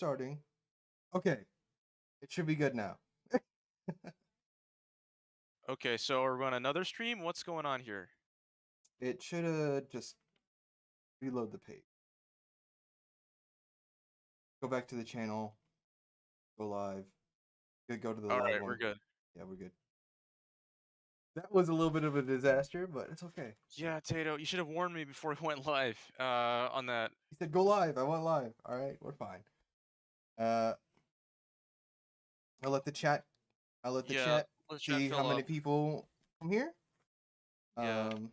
Starting. Okay, it should be good now. Okay, so are we on another stream? What's going on here? It should just reload the page. Go back to the channel. Go live. Go to the All live right, we're one. good. Yeah, we're good. That was a little bit of a disaster, but it's okay. Yeah, Tato, you should have warned me before we went live on that. He said go live. I want live. All right, we're fine. Uh, I'll let the chat. I'll let the Yeah, chat let the chat see how fill many up. people come here. Yeah. Um,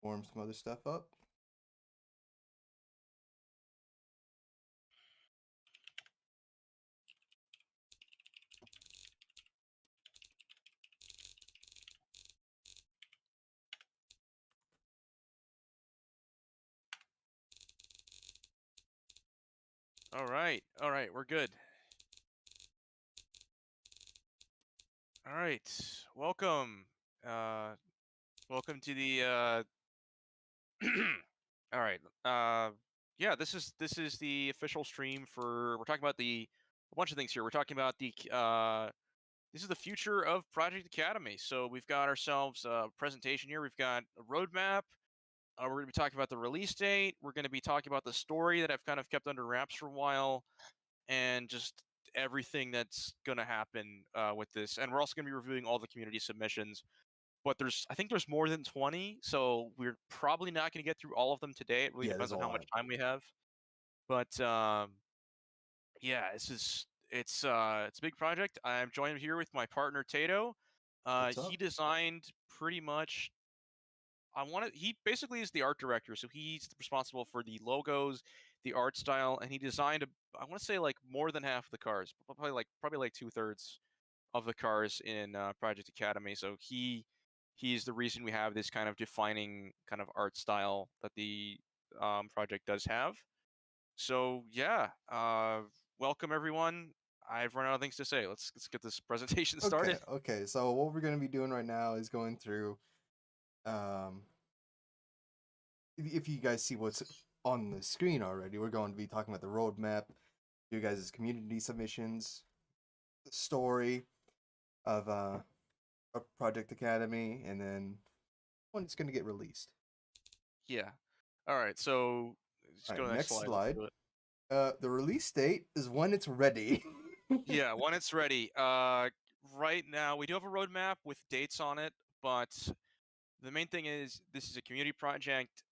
Warm some other stuff up. All right. All right, we're good. All right. Welcome. Uh welcome to the All right. Yeah, this is the official stream for we're talking about a bunch of things here. We're talking about this is the future of Project Academy. So we've got ourselves a presentation here. We've got a roadmap. We're going to be talking about the release date. We're going to be talking about the story that I've kind of kept under wraps for a while, and just everything that's going to happen with this. And we're also going to be reviewing all the community submissions. But I think there's more than 20, so we're probably not going to get through all of them today. It really Yeah, there's depends a on how much lot. time we have. But yeah, it's a big project. I'm joined here with my partner Tato. What's He up? designed pretty much. He basically is the art director, so he's responsible for the logos, the art style, and he designed I want to say like more than half of the cars, probably like 2/3 of the cars in Project Academy. So he's the reason we have this kind of defining kind of art style that the project does have. So yeah, welcome everyone. I've run out of things to say. Let's get this presentation Okay, started. okay. So what we're gonna be doing right now is going through. Um, if you guys see what's on the screen already, we're going to be talking about the roadmap, you guys' community submissions, the story of Project Academy, and then when it's gonna get released. Yeah. All right. So just All go right, to the next next slide. Let's slide. do it. The release date is when it's ready. Yeah, when it's ready. Right now we do have a roadmap with dates on it, but the main thing is this is a community project.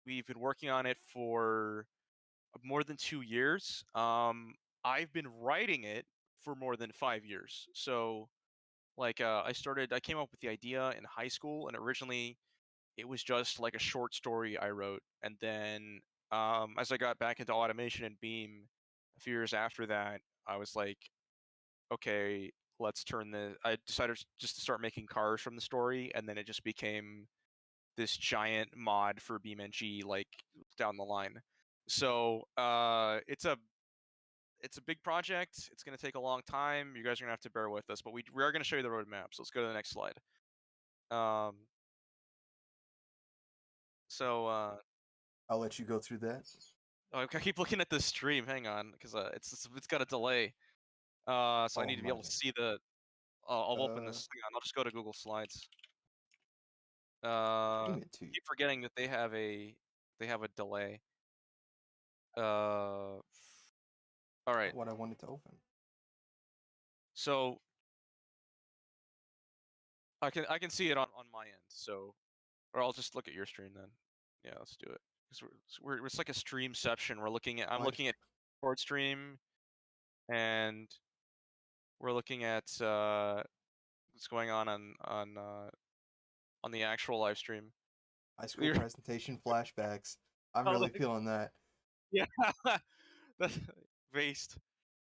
We've been working on it for more than 2 years. I've been writing it for more than 5 years. So, like, I came up with the idea in high school, and originally it was just like a short story I wrote, and then as I got back into automation and Beam a few years after that, I was like, okay, let's turn the. I decided just to start making cars from the story, and then it just became this giant mod for BeamNG like down the line. So it's a big project. It's going to take a long time. You guys are going to have to bear with us, but we are going to show you the roadmap. So let's go to the next slide. Um, so I'll let you go through that. I keep looking at the stream. Hang on, because it's got a delay. So I Oh need to be my able to bad. see the. I'll open Uh, this. Hang on, I'll just go to Google Slides. Bring it to you. Keep forgetting that they have a delay. Uh, all right. Not what I wanted to open. So I can see it on my end. So, or I'll just look at your screen then. Yeah, let's do it. Because it's like a streamception. I'm Why? looking at Discord stream, and we're looking at what's going on the actual live stream. High school You're- presentation flashbacks. I'm oh, really feeling that. yeah, that's based.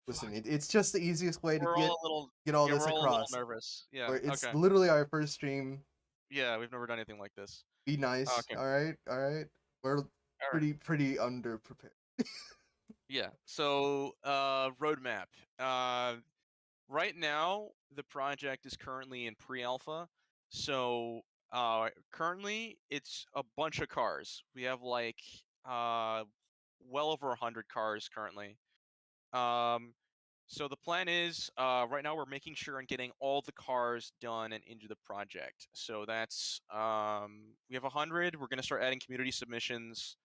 Listen, Fuck. it's just the easiest way to We're all a little get all yeah, this we're all a little across. nervous. Yeah. Or it's Okay. literally our first stream. Yeah, we've never done anything like this. Be nice, Okay. all right, all right. We're All right. pretty under prepared. Yeah. So, roadmap. Uh, right now, the project is currently in pre-alpha. So, currently, it's a bunch of cars. We have like uh, well over 100 cars currently. Um, so the plan is, right now we're making sure and getting all the cars done and into the project. So that's, we have 100. We're going to start adding community submissions,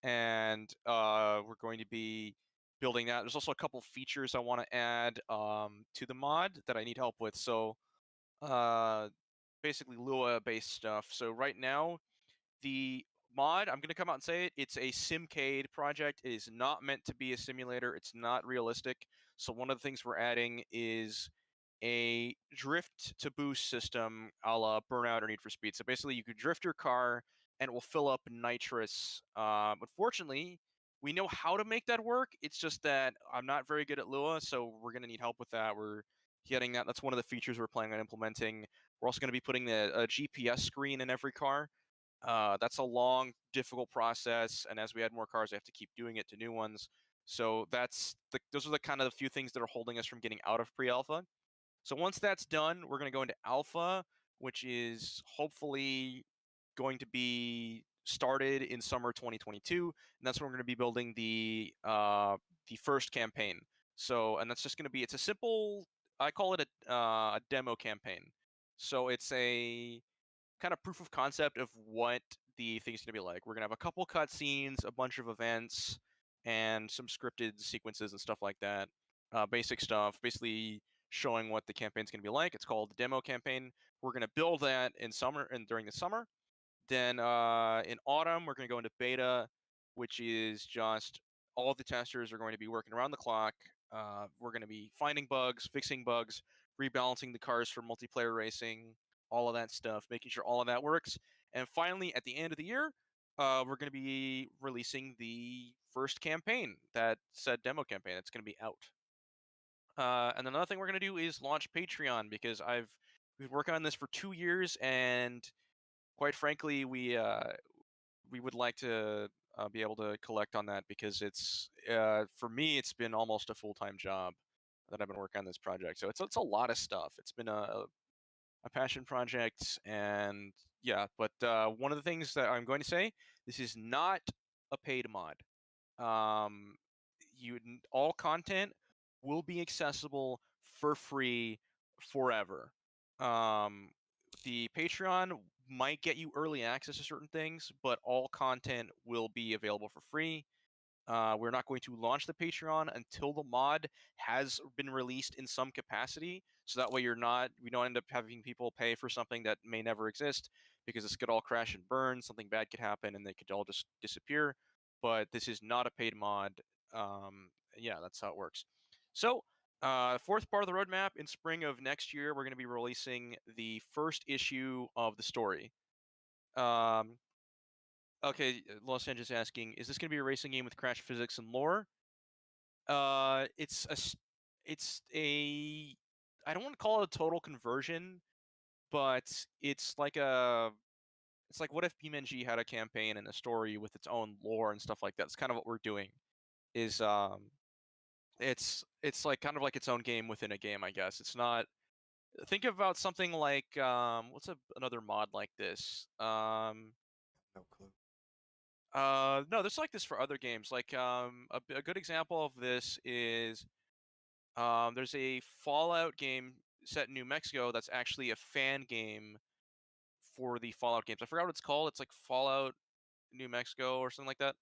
and we're going to be building that. There's also a couple features I want to add to the mod that I need help with. So uh, basically Lua-based stuff. So right now, the mod, I'm going to come out and say it, it's a simcade project. It is not meant to be a simulator. It's not realistic. So one of the things we're adding is a drift to boost system a la Burnout or Need for Speed. So basically, you could drift your car and it will fill up nitrous. Unfortunately, we know how to make that work. It's just that I'm not very good at Lua, so we're going to need help with that. We're getting that. That's one of the features we're planning on implementing. We're also going to be putting a GPS screen in every car. That's a long, difficult process, and as we add more cars, I have to keep doing it to new ones. So those are the kind of the few things that are holding us from getting out of pre-alpha. So once that's done, we're going to go into alpha, which is hopefully going to be started in summer 2022, and that's when we're going to be building the first campaign. So, and that's just going to be, it's a simple, I call it a demo campaign. So it's a kind of proof of concept of what the thing's going to be like. We're going to have a couple cutscenes, a bunch of events, and some scripted sequences and stuff like that. Basic stuff, basically showing what the campaign's going to be like. It's called the demo campaign. We're going to build that in summer and during the summer. Then in autumn, we're going to go into beta, which is just all the testers are going to be working around the clock. We're going to be finding bugs, fixing bugs, rebalancing the cars for multiplayer racing, all of that stuff, making sure all of that works. And finally, at the end of the year, we're going to be releasing the first campaign, that said demo campaign. That's going to be out. And another thing we're going to do is launch Patreon, because we've been working on this for 2 years, and quite frankly, we would like to be able to collect on that, because it's for me, it's been almost a full-time job that I've been working on this project. So it's a lot of stuff. It's been a passion project, and yeah. But one of the things that I'm going to say, this is not a paid mod. Um, all content will be accessible for free forever. Um, the Patreon might get you early access to certain things, but all content will be available for free. We're not going to launch the Patreon until the mod has been released in some capacity. So that way we don't end up having people pay for something that may never exist, because this could all crash and burn, something bad could happen, and they could all just disappear. But this is not a paid mod. Yeah, that's how it works. So, fourth part of the roadmap, in spring of next year, we're going to be releasing the first issue of the story. Um, okay, Los Angeles asking, is this going to be a racing game with crash physics and lore? It's a I don't want to call it a total conversion, but it's like, what if BeamNG had a campaign and a story with its own lore and stuff like that? It's kind of what we're doing. Is it's like kind of like its own game within a game, I guess. It's not. Think about something like what's another mod like this? No clue. No, there's like this for other games. Like a good example of this is there's a Fallout game set in New Mexico that's actually a fan game for the Fallout games. I forgot what it's called. It's like Fallout New Mexico or something like that.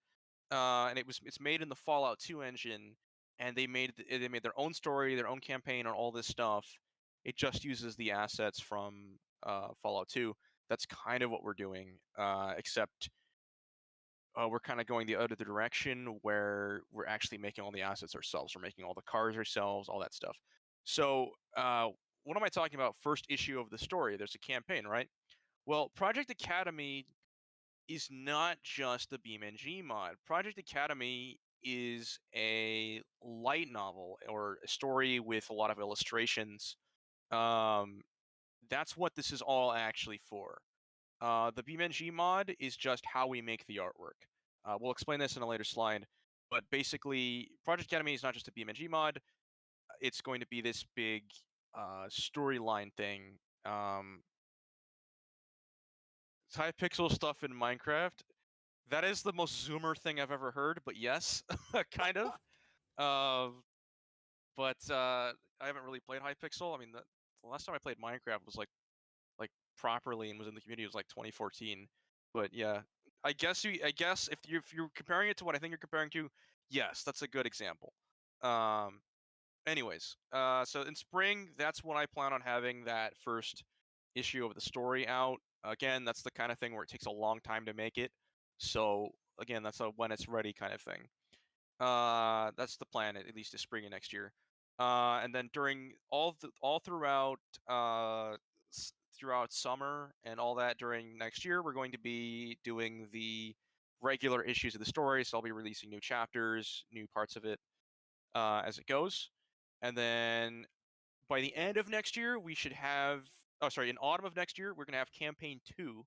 And it's made in the Fallout 2 engine, and they made their own story, their own campaign, and all this stuff. It just uses the assets from Fallout 2. That's kind of what we're doing, except we're kind of going the other direction, where we're actually making all the assets ourselves. We're making all the cars ourselves, all that stuff. So, what am I talking about? First issue of the story. There's a campaign, right? Well, Project Academy is not just a BeamNG mod. Project Academy is a light novel, or a story with a lot of illustrations. Um, that's what this is all actually for. The BeamNG mod is just how we make the artwork. We'll explain this in a later slide, but basically, Project Academy is not just a BeamNG mod. It's going to be this big storyline thing. It's high pixel stuff in Minecraft. That is the most Zoomer thing I've ever heard, but yes, kind of. Uh, but I haven't really played Hypixel. I mean, the last time I played Minecraft was like properly and was in the community was like 2014. But yeah, I guess if you're comparing it to what I think you're comparing to, yes, that's a good example. Um, anyways, so in spring, that's when I plan on having that first issue of the story out. Again, that's the kind of thing where it takes a long time to make it. So again, that's a when it's ready kind of thing. That's the plan, at least this spring of next year. And then during all throughout throughout summer and all that during next year, we're going to be doing the regular issues of the story. So I'll be releasing new chapters, new parts of it as it goes. And then by the end of next year, we should have. Oh, sorry, in autumn of next year, we're going to have campaign 2,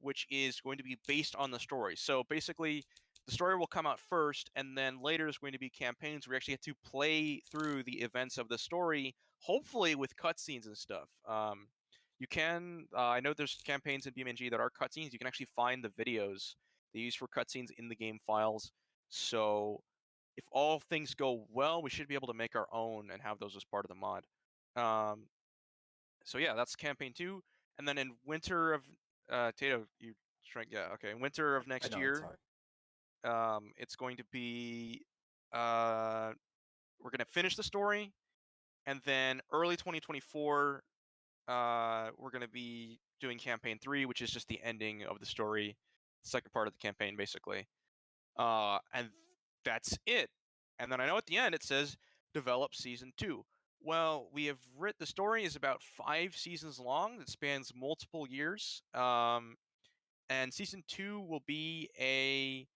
which is going to be based on the story. So basically, the story will come out first, and then later is going to be campaigns where we actually have to play through the events of the story, hopefully with cutscenes and stuff. You can. I know there's campaigns in BeamNG that are cutscenes. You can actually find the videos they use for cutscenes in the game files. So if all things go well, we should be able to make our own and have those as part of the mod. Um, so yeah, that's campaign 2, and then in winter of Tato, you shrink. Yeah, okay. In winter of I next know it's year, hard. it's going to be uh, we're gonna finish the story, and then early 2024, we're gonna be doing campaign 3, which is just the ending of the story, second part of the campaign, basically. And that's it. And then I know at the end it says develop season 2. Well, we have written the story is about 5 seasons long. That spans multiple years. And season 2 will be a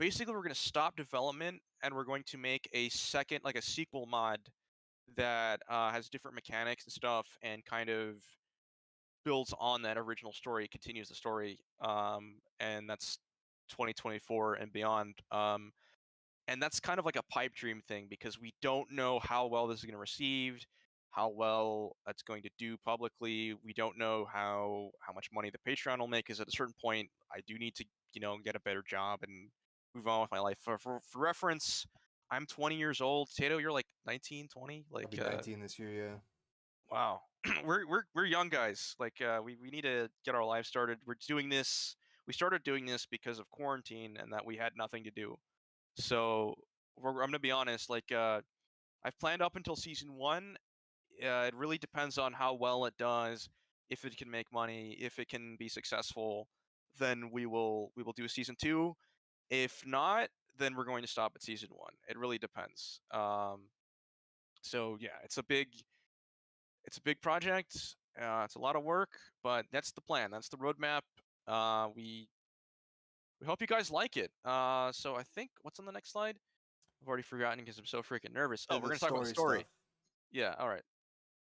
basically we're going to stop development and we're going to make a second like a sequel mod that has different mechanics and stuff and kind of builds on that original story, continues the story, and that's 2024 and beyond. And that's kind of like a pipe dream thing because we don't know how well this is going to receive, how well it's going to do publicly. We don't know how much money the Patreon will make. Because at a certain point, I do need to get a better job and move on with my life. For reference, I'm 20 years old. Tato, you're like 19, 20. I'll Like be 19 this year, yeah. wow, we're young guys. Like we need to get our lives started. We're doing this. We started doing this because of quarantine and that we had nothing to do. So I'm gonna be honest. Like I've planned up until season 1. It really depends on how well it does. If it can make money, if it can be successful, then we will do a season 2. If not, then we're going to stop at season 1. It really depends. So yeah, it's a big project. It's a lot of work, but that's the plan. That's the roadmap. We hope you guys like it. So I think what's on the next slide? I've already forgotten because I'm so freaking nervous. Oh, we're The gonna talk about the story story. stuff. Yeah. All right.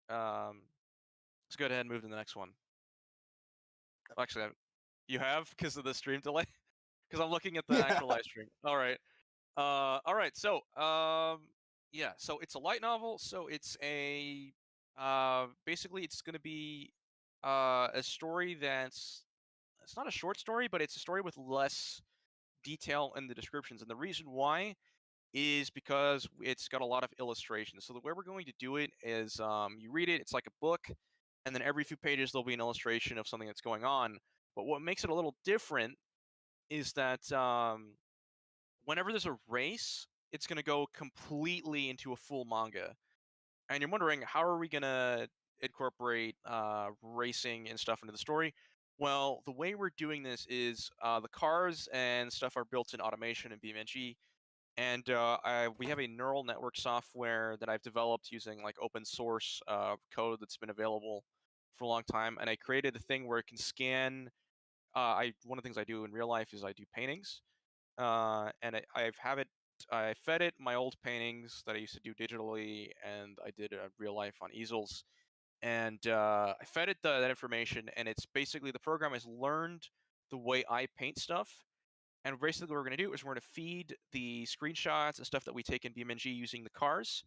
Let's go ahead and move to the next one. Actually, you have because of the stream delay. Because I'm looking at the Yeah. actual live stream. All right. All right. So, yeah. So it's a light novel. So it's a basically it's gonna be a story that's it's not a short story, but it's a story with less detail in the descriptions. And the reason why is because it's got a lot of illustrations. So the way we're going to do it is you read it, it's like a book, and then every few pages there'll be an illustration of something that's going on. But what makes it a little different is that whenever there's a race, it's going to go completely into a full manga. And you're wondering, how are we going to incorporate racing and stuff into the story? Well, the way we're doing this is the cars and stuff are built in automation in BeamNG, and we have a neural network software that I've developed using like open source code that's been available for a long time. And I created a thing where it can scan. One of the things I do in real life is I do paintings, and I've have it. I fed it my old paintings that I used to do digitally, and I did real life on easels. And I fed it that information, and it's basically the program has learned the way I paint stuff, and basically what we're going to do is we're going to feed the screenshots and stuff that we take in BeamNG using the cars,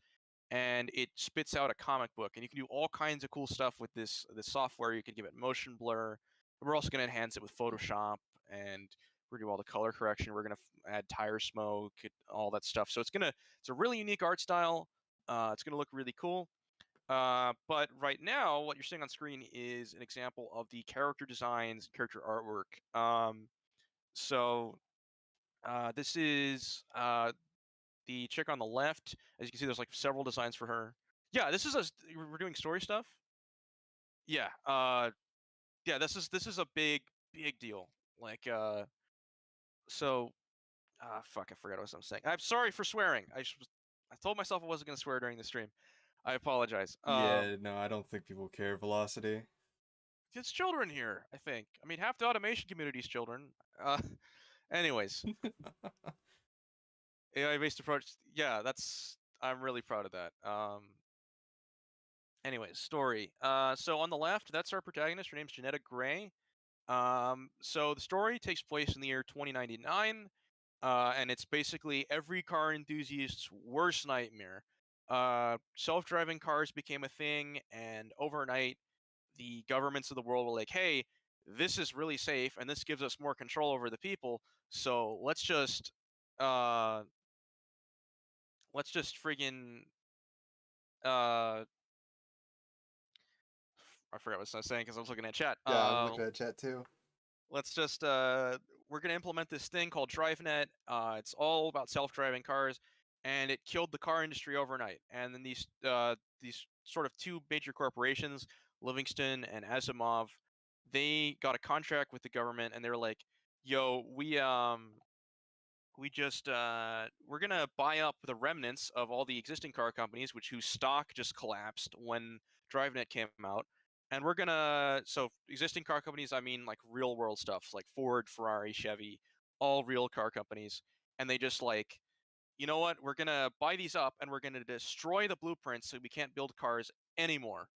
and it spits out a comic book. And you can do all kinds of cool stuff with this software. You can give it motion blur. We're also going to enhance it with Photoshop and We're gonna do all the color correction. We're gonna add tire smoke, all that stuff. So it's a really unique art style. It's gonna look really cool. But right now, what you're seeing on screen is an example of the character designs, character artwork. This is the chick on the left. As you can see, there's like several designs for her. Yeah, this is we're doing story stuff. Yeah, yeah. This is a big deal. Like, so fuck, I forgot what I was saying. I'm sorry for swearing. I told myself I wasn't gonna swear during the stream. I apologize. Yeah, no, I don't think people care. Velocity. It's children here, I think. I mean, half the automation community is children. Uh, anyways, AI-based approach. Yeah, I'm really proud of that. Anyways, story. So on the left, that's our protagonist. Her name's Janetta Gray. So the story takes place in the year 2099, and it's basically every car enthusiast's worst nightmare. Self-driving cars became a thing, and overnight, the governments of the world were like, "Hey, this is really safe, and this gives us more control over the people. So uh, let's just friggin' uh, I forgot what I was saying because I was looking at chat. Yeah, I'm looking at chat too. Let's just we're gonna implement this thing called DriveNet. It's all about self-driving cars, and it killed the car industry overnight. And then these sort of two major corporations, Livingston and Asimov, they got a contract with the government, and they were like, "Yo, we just we're gonna buy up the remnants of all the existing car companies, whose stock just collapsed when DriveNet came out, and we're gonna so existing car companies, I mean like real world stuff like Ford, Ferrari, Chevy, all real car companies, and they just like, you know what, we're gonna buy these up and we're gonna destroy the blueprints so we can't build cars anymore,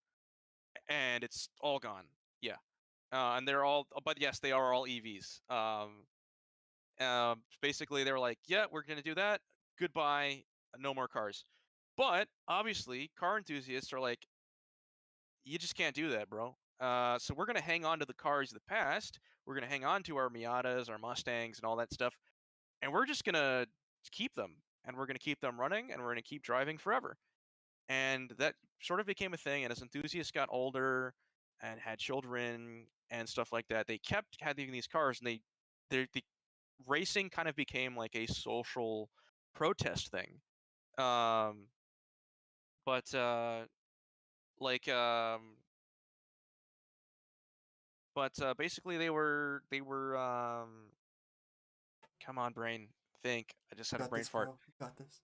and it's all gone. Yeah, and they're all, but yes, they are all EVs. Basically, they were like, "Yeah, we're gonna do that. Goodbye. No more cars." But obviously, car enthusiasts are like, "You just can't do that, bro." So we're gonna hang on to the cars of the past. We're gonna hang on to our Miatas, our Mustangs, and all that stuff, and we're just gonna keep them, and we're gonna keep them running, and we're gonna keep driving forever. And that sort of became a thing. And as enthusiasts got older and had children and stuff like that, they kept having these cars, and the racing kind of became like a social protest thing. Um, but like but basically they were come on brain, think. I just You had a got brain this, fart. bro. You got this.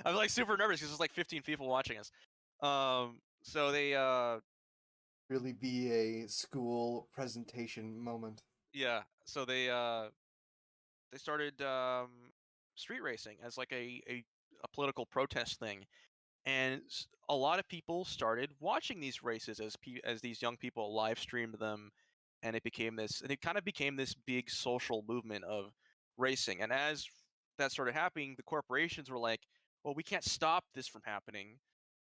I'm like super nervous because there's like 15 people watching us. So they Really be a school presentation moment. yeah, so they started street racing as like a political protest thing, and a lot of people started watching these races as these young people live streamed them, and it kind of became this big social movement of racing. And as that started happening, the corporations were like, well, we can't stop this from happening,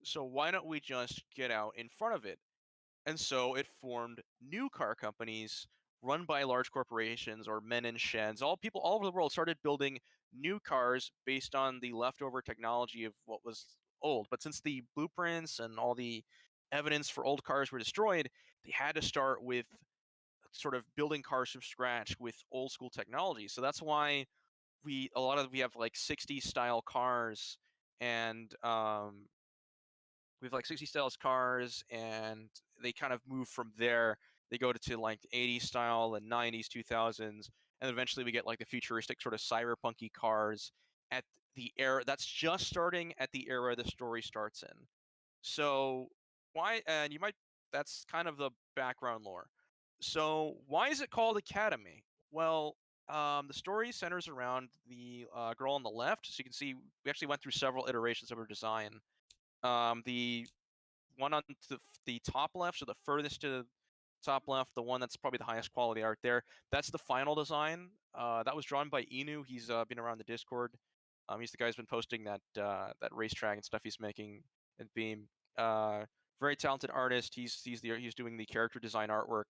so why don't we just get out in front of it? And so it formed new car companies run by large corporations or men in sheds. All people all over the world started building new cars based on the leftover technology of what was old. But since the blueprints and all the evidence for old cars were destroyed, they had to start with sort of building cars from scratch with old school technology. So that's why we have like 60 style cars, and we have like 60 styles cars, and they kind of move from there. They go to like 80s style and 90s, 2000s, and eventually we get like the futuristic sort of cyberpunky cars at the era that's just starting at the era the story starts in. So why? And you might that's kind of the background lore. So why is it called Academy? Well, the story centers around the girl on the left. So you can see we actually went through several iterations of her design. The one on the top left, so the furthest to the top left, the one that's probably the highest quality art there, that's the final design. That was drawn by Inu. He's been around the Discord. He's the guy who's been posting that racetrack and stuff he's making at Beam. Very talented artist. He's doing the character design artwork.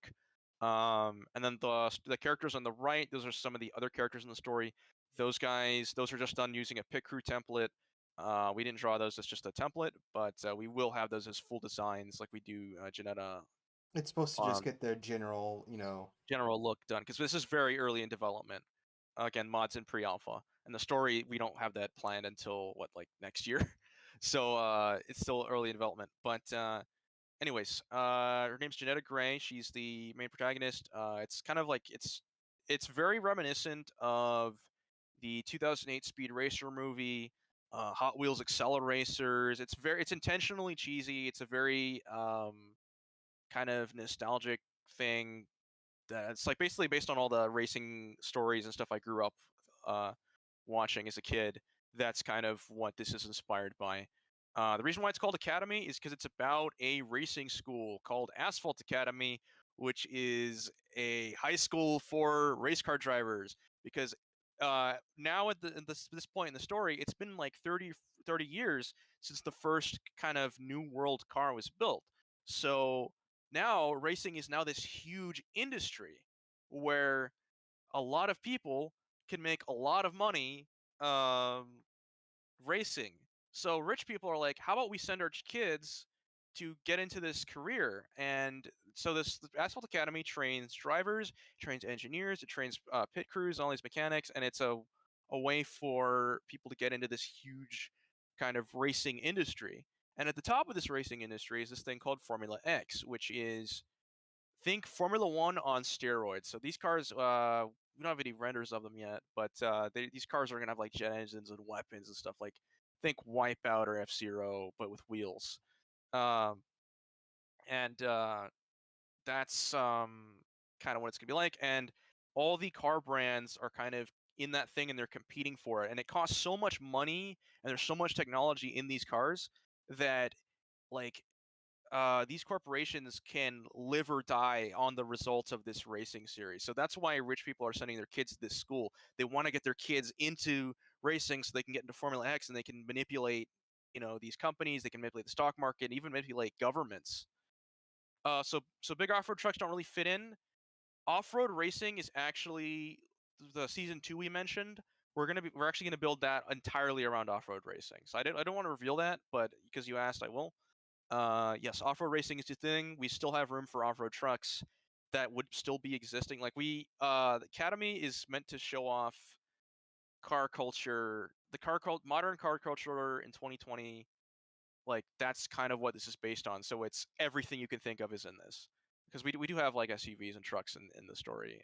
And then the characters on the right, those are some of the other characters in the story. Those guys, those are just done using a pit crew template. We didn't draw those as just a template, but we will have those as full designs like we do Janetta It's supposed to just on get their general, you know. general look done because this is very early in development. Again, mods in pre-alpha, and the story we don't have that planned until what, like next year. So it's still early in development. But anyways, her name's Janetta Gray. She's the main protagonist. It's kind of like it's very reminiscent of the 2008 Speed Racer movie, Hot Wheels Acceleracers. It's intentionally cheesy. It's a very kind of nostalgic thing that's like basically based on all the racing stories and stuff I grew up uh, watching as a kid. That's kind of what this is inspired by. The reason why it's called Academy is because it's about a racing school called Asphalt Academy, which is a high school for race car drivers. Because now at this point in the story, it's been like 30 years since the first kind of new world car was built. So now racing is now this huge industry where a lot of people can make a lot of money um, racing. So rich people are like, how about we send our kids to get into this career? And so this the Asphalt Academy trains drivers, trains engineers, it trains pit crews, all these mechanics, and it's a way for people to get into this huge kind of racing industry. And at the top of this racing industry is this thing called Formula X, which is think Formula One on steroids. So these cars, we don't have any renders of them yet, but these cars are gonna have like jet engines and weapons and stuff. Like think Wipeout or F Zero, but with wheels. Um, and that's kind of what it's gonna be like. And all the car brands are kind of in that thing, and they're competing for it. And it costs so much money, and there's so much technology in these cars that like these corporations can live or die on the results of this racing series. So that's why rich people are sending their kids to this school. They want to get their kids into racing so they can get into Formula X and they can manipulate, these companies. They can manipulate the stock market, even manipulate governments. So big off-road trucks don't really fit in. Off-road racing is actually the season 2 we mentioned. We're actually gonna build that entirely around off-road racing. So I don't want to reveal that, but because you asked, I will. Yes, off-road racing is the thing. We still have room for off-road trucks that would still be existing. Like the Academy is meant to show off car culture, modern car culture in 2020. Like that's kind of what this is based on. So it's everything you can think of is in this because we do have like SUVs and trucks in the story.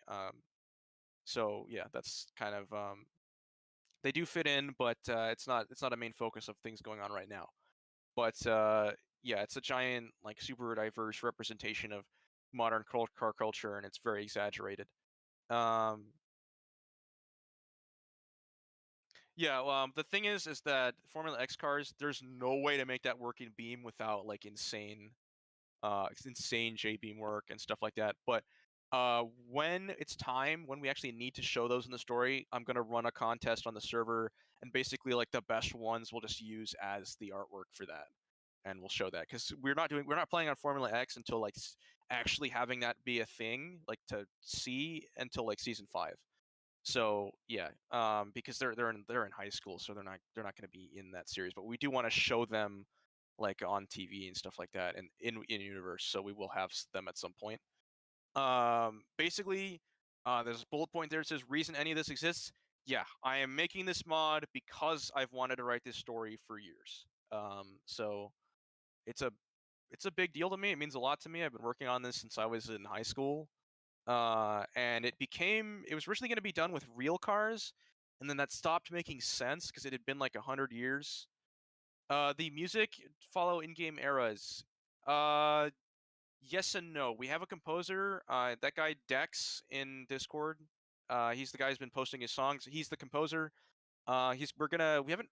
So yeah, that's kind of they do fit in, but it's not a main focus of things going on right now. But yeah, it's a giant, like, super diverse representation of modern car culture, and it's very exaggerated. Um, yeah, well, the thing is that Formula X cars, there's no way to make that work in Beam without like insane J beam work and stuff like that. But when it's time, when we actually need to show those in the story, I'm gonna run a contest on the server, and basically like the best ones we'll just use as the artwork for that. And we'll show that because we're not playing on Formula X until like actually having that be a thing like to see until like season 5. So yeah, because they're in high school, so they're not going to be in that series, but we do want to show them like on TV and stuff like that, and in universe. So we will have them at some point. Basically, there's a bullet point there that says reason any of this exists. Yeah, I am making this mod because I've wanted to write this story for years. So it's a it's a big deal to me. It means a lot to me. I've been working on this since I was in high school. And it was originally going to be done with real cars, and then that stopped making sense because it had been like 100 years. The music follow in-game eras. Uh, yes and no. We have a composer. That guy Dex in Discord. He's the guy who's been posting his songs. He's the composer. We haven't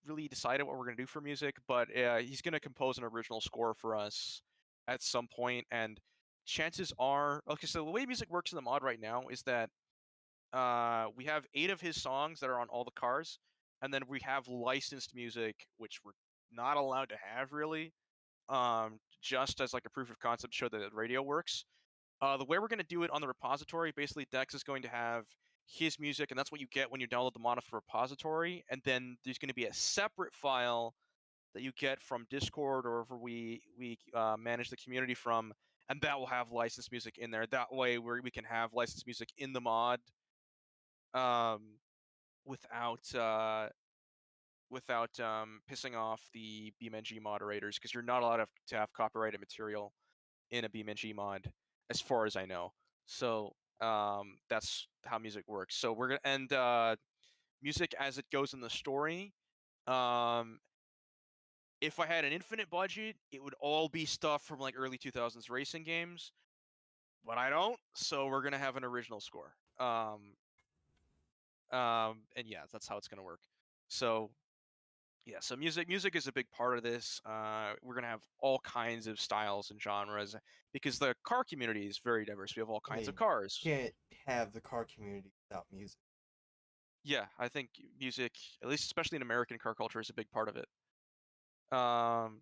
really decided what we're gonna do for music, but he's gonna compose an original score for us at some point. And chances are, okay, so the way music works in the mod right now is that we have 8 of his songs that are on all the cars, and then we have licensed music which we're not allowed to have really, just as like a proof of concept to show that the radio works. The way we're going to do it on the repository, basically Dex is going to have his music, and that's what you get when you download the mod off the repository. And then there's going to be a separate file that you get from Discord or wherever we manage the community from, and that will have licensed music in there. That way, we can have licensed music in the mod, um, without pissing off the BeamNG moderators, because you're not allowed to have copyrighted material in a BeamNG mod, as far as I know. So that's how music works. So we're gonna and music as it goes in the story. Um, if I had an infinite budget, it would all be stuff from like early 2000s racing games, but I don't. So we're gonna have an original score. And yeah, that's how it's gonna work. So yeah, so music is a big part of this. We're gonna have all kinds of styles and genres because the car community is very diverse. We have all I kinds of mean, cars. can't have the car community without music. Yeah, I think music, at least especially in American car culture, is a big part of it. Um,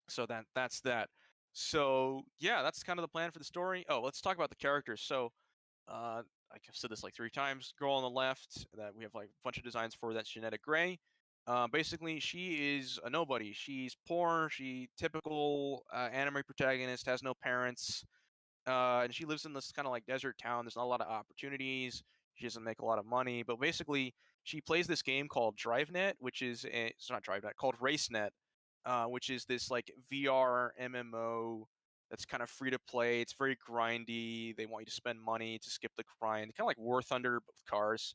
so that's that. So yeah, that's kind of the plan for the story. Oh, let's talk about the characters. So I've said this like 3 times. Girl on the left that we have like a bunch of designs for, that's Jeanetta Gray. Basically, she is a nobody. She's poor. She typical anime protagonist, has no parents, and she lives in this kind of like desert town. There's not a lot of opportunities. She doesn't make a lot of money, but basically, she plays this game called DriveNet, which is it's not DriveNet, called RaceNet, which is this like VR MMO that's kind of free to play. It's very grindy. They want you to spend money to skip the grind, kind of like War Thunder but with cars.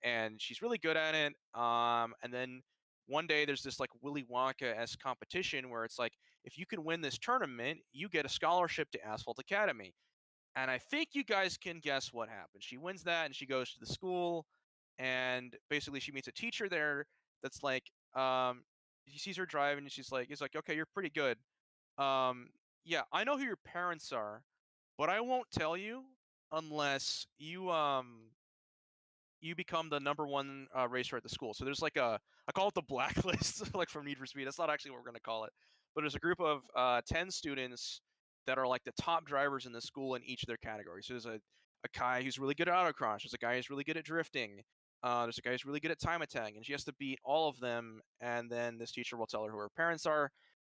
And she's really good at it. And then one day there's this like Willy Wonka-esque competition where it's like, if you can win this tournament, you get a scholarship to Asphalt Academy. And I think you guys can guess what happens. She wins that and she goes to the school, and basically she meets a teacher there that's like, he sees her driving and he's like, okay, you're pretty good. Um, yeah, I know who your parents are, but I won't tell you unless you become the number one racer at the school. So there's like I call it the blacklist, like from Need for Speed. That's not actually what we're going to call it, but there's a group of 10 students that are like the top drivers in the school in each of their categories. So there's a guy who's really good at autocross. There's a guy who's really good at drifting. There's a guy who's really good at time attack, and she has to beat all of them. And then this teacher will tell her who her parents are.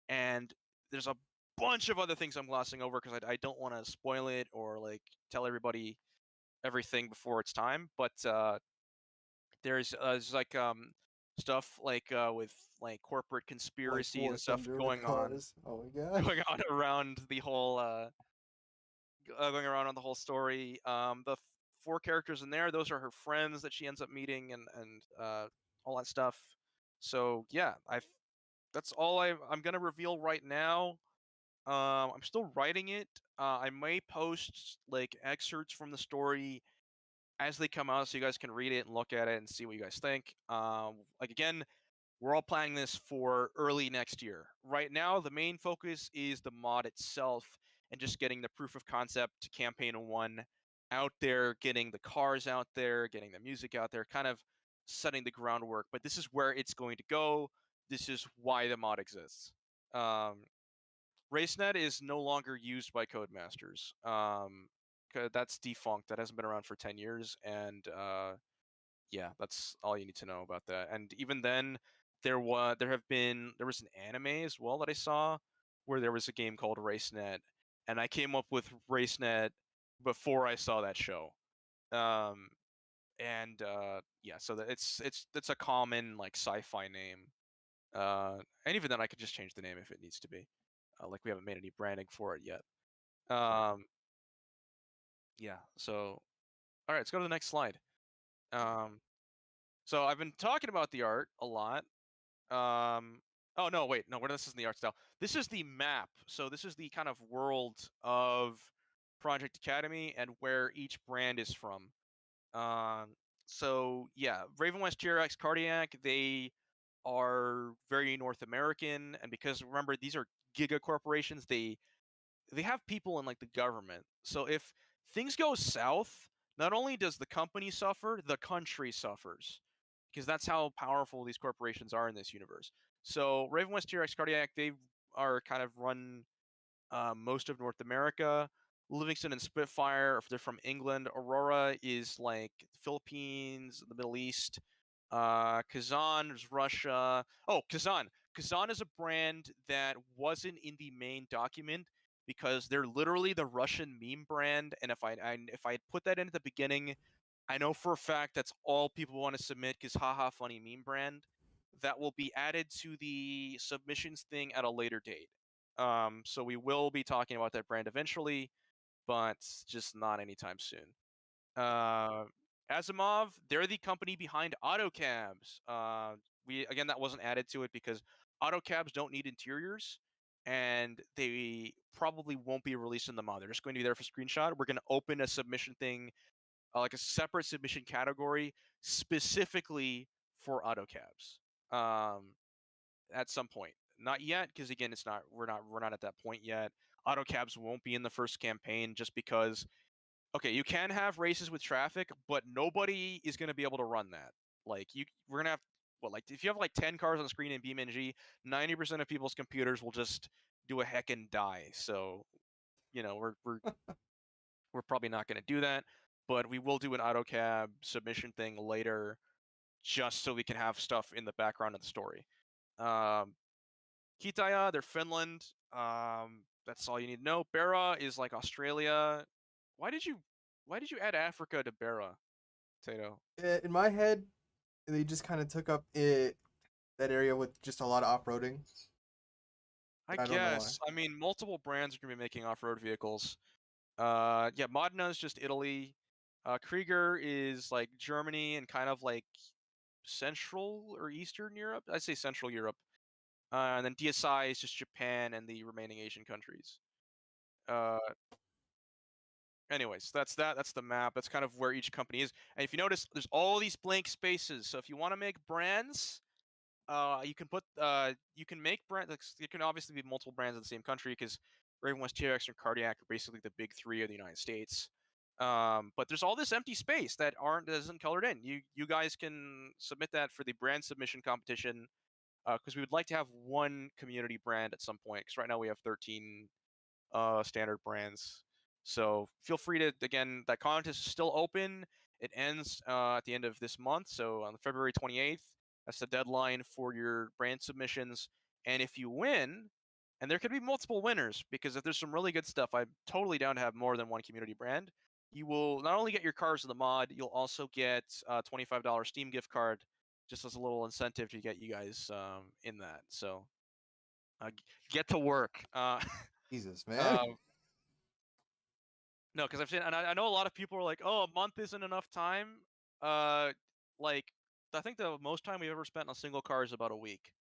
And there's a bunch of other things I'm glossing over because I don't want to spoil it or like tell everybody everything before it's time. But there's like stuff like with like corporate Like conspiracies War and stuff Thunder with going on cars. Oh my god. going on around the whole going around on the whole story. The 4 characters in there, those are her friends that she ends up meeting, and all that stuff. So yeah, that's all I'm gonna reveal right now. I'm still writing it. I may post like excerpts from the story as they come out so you guys can read it and look at it and see what you guys think. Like again, we're all planning this for early next year. Right now, the main focus is the mod itself and just getting the proof of concept to campaign 1 out there, getting the cars out there, getting the music out there, kind of setting the groundwork. But this is where it's going to go. This is why the mod exists. Um, RaceNet is no longer used by Codemasters. That's defunct. That hasn't been around for 10 years, and yeah, that's all you need to know about that. And even then, there was an anime as well that I saw where there was a game called RaceNet, and I came up with RaceNet before I saw that show. Um, and yeah, so that it's a common like sci-fi name. And even then, I could just change the name if it needs to be. Like we haven't made any branding for it yet. Um, yeah. So all right, let's go to the next slide. Um, so I've been talking about the art a lot. Oh no, wait, no, this isn't the art style. This is the map. So this is the kind of world of Project Academy and where each brand is from. Um, so yeah, Raven West GRX Cardiac, they are very North American, and because remember these are giga corporations, they have people in like the government. So if things go south, not only does the company suffer, the country suffers because that's how powerful these corporations are in this universe. So Raven West TRX Cardiac, they are kind of run most of North America. Livingston and Spitfire, if they're from England. Aurora is like Philippines, the Middle East. Kazan is Russia. Oh, Kazan. Kazan is a brand that wasn't in the main document because they're literally the Russian meme brand. And if I had put that in at the beginning, I know for a fact that's all people want to submit because haha funny meme brand. That will be added to the submissions thing at a later date. So we will be talking about that brand eventually, but just not anytime soon. Uh, Asimov, they're the company behind autocabs. We again that wasn't added to it because autocabs don't need interiors, and they probably won't be releasing them out. They're just going to be there for screenshot. We're going to open a submission thing, like a separate submission category specifically for autocabs. At some point. Not yet, because again, it's not. We're not at that point yet. Autocabs won't be in the first campaign just because. Okay, you can have races with traffic, but nobody is going to be able to run that. Like we're gonna have what like if you have like 10 cars on the screen in BeamNG, 90% of people's computers will just do a heck and die. So we're probably not going to do that, but we will do an AutoCAD submission thing later, just so we can have stuff in the background of the story. Kitaya, they're Finland. That's all you need to know. Bera is like Australia. Why did you why did you add Africa to Bera, Tato? In my head, they just kind of took up that area with just a lot of off-roading. I I don't know why. guess. I mean, multiple brands are gonna be making off-road vehicles. Yeah, Modena is just Italy. Krieger is like Germany and kind of like Central or Eastern Europe. I'd say Central Europe. And then DSI is just Japan and the remaining Asian countries. Uh, Anyways, that's that. That's the map. That's kind of where each company is. And if you notice, there's all these blank spaces. So if you want to make brands, you can make brand. You can obviously be multiple brands in the same country because Raven West TRX and Cardiac are basically the big three of the United States. But there's all this empty space that isn't colored in. You guys can submit that for the brand submission competition because we would like to have one community brand at some point. Because right now we have 13 standard brands. So feel free to, again, that contest is still open. It ends at the end of this month, so on February 28th. That's the deadline for your brand submissions. And if you win, and there could be multiple winners, because if there's some really good stuff, I'm totally down to have more than one community brand. You will not only get your cars in the mod, you'll also get a $25 Steam gift card, just as a little incentive to get you guys in that. So get to work. Jesus, man. uh, No, because I've seen, and I know a lot of people are like, "Oh, a month isn't enough time." Uh, like, I think the most time we've ever spent on a single car is about a week.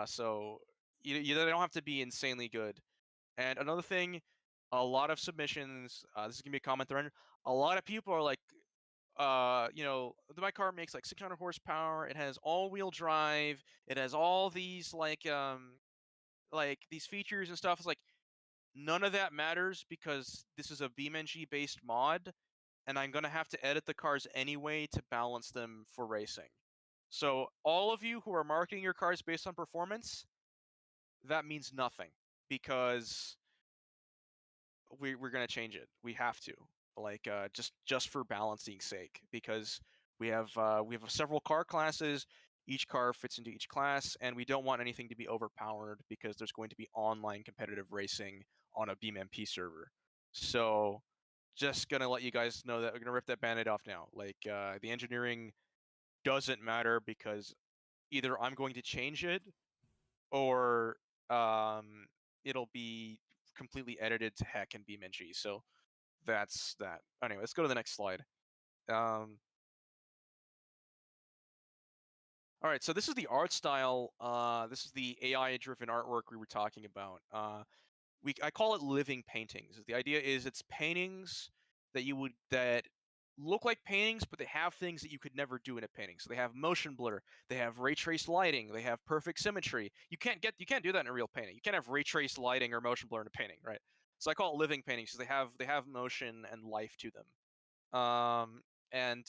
So they don't have to be insanely good. And another thing, a lot of submissions. This is gonna be a common thread. A lot of people are like, my car makes like 600 horsepower. It has all-wheel drive. It has all these like these features and stuff. It's like none of that matters because this is a BeamNG based mod, and I'm gonna have to edit the cars anyway to balance them for racing. So all of you who are marketing your cars based on performance, that means nothing because we're gonna change it. We have to, like just for balancing sake, because we have several car classes. Each car fits into each class, and we don't want anything to be overpowered because there's going to be online competitive racing on a BeamMP server. So just gonna let you guys know that we're gonna rip that band-aid off now. Like the engineering doesn't matter because either I'm going to change it or it'll be completely edited to heck in BeamNG. So that's that. Anyway, let's go to the next slide. Um, all right, so this is the art style. This is the AI-driven artwork we were talking about. I call it living paintings. The idea is it's paintings that look like paintings, but they have things that you could never do in a painting. So they have motion blur, they have ray traced lighting, they have perfect symmetry. You can't do that in a real painting. You can't have ray traced lighting or motion blur in a painting, right? So I call it living paintings because they have motion and life to them. And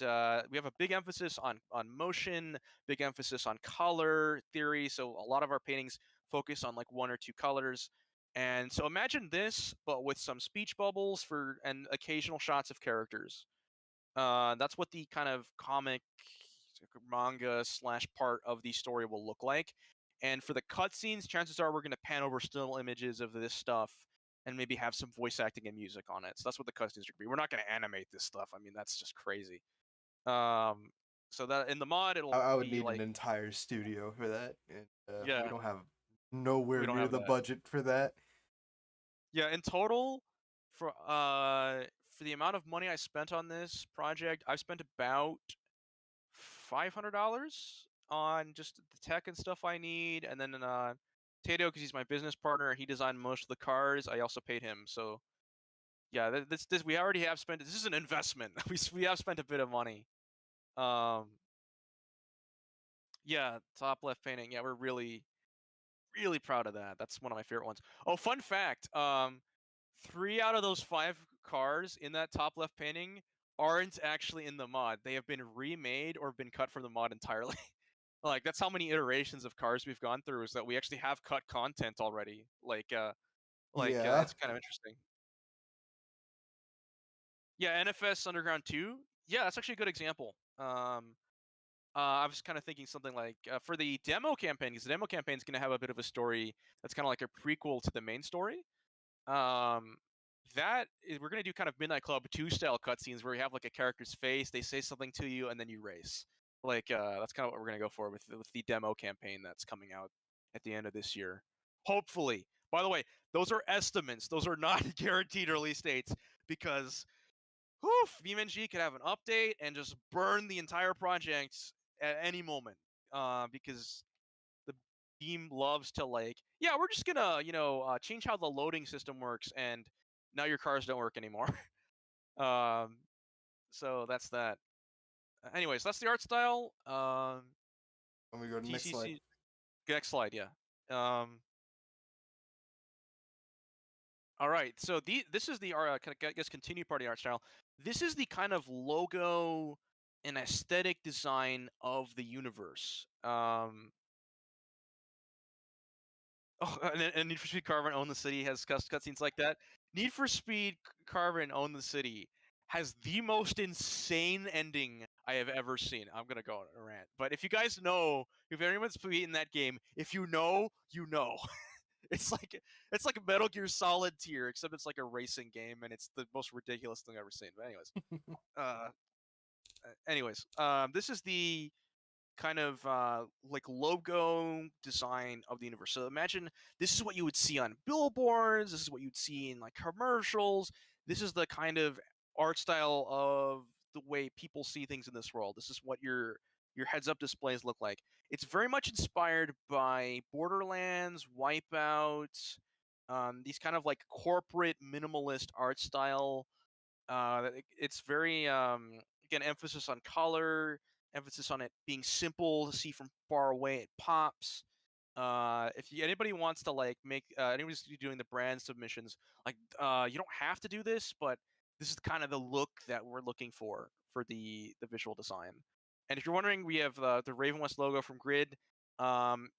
we have a big emphasis on motion, big emphasis on color theory. So a lot of our paintings focus on like one or two colors. And so imagine this, but with some speech bubbles for and occasional shots of characters. That's what the kind of comic manga slash part of the story will look like. And for the cutscenes, chances are we're going to pan over still images of this stuff and maybe have some voice acting and music on it. So that's what the cutscenes are going to be. We're not going to animate this stuff. I mean, that's just crazy. Um, so that in the mod, it'll I would be need an like, entire studio for that, and we yeah, don't have we nowhere don't near have the that. budget for that. Yeah, in total, for the amount of money I spent on this project, I've spent about $500 on just the tech and stuff I need, and then Tato, because he's my business partner, he designed most of the cars. I also paid him, so yeah, this we already have spent. This is an investment. We have spent a bit of money. Um, yeah, top left painting. Yeah, we're really proud of that. That's one of my favorite ones. Oh, fun fact. 3 out of those 5 cars in that top left painting aren't actually in the mod. They have been remade or been cut from the mod entirely. Like that's how many iterations of cars we've gone through is that we actually have cut content already. Yeah, It's kind of interesting. Yeah, NFS Underground 2. Yeah, that's actually a good example. I was kind of thinking something like for the demo campaign, because the demo campaign is going to have a bit of a story that's kind of like a prequel to the main story. Um, we're gonna do kind of Midnight Club 2 style cutscenes where you have like a character's face, they say something to you, and then you race. That's kind of what we're gonna go for with the demo campaign that's coming out at the end of this year. Hopefully. By the way, those are estimates. Those are not guaranteed release dates because BeamNG could have an update and just burn the entire project at any moment. Because the Beam loves to yeah, we're just gonna change how the loading system works, and now your cars don't work anymore. um, so that's that. Anyways, that's the art style. when we go to the next slide. TCC. Next slide, yeah. Um, all right, so this is the I guess continued part of the art style. This is the kind of logo and aesthetic design of the universe. Oh, and Need for Speed Carbon Own the City has cutscenes like that. Need for Speed Carbon Own the City has the most insane ending I have ever seen. I'm gonna go on a rant, but if you guys know, if anyone's beaten that game, if you know, you know. It's like a Metal Gear Solid tier, except it's like a racing game, and it's the most ridiculous thing I've ever seen. But uh, this is the kind of like logo design of the universe. So imagine this is what you would see on billboards. This is what you'd see in like commercials. This is the kind of art style of the way people see things in this world. This is what your heads-up displays look like. It's very much inspired by Borderlands, Wipeout, these kind of like corporate minimalist art style. It's very again emphasis on color, emphasis on it being simple to see from far away. It pops. Anybody wants to like make anybody's doing the brand submissions, like you don't have to do this, but this is kind of the look that we're looking for the visual design. And if you're wondering, we have the Raven West logo from Grid. Um,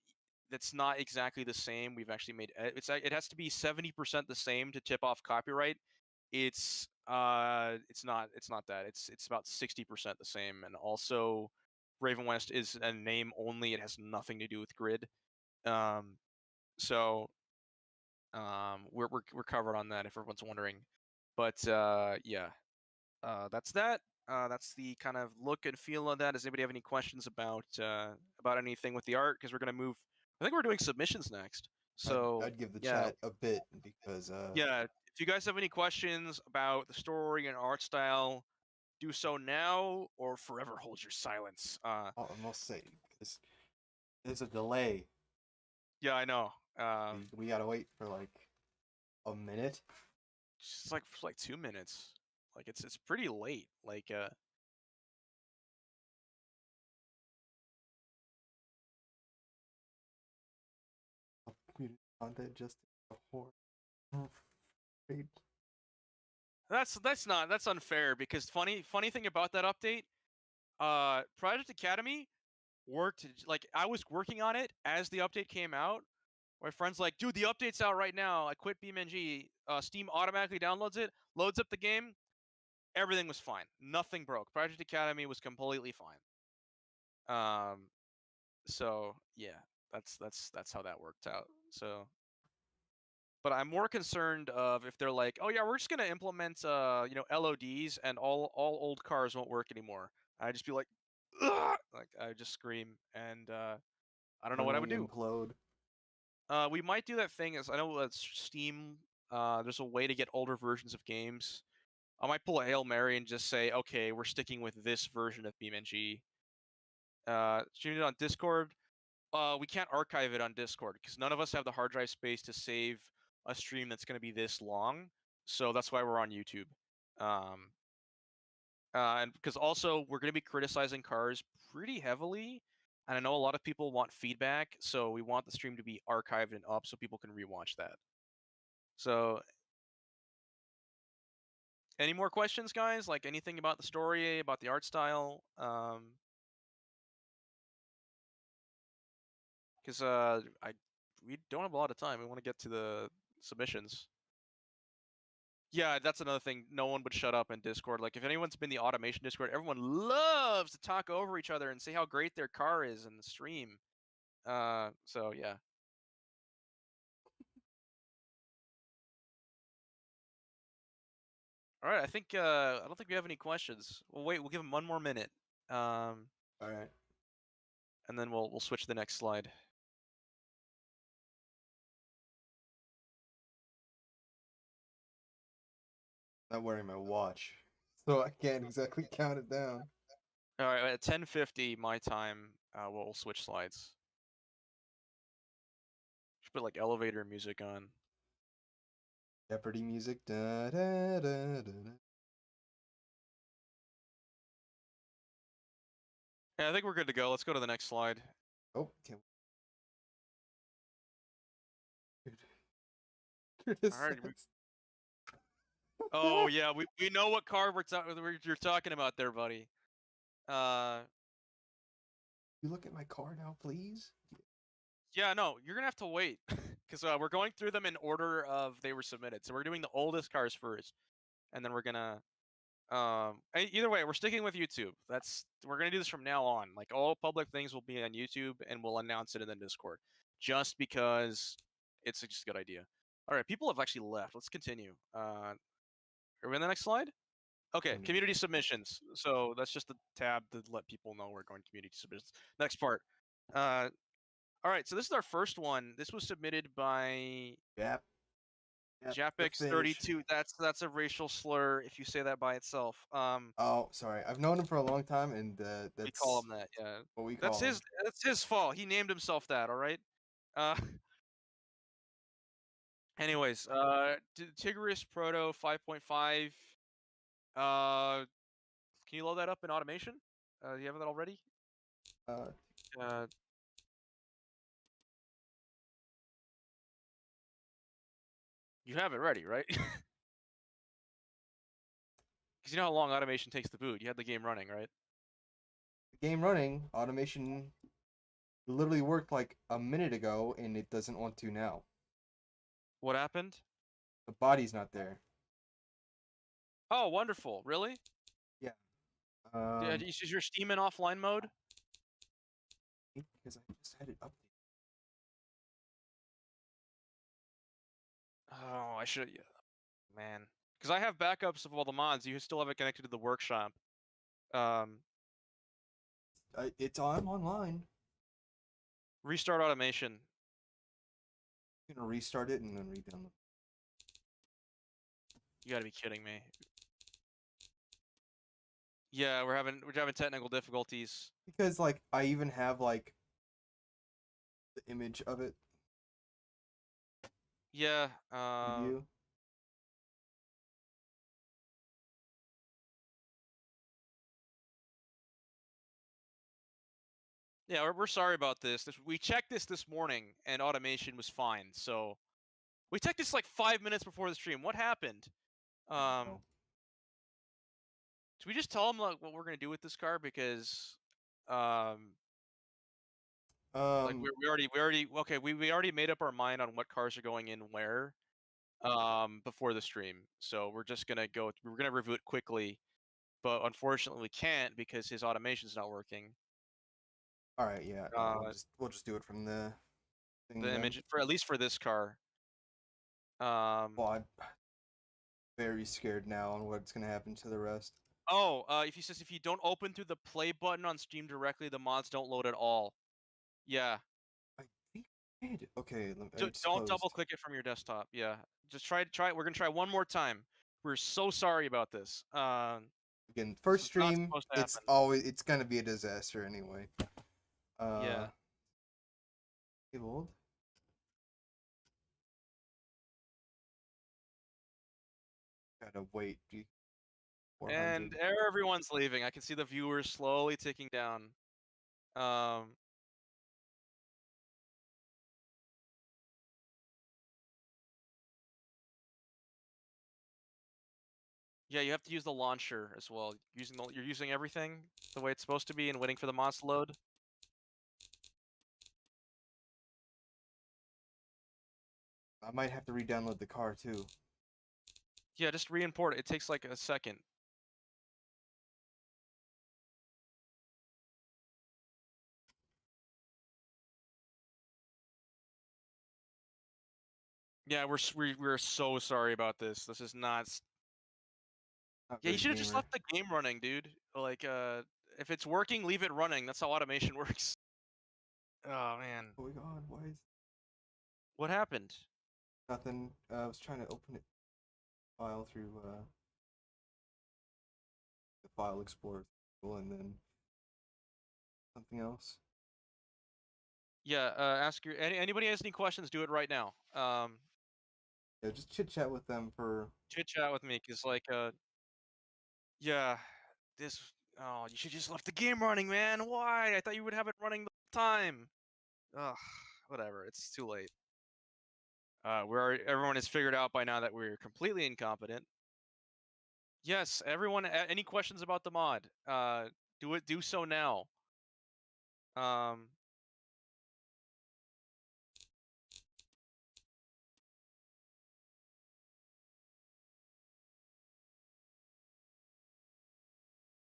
that's not exactly the same. We've actually made it has to be 70% the same to tip off copyright. It's not that. It's about 60% the same. And also Raven West is a name only. It has nothing to do with Grid. Um so we're covered on that if everyone's wondering. But yeah. That's that. That's the kind of look and feel of that. Does anybody have any questions about anything with the art? Because we're gonna move. I think we're doing submissions next. So I'd give the yeah, chat a bit because yeah. If you guys have any questions about the story and art style, do so now or forever hold your silence. I must say because there's a delay. Yeah, I know. We gotta wait for like a minute. Just like for like 2 minutes. Like it's pretty late. Community content just a horror. That's unfair because funny thing about that update, Project Academy worked like I was working on it as the update came out, My friend's like, dude, the update's out right now. I quit BeamNG. Steam automatically downloads it, loads up the game. Everything was fine. Nothing broke. Project Academy was completely fine. So yeah, that's how that worked out. So, but I'm more concerned of if they're like, oh yeah, we're just gonna implement LODs and all old cars won't work anymore. I just be like, ugh! Like I just scream and I don't know what I would Internally do. implode. We might do that thing as I know that Steam. There's a way to get older versions of games. I might pull a Hail Mary and just say, okay, we're sticking with this version of BeamNG. Streaming it on Discord. We can't archive it on Discord because none of us have the hard drive space to save a stream that's going to be this long. So that's why we're on YouTube. Um, and because also we're going to be criticizing cars pretty heavily, and I know a lot of people want feedback, so we want the stream to be archived and up so people can rewatch that. So, any more questions, guys? Like anything about the story, about the art style? Because we don't have a lot of time. We want to get to the submissions. Yeah, that's another thing. No one would shut up in Discord. Like, if anyone's been the automation Discord, everyone loves to talk over each other and say how great their car is in the stream. So yeah. All right, I don't think we have any questions. Well, wait, we'll give them one more minute, All right. and then we'll switch to the next slide. Not wearing my watch, so I can't exactly count it down. All right, at 10:50 my time, we'll switch slides. Should put like elevator music on. Jeopardy music. Da, da, da, da, da. Yeah, I think we're good to go. Let's go to the next slide. Oh, can't. Curtis All right. says- Oh yeah, we know what car you're talking about there, buddy. You look at my car now, please. Yeah, no, you're gonna have to wait because we're going through them in order of they were submitted. So we're doing the oldest cars first, and then we're gonna. Either way, we're sticking with YouTube. We're gonna do this from now on. Like all public things will be on YouTube, and we'll announce it in the Discord, just because it's just a good idea. All right, people have actually left. Let's continue. Are we on the next slide? Okay, community submissions. So that's just a tab to let people know we're going to community submissions. Next part. All right, so this is our first one. This was submitted by Yep. The fish. Japix32. That's a racial slur if you say that by itself. Oh, sorry. I've known him for a long time, and We call that's him that. Yeah, what we call him. that's his fault. He named himself that. All right. Uh, anyways, Tigris Proto 5.5. Can you load that up in automation? Do you have that already? Uh, Uh, you have it ready, right? Because you know how long automation takes to boot. You had the game running, right? the game running automation literally worked like a minute ago, and it doesn't want to now. What happened? The body's not there. Oh, wonderful! Really? Yeah. Is your Steam in offline mode? Because I just had it updated. Oh, I should. Yeah, man. Because I have backups of all the mods. You still have it connected to the workshop. It's on online. Restart automation. I'm gonna restart it and then re-download. You gotta be kidding me. Yeah, we're having technical difficulties. Because like I even have like the image of it. Yeah. You. Yeah, we're sorry about this. We checked this morning, and automation was fine. So we checked this like 5 minutes before the stream. What happened? Oh. Should we just tell them like what we're gonna do with this car? Because Like Um, we already okay, we already made up our mind on what cars are going in where before the stream. So we're gonna review it quickly, but unfortunately we can't because his automation's not working. all right, yeah, yeah. Uh We'll just do it from the thing the then. image for at least for this car. Well, I'm very scared now on what's gonna happen to the rest. If he says if you don't open through the play button on Steam directly, the mods don't load at all. Yeah. I think I did. Okay, it's Don't double closed. click it from your desktop. Yeah. Just try it. We're gonna try one more time. We're so sorry about this. Again, This first was not stream, supposed to happen. it's gonna be a disaster anyway. Uh, Yeah. old. Gotta wait. 400. And everyone's leaving. I can see the viewers slowly ticking down. Um, yeah, you have to use the launcher as well. You're using everything the way it's supposed to be and waiting for the mods to load. I might have to re-download the car too. Yeah, just re-import it. It takes like a second. Yeah, we're so sorry about this. This is not. Not Yeah, you very should have just gamer. left the game running, dude. Like, if it's working, leave it running. That's how automation works. Oh man, Oh my god, why is what happened? nothing? I was trying to open it file through the file explorer and then something else. Yeah, anybody has any questions? Do it right now. Yeah, just chit chat with them for. Chit chat with me, cause like, yeah, this. Oh, you should just left the game running, man. Why? I thought you would have it running the whole time. Ugh, whatever. It's too late. Everyone has figured out by now that we're completely incompetent. Yes, everyone. Any questions about the mod? Do so now. Um,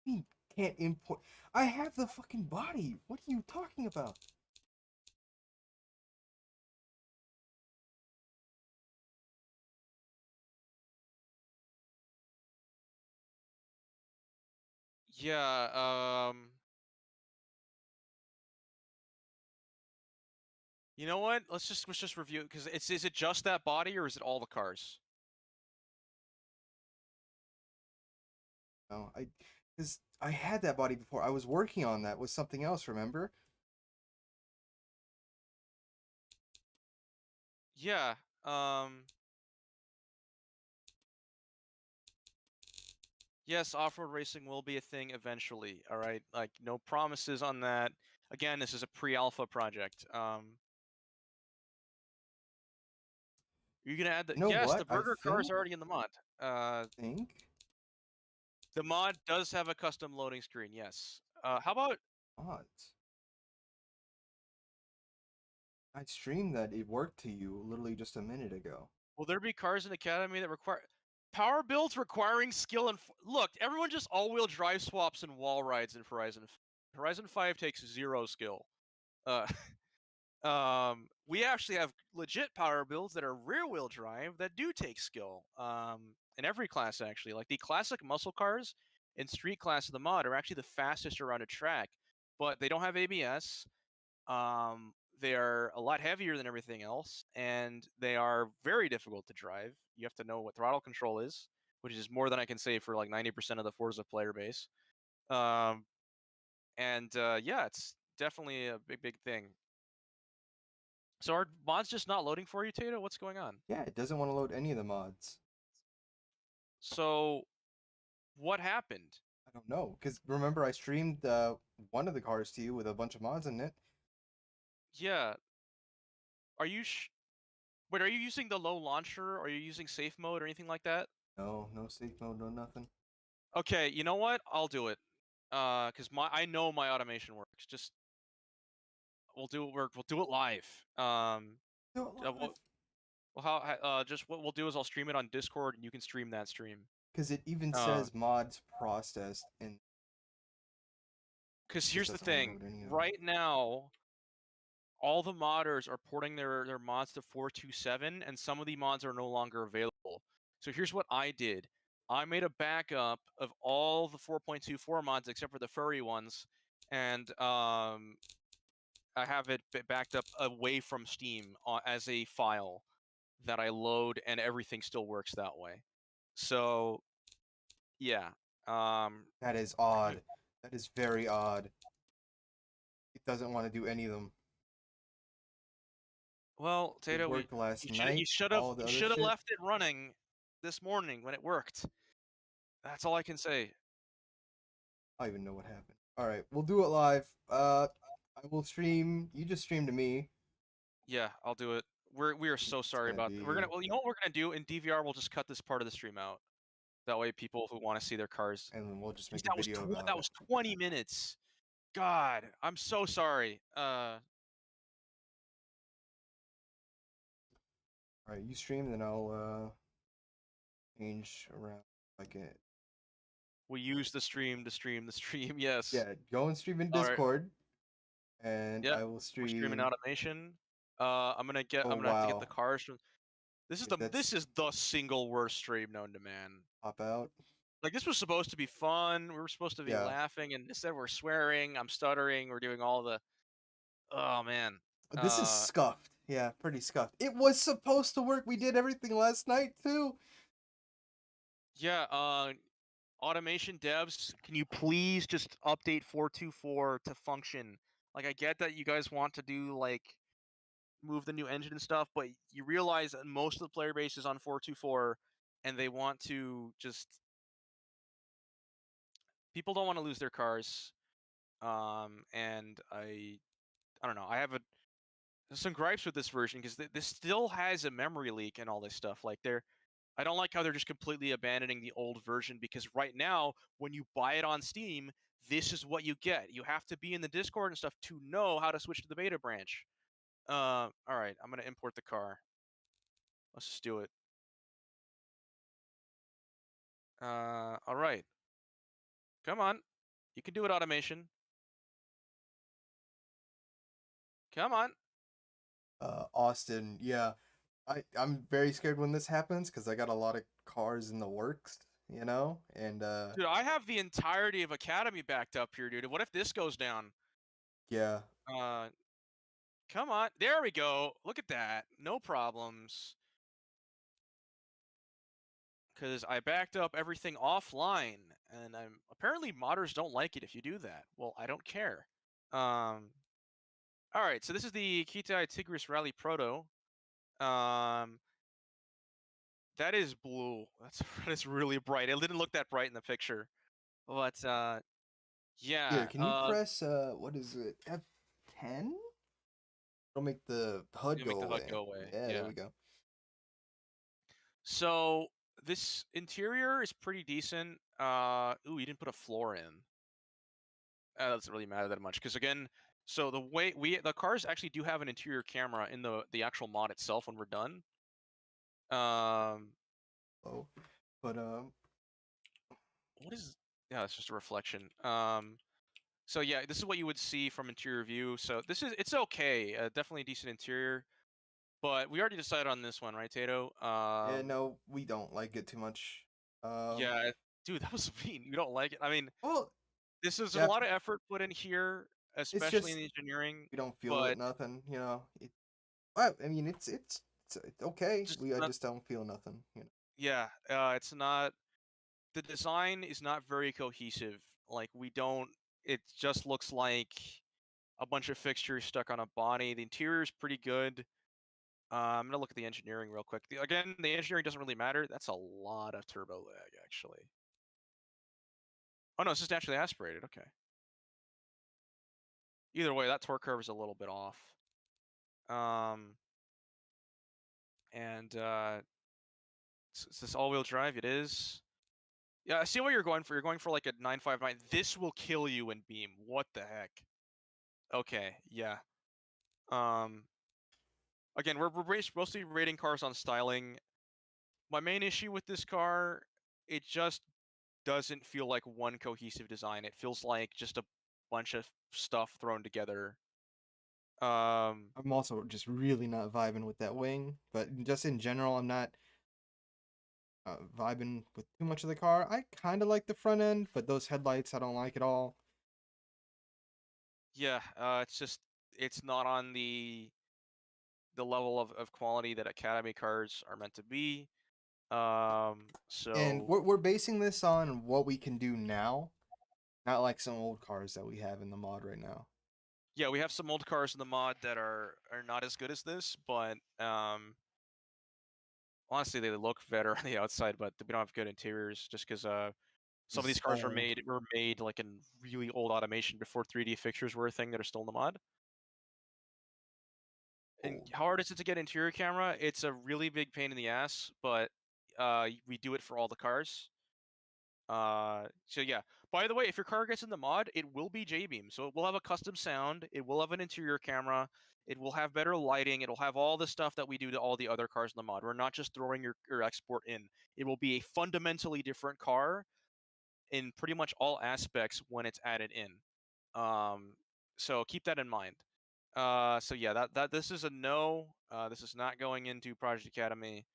We can't import. I have the fucking body. What are you talking about? yeah. You know what? Let's just review it because is it just that body or is it all the cars? No, because I had that body before. I was working on that with something else. Remember? Yeah. Um. Yes, off-road racing will be a thing eventually. All right. Like no promises on that. Again, this is a pre-alpha project. You're gonna add the You know yes, the what? burger car is already in the mod. Think The mod does have a custom loading screen. Yes. How about odds. I streamed that it worked to you literally just a minute ago. will there be cars in Academy that require power builds requiring skill and look? Everyone just all-wheel drive swaps and wall rides in Horizon. Horizon 5 takes 0 skill. Uh, we actually have legit power builds that are rear-wheel drive that do take skill. In every class actually, like the classic muscle cars in street class of the mod are actually the fastest around a track, but they don't have ABS. Um, they are a lot heavier than everything else, and they are very difficult to drive. You have to know what throttle control is, which is more than I can say for like 90% of the Forza player base. Um, yeah, it's definitely a big thing. So are mods just not loading for you, Tato? What's going on? Yeah, it doesn't want to load any of the mods. So what happened? I don't know, because remember I streamed one of the cars to you with a bunch of mods in it. Yeah, are you wait, are you using the low launcher? Are you using safe mode or anything like that? No, no safe mode, no nothing. Okay, you know what? I'll do it. Cause I know my automation works. Just we'll do it live. Do it live. Well, just what we'll do is I'll stream it on Discord and you can stream that stream. Because it even Uh, says mods processed, and because it just here's the doesn't want to thing. load any of them. Right now, all the modders are porting their mods to 4.2.7, and some of the mods are no longer available. So here's what I did. I made a backup of all the 4.24 mods except for the furry ones, and I have it backed up away from Steam as a file that I load, and everything still works that way. So yeah, That is odd. That is very odd. It doesn't want to do any of them. well, It Tato, worked last you night. should have All the other shit. left it running this morning when it worked. That's all I can say. I don't even know what happened. All right, we'll do it live. I will stream. You just stream to me. Yeah, I'll do it. We are so It's sorry gonna about. We're gonna. be, Well, you know what we're gonna do in DVR? We'll just cut this part of the stream out. That way, people who want to see their cars. and then we'll just Jeez, make a video that about it. was 20 minutes. God, I'm so sorry. All right, you stream, then I'll change around like it. We use the stream to stream the stream. Yes. Yeah, go and stream in All right. Discord, and Yep. I will We're streaming stream. automation. I'm gonna Oh have to get the wow, cars from. that's This is the single worst stream known to man. pop out. Like, this was supposed to be fun. We were supposed to be Yeah, laughing, and instead we're swearing. I'm stuttering. We're doing all the. Oh man. this is scuffed. Yeah, pretty scuffed. It was supposed to work. We did everything last night too. Yeah. Automation devs, can you please just update 4.2.4 to function? Like, I get that you guys want to do like move the new engine and stuff, but you realize that most of the player base is on 4.2.4, and they want to just. People don't want to lose their cars. And I don't know. I have some gripes with this version because this still has a memory leak and all this stuff. Like, I don't like how they're just completely abandoning the old version, because right now, when you buy it on Steam, this is what you get. You have to be in the Discord and stuff to know how to switch to the beta branch. All right, I'm gonna import the car. Let's just do it. All right. Come on. You can do it, automation. Come on. Austin, yeah. I'm very scared when this happens because I got a lot of cars in the works, and Dude, I have the entirety of Academy backed up here, dude. What if this goes down? yeah. Uh, Come on. There we go. Look at that. No problems. Because I backed up everything offline, and apparently modders don't like it if you do that. Well, I don't care. All right, so this is the Kitai Tigris Rally Proto. That is blue. That is really bright. It didn't look that bright in the picture, but Here, yeah. can you press what is it? F10? It'll make the HUD It'll make go the HUD away. go away. Yeah, there Yeah. we go. So this interior is pretty decent. Ooh, you didn't put a floor in. That doesn't really matter that much, because again, so the cars actually do have an interior camera in the actual mod itself when we're done. Oh, but What is? Yeah, it's just a reflection. So yeah, this is what you would see from interior view. So it's okay. Definitely a decent interior, but we already decided on this one, right, Tato? yeah, no, we don't like it too much. Yeah, dude, that was mean. You don't like it? I mean, Well, this is a yeah, lot of effort put in here, it's especially in just the engineering. we don't feel it, But nothing. I mean, it's okay. just I not, just don't feel nothing. yeah, it's not. The design is not very cohesive. Like, we don't. It just looks like a bunch of fixtures stuck on a body. The interior is pretty good. I'm gonna look at the engineering real quick. Again, the engineering doesn't really matter. That's a lot of turbo lag, actually. Oh no, it's just naturally aspirated. Okay. Either way, that torque curve is a little bit off. And is this all-wheel drive? It is. Yeah, I see what you're going for. You're going for like a 959. This will kill you in beam. What the heck? Okay, yeah. Um, Again, mostly rating cars on styling. My main issue with this car, it just doesn't feel like one cohesive design. It feels like just a bunch of stuff thrown together. Um, I'm also just really not vibing with that wing, but just in general, I'm not vibing with too much of the car. I kind of like the front end, but those headlights I don't like at all. yeah, it's not on the level of quality that Academy cars are meant to be. And So we're basing this on what we can do now, not like some old cars that we have in the mod right now. yeah, we have some old cars in the mod that are not as good as this, but honestly, they look better on the outside, but we don't have good interiors just because some of This these is cars old. were made like in really old automation before 3D fixtures were a thing that are still in the mod. And Old. how hard is it to get interior camera? It's a really big pain in the ass, but we do it for all the cars. So yeah. By the way, if your car gets in the mod, it will be J-beam. So it will have a custom sound, it will have an interior camera, it will have better lighting, it'll have all the stuff that we do to all the other cars in the mod. We're not just throwing your export in. It will be a fundamentally different car in pretty much all aspects when it's added in. Um, so keep that in mind. So yeah, that this is a no. This is not going into Project Academy,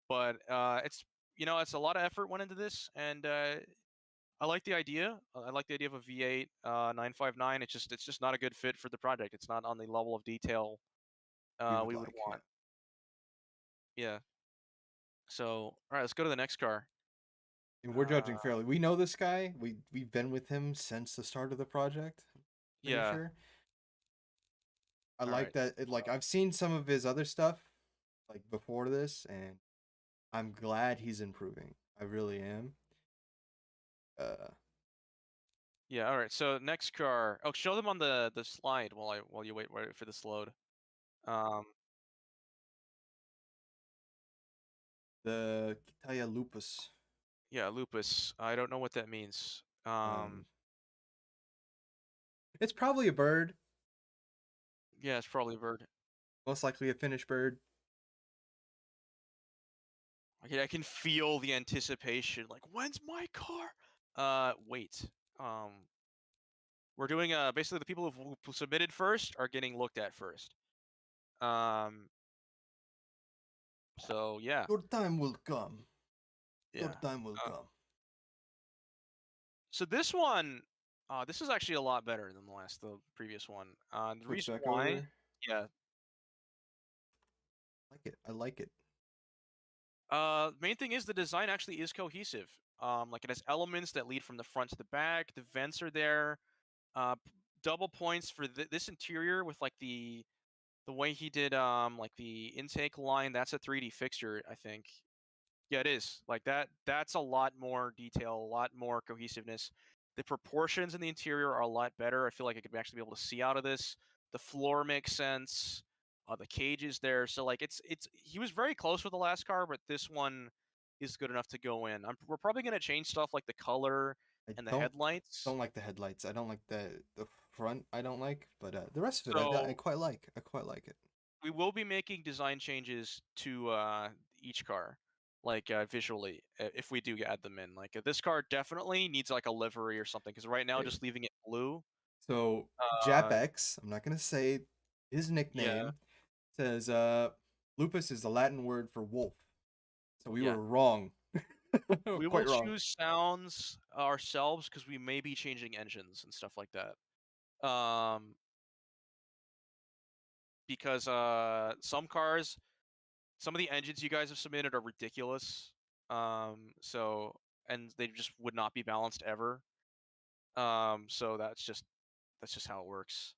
but it's it's a lot of effort went into this, and I like the idea. I like the idea of a V8 959. It's just not a good fit for the project. It's not on the level of detail We would we would like, yeah. want. Yeah. So all right, let's go to the next car. And we're Uh, judging fairly. We know this guy. We've been with him since the start of the project. Pretty yeah. sure. I All like right. that. Like I've seen some of his other stuff, like before this, and I'm glad he's improving. I really am. Uh, Yeah. All right. So next car. Oh, show them on the slide while you wait for this load. Um, the Kitaya lupus. yeah, lupus. I don't know what that means. Um, it's probably a bird. Yeah, it's probably a bird. Most likely a Finnish bird. Okay, I can feel the anticipation. Like, when's my car? Wait. Um, we're doing basically the people who submitted first are getting looked at first. Um, so yeah, Your time will come. Your yeah. time will Uh, come. so this one, this is actually a lot better than the previous one. The Switch reason back why, over. yeah. Like it. I like it. Main thing is the design actually is cohesive. Like it has elements that lead from the front to the back. The vents are there. Double points for this interior with like the way he did like the intake line. That's a 3D fixture, I think. Yeah, it is. Like that's a lot more detail, a lot more cohesiveness. The proportions in the interior are a lot better. I feel like I could actually be able to see out of this. The floor makes sense. The cage is there. So like it's he was very close with the last car, but this one is good enough to go in. We're probably gonna change stuff like the color I and the don't headlights. like the headlights. I don't like the front. I don't like, but the rest of it I So quite like. I quite like it. we will be making design changes to each car, like visually, if we do add them in. Like this car definitely needs like a livery or something, because right now Okay. just leaving it blue. So Uh, Japex, I'm not gonna say his yeah, nickname, says lupus is the Latin word for wolf. So we yeah. were wrong. We will Quite wrong. choose sounds ourselves because we may be changing engines and stuff like that. Because some of the engines you guys have submitted are ridiculous. So and they just would not be balanced ever. So that's just how it works.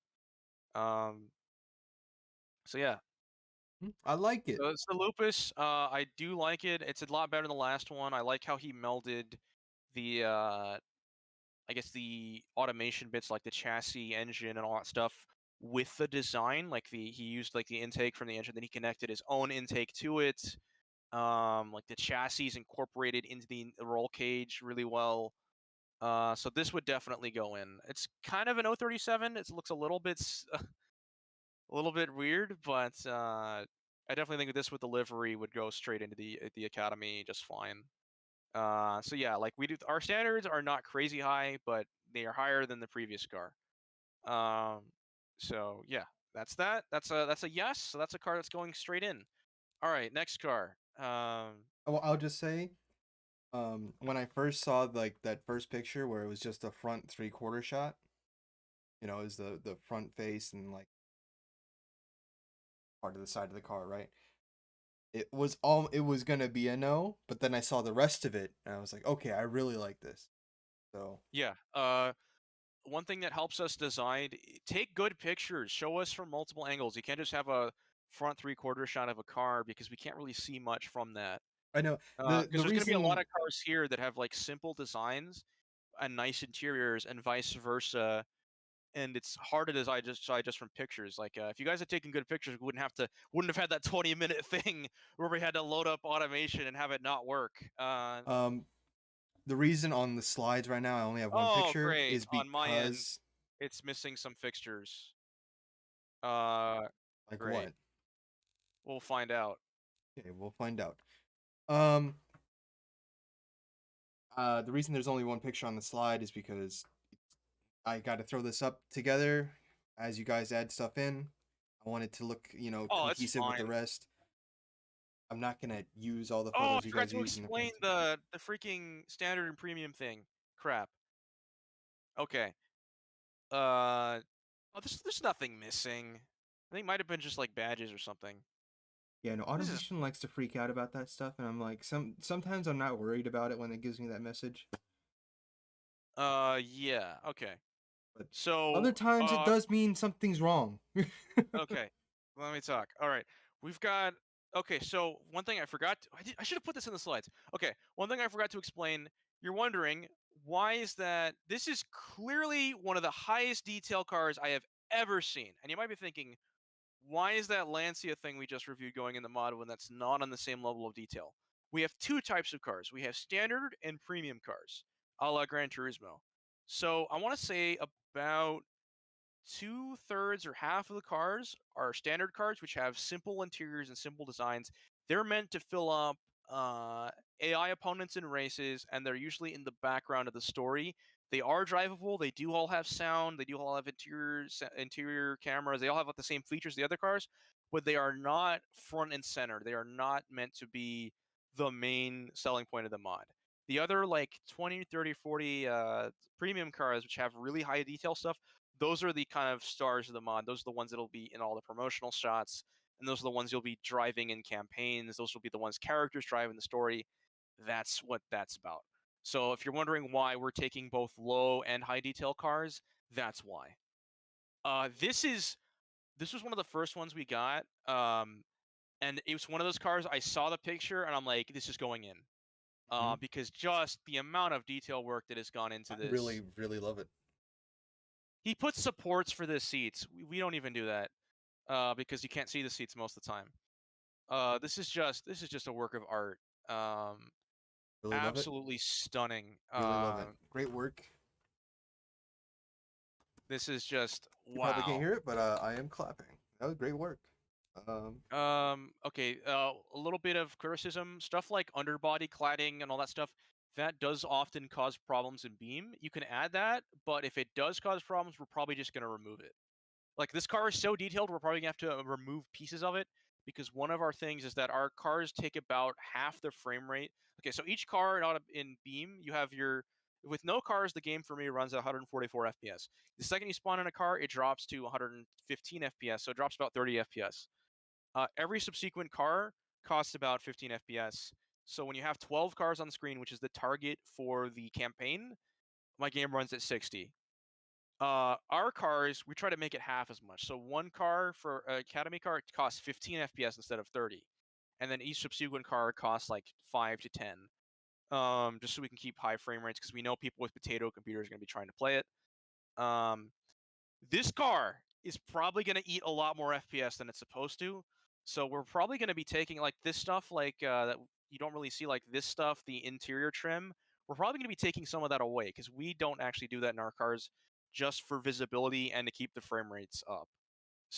Um, so yeah, I like it. so it's the Lupus. I do like it. It's a lot better than the last one. I like how he melded the I guess the automation bits like the chassis, engine, and all that stuff with the design. Like he used like the intake from the engine, then he connected his own intake to it. Like the chassis is incorporated into the roll cage really well. So this would definitely go in. It's kind of an 037. It looks a little bit a little bit weird, but I definitely think that this with the livery would go straight into the academy just fine. So yeah, like we do, our standards are not crazy high, but they are higher than the previous car. Um, so yeah, that's that. That's a yes. So that's a car that's going straight in. All right, next car. Well, I'll just say, when I first saw like that first picture where it was just a front three-quarter shot, is the front face and like part of the side of the car, right? It was gonna be a no, but then I saw the rest of it and I was like, okay, I really like this. So Yeah. One thing that helps us design, take good pictures, show us from multiple angles. You can't just have a front three-quarter shot of a car because we can't really see much from that. I know Because the there's going to be a lot reason. of cars here that have like simple designs and nice interiors, and vice versa. And it's hard to decide just from pictures. Like if you guys had taken good pictures, we wouldn't have had that 20-minute thing where we had to load up automation and have it not work. um the reason on the slides right now I only have one Oh, picture great! is On my end, because, it's missing some fixtures. Uh, like, Great. what? We'll find out. Okay, we'll find out. Um the reason there's only one picture on the slide is because I got to throw this up together as you guys add stuff in. I want it to look, Oh, it's cohesive with the fine. rest. I'm not gonna use all the Oh, I photos you forgot guys to use in the explain presentation. the freaking standard and premium thing. Crap. Okay. Uh, oh, there's nothing missing. I think it might have been just like badges or something. Yeah, no, This is automation likes to freak out about that stuff, and I'm like, sometimes I'm not worried about it when it gives me that message, yeah, okay. but other So, times it does mean something's wrong. okay. Let me talk. All right. We've got okay, so one thing I forgot I should have put this in the slides. Okay, one thing I forgot to explain. You're wondering why is that this is clearly one of the highest detail cars I have ever seen. And you might be thinking, why is that Lancia thing we just reviewed going in the mod when that's not on the same level of detail? We have two types of cars. We have standard and premium cars, a la Gran Turismo. So I want to say about two-thirds or half of the cars are standard cars, which have simple interiors and simple designs. They're meant to fill up uh, AI opponents in races, and they're usually in the background of the story. They are drivable. They do all have sound. They do all have interior cameras. They all have the same features as the other cars, but they are not front and center. They are not meant to be the main selling point of the mod. The other like 20, 30, 40 premium cars, which have really high detail stuff, those are the kind of stars of the mod. Those are the ones that'll be in all the promotional shots, and those are the ones you'll be driving in campaigns. Those will be the ones characters drive in the story. That's what that's about. So if you're wondering why we're taking both low and high detail cars, that's why. This was one of the first ones we got, and it was one of those cars. I saw the picture and I'm like, this is going in, Mhm. because just the amount of detail work that has gone into I this. really, really love it. He puts supports for the seats. We don't even do that. Because you can't see the seats most of the time. This is just a work of art. Um, Really love it. Absolutely stunning. Really love it. Great work. This is just You probably can't wow. hear it, but I am clapping. That was great work. Um, Okay. A little bit of criticism. Stuff like underbody cladding and all that stuff. That does often cause problems in Beam. You can add that, but if it does cause problems, we're probably just gonna remove it. Like this car is so detailed, we're probably gonna have to remove pieces of it because one of our things is that our cars take about half the frame rate. Okay, so each car in Beam, you have your with no cars, the game for me runs at 144 FPS. The second you spawn in a car, it drops to 115 FPS, so it drops about 30 FPS. Every subsequent car costs about 15 FPS. So when you have 12 cars on screen, which is the target for the campaign, my game runs at 60. Our cars, we try to make it half as much. So one car for Academy car costs 15 FPS instead of 30, and then each subsequent car costs like 5 to 10. Just so we can keep high frame rates because we know people with potato computers are going to be trying to play it. Um, this car is probably going to eat a lot more FPS than it's supposed to. So we're probably going to be taking like this stuff, like that you don't really see, like this stuff, the interior trim. We're probably going to be taking some of that away because we don't actually do that in our cars, just for visibility and to keep the frame rates up.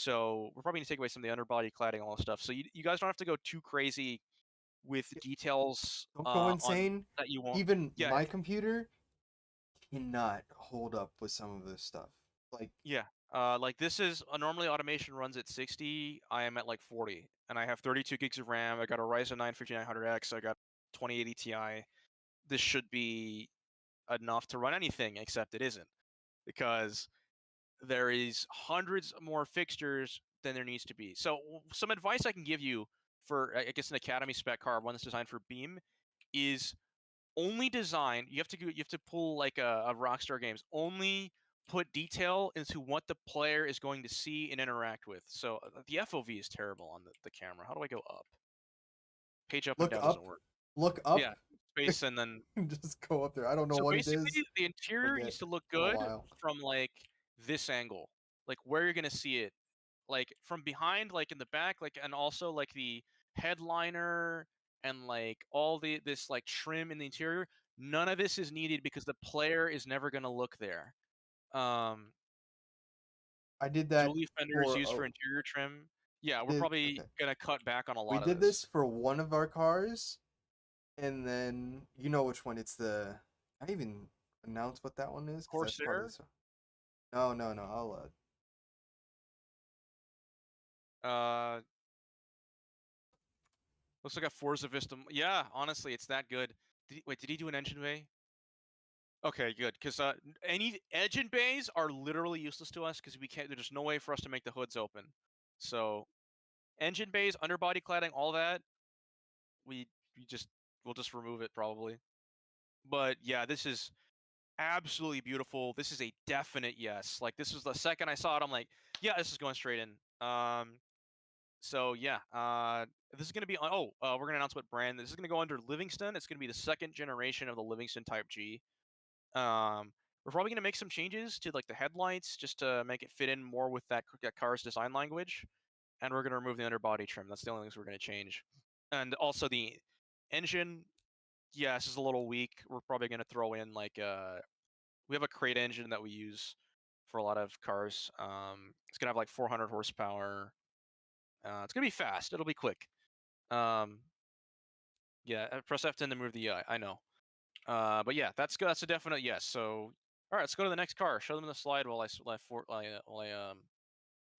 So we're probably gonna take away some of the underbody cladding, all that stuff. So you guys don't have to go too crazy with Yeah, details don't go on insane. that you won't. Even Yeah, my computer cannot hold up with some of this stuff. Like, yeah. Like this is normally automation runs at 60. I am at like 40, and I have 32 gigs of RAM. I got a Ryzen 9 5900X. I got 2080 Ti. This should be enough to run anything, except it isn't, because there is hundreds more fixtures than there needs to be. So some advice I can give you for, I guess, an Academy spec car, one that's designed for Beam, is only design. You have to pull like a Rockstar Games. Only put detail into what the player is going to see and interact with. So the FOV is terrible on the camera. How do I go up? Page up and look down doesn't up, work. look up, Yeah, space and then. just go up there. I don't know So what it is. basically, the interior Forget. needs to look Been a good while. from like this angle, like where you're gonna see it, like from behind, like in the back, like, and also like the headliner and like all this like trim in the interior. None of this is needed because the player is never gonna look there. Um, I did that Dually fenders for used for interior trim. Yeah, we're did probably okay. gonna cut back on a We lot of did this this. for one of our cars, and then you know which one. It's the. I didn't even announce what that one is because that's part of Corsair, this. No, no, no. I'll. uh, looks like a Forza Vista. Yeah, honestly, it's that good. Wait, did he do an engine bay? Okay, good. Because any engine bays are literally useless to us because we can't. There's no way for us to make the hoods open. So engine bays, underbody cladding, all that, we we just we'll just remove it probably. But yeah, this is absolutely beautiful. This is a definite yes. Like this was the second I saw it, I'm like, yeah, this is going straight in. So yeah, this is gonna be. We're gonna announce what brand this is gonna go under. Livingston. It's gonna be the second generation of the Livingston Type G. Um, we're probably gonna make some changes to like the headlights just to make it fit in more with that car's design language, and we're gonna remove the underbody trim. That's the only things we're gonna change, and also the engine. Yeah, this is a little weak. We're probably gonna throw in like we have a crate engine that we use for a lot of cars. It's gonna have like 400 horsepower. It's gonna be fast. It'll be quick. Um, yeah, press F10 to move the UI. I know. But yeah, that's good. That's a definite yes. So, all right, let's go to the next car. Show them the slide while I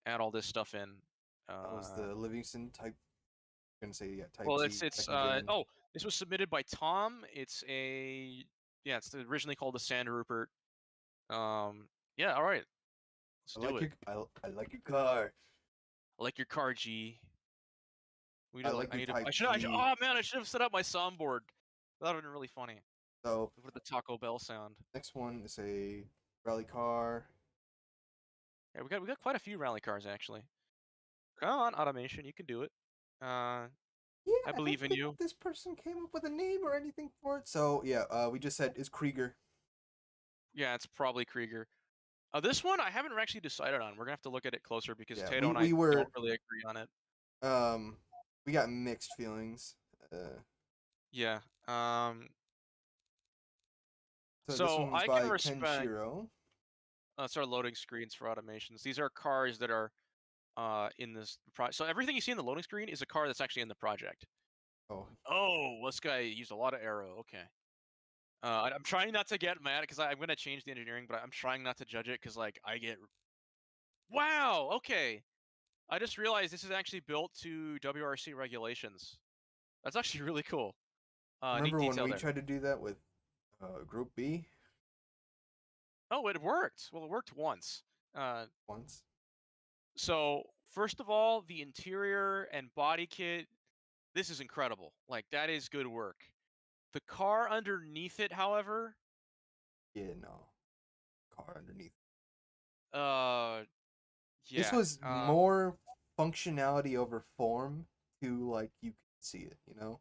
add all this stuff in. That was Uh, the Livingston type. I'm gonna say yeah, Type well, C it's second gen. oh, this was submitted by Tom. It's originally called the Sand Rupert. Yeah, all right, let's I do like it. your I like your car. I like your car, G. We need I to, like I your need to. Type Oh G. man, I should have set up my soundboard. That would have been really funny. So With the Taco Bell sound. next one is a rally car. Yeah, we got quite a few rally cars actually. Come on, automation, you can do it. Uh, Yeah, I I don't believe in think you. this person came up with a name or anything for it. So yeah, we just said is Krieger. Yeah, it's probably Krieger. This one I haven't actually decided on. We're gonna have to look at it closer because Yeah, Tato we and I we don't were really agree on it. um we got mixed feelings. Yeah. So this So one's I can by respect. Kenshiro. Let's start loading screens for automations. These are cars that are in this project. So everything you see in the loading screen is a car that's actually in the project. Oh, Oh, this guy used a lot of arrow. Okay. I'm trying not to get mad because I'm gonna change the engineering, but I'm trying not to judge it because like I get. Wow. Okay. I just realized this is actually built to WRC regulations. That's actually really cool. Neat remember when detail we there. tried to do that with Group B Oh, it worked. Well, it worked once. Uh, once? so first of all, the interior and body kit. This is incredible. Like that is good work. The car underneath it, however, Yeah, no car underneath. uh, This yeah, was more functionality over form to like you can see it, you know.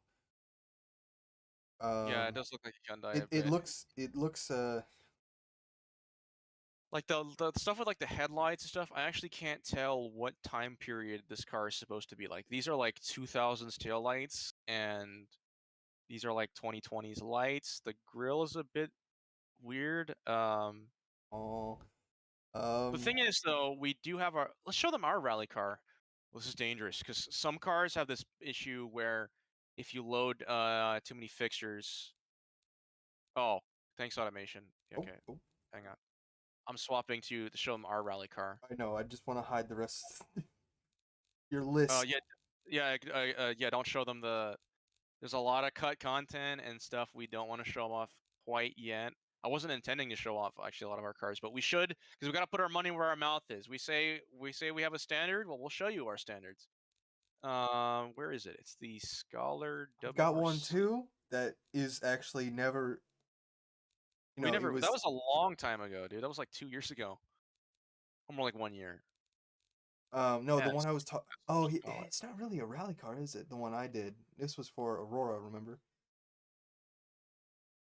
yeah, it Um, does look like a Hyundai it a it bit. looks it looks Like the stuff with like the headlights and stuff, I actually can't tell what time period this car is supposed to be like. These are like 2000s tail lights, and these are like 2020s lights. The grill is a bit weird. all. The Um, thing is, though, we do have our. Let's show them our rally car. This is dangerous because some cars have this issue where if you load too many fixtures. Oh, thanks automation. oh, Okay, oh, hang on. I'm swapping to show them our rally car. I know. I just want to hide the rest of your Uh, list. yeah, yeah. Don't show them the. There's a lot of cut content and stuff we don't want to show off quite yet. I wasn't intending to show off actually a lot of our cars, but we should because we got to put our money where our mouth is. We say we have a standard. Well, we'll show you our standards. Where is it? It's the Scholar I've got one WRC. too that is actually never. We It never. That was. was a long time ago, dude. That was like 2 years ago. Or more like 1 year. No, the one Yes, I was talking. that's Oh, the Scholar. it's not really a rally car, is it? The one I did. This was for Aurora, remember?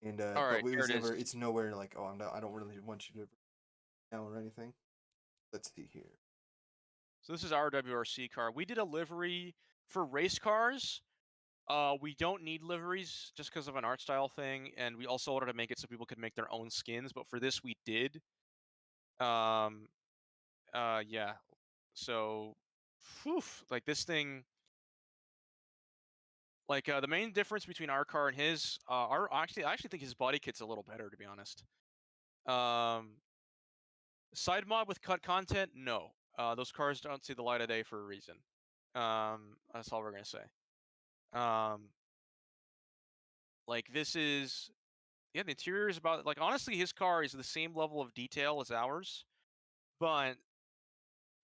And All but right, it here was it is. never. It's nowhere like. Oh, I'm not. I don't really want you to now or anything. Let's see here. So this is our WRC car. We did a livery for race cars. We don't need liveries just because of an art style thing, and we also wanted to make it so people could make their own skins. But for this, we did. Um, yeah. So, whew, like this thing, like the main difference between our car and his, I actually think his body kit's a little better to be honest. Um, Side mod with cut content, no. Those cars don't see the light of day for a reason. That's all we're gonna say. Um, like this is Yeah, the interior is about like honestly, his car is the same level of detail as ours, but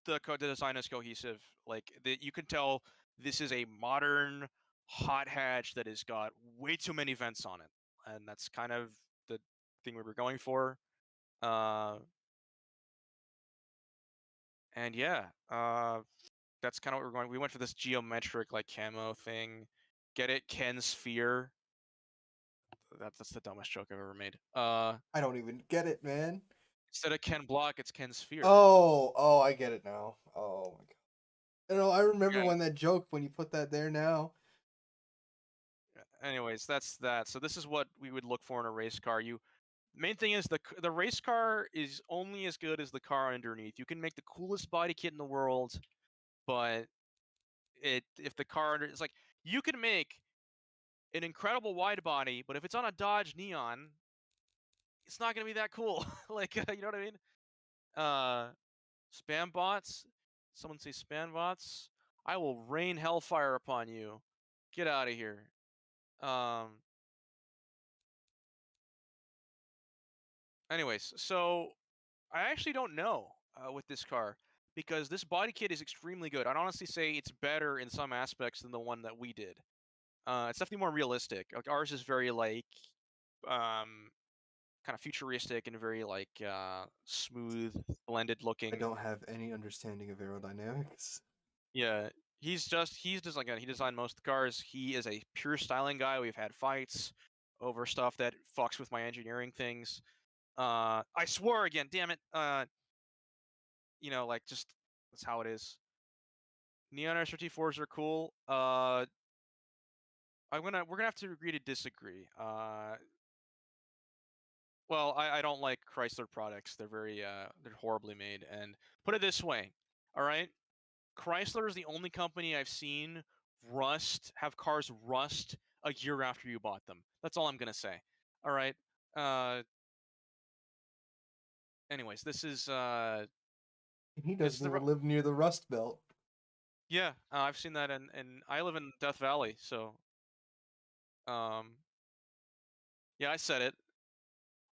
the design is cohesive. Like you can tell this is a modern hot hatch that has got way too many vents on it, and that's kind of the thing we were going for. Uh, and yeah, that's kind of what we're going. We went for this geometric like camo thing. Get it, Ken Sphere. That's the dumbest joke I've ever made. I don't even get it, man. Instead of Ken Block, it's Ken Sphere. Oh, I get it now. Oh my god. I remember Yeah. when that joke when you put that there now. Anyways, that's that. So this is what we would look for in a race car. Main thing is the race car is only as good as the car underneath. You can make the coolest body kit in the world, but if the car under it's like you can make an incredible wide body, but if it's on a Dodge Neon, it's not gonna be that cool. Like you know what I mean? Uh, Spam bots. Someone say spam bots. I will rain hellfire upon you. Get out of here. Um. Anyways, so I actually don't know with this car because this body kit is extremely good. I'd honestly say it's better in some aspects than the one that we did. It's definitely more realistic. Like ours is very like um, kind of futuristic and very like smooth, blended I looking. don't have any understanding of aerodynamics. Yeah, he's just like he designed most of the cars. He is a pure styling guy. We've had fights over stuff that fucks with my engineering things. I swore again. Damn it. Like just that's how it is. Neon SRT4s are cool. We're gonna have to agree to disagree. Well, I don't like Chrysler products. They're horribly made. And put it this way, all right, Chrysler is the only company I've seen have cars rust a year after you bought them. That's all I'm gonna say. All right. Uh, anyways, He this is doesn't the even live near the Rust Belt. yeah. I've seen that, and I live in Death Valley, so um, yeah, I said it.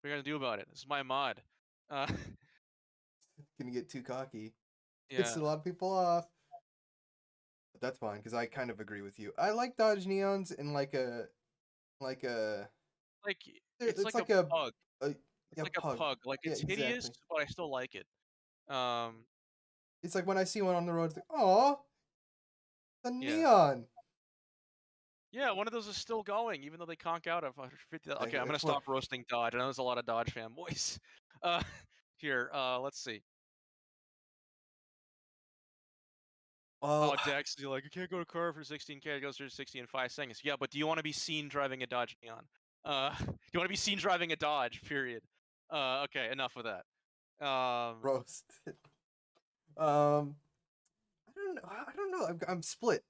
What are you gonna do about it? This is my mod. Uh, Gonna get too cocky. It's yeah, a lot of people off. But that's fine because I kind of agree with you. I like Dodge Neons in like a like it's it's like a like a, pug. a It's yeah like a pug. pug. Like Yeah, it's hideous, exactly. but I still like it. Um, It's like when I see one on the road, it's like, oh, the yeah, neon. yeah. One of those is still going, even though they conk out of 150. Okay, I'm gonna That's what. stop roasting Dodge. I know there's a lot of Dodge fanboys. Uh, here, let's see. Well, Oh, Dex, you're like, you can't go to car for 16K. It goes through 60 in 5 seconds. Yeah, but do you want to be seen driving a Dodge Neon? Do you want to be seen driving a Dodge? Period. Okay, enough of that. Roasted. Um, I don't know. I don't know. I'm split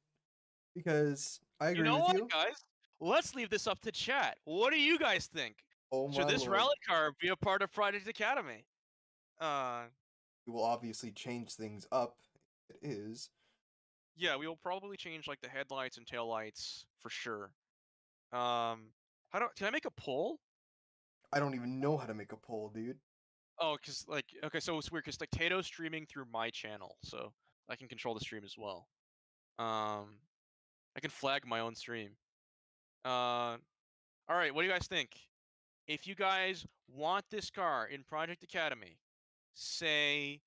because I You agree know with what, you. guys? Let's leave this up to chat. What do you guys think? Oh Should my this lord. rally car be a part of Project Academy? Uh, We will obviously change things up. It is. yeah, we will probably change like the headlights and taillights for sure. How do can I make a poll? I don't even know how to make a poll, dude. Oh, cause like okay, so it's weird because like Tato's streaming through my channel, so I can control the stream as well. Um, I can flag my own stream. Uh, all right, what do you guys think? If you guys want this car in Project Academy, say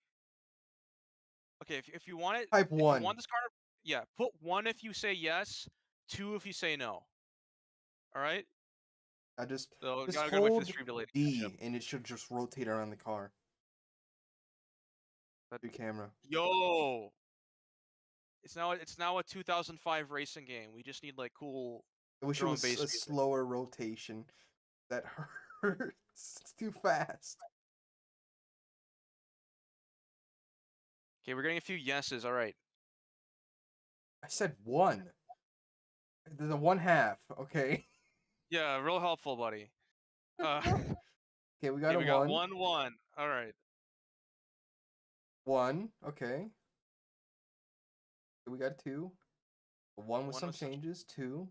okay, if you want it, Type if you 1. want this car, yeah, put one if you say yes, two if you say no. All right, I just so just gotta wait for the hold stream delay to catch up. D and it should just rotate around the car. But Your camera. yo, it's now a 2005 racing game. We just need like cool I wish it drum and was bass a music. slower rotation. That hurts. It's too fast. Okay, we're getting a few yeses. All right. I said 1. There's a 1/2, okay? Yeah, real helpful, buddy. Uh, Okay, we got okay, a we got 1. 1-1. All right. 1, okay. We got 2. A 1 with One some was such. changes. 2.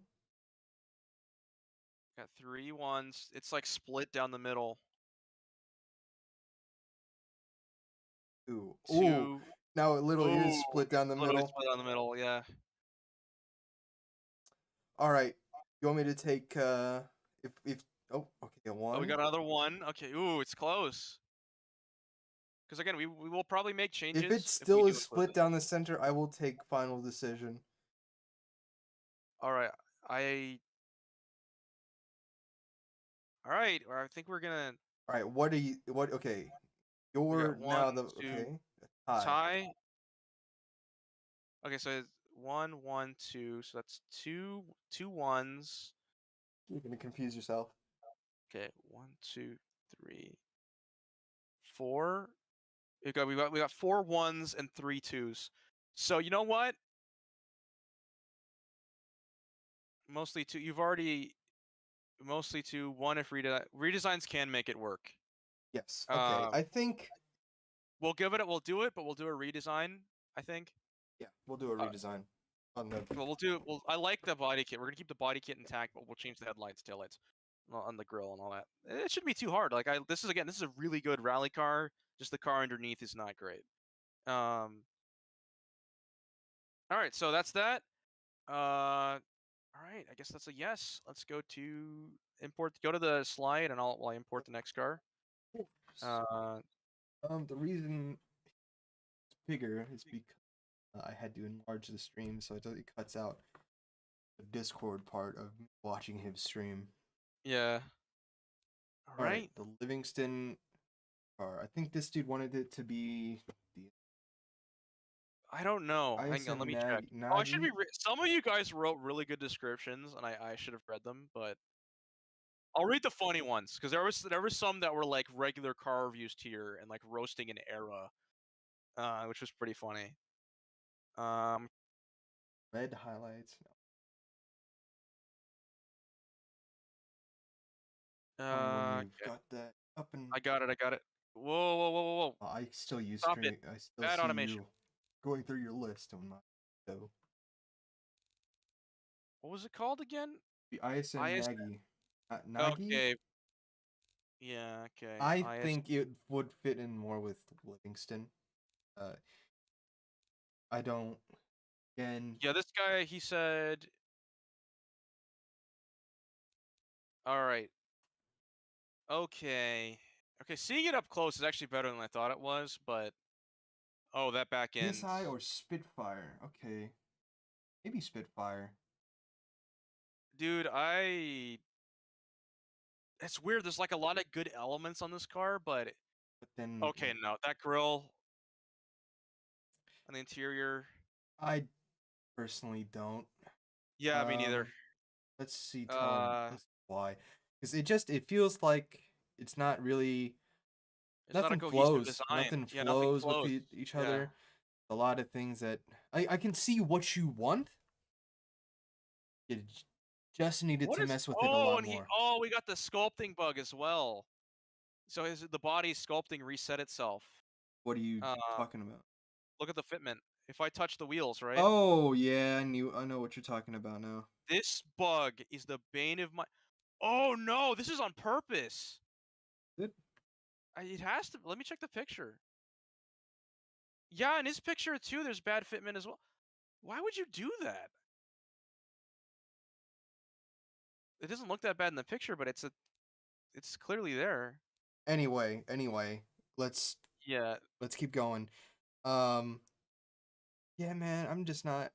Got 3 1s. It's like split down the middle. 2. Ooh. Two. Now it literally is Oh, split down the it's literally middle. split down the middle. Yeah. All right. You want me to take if oh, okay, a Oh, we 1. got another one. Okay. Ooh, it's close. Because again, we will probably make If it changes if we still do is include split this. down the center, I will take final decision. All right. I. All right. I think we're gonna. All right, what okay. We You're got one, now the two, okay, a tie. tie. Okay, so it's 1-1-2. So that's two ones. You're gonna confuse yourself. Okay, 1, 2, 3, 4. We got 4 1s and 3 2s. So you know what? Mostly two. You've already mostly two. One if redesigns can make it work. Yes. Okay. Um, I think we'll give it. We'll do it, but we'll do a redesign. I think. yeah, we'll do a Uh, redesign on the well, we'll do. Well, I like the body kit. We're gonna keep the body kit intact, but we'll change the headlights, taillights, on the grill and all that. It shouldn't be too hard. Like this is a really good rally car. Just the car underneath is not great. All right, so that's that. All right, I guess that's a yes. Let's go to import. Go to the slide, and I'll import the next car. Uh, the reason it's bigger is because I had to enlarge the stream so it cuts out the Discord part of me watching him stream. yeah. All All right, right. the Livingston car. I think this dude wanted it to be the I don't know. Hang on, let ISM me check. Oh, I should Nagy. be. Some of you guys wrote really good descriptions, and I should have read them, but I'll read the funny ones because there was some that were like regular car reviews tier and like roasting an era, which was pretty funny. Um, Red highlights. Tell me when you've okay. got that up and I got it. I got it. Whoa, whoa, whoa, whoa, whoa! I still use Stop it! stream. I still Bad see automation. you going through your list on my so What was it called again? the ISM IS. Nagy. Nagy? Okay. Yeah. Okay. I IS. think it would fit in more with Livingston. Uh, I don't. Again, Yeah. This guy. He said. All right. Okay. Okay. Seeing it up close is actually better than I thought it was, but oh, that back end. PSI or Spitfire? Okay, maybe Spitfire. Dude, it's weird. There's like a lot of good elements on this car, but But then okay, no, that grill on the interior. I personally don't. Yeah, me neither. Um, let's see. Tell him Uh, let's see why. Because it feels like it's not really It's not a Nothing cohesive flows. design. Nothing Yeah, nothing flows with flows. each Yeah. other. A lot of things that I can see what you want. You just needed What to is mess with it a oh, lot and he more. oh, we got the sculpting bug as well. So his the body sculpting reset itself. What are you Uh, talking about? Look at the fitment. If I touch the wheels, right? Oh yeah, I know what you're talking about now. This bug is the bane of my Oh no, this is on purpose. Good. It has to. Let me check the picture. Yeah, in his picture too, there's bad fitment as well. Why would you do that? It doesn't look that bad in the picture, but it's clearly there. Anyway, let's Yeah, let's keep going. Um, yeah, man, I'm not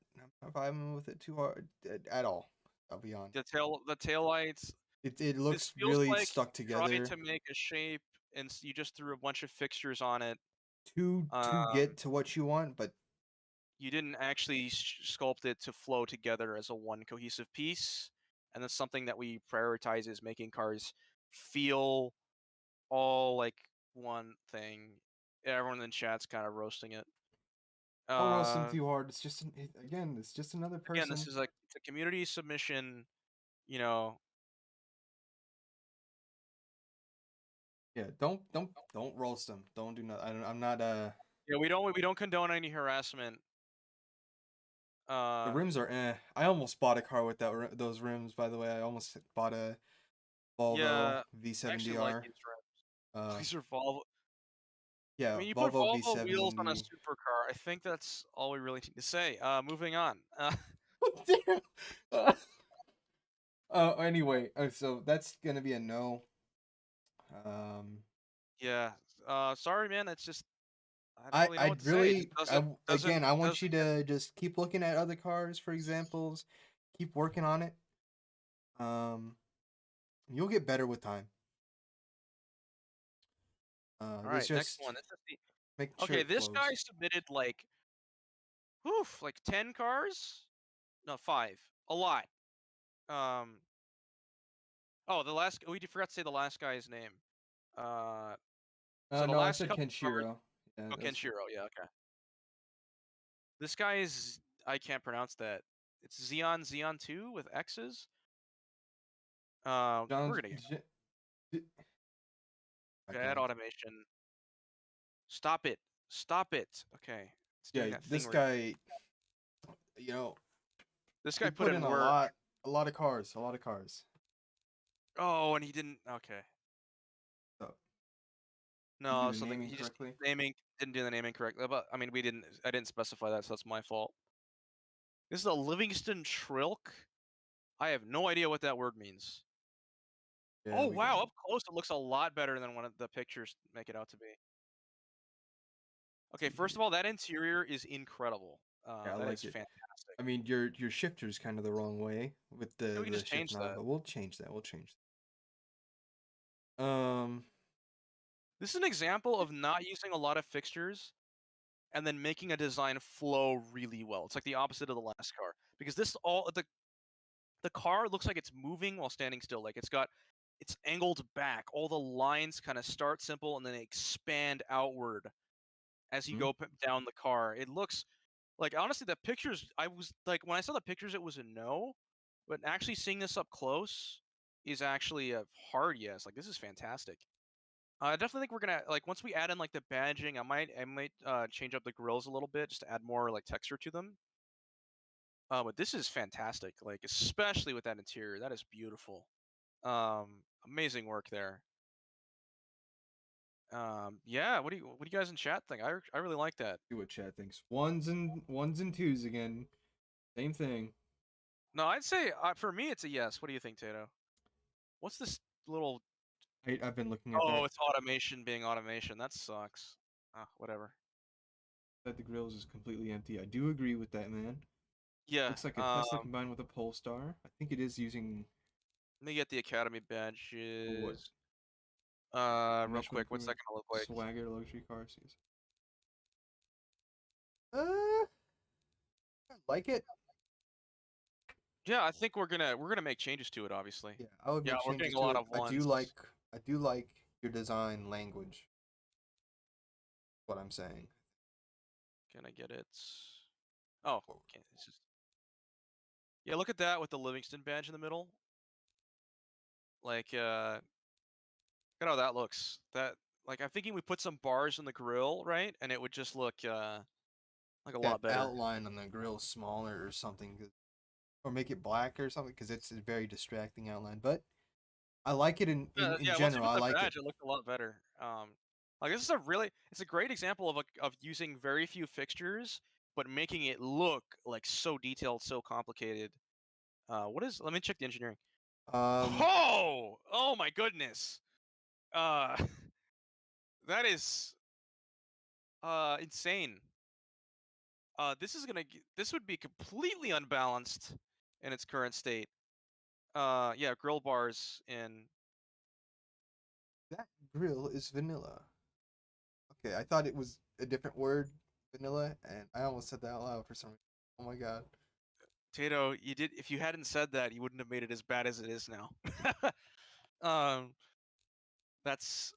vibing with it too hard at all. I'll be honest. the tail lights. It This looks feels really like stuck you tried together to make a shape and you just threw a bunch of fixtures on it. to Um, get to what you want, but you didn't actually sculpt it to flow together as a one cohesive piece. And that's something that we prioritize is making cars feel all like one thing. Everyone in chat's kind of roasting it. don't roast them Uh, too hard. It's just again, it's just another Again, this person. is like it's a community submission. You know, Yeah, don't roast them. Don't do nothing. I'm not yeah, we don't condone any harassment. the Uh, rims are eh. I almost bought a car with those rims. By the way, I almost bought a Volvo yeah, I actually like V70R. these rims. Uh, These are Volvo. I yeah, mean, you put Volvo Volvo wheels on a V70. supercar. I think that's all we really need to say. Moving on. Damn. Anyway, so that's gonna be a no. Um, Yeah. Sorry, man. It's just I don't really know what I'd to say. It just really, again, I want doesn't you get. to just keep looking at other cars for examples, keep working on it. Um, you'll get better with time. All This right, next just one. This is the make sure Okay. it This guy flows. submitted like, like 10 cars. No, five. A lot. Um. Oh, we forgot to say the last guy's name. Uh. So the No, I last said couple cars. Kenshiro. Yeah, Oh, that's Kenshiro. Yeah. Okay. This guy is. I can't pronounce that. It's Xeon 2 with X's. We're John. gonna get J- my bad God. automation. Stop it. Stop it. Okay. It's doing Yeah, that thing this where you guy, you know, this guy he put put in in work. a lot of cars, a lot of cars. Oh, and he didn't. Okay. So you do No, the something naming he just correctly. naming didn't do the naming correctly. But I mean, we didn't. I didn't specify that, so that's my fault. This is a Livingston Trilk. I have no idea what that word means. Yeah, Oh we got wow, up it. close it looks a lot better than one of the pictures make it out to be. Let's Okay, see first here. of all, that interior is incredible. Yeah, I That is like it. fantastic. I mean, your shifter's kind of the wrong way with We can the just shift change knob, that. but we'll change that. We'll change that. This is an example of not using a lot of fixtures and then making a design flow really well. It's like the opposite of the last car because the car looks like it's moving while standing still. Like it's angled back. All the lines kind of start simple and then they expand outward as you hmm go down the car. It looks like honestly the pictures. I was like when I saw the pictures, it was a no, but actually seeing this up close is actually a hard yes. Like this is fantastic. I definitely think we're gonna like once we add in like the badging, I might change up the grills a little bit just to add more like texture to them. But this is fantastic, like especially with that interior. That is beautiful. Amazing work there. Yeah. What do you guys in chat think? I really like that. See what chat thinks. Ones and twos again. Same thing. No, I'd say for me it's a yes. What do you think, Tato? What's this little? I've been looking at Oh, that. it's automation being automation. That sucks. Whatever. That the grills is completely empty. I do agree with that, man. Yeah. Looks like a Tesla combined with a Polestar. I think it is using Let me get the Academy what badges. Real dimensional quick. What's that improvement, gonna look like? swagger luxury cars. Yes. I like it. Yeah, I think we're gonna make changes to it, obviously. Yeah, I would Yeah, make we're getting changes a to lot it. of ones. I do like your design language. what I'm saying. Can I get it? Oh, Forward. okay. This is yeah. Look at that with the Livingston badge in the middle. Like, look at how that looks. That like I'm thinking we put some bars in the grill, right? And it would just look like a That lot better. outline on the grill smaller or something, or make it black or something, because it's a very distracting outline. But I like it in Yeah, once we general. put I the like it. badge, it looked a lot better. Like this is a really, it's a great example of of using very few fixtures, but making it look like so detailed, so complicated. What is? Let me check the engineering. Um, Oh, oh my goodness. Uh, that is insane. This is this would be completely unbalanced in its current state. Yeah, grill bars in. that grill is vanilla. Okay, I thought it was a different word, vanilla, and I almost said that out loud for some reason. Oh my god. Tato, you did. If you hadn't said that, you wouldn't have made it as bad as it is now. um, that's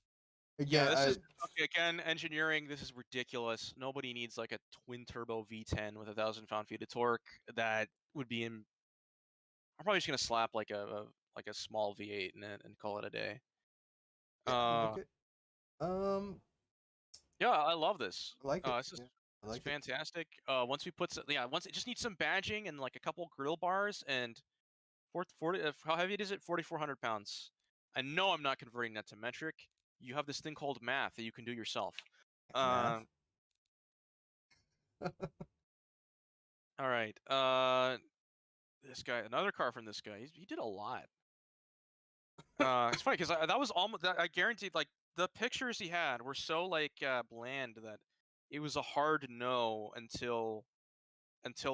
yeah. Again, This I is okay. Again, engineering. This is ridiculous. Nobody needs like a twin turbo V10 with 1,000 pound-feet of torque. That would be in. I'm probably just gonna slap like a small V8 in it and call it a day. yeah, I Uh, like it. Um, yeah, I love this. I like it. This is Yeah, I it's like it. fantastic. Once we put yeah, once it just needs some badging and like a couple grill bars and 40, how heavy is it? 4,400 pounds. I know I'm not converting that to metric. You have this thing called math that you can do yourself. Math. Um, all right. This guy, another car from this guy. He did a lot. It's funny because that was almost. I guaranteed like the pictures he had were so like bland that it was a hard no until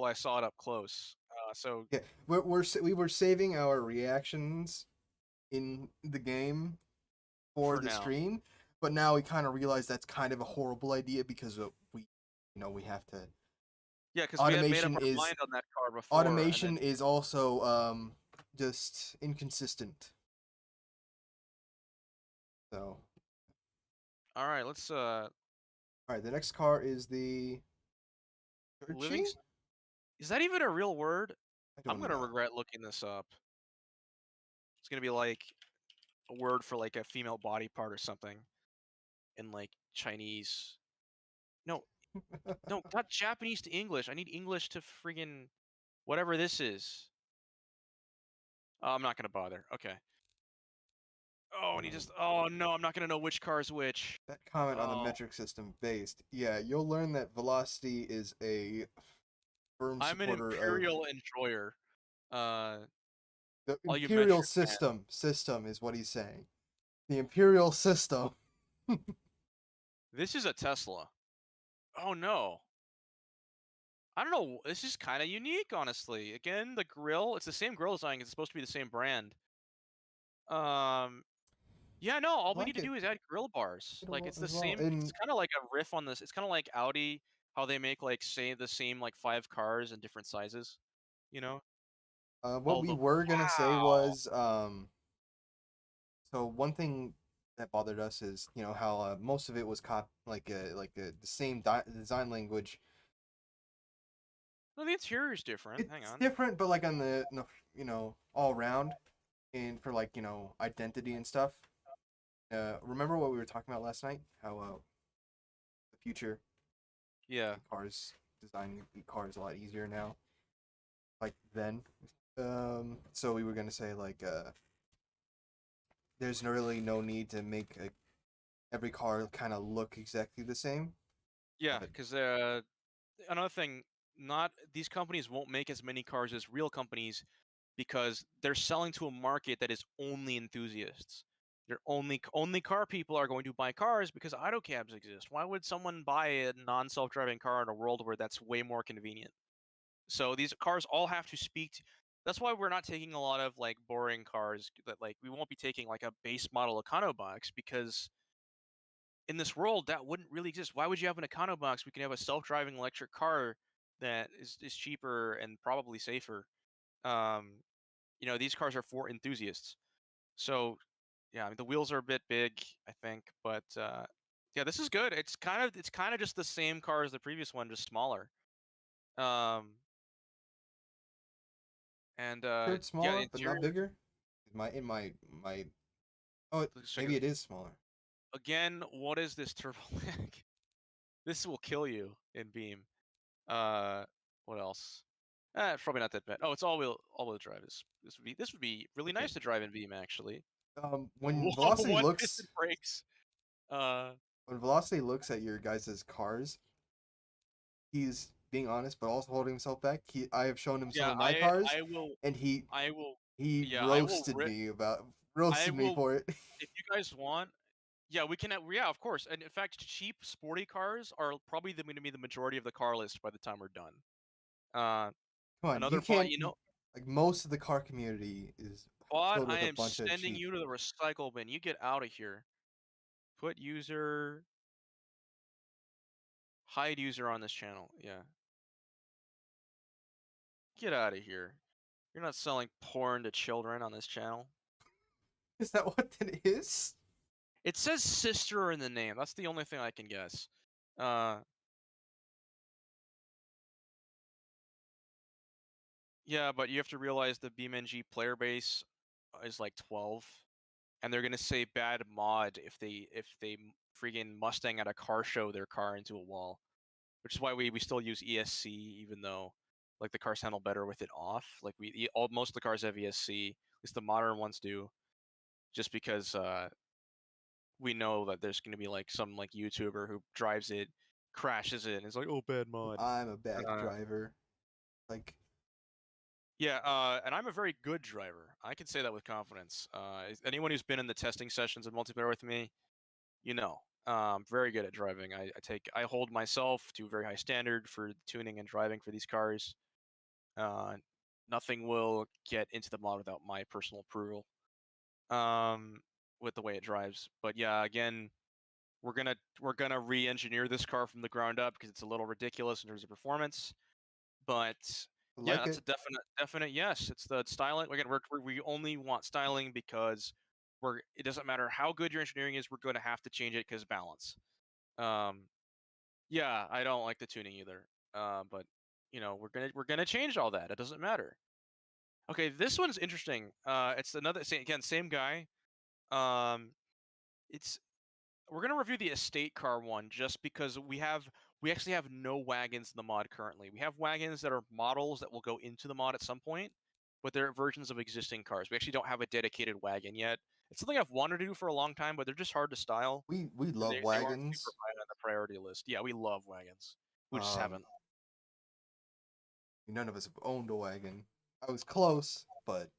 I saw it up close. So Yeah, we were saving our reactions in the game for for the now, stream, but now we kind of realize that's kind of a horrible idea because we have to. yeah, because we had made up Automation our is mind on that car before, and then automation is also just inconsistent. So, all right, let's all right, the next car is the Turchi. Livingston. Is that even a real word? I I'm don't gonna know. regret looking this up. It's gonna be like a word for like a female body part or something in like Chinese. No, no, not Japanese to English. I need English to friggin' whatever this is. I'm not gonna bother. Okay. Oh, and he Um, just. Oh no, I'm not gonna know which car is which. that comment on the Oh, metric system based. Yeah, you'll learn that velocity is a firm I'm an supporter of imperial enjoyer. Uh, the all you imperial metric fans. system. System is what he's saying. The imperial system. This is a Tesla. Oh no. I don't know. This is kind of unique, honestly. Again, the grill. It's the same grill design. It's supposed to be the same brand. Um, Yeah, no, all I we need like to it. do is add grill bars. Like it's the As well. same it's And kind of like a riff on this. It's kind of like Audi how they make like say the same like 5 cars in different sizes, you know? what Oh, we the were gonna say wow. was so one thing that bothered us is how most of it was the same design language. No, the interior is different. Hang It's on. different, but like on the all around and for identity and stuff. Remember what we were talking about last night? How the future Yeah. cars designing cars a lot easier now, like then. So we were gonna say there's really no need to make every car kind of look exactly the same. Yeah, But cuz another thing, not these companies won't make as many cars as real companies because they're selling to a market that is only enthusiasts. They're only car people are going to buy cars because auto cabs exist. Why would someone buy a non-self-driving car in a world where that's way more convenient? So these cars all have to speak to, that's why we're not taking a lot of like boring cars that like we won't be taking like a base model Econo box because in this world that wouldn't really exist. Why would you have an Econo box? We can have a self-driving electric car that is cheaper and probably safer. Um, these cars are for enthusiasts. So, yeah, I mean, the wheels are a bit big, I think, but Yeah, this is good. It's kind of just the same car as the previous one, just smaller. Um, and Sure, it's yeah, the smaller, but not interior. bigger. My oh, Let's check maybe it it is smaller. again. What is this turbo lag? This will kill you in Beam. Uh, what else? It's probably not that bad. Oh, it's all-wheel drive. This would be really Okay. nice to drive in Beam actually. When Whoa, Velocity one piston looks brakes. Uh, when Velocity looks at your guys' cars, he's being honest, but also holding himself back. I have shown him some yeah, of my cars, I will and I will he yeah, roasted me roasted me for it. if you guys want. Yeah, we can. Yeah, of course. And in fact, cheap sporty cars are probably going to be the majority of the car list by the time we're done. Uh, Come on, another you fun, can't you know, like most of the car community is bot. filled I with a am bunch of sending cheap. you to the recycle bin. You get out of here. Put user, hide user on this channel. Yeah, get out of here. You're not selling porn to children on this channel. Is that what it is? It says sister in the name. That's the only thing I can guess. Uh, yeah, but you have to realize the BeamNG player base is like 12. And they're gonna say bad mod if they freaking Mustang at a car show their car into a wall, which is why we still use ESC even though like the cars handle better with it off. Like most of the cars have ESC, at least the modern ones do, just because we know that there's gonna be like some like YouTuber who drives it, crashes it, and it's like oh bad mod. I'm a bad Uh, driver. Like yeah, and I'm a very good driver. I can say that with confidence. Anyone who's been in the testing sessions of multiplayer with me, you know, very good at driving. I hold myself to a very high standard for tuning and driving for these cars. Uh, Nothing will get into the mod without my personal approval. Um, with the way it drives. But yeah, again, we're gonna re-engineer this car from the ground up because it's a little ridiculous in terms of performance. But I yeah, like that's a it. definite yes. It's the styling. Again, we only want styling because it doesn't matter how good your engineering is. We're going to have to change it because balance. Um, yeah, I don't like the tuning either. But we're gonna change all that. It doesn't matter. Okay, this one's interesting. It's another same guy. Um, it's We're gonna review the estate car one just because we actually have no wagons in the mod currently. We have wagons that are models that will go into the mod at some point, but they're versions of existing cars. We actually don't have a dedicated wagon yet. It's something I've wanted to do for a long time, but they're just hard to style, We and love they aren't super wagons. high on the priority list. Yeah, we love wagons. We just Um, haven't. none of us have owned a wagon. I was close, but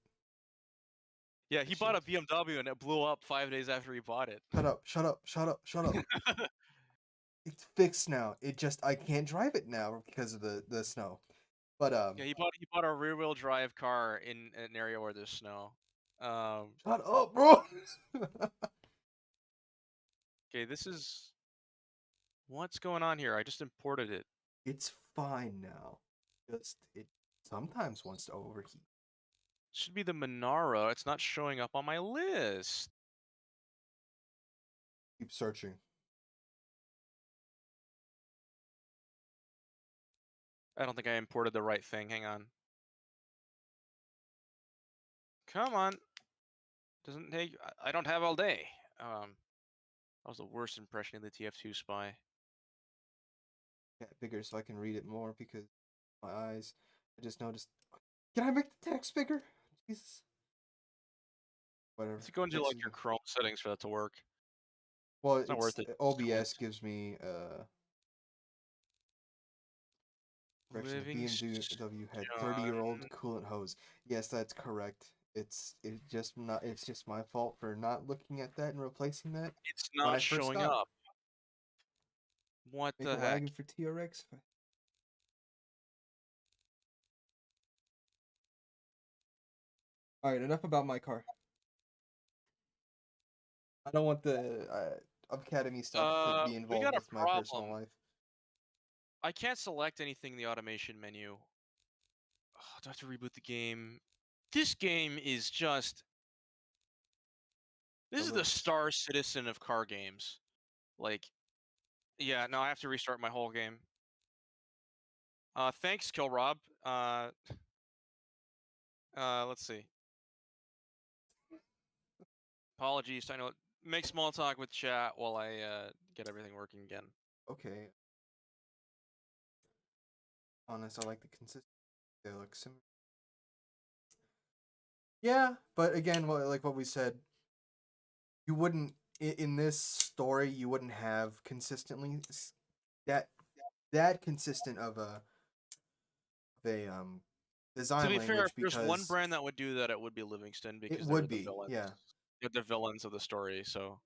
Yeah, I he should bought a have. BMW and it blew up 5 days after he bought it. Shut up! Shut up! Shut up! Shut up! It's fixed now. It just I can't drive it now because of the snow. But Yeah, he bought a rear wheel drive car in an area where there's snow. Um, shut up, bro. okay, this is what's going on here. I just imported it. It's fine now. Just it sometimes wants to overheat. Should be the Monaro. It's not showing up on my list. Keep searching. I don't think I imported the right thing. Hang on. Come on. Doesn't take. I don't have all day. That was the worst impression of the TF2 spy. Yeah, bigger so I can read it more because my eyes. I just noticed. Can I make the text bigger? Jesus. Whatever. If you go into Fix like it your again. Chrome settings for that to work, Well, it's not worth it's it. Just delete OBS it. gives me correction. The Living BMW had John. 30-year-old coolant hose. Yes, that's correct. It's just my fault for not looking at that and replacing that It's when not I first showing got it. up. What Make the a heck? wagon for TRX. All right, enough about my car. I don't want the Academy stuff to be We involved got a with my problem. personal life. I can't select anything in the automation menu. Do I have to reboot the game? This game is just. This It is the looks Star Citizen of car games. Like, Yeah, no, I have to restart my whole game. Thanks, Kill Rob. Let's see. Apologies. I know. Make small talk with chat while I get everything working again. Okay. Honest, I like the consistency. They look similar. Yeah, but again, like what we said, you wouldn't in this story you wouldn't have consistently that that consistent of a To design be fair, if language there's one because brand that would do that, it would be Livingston it because would be, yeah. They're the villains of the story. So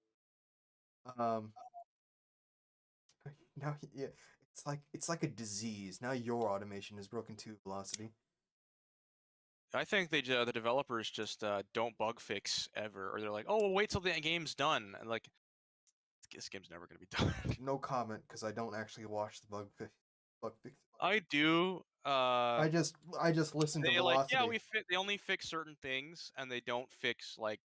Um, now yeah, it's like a disease. Now your automation is broken too, Velocity. I think the developers just don't bug fix ever, or they're like, oh, well, wait till the game's done, and like this game's never gonna be done. No comment because I don't actually watch the bug fix. I do. I just listen to They like, yeah, Velocity. they only fix certain things, and they don't fix like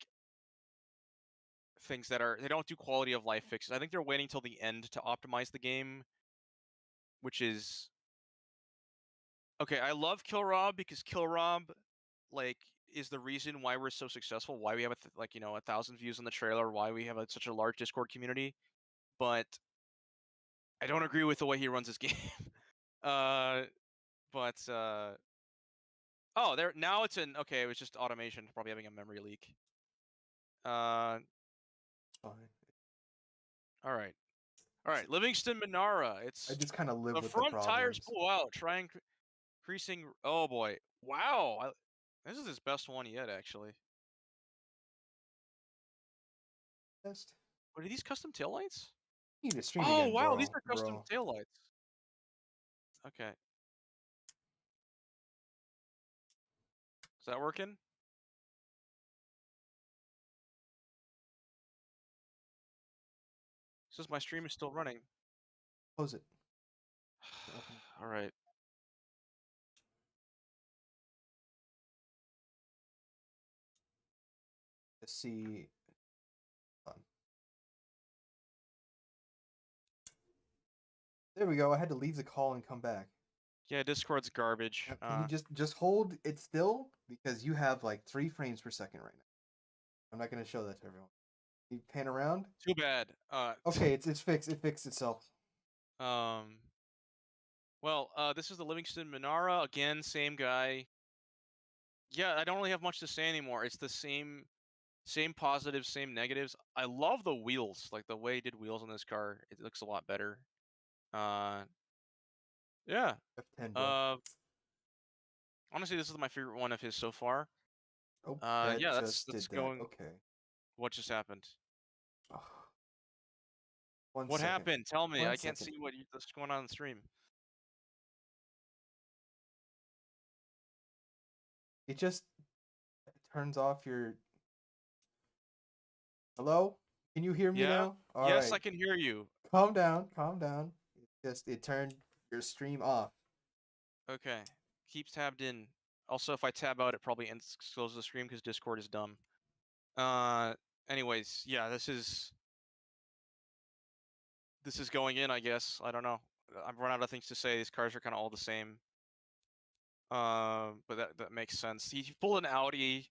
things that are they don't do quality of life fixes. I think they're waiting till the end to optimize the game, which is okay. I love Kill Rob because Kill Rob like is the reason why we're so successful, why we have like 1,000 views on the trailer, why we have such a large Discord community. But I don't agree with the way he runs his game. uh, but oh, there now it's in. Okay, it was just automation, probably having a memory leak. Uh, Fine. all right. All right, Livingston Manara. I It's just kind of live the with the front tires problems. blow out. Try increasing. Oh boy! Wow, this is his best one yet, actually. Test. What are these custom taillights? You need to stream Oh again, wow, these are custom bro. taillights. Okay, is that working? Says my stream is still running. Close it. Open it. All right. Just see. There we go. I had to leave the call and come back. Yeah, Discord's garbage. Can you just hold it still because you have like 3 frames per second right now. I'm not gonna show that to everyone. You pan around. Too bad. Okay, it's fixed. It fixed itself. Um. Well, this is the Livingston Manara again. Same guy. Yeah, I don't really have much to say anymore. It's the same positives, same negatives. I love the wheels, like the way he did wheels on this car. It looks a lot better. Uh, yeah. F10, bro. Uh, honestly, this is my favorite one of his so far. Oh, that Yeah, just that's did that. going. Okay. What just happened? Oh, one What second. happened? Tell me. One I can't second. see what's going on the stream. It just turns off your. Hello? Can you hear me Yeah. now? All Yes, I right. can hear you. Calm down. Calm down. It turned your stream off. Okay. Keep tabbed in. Also, if I tab out, it probably ends closes the stream because Discord is dumb. Uh. Anyways, yeah, this is going in, I guess. I don't know. I've run out of things to say. These cars are kind of all the same. But that makes sense. He pulled an Audi,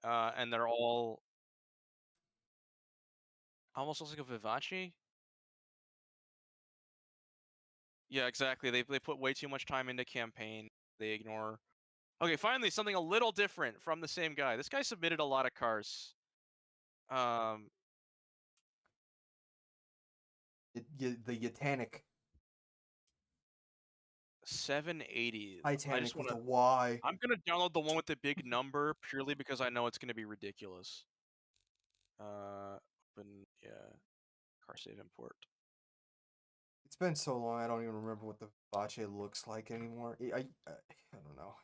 and they're all almost looks like a Vivace. Yeah, exactly. They put way too much time into campaign. They ignore. Okay, finally something a little different from the same guy. This guy submitted a lot of cars. Um, The Titanic. 780. I just Titanic want with to. a Y. I'm gonna download the one with the big number purely because I know it's gonna be ridiculous. Open, yeah, car save import. It's been so long, I don't even remember what the Vache looks like anymore. I don't know.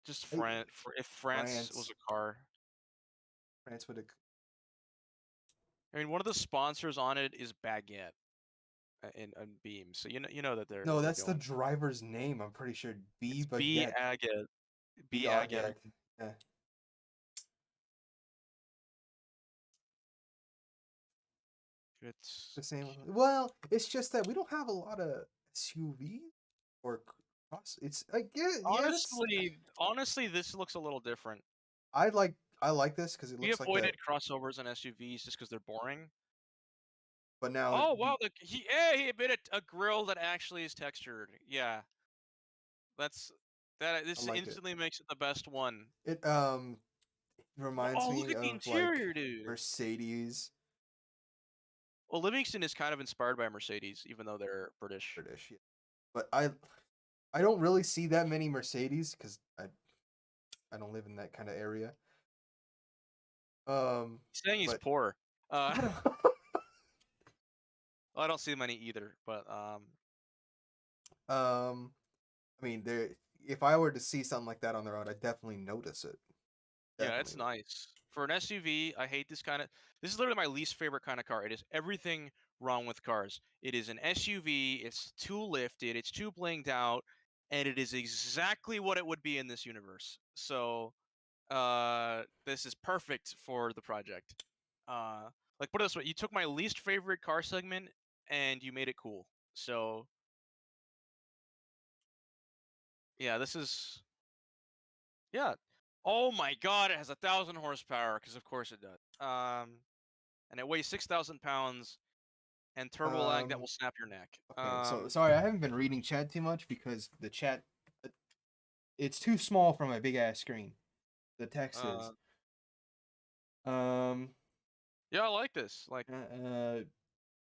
Just I, France. If France was France, a car, France would have. I mean, one of the sponsors on it is Baguette and Beam, so you know that No, they're that's the going. driver's name. I'm pretty sure. B It's B Baguette. Agate, B B Agate. Baguette. Yeah. It's The same. Well, it's just that we don't have a lot of SUVs or cross. It's like yeah, that's. honestly, this looks a little different. I like I like this because it We looks like a. avoided crossovers and SUVs just because they're boring. But now Oh wow, he made a grill that actually is textured. Yeah, that's that. I This like it. instantly makes it the best one. It reminds Oh, look me at the of like interior, dude. Mercedes Well, Livingston is kind of inspired by Mercedes, even though they're British. British. Yeah. But I don't really see that many Mercedes because I don't live in that kind of area. He's saying he's But poor. I don't. Well, I don't see many either, but um, I mean, there. If I were to see something like that on the road, I definitely notice it. yeah, Definitely it's would. nice. For an SUV, I hate this kind of. This is literally my least favorite kind of car. It is everything wrong with cars. It is an SUV. It's too lifted. It's too blinged out, and it is exactly what it would be in this universe. So, this is perfect for the project. Like put it this way: you took my least favorite car segment and you made it cool. So, yeah, this is yeah. Oh my god, it has 1,000 horsepower because of course it does. And it weighs 6,000 pounds and turbo lag that Um. will snap your neck. Okay. So sorry, I haven't been reading chat too much because the chat uh, it's too small for my big ass screen. The text is. Uh, Um. yeah, I like this. Like, Uh.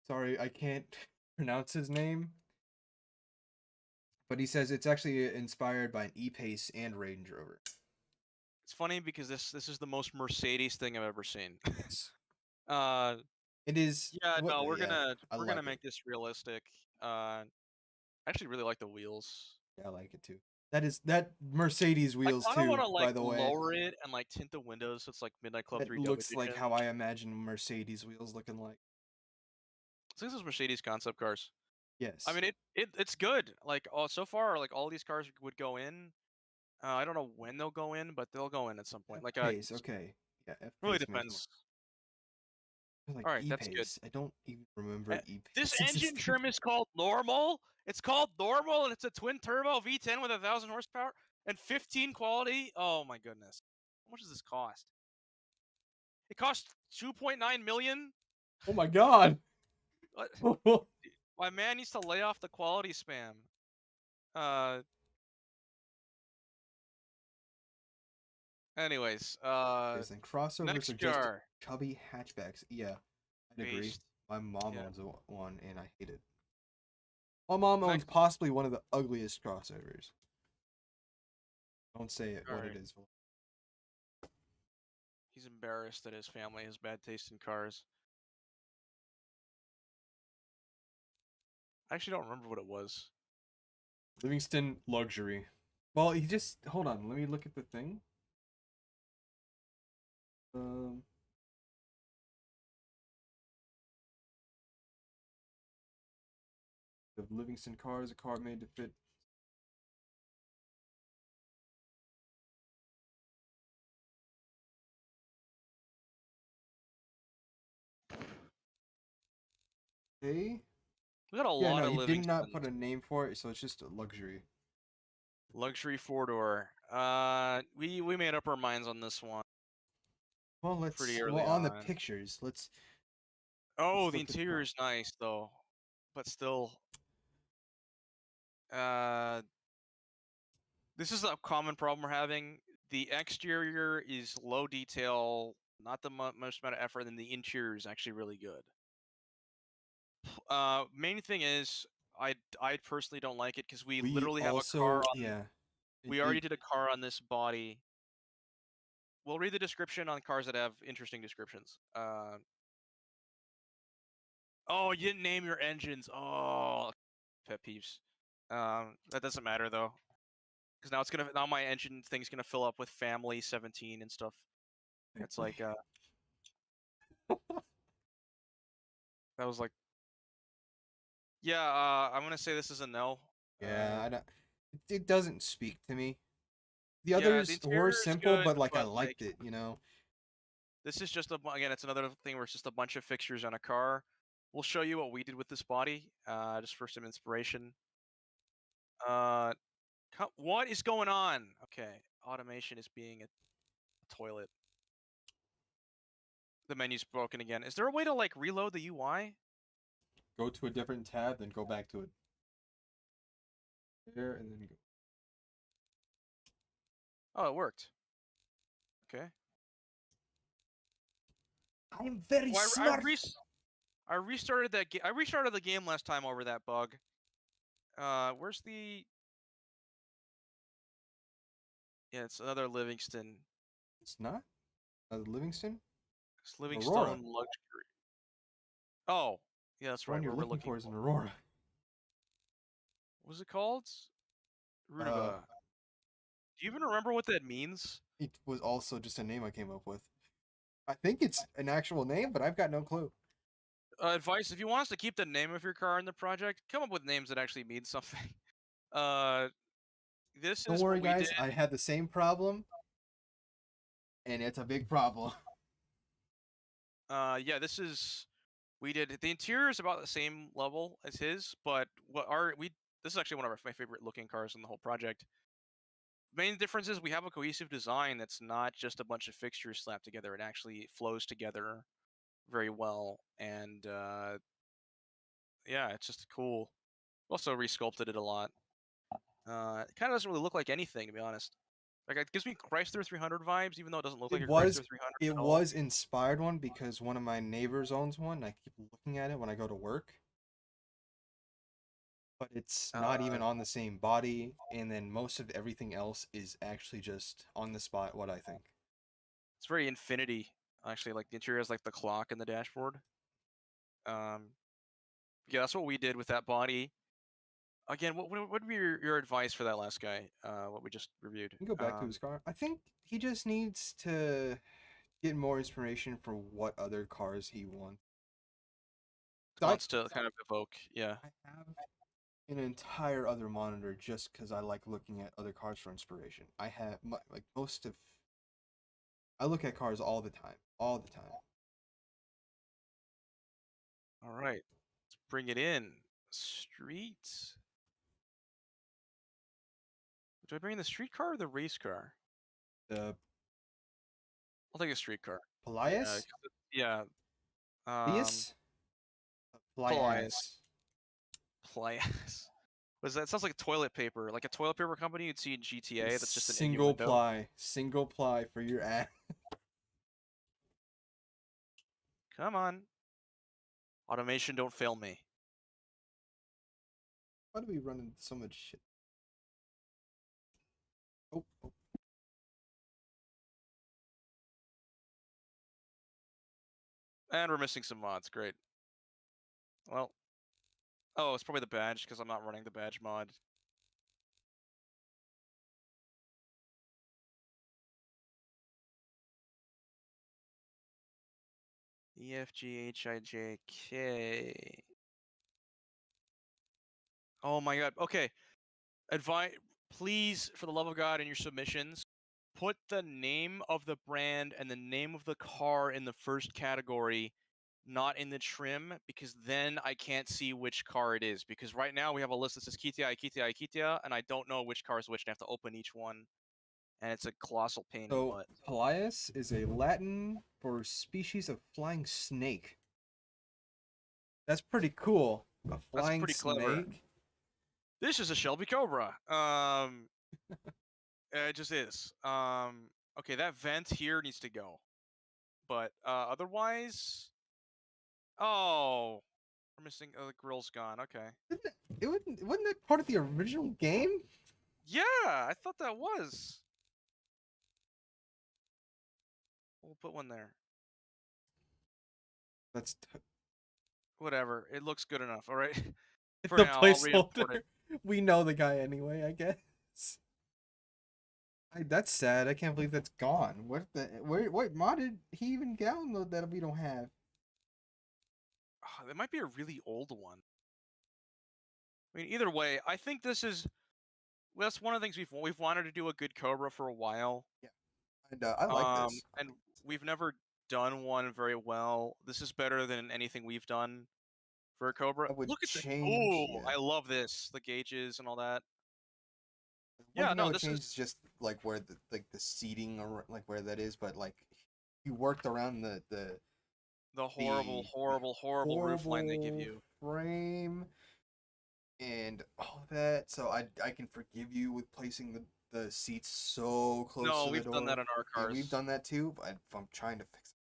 Sorry, I can't pronounce his name. But he says it's actually inspired by an E-Pace and Range Rover. it's funny because this is the most Mercedes thing I've ever seen. Yes. uh, It is yeah, what no, yeah, I we're gonna like it. make this realistic. I actually really like the wheels. Yeah, I like it too. That Mercedes I wheels kind of want too, to like by the way. lower it and like tint the windows so it's like Midnight Club It 3 Dub looks like Edition. how I imagine Mercedes wheels looking like. So this is Mercedes concept cars. I Yes. mean, it's good. Like, so far, like all these cars would go in. I don't know when they'll go in, but they'll go in at some point. Like, F-Pace, okay. Yeah, really F-Pace makes more. depends. Like All right, that's good. E-Pace. I don't even Uh, remember This E-Pace engine existing. trim is called normal. It's called normal, and it's a twin turbo V10 with 1,000 horsepower and 15 quality. Oh my goodness, how much does this cost? It costs 2.9 million. Oh my god. What? My man needs to lay off the quality spam. Uh. Anyways. And crossovers are Next just car. chubby hatchbacks. Yeah, I'd agree. Based. My mom Yeah. owns one, and I hate it. My mom owns Next. possibly one of the ugliest crossovers. Don't say it All what it right. is. He's embarrassed that his family has bad taste in cars. I actually don't remember what it was. Livingston luxury. Well, he just hold on. Let me look at the thing. Um, the Livingston car is a car made to fit. Okay. We got a Yeah, lot no, of he did not put Livingstons. a name for it, so it's just a luxury. Luxury four door. We made up our minds on this one Well, pretty well early on the on. pictures. Oh, Let's the look at interior the. is nice though, but still, uh, this is a common problem we're having. The exterior is low detail, not the most amount of effort, and the interior is actually really good. Main thing is, I personally don't like it because we We literally have a car also on. yeah. We already did a car on this body. We'll read the description on cars that have interesting descriptions. Oh, you didn't name your engines. Oh, pet peeves. That doesn't matter though, because now my engine thing's gonna fill up with family 17 and stuff. It's like that was like yeah. I'm gonna say this is a no. Yeah, I don't. It doesn't speak to me. The Yeah, the others were interior is simple, good, but like I but like liked it. this is just again, it's another thing where it's just a bunch of fixtures on a car. we'll show you what we did with this body, just for some inspiration. Uh, what is going on? Okay, automation is being a toilet. The menu's broken again. Is there a way to like reload the UI? Go to a different tab, then go back to it. There, and then go. Oh, it worked. Okay. I am very Well, smart. I restarted that. I restarted the game last time over that bug. Where's the? Yeah, it's another Livingston. It's not Livingston. It's Aurora. Livingstone Luxury. Oh, yeah, that's The one right. you're What we're looking looking for is for. an Aurora. What was it called? Uh, Rutabaga. Do you even remember what that means? it was also just a name I came up with. I think it's an actual name, but I've got no clue. Advice: if you want us to keep the name of your car in the project, come up with names that actually mean something. Uh, this Don't is worry, what we did. guys. I had the same problem, and it's a big problem. Yeah, this is we did. The interior is about the same level as his, but what our we this is actually one of my favorite looking cars in the whole project. Main difference is we have a cohesive design that's not just a bunch of fixtures slapped together. It actually flows together very well, and yeah, it's just cool. Also resculpted it a lot. It kind of doesn't really look like anything, to be honest. Like it gives me Chrysler 300 vibes, even though it doesn't look like It a was Chrysler 300 it at all. was inspired one because one of my neighbors owns one. And I keep looking at it when I go to work, but it's not Uh, even on the same body, and then most of everything else is actually just on the spot. What I think. it's very Infinity, actually. Like the interior has like the clock in the dashboard. Um, yeah, that's what we did with that body. Again, what would be your advice for that last guy? What we just reviewed. You can go back to his car. I think he just needs to get more inspiration for what other cars he wants. I Wants to kind of evoke. Yeah. I have an entire other monitor just because I like looking at other cars for inspiration. I have like most of I look at cars all the time, all the time. All right. Let's bring it in. Street. Do I bring in the street car or the race car? The I'll take a street car. Yeah. Pelias, Yeah. Um, Lias, Plias. Plias, Plias. Was that sounds like toilet paper, like a toilet paper company you'd see in GTA. That's just an innuendo. single ply for your ass. Come on, automation, don't fail me. Why do we run into so much shit? Oh, oh. And we're missing some mods. Great. Well, oh, it's probably the badge because I'm not running the badge mod. EFGHIJK. Oh my god. Okay. Advise, please, for the love of God, in your submissions, put the name of the brand and the name of the car in the first category, not in the trim, because then I can't see which car it is. Because right now we have a list that says Kitia, Kitia, Kitia, and I don't know which car is which, and I have to open each one, and it's a colossal pain in the So butt. Pelias is a Latin for species of flying snake. That's pretty cool. A That's flying pretty clever. snake. This is a Shelby Cobra. It just is. Okay, that vent here needs to go. But otherwise, oh, we're missing. Oh, the grill's gone. Okay. Wasn't that part of the original game? Yeah, I thought that was. We'll put one there. That's Whatever. It looks good enough. All right. For the now, I'll re-import placeholder. it. We know the guy anyway, I guess. That's sad. I can't believe that's gone. What mod did he even download that we don't have? Oh, that might be a really old one. I mean, either way, I think this is. Well, that's one of the things we've wanted to do a good Cobra for a while. Yeah, and I like this. And we've never done one very well. This is better than anything we've done. for a Cobra. I would Look at the change, ooh, yeah. I love this. The gauges and all that. One Yeah, thing I no, would this change is is just like where the seating or like where that is, but like you worked around the horrible, the horrible, horrible roof line they give horrible you. frame and all that. So I can forgive you with placing the seats so close No, to the we've done that door. in our Yeah, we've cars. done that too, but I'm trying to fix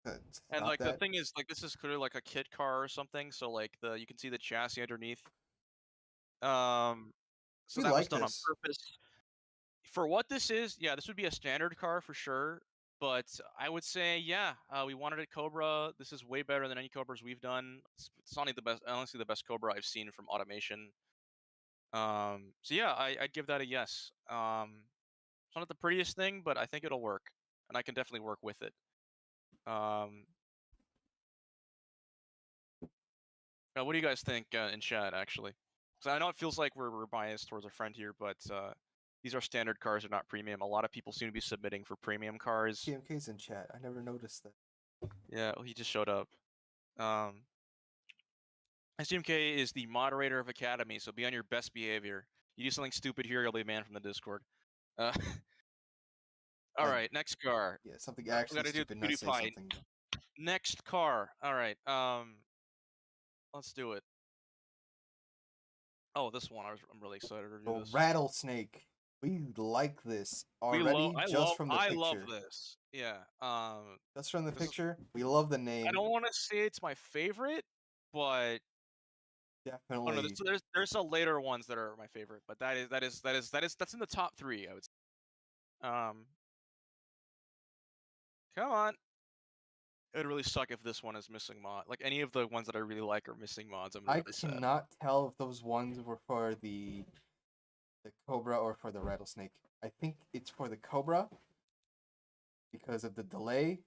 And stop like the that. thing is, like this is clearly like a kit car or something. So like the you can see the chassis underneath. Um, so We that was like done on this. purpose. For what this is, yeah, this would be a standard car for sure. But I would say, yeah, we wanted a Cobra. This is way better than any Cobras we've done. It's honestly the best Cobra I've seen from automation. So yeah, I'd give that a yes. It's not the prettiest thing, but I think it'll work, and I can definitely work with it. Um, what do you guys think in chat, actually? So I know it feels like we're biased towards our friend here, but these are standard cars, they're not premium. A lot of people seem to be submitting for premium cars. TMK's in chat. I never noticed that. Yeah, he just showed up. Um, SGMK is the moderator of Academy, so be on your best behavior. You do something stupid here, you'll be banned from the Discord. Uh, all Like, right, next car. yeah, something We actually gotta do stupid, the not say PewDiePie. something. Next car. All right. Let's do it. Oh, this one. I'm really excited to review The this. rattlesnake. We like this already just from the I love picture. this. Yeah. Just from the This is. picture, we love the I name. don't want to say it's my favorite, but oh no, Definitely. there's some later ones that are my favorite, but that's in the top three. I would say. Come on. It would really suck if this one is missing mod. Like any of the ones that I really like are missing mods. I'm I really sad. cannot tell if those ones were for the cobra or for the rattlesnake. I think it's for the cobra because of the delay.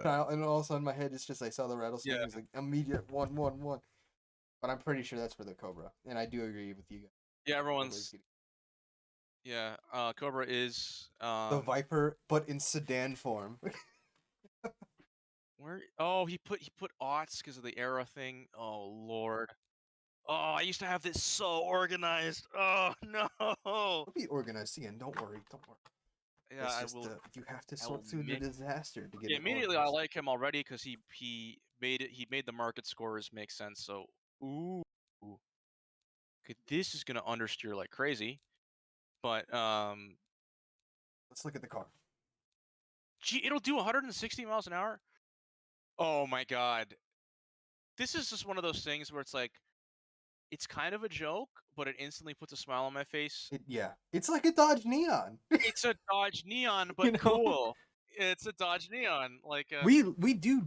And all of a sudden, my head is just I saw the rattlesnake. Yeah. It's like immediate 1-1-1. But I'm pretty sure that's for the cobra, and I do agree with you guys. Yeah. Cobra's Everyone's. getting Yeah. Cobra is. the Viper, but in sedan form. Where? Oh, he put aughts because of the era thing. Oh lord. Oh, I used to have this so organized. Oh no. It'll be organized again. Don't worry. Don't worry. Yeah, It's just you have to I will sort through the disaster to get okay, it immediately I organized. like him already because he made the market scores make sense. So ooh, okay, this is gonna understeer like crazy. But Let's look at the car. gee, it'll do 160 miles an hour. Oh my god, this is just one of those things where it's like it's kind of a joke, but it instantly puts a smile on my face. Yeah, it's like a Dodge Neon. It's a Dodge Neon, you but know, cool. It's a Dodge Neon, like we do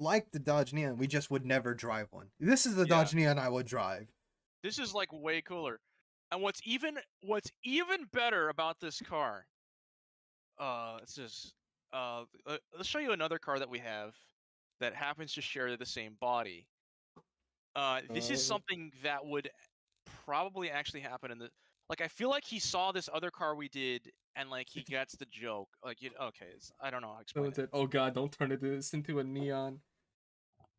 like the Dodge Neon. We just would never drive one. This is the yeah. Dodge Neon I would drive. This is like way cooler. And what's even better about this car, it's just let's show you another car that we have that happens to share the same body. This is Uh, something that would probably actually happen in the like I feel like he saw this other car we did and like he gets the joke. Like okay, I don't know how to explain Someone it. said, "Oh God, don't turn this into a neon."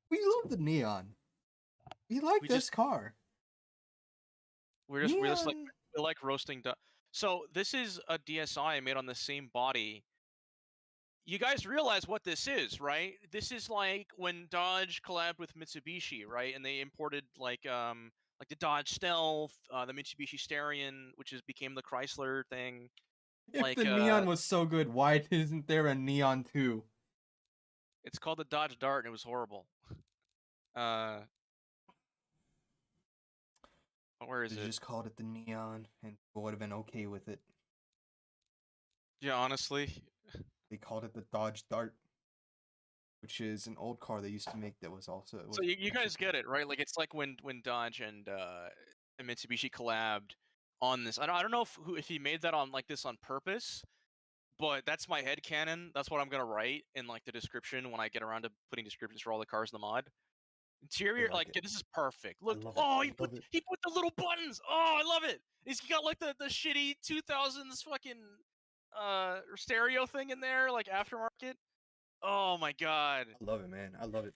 We love the neon. We like We this just car. we're just like Neon. we like roasting so this is a DSI made on the same body. You guys realize what this is, right? This is like when Dodge collabed with Mitsubishi, right? And they imported like the Dodge Stealth, the Mitsubishi Starion, which is became the Chrysler thing. If Like the neon was so good, why isn't there a neon too? it's called the Dodge Dart and it was horrible. Uh where is They it? just called it the neon, and people would have been okay with it. Yeah, honestly. They called it the Dodge Dart, which is an old car they used to make that was also it So was you actually guys get it, right? Like it's like when Dodge and Mitsubishi collabed on this. I don't know if he made that on like this on purpose, but that's my head canon. That's what I'm gonna write in like the description when I get around to putting descriptions for all the cars in the mod. they Interior, like like it. yeah, this is perfect. I Look, love it. oh, I love it. he put the little buttons. Oh, I love it. He's got like the shitty 2000s fucking stereo thing in there, like aftermarket. Oh my god. I love it, man. I love it.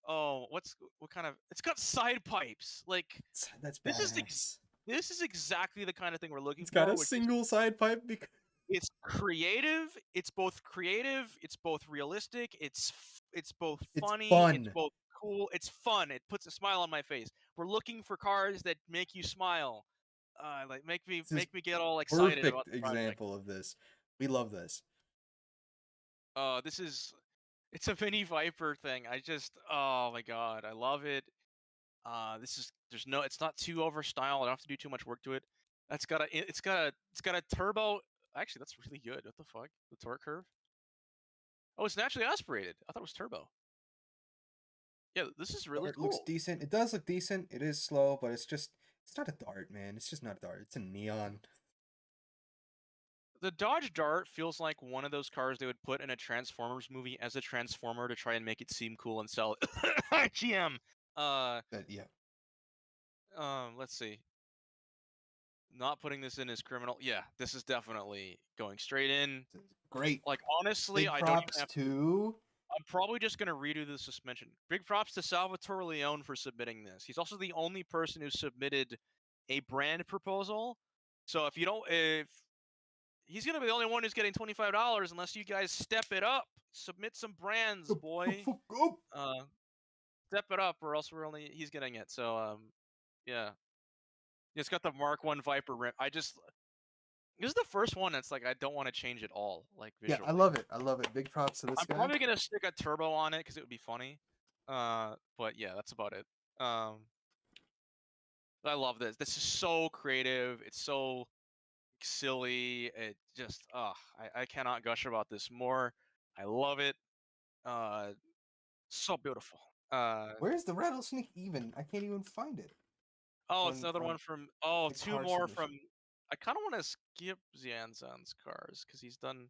what kind of? It's got side pipes. Like That's this is badass. this is exactly the kind of thing we're looking It's got for, a which is single side pipe because it's creative. It's both creative. It's both realistic. It's both it's funny. It's fun. both cool. It's fun. It puts a smile on my face. We're looking for cars that make you smile. Like This is get all excited about perfect the project. example of this. We love this. This is it's a mini Viper thing. Oh my god, I love it. This is there's no it's not too overstyled. I don't have to do too much work to it. It's got a turbo. Actually, that's really good. What the fuck? The torque curve? Oh, it's naturally aspirated. I thought it was turbo. Yeah, this is really Dart looks cool. decent. It does look decent. It is slow, but it's not a dart, man. It's just not a dart. It's a neon. The Dodge Dart feels like one of those cars they would put in a Transformers movie as a Transformer to try and make it seem cool and sell it. GM. Yeah. Let's see. Not putting this in is criminal. Yeah, this is definitely going straight in. Great. Like honestly, Big I don't even props have. to I'm probably just gonna redo the suspension. Big props to Salvatore Leone for submitting this. He's also the only person who submitted a brand proposal. So if he's gonna be the only one who's getting $25 unless you guys step it up, submit some brands, boy. fuck up. Uh, Step it up, or else he's getting it. So yeah, it's got the Mark One Viper rim. This is the first one that's like I don't want to change it all, like Yeah, visually. I love it. I love it. Big props to this I'm guy. probably gonna stick a turbo on it because it would be funny. But yeah, that's about it. I love this. This is so creative. It's so silly. It just, I cannot gush about this more. I love it. Uh, so beautiful. Where's the rattlesnake even? I can't even find it. It's another one from. The Two car more submission. from. I kind of want to skip Zanzan's cars because he's done.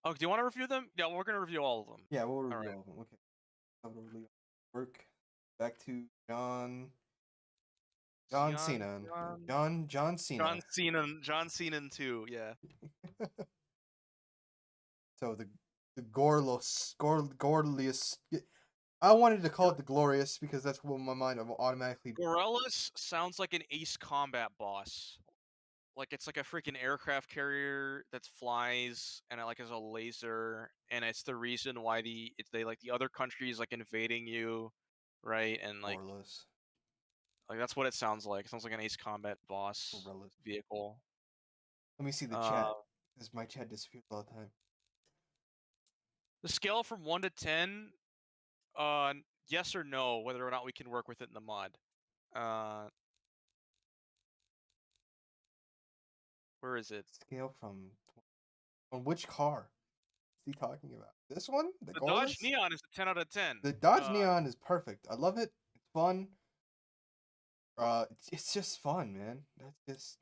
Oh, do you want to review them? Yeah, we're gonna review all of them. Yeah, we'll All review right. all of them. Okay. Work. Back to John Cena. John Cena. John Cena 2. Yeah. So the Gorlius. I wanted to call it the Glorious because that's what my mind automatically. Gorillaz sounds like an Ace Combat boss. Like it's like a freaking aircraft carrier that flies and it like has a laser, and it's the reason why they like the other countries like invading you, right? And Gorlius. like that's what it sounds like. It sounds like an Ace Combat boss Gorillaz. vehicle. Let me see the Uh, chat. Because my chat disappears all the time. the scale from 1 to 10, yes or no, whether or not we can work with it in the mod. Where is it? Scale from on which car is he talking about? This one, the The Dodge Gorlius. Neon is a 10 out of 10. The Dodge Neon is perfect. I love it. It's fun. It's just fun, man. That's just.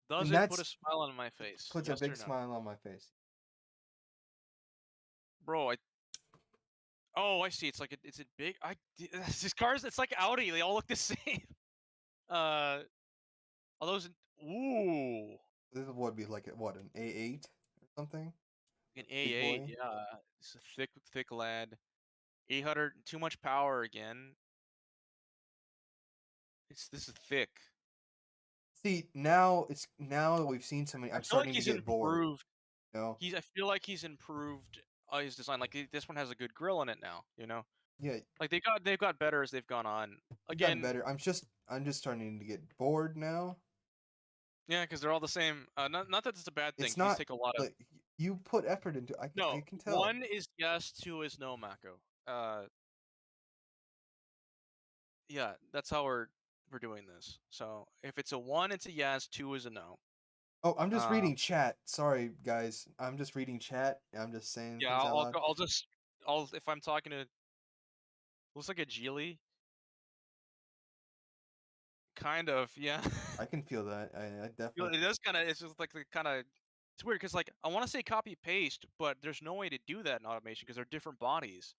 Does And it put that's a smile on my face? puts a Yes or big no? smile on my face. Bro, I see. It's like it's a big. These cars. It's like Audi. They all look the same. Uh, are those? Ooh, This would be like an A8 or something. an Big A8. boy. Yeah, it's a thick lad. 800. Too much power again. This is thick. See, now that we've seen so many, I I'm feel like starting to he's get bored. improved. You know? I feel like he's improved his design. Like this one has a good grill in it now. You know, Yeah, like they've got better as they've gone on. we've gotten Again, better. I'm just starting to get bored now. yeah, because they're all the same. Not that it's a bad thing. It's 'Cause these not take a lot of. like you put effort into. No, I can tell. one is yes, two is no, Mako. Yeah, that's how we're doing this. So if it's a one, it's a yes. Two is a no. Oh, I'm just Uh, reading chat. Sorry, guys. I'm just reading chat. I'm just saying yeah, things out loud. if I'm talking to, looks like a Geely. Kind of, yeah. I can feel that. I definitely. It does kind of. It's just like the kind of. It's weird because like I want to say copy paste, but there's no way to do that in automation because they're different bodies.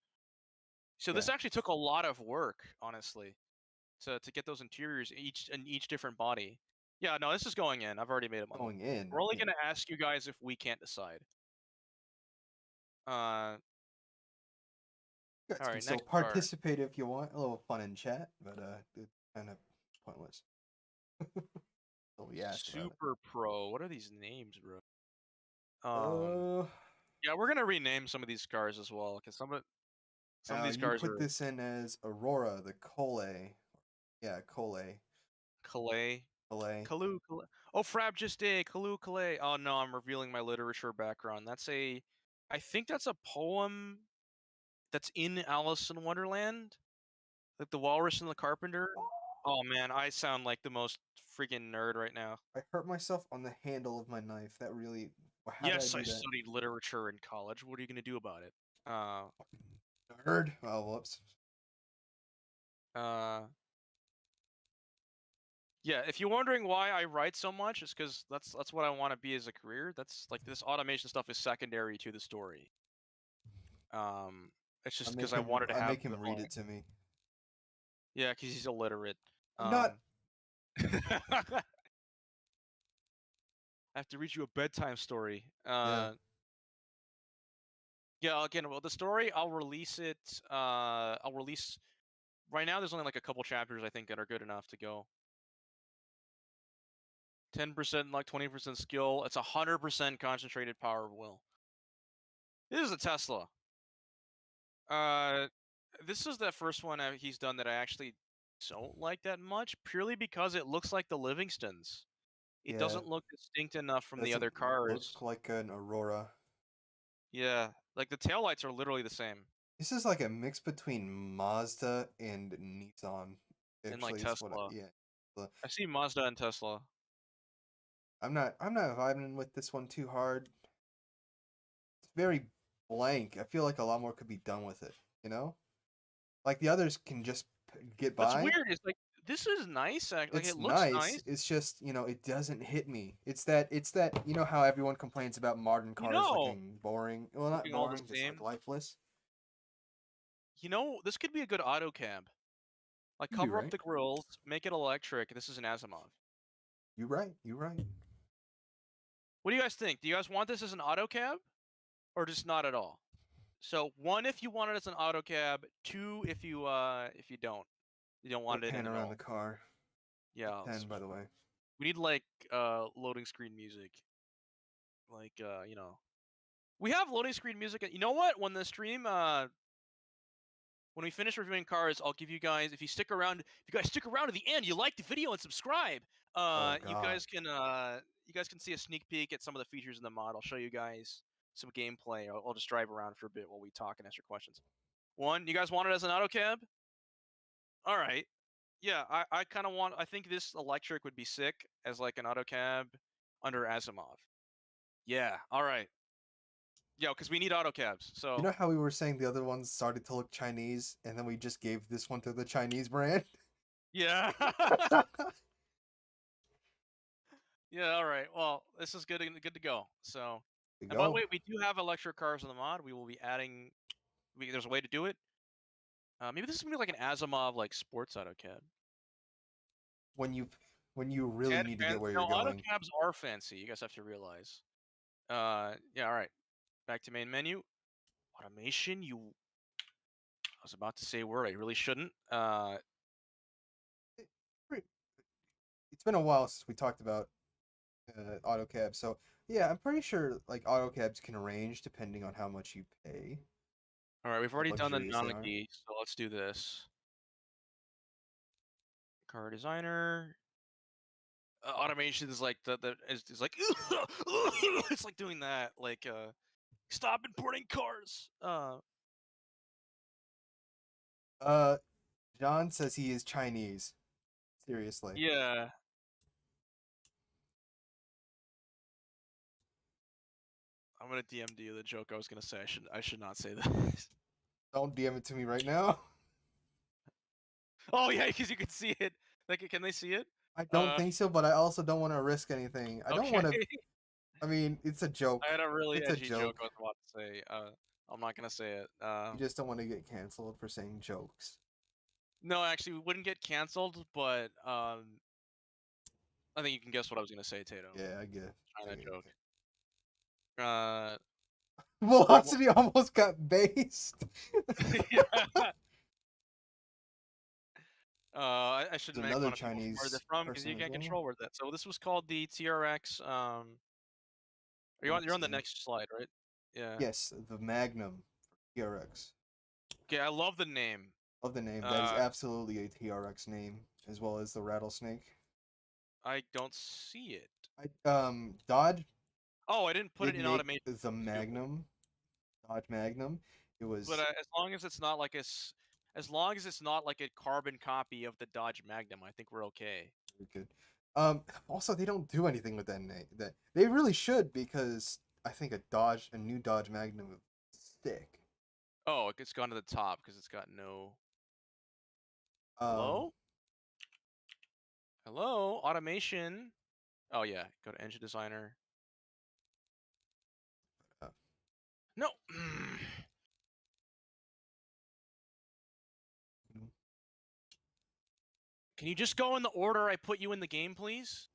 So this Yeah. actually took a lot of work, honestly, to get those interiors each different body. Yeah, no, this is going in. I've already made them on them. Going in. We're only Yeah. gonna ask you guys if we can't decide. Uh, Guys All can right, still next car. participate if you want. A little fun in chat, but it's kind of pointless. So we ask about it. Super Pro. What are these names, bro? Uh, Yeah, we're gonna rename some of these cars as well, because some of Now these you cars put are this in as Aurora, the Cole. Yeah, Cole. Calais. Cole. Calais. Oh, Frab just a Calais. Oh no, I'm revealing my literature background. I think that's a poem that's in Alice in Wonderland, like the Walrus and the Carpenter. Oh man, I sound like the most freaking nerd right now. I hurt myself on the handle of my knife. That really. How did I Yes, I do that? studied literature in college. What are you gonna do about it? Uh, Nerd. Oh, whoops. uh, yeah. If you're wondering why I write so much, it's because that's what I want to be as a career. That's like this automation stuff is secondary to the story. Um, it's just because I wanted to I have make the him read it to me. yeah, because he's illiterate. I'm not. I have to read you a bedtime story. Yeah. Yeah, again, well, the story I'll release it. I'll release right now. There's only like a couple chapters I think that are good enough to go. 10% luck, 20% skill. It's 100% concentrated power of will. This is a Tesla. Uh, this is the first one he's done that I actually don't like that much, purely because it looks like the Livingstons. It Yeah. doesn't look distinct enough from the Doesn't other cars. look like an Aurora. Yeah, like the taillights are literally the same, This is like a mix between Mazda and Nissan. and like Actually, is what. Tesla. Yeah. The- I see Mazda and Tesla. I'm not vibing with this one too hard. It's very blank. I feel like a lot more could be done with it. You know, like the others can just get What's by. weird is like this is nice. Like It's it looks nice. nice. It's just, it doesn't hit me. It's that, how everyone complains about modern You cars know, looking boring. Well, not looking all the boring, just like same. lifeless. This could be a good auto cab. Like You're cover up right. the grills, make it electric. This is an Asimov. You're right. You're right. What do you guys think? Do you guys want this as an auto cab, or just not at all? So one, if you want it as an auto cab. Two, if you don't Gonna want it in pan at around all. the car. Yeah, 10, by the way. we need like loading screen music. Like we have loading screen music. You know what? When the stream when we finish reviewing cars, I'll give you guys, if you guys stick around to the end, you like the video and subscribe. Oh, You God. guys can see a sneak peek at some of the features in the mod. I'll show you guys some gameplay. I'll just drive around for a bit while we talk and answer questions. One, you guys want it as an auto cab? All right. Yeah, I think this electric would be sick as like an auto cab under Asimov. Yeah, all right. Yeah, because we need auto cabs. You So know how we were saying the other ones started to look Chinese, and then we just gave this one to the Chinese brand? yeah. Yeah, all right. Well, this is good to go. So, To and by the go. way, we do have electric cars in the mod. We will be adding. There's a way to do it. Maybe this is gonna be like an Asimov like sports auto cab. When you when you really Tad need to fan- get where no, you're auto going. cabs are fancy. You guys have to realize. Yeah. All right. Back to main menu. Automation. I was about to say a word I really shouldn't. It- It's been a while since we talked about AutoCab. So yeah, I'm pretty sure like AutoCabs can range depending on how much you pay, All right. We've how already done the luxurious they are. Nanagi, so let's do this. Car designer. Automation is like is like it's like doing that like stop importing cars. Uh, John says he is Chinese. Seriously, Yeah. I'm gonna DMD you the joke I was gonna say. I should not say this. don't DM it to me right now. Oh yeah, because you can see it. Like, can they see it? I don't Uh, think so, but I also don't want to risk anything. I don't okay. want to. I mean, it's a joke. I had a really It's a edgy joke joke. I was about to say. I'm not gonna say it. You just don't want to get canceled for saying jokes. No, actually, we wouldn't get canceled, but I think you can guess what I was gonna say, Tato. Yeah, I get it. Trying that Okay, joke. okay. Uh, Velocity almost got based. Yeah. I shouldn't make Another fun of people from where they're Chinese from because person you as can't well. control where that. So this was called the TRX. You're on the Magnum. next slide, right? Yeah. Yes, the Magnum TRX. Okay, I love the name. Love the name. That is Uh, absolutely a TRX name, as well as the rattlesnake. I don't see it. Dodge Oh, I didn't put did it in make automation the too. Magnum, Dodge Magnum. It But was as long as it's not like as long as it's not like a carbon copy of the Dodge Magnum, I think we're okay. very good. Also they don't do anything with that name. That they really should because I think a new Dodge Magnum would be sick. Oh, it's gone to the top because it's got no. Um, Hello? Hello? Automation. Oh yeah, go to engine designer. uh, No. Can you just go in the order I put you in the game, please?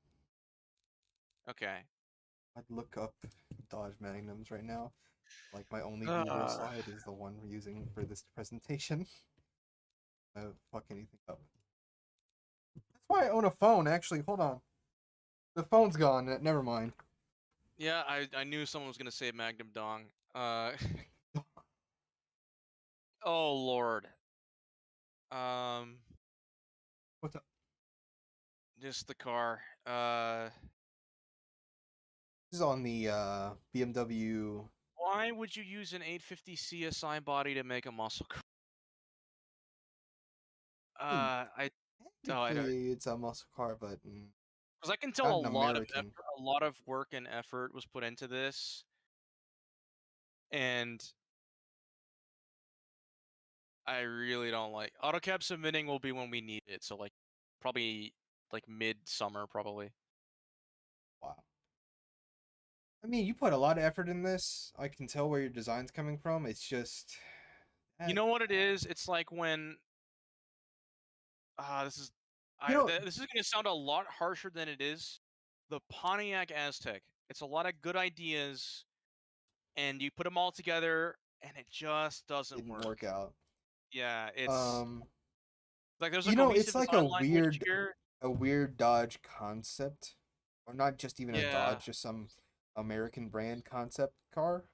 Okay. I'd look up Dodge Magnums right now. Like my only Google Uh, slide is the one we're using for this presentation. Fuck anything up. That's why I own a phone. Actually, hold on. The phone's gone. Never mind. yeah, I knew someone was gonna say Magnum Dong. Oh Lord. Um, What's up? just the car. This is on the BMW. Why would you use an 850 CSI body to make a muscle car? I mean, I I don't, technically, it's a muscle car, but because I can tell not a an lot of American. effort, a lot of work and effort was put into this, and I really don't like AutoCAD submitting will be when we need it. So like probably like mid-summer probably. Wow. I mean, you put a lot of effort in this. I can tell where your design's coming from. It's just You that know what it is? It's like when this is you know this is gonna sound a lot harsher than it is. The Pontiac Aztec. It's a lot of good ideas, and you put them all together, and it just doesn't didn't work work. out. Yeah, it's Um, like there's a it's cohesive like design language here. a weird Dodge concept, or not just even a Yeah, Dodge, just some American brand concept car.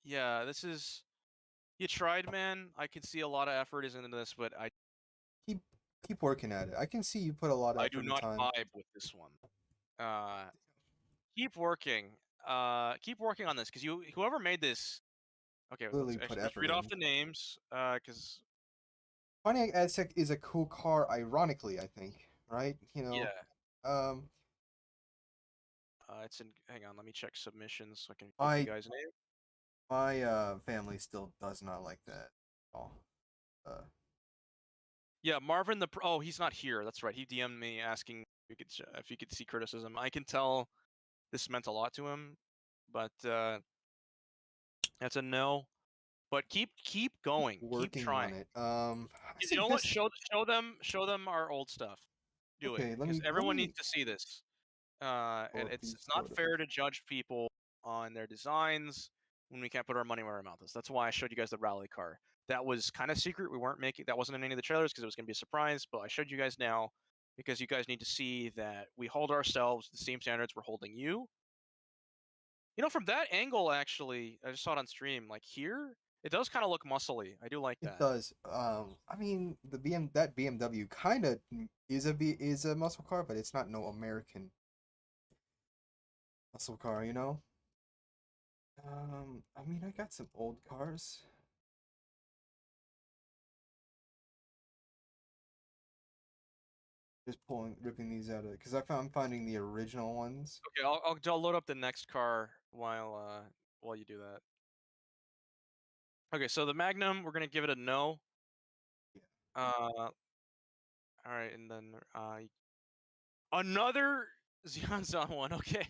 yeah. This is you tried, man. I can see a lot of effort is into this, but Keep keep working at it. I can see you put a lot of I do effort and not time. vibe with this one. Uh, keep working. Keep working on this because whoever made this. Okay, Clearly put let's effort read off in. the names. Because Pontiac Aztec is a cool car, ironically, I think. Right? yeah, Um, it's in. Hang on, let me check submissions so I can give you I guys a name. my family still does not like that at all. Uh, Yeah, Marvin oh, he's not here. That's right. He DM'd me asking if you could see criticism. I can tell this meant a lot to him, but that's a no. But keep going. Keep working on trying. it. I You know what? suggest. Show them our old stuff. Do it Okay, because let everyone needs me to see this. pull And up it's these not photos. fair to judge people on their designs when we can't put our money where our mouth is. That's why I showed you guys the rally car. That was kind of secret. We weren't making that wasn't in any of the trailers because it was going to be a surprise. But I showed you guys now because you guys need to see that we hold ourselves to the same standards we're holding you. You know, from that angle, actually, I just saw it on stream. Like here, it does kind of look muscly. I do like It that. does. I mean, that BMW kind of is a muscle car, but it's not no American muscle car, you know. I mean, I got some old cars. Just ripping these out of because I'm finding the original ones. Okay, I'll load up the next car while you do that. Okay, so the Magnum, we're gonna give it a no. Yeah. All right, and then another Xeonzon one. Okay,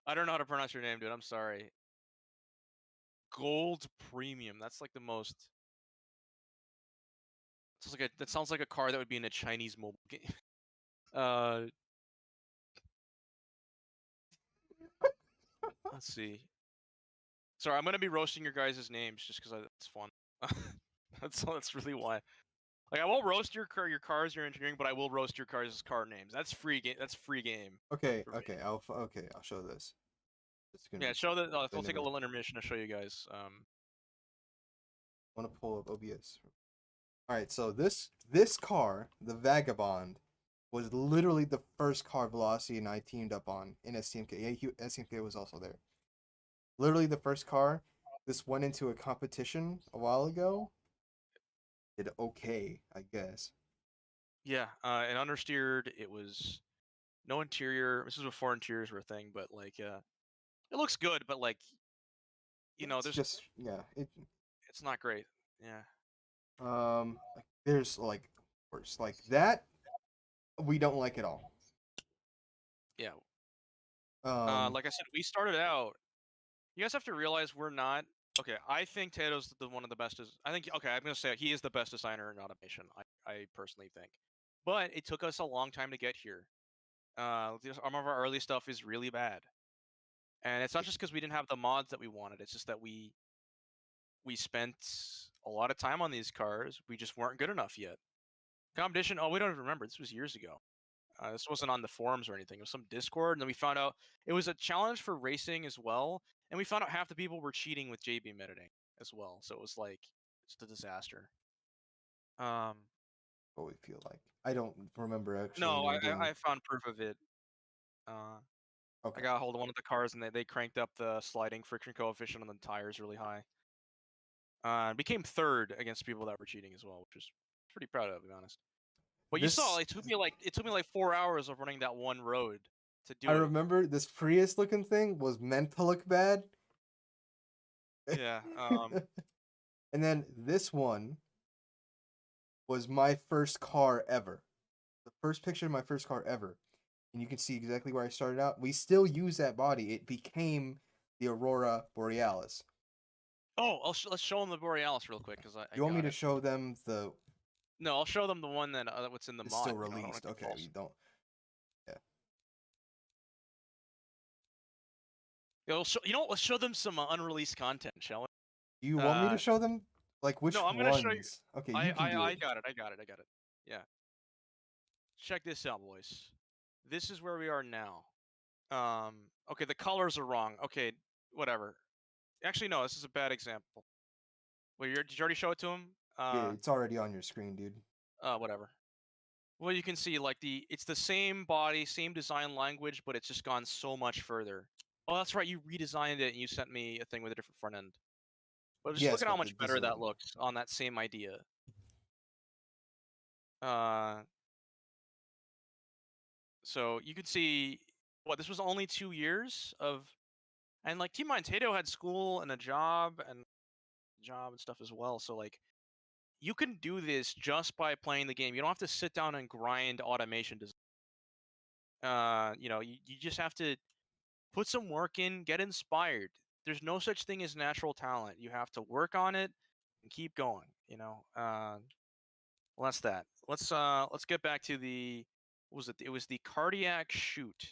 I don't know how to pronounce your name, dude. I'm sorry. Gold Premium. That's like the most. That sounds like a car that would be in a Chinese mobile game. Uh, let's see. Sorry, I'm gonna be roasting your guys' names just because it's fun. That's really why. Like, I won't roast your cars, your engineering, but I will roast your cars' car names. That's free game. That's free game Okay, for me. okay, I'll show this. It's gonna Yeah, be show that. the I'll take a name. little intermission to show you guys. I want to pull up OBS. All right, so this car, the Vagabond, was literally the first car Velocity and I teamed up on in STMK. Yeah, STMK was also there. Literally the first car. This went into a competition a while ago. Did okay, I guess. Yeah, and understeered. It was no interior. This is before interiors were a thing, but like, it looks good, but like, It's there's just yeah. it's not great. Yeah, Like there's like worse like that. We don't like at all. yeah. Um, Like I said, we started out. You guys have to realize we're not. Okay, I think Tato's one of the best. I think okay, I'm gonna say he is the best designer in automation. I personally think, but it took us a long time to get here. Some of our early stuff is really bad, and it's not just because we didn't have the mods that we wanted. It's just that we spent a lot of time on these cars. We just weren't good enough yet. Competition. Oh, we don't even remember. This was years ago. This wasn't on the forums or anything. It was some Discord, and then we found out it was a challenge for racing as well. And we found out half the people were cheating with JB editing as well. So it was like just a disaster. Um, what we feel like. I don't remember actually no, anyone doing. I found proof of it. Uh, I Okay. got a hold of one of the cars, and they cranked up the sliding friction coefficient on the tires really high. Became third against people that were cheating as well, which was pretty proud of, to be honest. But you saw, This it took me like 4 hours of running that one road to I do it. remember this Prius looking thing was meant to look bad. Yeah. And then this one was my first car ever. The first picture of my first car ever. And you can see exactly where I started out. We still use that body. It became the Aurora Borealis. Oh, let's show them the Borealis real quick because I You want me got to it. show them the No, I'll show them the one that what's in the it's mod. still I don't want released? to be Okay, false. you don't. Yeah. Yeah, you know what? Let's show them some unreleased content, shall Do you we? want me to show them? Like which No, I'm gonna show you. ones? Okay, you can do I it. got it. I got it. I got it. Yeah. Check this out, boys. This is where we are now. Okay, the colors are wrong. Okay, whatever. Actually, no, this is a bad example. Wait, did you already show it to him? Yeah, it's already on your screen, dude. Whatever. Well, you can see like it's the same body, same design language, but it's just gone so much further. Oh, that's right. You redesigned it and you sent me a thing with a different front end. But just look Yes, at how but much this better is that looks on that same idea. Uh, so you could see what this was only 2 years of, and like Team Tato had school and a job and stuff as well. So like you can do this just by playing the game. You don't have to sit down and grind automation design. You just have to put some work in, get inspired. There's no such thing as natural talent. You have to work on it and keep going. Well, that's that. Let's get back to the what was it? It was the cardiac shoot.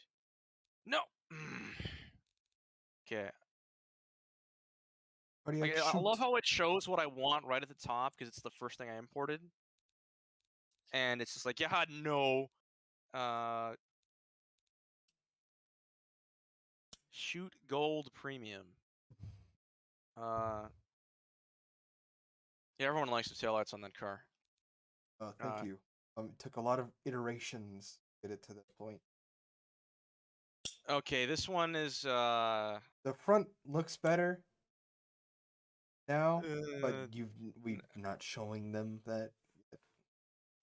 No. Okay. cardiac Like, I love shoot. how it shows what I want right at the top because it's the first thing I imported, and it's just like, yeah, no. Uh, shoot gold premium. Uh, yeah, everyone likes the taillights on that car. Thank you. It took a lot of iterations to get it to this point. Okay, this one is The front looks better now, but uh, we're not showing them that.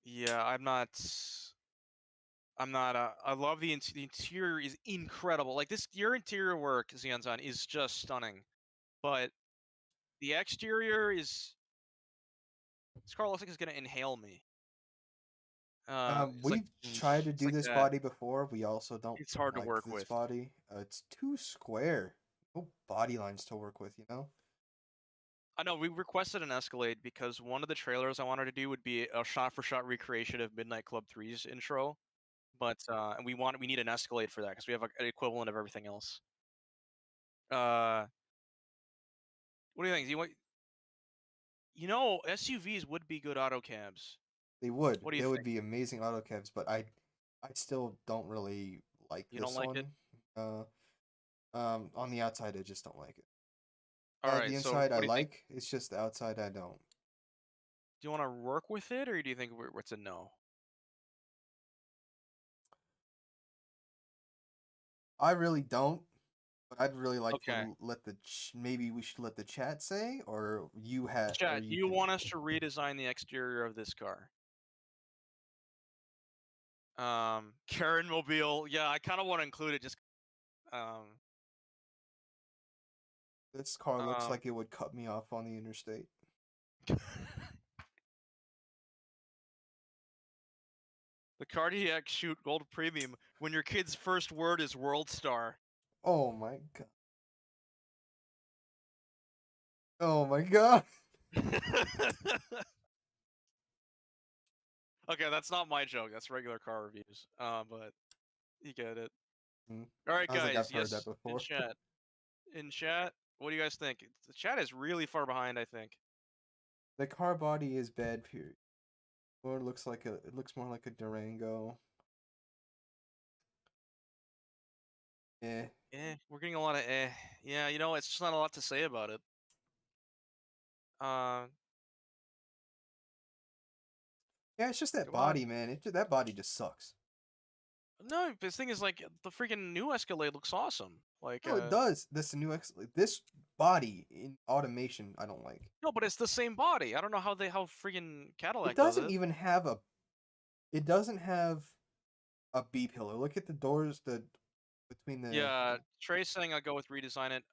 yeah, I'm not. I love the interior is incredible. Like your interior work, Xianzan, is just stunning. But the exterior is. This car looks like it's gonna inhale me. It's like We've tried to it's do like this that. body before. We also don't It's hard to like work this with. body. It's too square. No body lines to work with, you know? I know we requested an Escalade because one of the trailers I wanted to do would be a shot-for-shot recreation of Midnight Club 3's intro, but and we need an Escalade for that because we have an equivalent of everything else. Uh, What do you think? Do you want? SUVs would be good auto cabs. They would. What do you They would think? be amazing autocavs, but I still don't really like You don't this like it? one. Uh, on the outside, I just don't like it. All right. The So inside I what do you think? like. It's just the outside I don't. Do you want to work with it, or do you think it's a no? I really don't. But I'd really like Okay. to let maybe we should let the chat say, or or Chat, do you you can. want us to redesign the exterior of this car? Karen Mobile. Yeah, I kind of want to include it. Just um, This car looks um, like it would cut me off on the interstate. the cardiac shoot gold premium. When your kid's first word is World Star. Oh my god. Oh my god. Okay, that's not my joke. That's regular car reviews. But you get it. Hmm. All right, Sounds like guys. I've heard that Yes, in before. chat. In chat, what do you guys think? The chat is really far behind. I think. The car body is bad, period. Or it looks more like a Durango. Eh. We're getting a lot of eh. Yeah, it's just not a lot to say about it. Uh, Yeah, it's just that Come on. body, man. That body just sucks. No, this thing is like the freaking new Escalade looks awesome. Like, No, it does. This body in automation, I don't like. no, but it's the same body. I don't know how freaking It Cadillac does doesn't it. even have a. It doesn't have a B pillar. Look at the doors. The between the. Yeah, Trey's saying I'll go with redesign it.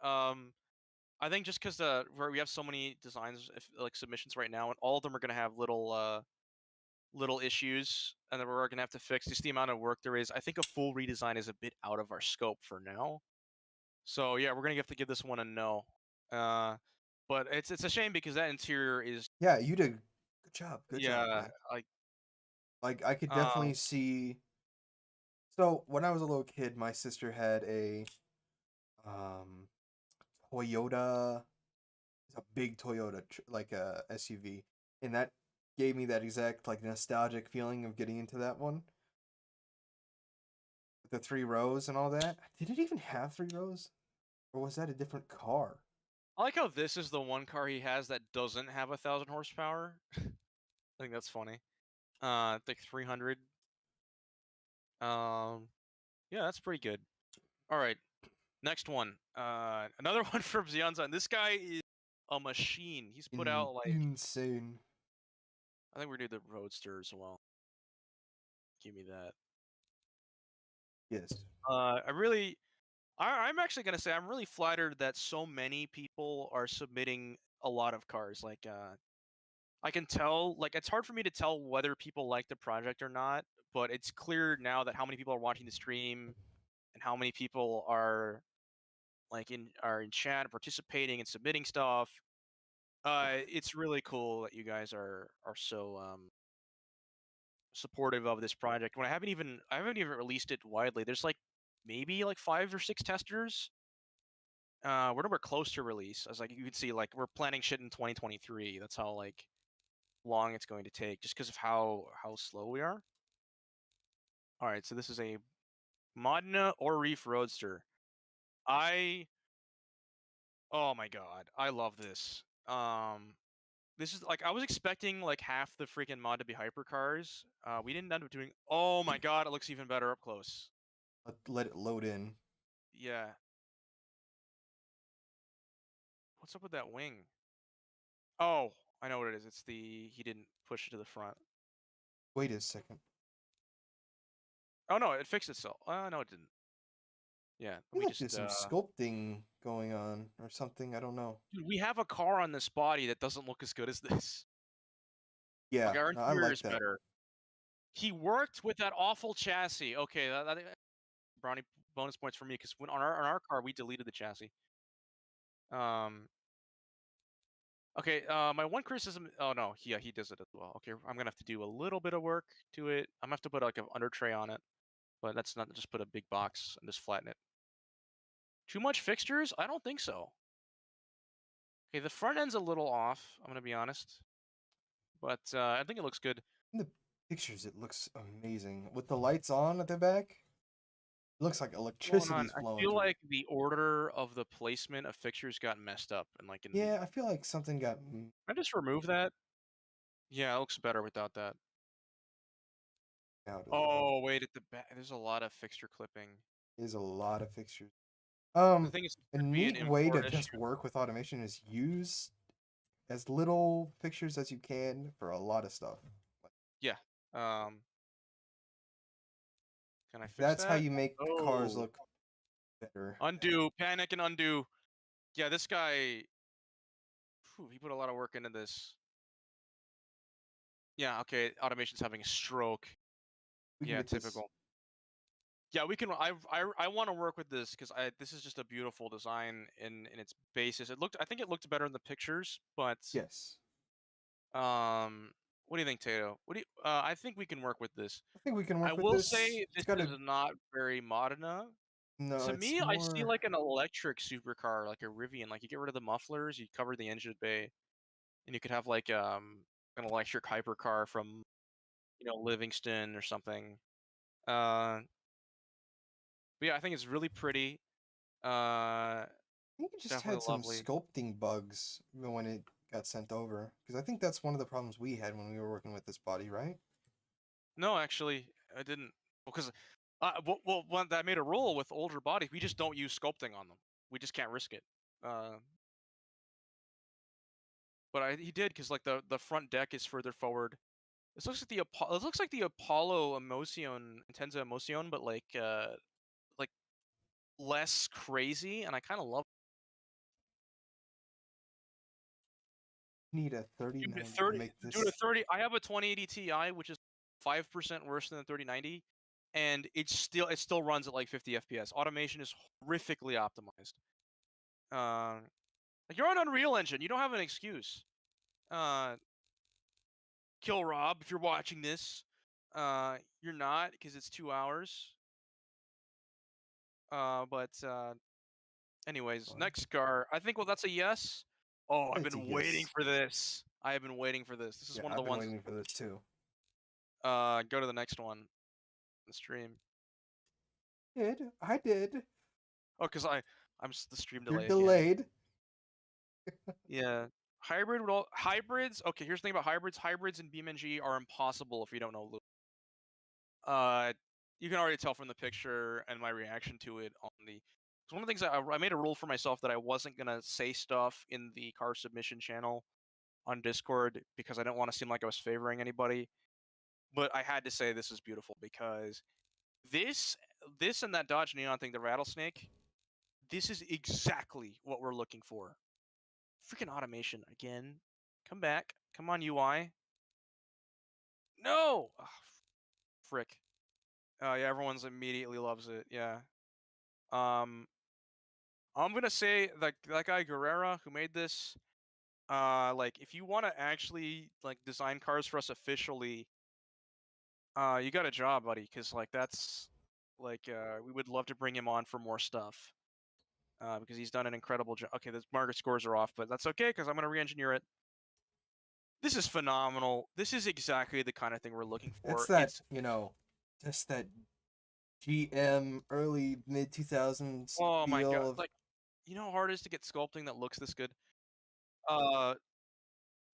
I think just because we have so many designs, like submissions right now, and all of them are gonna have little issues, and then we're gonna have to fix. Just the amount of work there is. I think a full redesign is a bit out of our scope for now. So yeah, we're gonna have to give this one a no. Uh, but it's a shame because that interior is, Yeah, you did. Good job. Good job, yeah, man. like Like I could um definitely see. So when I was a little kid, my sister had a um Toyota. It's a big Toyota, like a SUV, and that gave me that exact like nostalgic feeling of getting into that one with the 3 rows and all that. Did it even have 3 rows, or was that a different car? I like how this is the one car he has that doesn't have 1,000 horsepower. I think that's funny. I think 300. Um, yeah, that's pretty good. All right, next one. Another one from Xeonzon. This guy is a machine. He's put out like, Insane. I think we're gonna do the Roadster as well. Give me that. Yes. I really, I'm actually gonna say I'm really flattered that so many people are submitting a lot of cars. Like, I can tell, like, it's hard for me to tell whether people like the project or not, but it's clear now that how many people are watching the stream and how many people are like in chat and participating and submitting stuff. It's really cool that you guys are so supportive of this project. When I haven't even released it widely. There's like maybe like 5 or 6 testers. We're nowhere close to release. As like you can see, like we're planning shit in 2023. That's how like long it's going to take, just because of how slow we are. All right, so this is a Modena or Reef Roadster. I Oh my god, I love this. This is like I was expecting like half the freaking mod to be hypercars. We didn't end up doing. Oh my god, it looks even better up close. Let it load in. Yeah. What's up with that wing? Oh, I know what it is. It's the he didn't push it to the front. Wait a second. Oh no, it fixed itself. No, it didn't. Yeah, I let feel me like there's just. some sculpting going on or something. I don't know. Dude, we have a car on this body that doesn't look as good as this. Like Yeah, our no, I interior like is that. better. He worked with that awful chassis. Okay, brownie bonus points for me because when on our car we deleted the chassis. Um. Okay. My one criticism. Oh no. Yeah, he does it as well. Okay, I'm gonna have to do a little bit of work to it. I'm gonna have to put like an under tray on it, but that's not just put a big box and just flatten it. Too much fixtures? I don't think so. Okay, the front end's a little off. I'm gonna be honest, but I think it looks good. In the pictures, it looks amazing with the lights on at the back. It looks like Going on, electricity's I flowing feel through. like the order of the placement of fixtures got messed up, and like in Yeah, the. I feel like something got I just remove that. Yeah, it looks better without that. out as well. Oh wait, at the back, there's a lot of fixture clipping. There's a lot of fixtures. The thing is, it A could be an neat way to import just issue. work with automation is use as little fixtures as you can for a lot of stuff. Yeah. Um, can I fix That's how that? you make cars Oh, look better. undo, panic and undo. Yeah, this guy, phew, he put a lot of work into this. Yeah, okay, automation's having a stroke. We can Yeah, get this. typical. Yeah, we can. I want to work with this because I this is just a beautiful design in its basis. It looked. I think it looked better in the pictures, but Yes, um, what do you think, Tato? What do you? I think we can work with this. I think we can I work with will this. say It's this got is a not very modern. no. To It's me, I see more. like an electric supercar, like a Rivian. Like you get rid of the mufflers, you cover the engine bay, and you could have like an electric hypercar from Livingston or something. Uh, but yeah, I think it's really pretty. Uh, I think it just definitely had some lovely. sculpting bugs when it got sent over because I think that's one of the problems we had when we were working with this body, right? No, actually, I didn't because when I made a rule with older bodies, we just don't use sculpting on them. We just can't risk it. Uh, but he did because like the front deck is further forward. This looks like It looks like the Apollo Emotion, Intenza Emotion, but like less crazy, and I kind of love. Need a Dude, 3090 to 30, make dude, a this. 30. I have a 2080 Ti, which is 5% worse than the 3090, and it still runs at like 50 FPS. Automation is horrifically optimized. Like you're on Unreal Engine, you don't have an excuse. Uh, Kill Rob, if you're watching this, you're not because it's 2 hours. But anyways, Fun. next car. I think that's a yes. Oh, I've It's a been waiting yes. for this. I have been waiting for this. This is Yeah, one of the I've been ones. waiting for this too. Go to the next one. The stream. I did. Oh, because the stream You're delay again. delayed. Yeah. Hybrids. Okay, here's the thing about hybrids. Hybrids in BeamNG are impossible if you don't know Lua. Uh, you can already tell from the picture and my reaction to it on the. It's one of the things I made a rule for myself that I wasn't gonna say stuff in the car submission channel on Discord because I didn't want to seem like I was favoring anybody. But I had to say this is beautiful because this this and that Dodge Neon thing, the rattlesnake, this is exactly what we're looking for. Freaking automation again. Come back. Come on, UI. No! Ugh, frick. Yeah, everyone's immediately loves it. Yeah. Um, I'm gonna say that guy Guerrera who made this. Like if you want to actually like design cars for us officially, you got a job, buddy. Cause like that's like we would love to bring him on for more stuff. Because he's done an incredible job. Okay, the market scores are off, but that's okay because I'm gonna re-engineer it. This is phenomenal. This is exactly the kind of thing we're looking It's for. that, It's just that GM early mid 2000s oh my god, feel of like you know how hard it is to get sculpting that looks this good. Uh,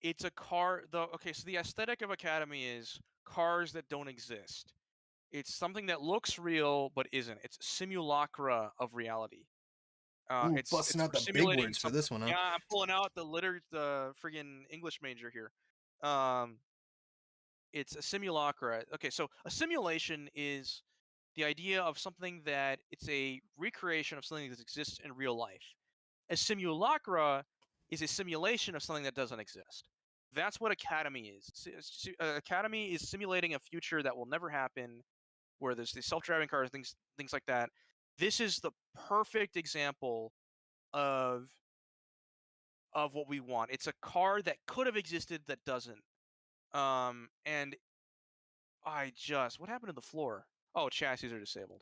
it's a car. Okay, so the aesthetic of Academy is cars that don't exist. It's something that looks real but isn't. It's simulacra of reality. ooh, It's busting out we're the big simulating words for something. this one, huh? Yeah, I'm pulling out the friggin' English major here. Um, it's a simulacra. Okay, so a simulation is the idea of something that it's a recreation of something that exists in real life. A simulacra is a simulation of something that doesn't exist. That's what Academy is. Academy is simulating a future that will never happen, where there's these self-driving cars, things like that. This is the perfect example of what we want. It's a car that could have existed that doesn't. And what happened to the floor? Oh, chassis are disabled.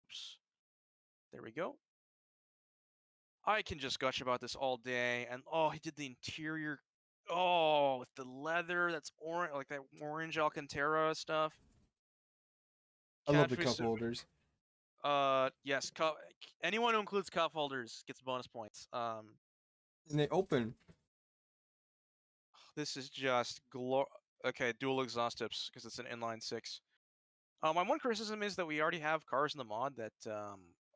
Oops. There we go. I can just gush about this all day. And oh, he did the interior. Oh, with the leather, that's orange, like that orange Alcantara stuff. I love the Catfish cup soup. holders. Yes, anyone who includes cup holders gets bonus points. And they open. This is just Okay, dual exhaust tips because it's an inline six. My one criticism is that we already have cars in the mod that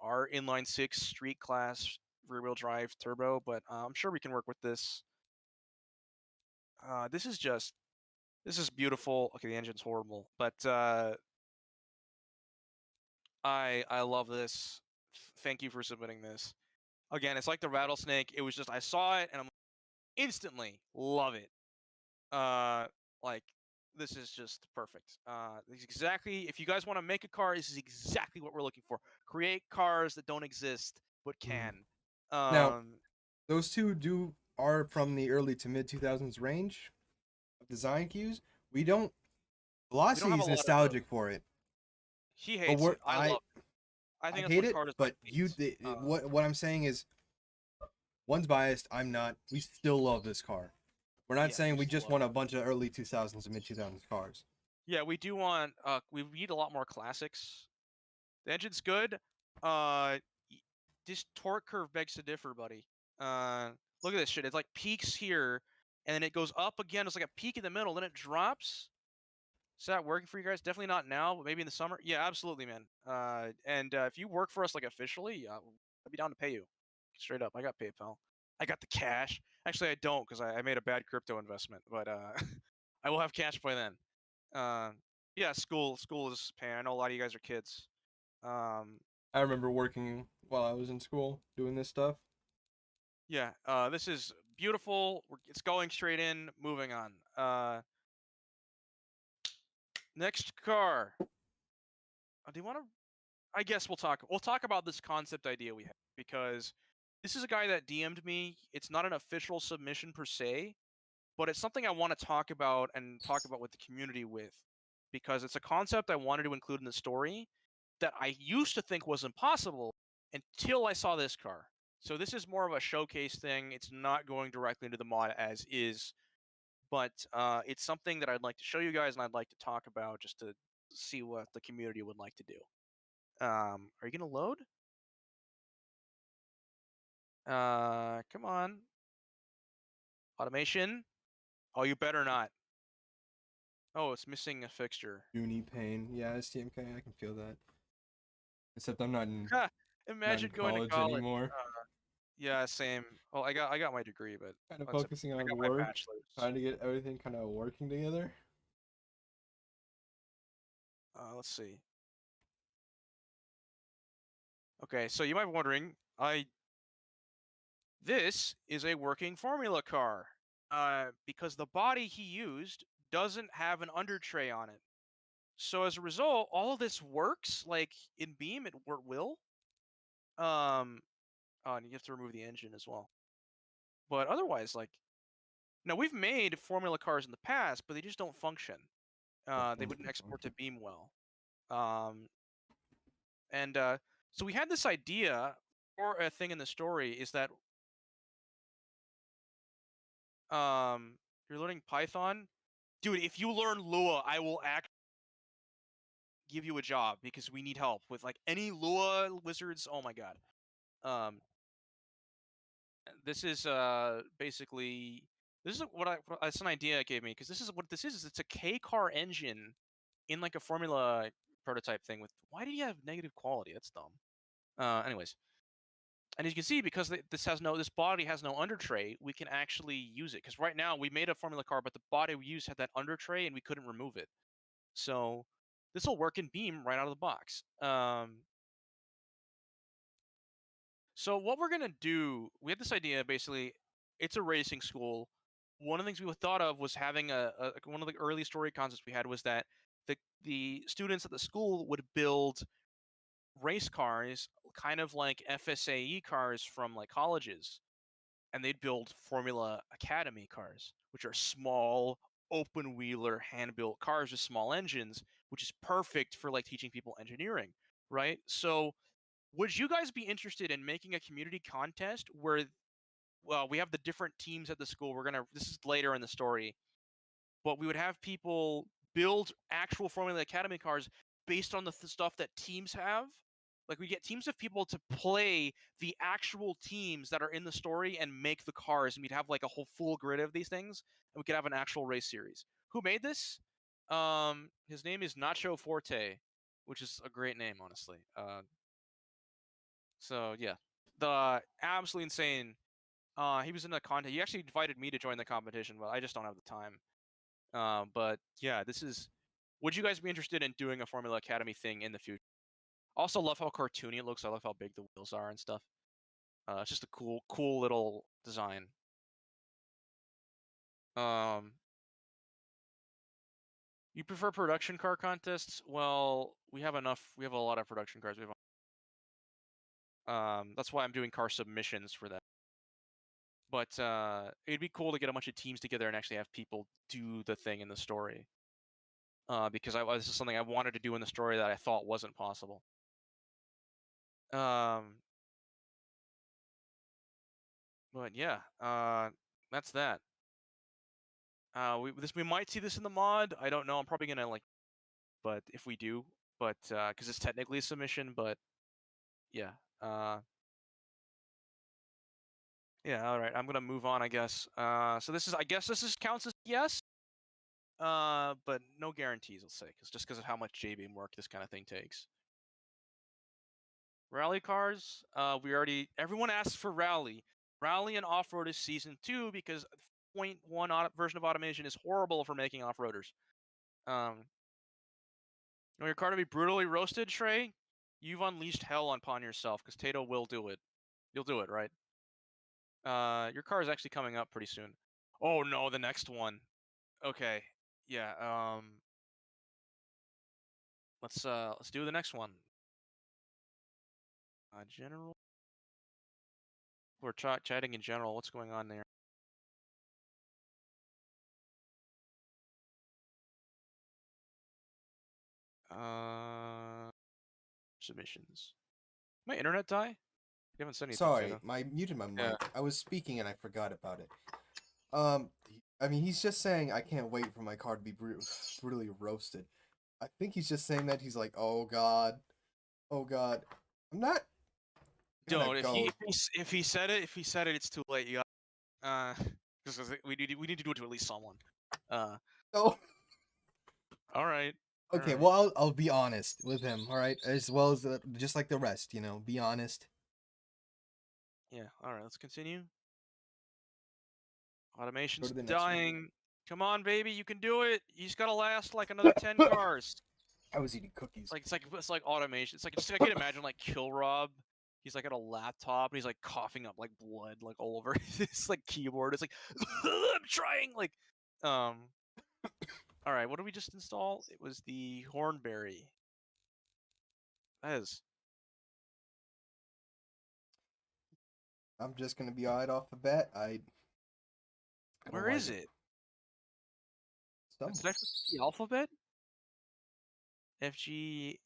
are inline six street class rear wheel drive turbo, but I'm sure we can work with this. This is beautiful. Okay, the engine's horrible, but I love this. Thank you for submitting this. Again, it's like the rattlesnake. It was just I saw it and I'm instantly love it. Like this is just perfect. This is exactly if you guys want to make a car, this is exactly what we're looking for. Create cars that don't exist but can. Now, those two are from the early to mid 2000s range of design cues. We don't. We don't Velocity have a is lot of those. nostalgic for it, He but hates it. I love it. I I think that's hate what it. car design But means. what I'm saying is, one's biased. I'm not. We still love this car. We're not Yeah, saying we we still just love want it. a bunch of early 2000s and mid 2000s cars. Yeah, we do want. We need a lot more classics. The engine's good. Uh, this torque curve begs to differ, buddy. Look at this shit. It's like peaks here, and then it goes up again. It's like a peak in the middle, then it drops. Is that working for you guys? Definitely not now, but maybe in the summer. Yeah, absolutely, man. And if you work for us like officially, I'd be down to pay you. Straight up, I got PayPal. I got the cash. Actually, I don't because I made a bad crypto investment, but I will have cash by then. Uh, yeah, school is paying. I know a lot of you guys are kids. Um, I remember working while I was in school doing this stuff. yeah, this is beautiful. It's going straight in. Moving on. Next car. Do you want to? I guess we'll talk. We'll talk about this concept idea we have because this is a guy that DM'd me. It's not an official submission per se, but it's something I want to talk about and talk about with the community with because it's a concept I wanted to include in the story that I used to think was impossible until I saw this car. So this is more of a showcase thing. It's not going directly into the mod as is, but it's something that I'd like to show you guys and I'd like to talk about just to see what the community would like to do. Are you gonna load? Come on. Automation. Oh, you better not. Oh, it's missing a fixture. Uni pain. Yeah, STMK. I can feel that. Except I'm Ha! not in Imagine going to college college. anymore. Yeah, same. Well, I got my degree, but Kind of that's focusing I on got my work, bachelor's. trying to get everything kind of working together. Let's see. Okay, so you might be wondering, this is a working formula car. Because the body he used doesn't have an under tray on it. So as a result, all of this works like in Beam. It will. Um, oh, and you have to remove the engine as well. But otherwise, like, now we've made formula cars in the past, but they just don't function. They wouldn't export to Beam well. Um, and so we had this idea, or a thing in the story is that you're learning Python, dude. If you learn Lua, I will give you a job because we need help with like any Lua wizards. Oh my god. Um, this is basically this is it's an idea it gave me because this is what this is. It's a K car engine in like a formula prototype thing with. Why did you have negative quality? That's dumb. Anyways, and as you can see, because this body has no under tray, we can actually use it. Because right now we made a formula car, but the body we used had that under tray, and we couldn't remove it. So this will work in Beam right out of the box. So what we're gonna do, we had this idea. Basically, it's a racing school. One of the things we thought of was having one of the early story concepts we had was that the students at the school would build race cars, kind of like FSAE cars from like colleges, and they'd build Formula Academy cars, which are small, open wheeler, hand built cars with small engines, which is perfect for like teaching people engineering, right? So Would you guys be interested in making a community contest where we have the different teams at the school? This is later in the story, but we would have people build actual Formula Academy cars based on the stuff that teams have. Like we get teams of people to play the actual teams that are in the story and make the cars, and we'd have like a whole full grid of these things, and we could have an actual race series. Who made this? His name is Nacho Forte, which is a great name, honestly. So yeah, the absolutely insane. He was in the contest. He actually invited me to join the competition, but I just don't have the time. But yeah, this is. Would you guys be interested in doing a Formula Academy thing in the future? Also, love how cartoony it looks. I love how big the wheels are and stuff. It's just a cool little design. Um, you prefer production car contests? Well, we have enough. We have a lot of production cars. That's why I'm doing car submissions for that. But it'd be cool to get a bunch of teams together and actually have people do the thing in the story. Because this is something I wanted to do in the story that I thought wasn't possible. But yeah, that's that. We might see this in the mod. I don't know. I'm probably gonna but if we do, but because it's technically a submission, but yeah, yeah. All right, I'm gonna move on, I guess. So I guess this counts as yes. But no guarantees, let's say, because of how much J-beam work this kind of thing takes. Rally cars. Everyone asks for rally. Rally and off-road is season 2 because 0.1 version of automation is horrible for making off-roaders. You want your car to be brutally roasted, Trey? You've unleashed hell upon yourself, because Tato will do it. You'll do it, right? Your car is actually coming up pretty soon. Oh no, the next one. Okay. Yeah, let's do the next one. General. We're chatting in general. What's going on there? Submissions. My internet die? You haven't said anything. Sorry, I muted my mic. Yeah. I was speaking and I forgot about it. I mean, he's just saying I can't wait for my car to be brutally roasted. I think he's just saying that he's like, oh god, I'm not. Don't. If he said it, it's too late. You got because we need to do it to at least someone. Oh. All right. Okay, all right. well, I'll be honest with him. All right, as well as just like the rest, be honest. Yeah. All right. Let's continue. Automation's Go to the next dying. one. Come on, baby, you can do it. You just gotta last like another 10 cars. I was eating cookies. It's like automation. I can imagine like Kill Rob. He's like at a laptop and he's like coughing up like blood like all over his like keyboard. It's like I'm trying like All right, what did we just install? It was the Hornberry. That is. I'm just gonna be right off the bat. Where is it? Is that the alphabet? FGH.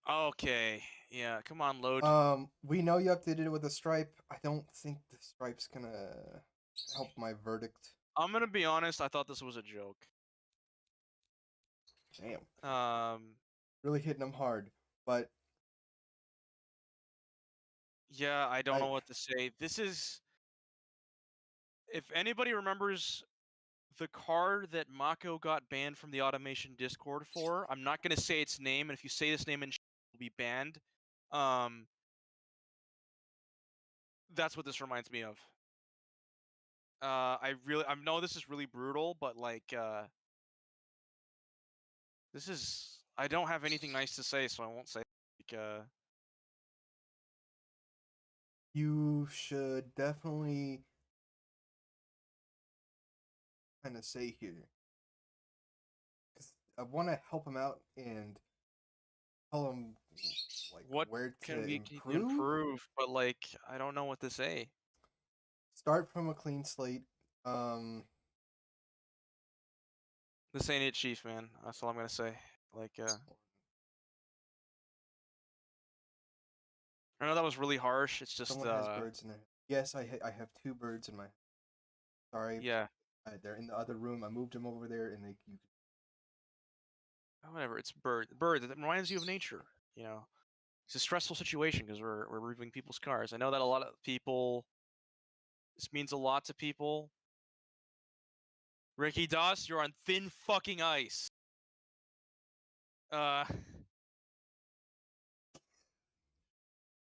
Okay. Yeah. Come on, load. We know you updated it with a stripe. I don't think the stripe's gonna help my verdict. I'm gonna be honest. I thought this was a joke. Damn. Really hitting them hard, but. Yeah, I don't know what to say. This is. If anybody remembers the car that Mako got banned from the automation Discord for, I'm not gonna say its name, and if you say this name, it will be banned. That's what this reminds me of. I know this is really brutal, but like, this is. I don't have anything nice to say, so I won't say. Like, you should definitely kind of say here, because I want to help him out and tell him like what where can to we improve. But like, I don't know what to say. Start from a clean slate. This ain't it, Chief, man. That's all I'm gonna say. Like, I know that was really harsh. It's just, Someone has birds in there. Yes, I have two birds in my. Sorry, yeah, they're in the other room. I moved them over there, and you. whatever. It's bird. That reminds you of nature. You know, it's a stressful situation because we're removing people's cars. I know that a lot of people. This means a lot to people. Ricky Doss, you're on thin fucking ice. Uh,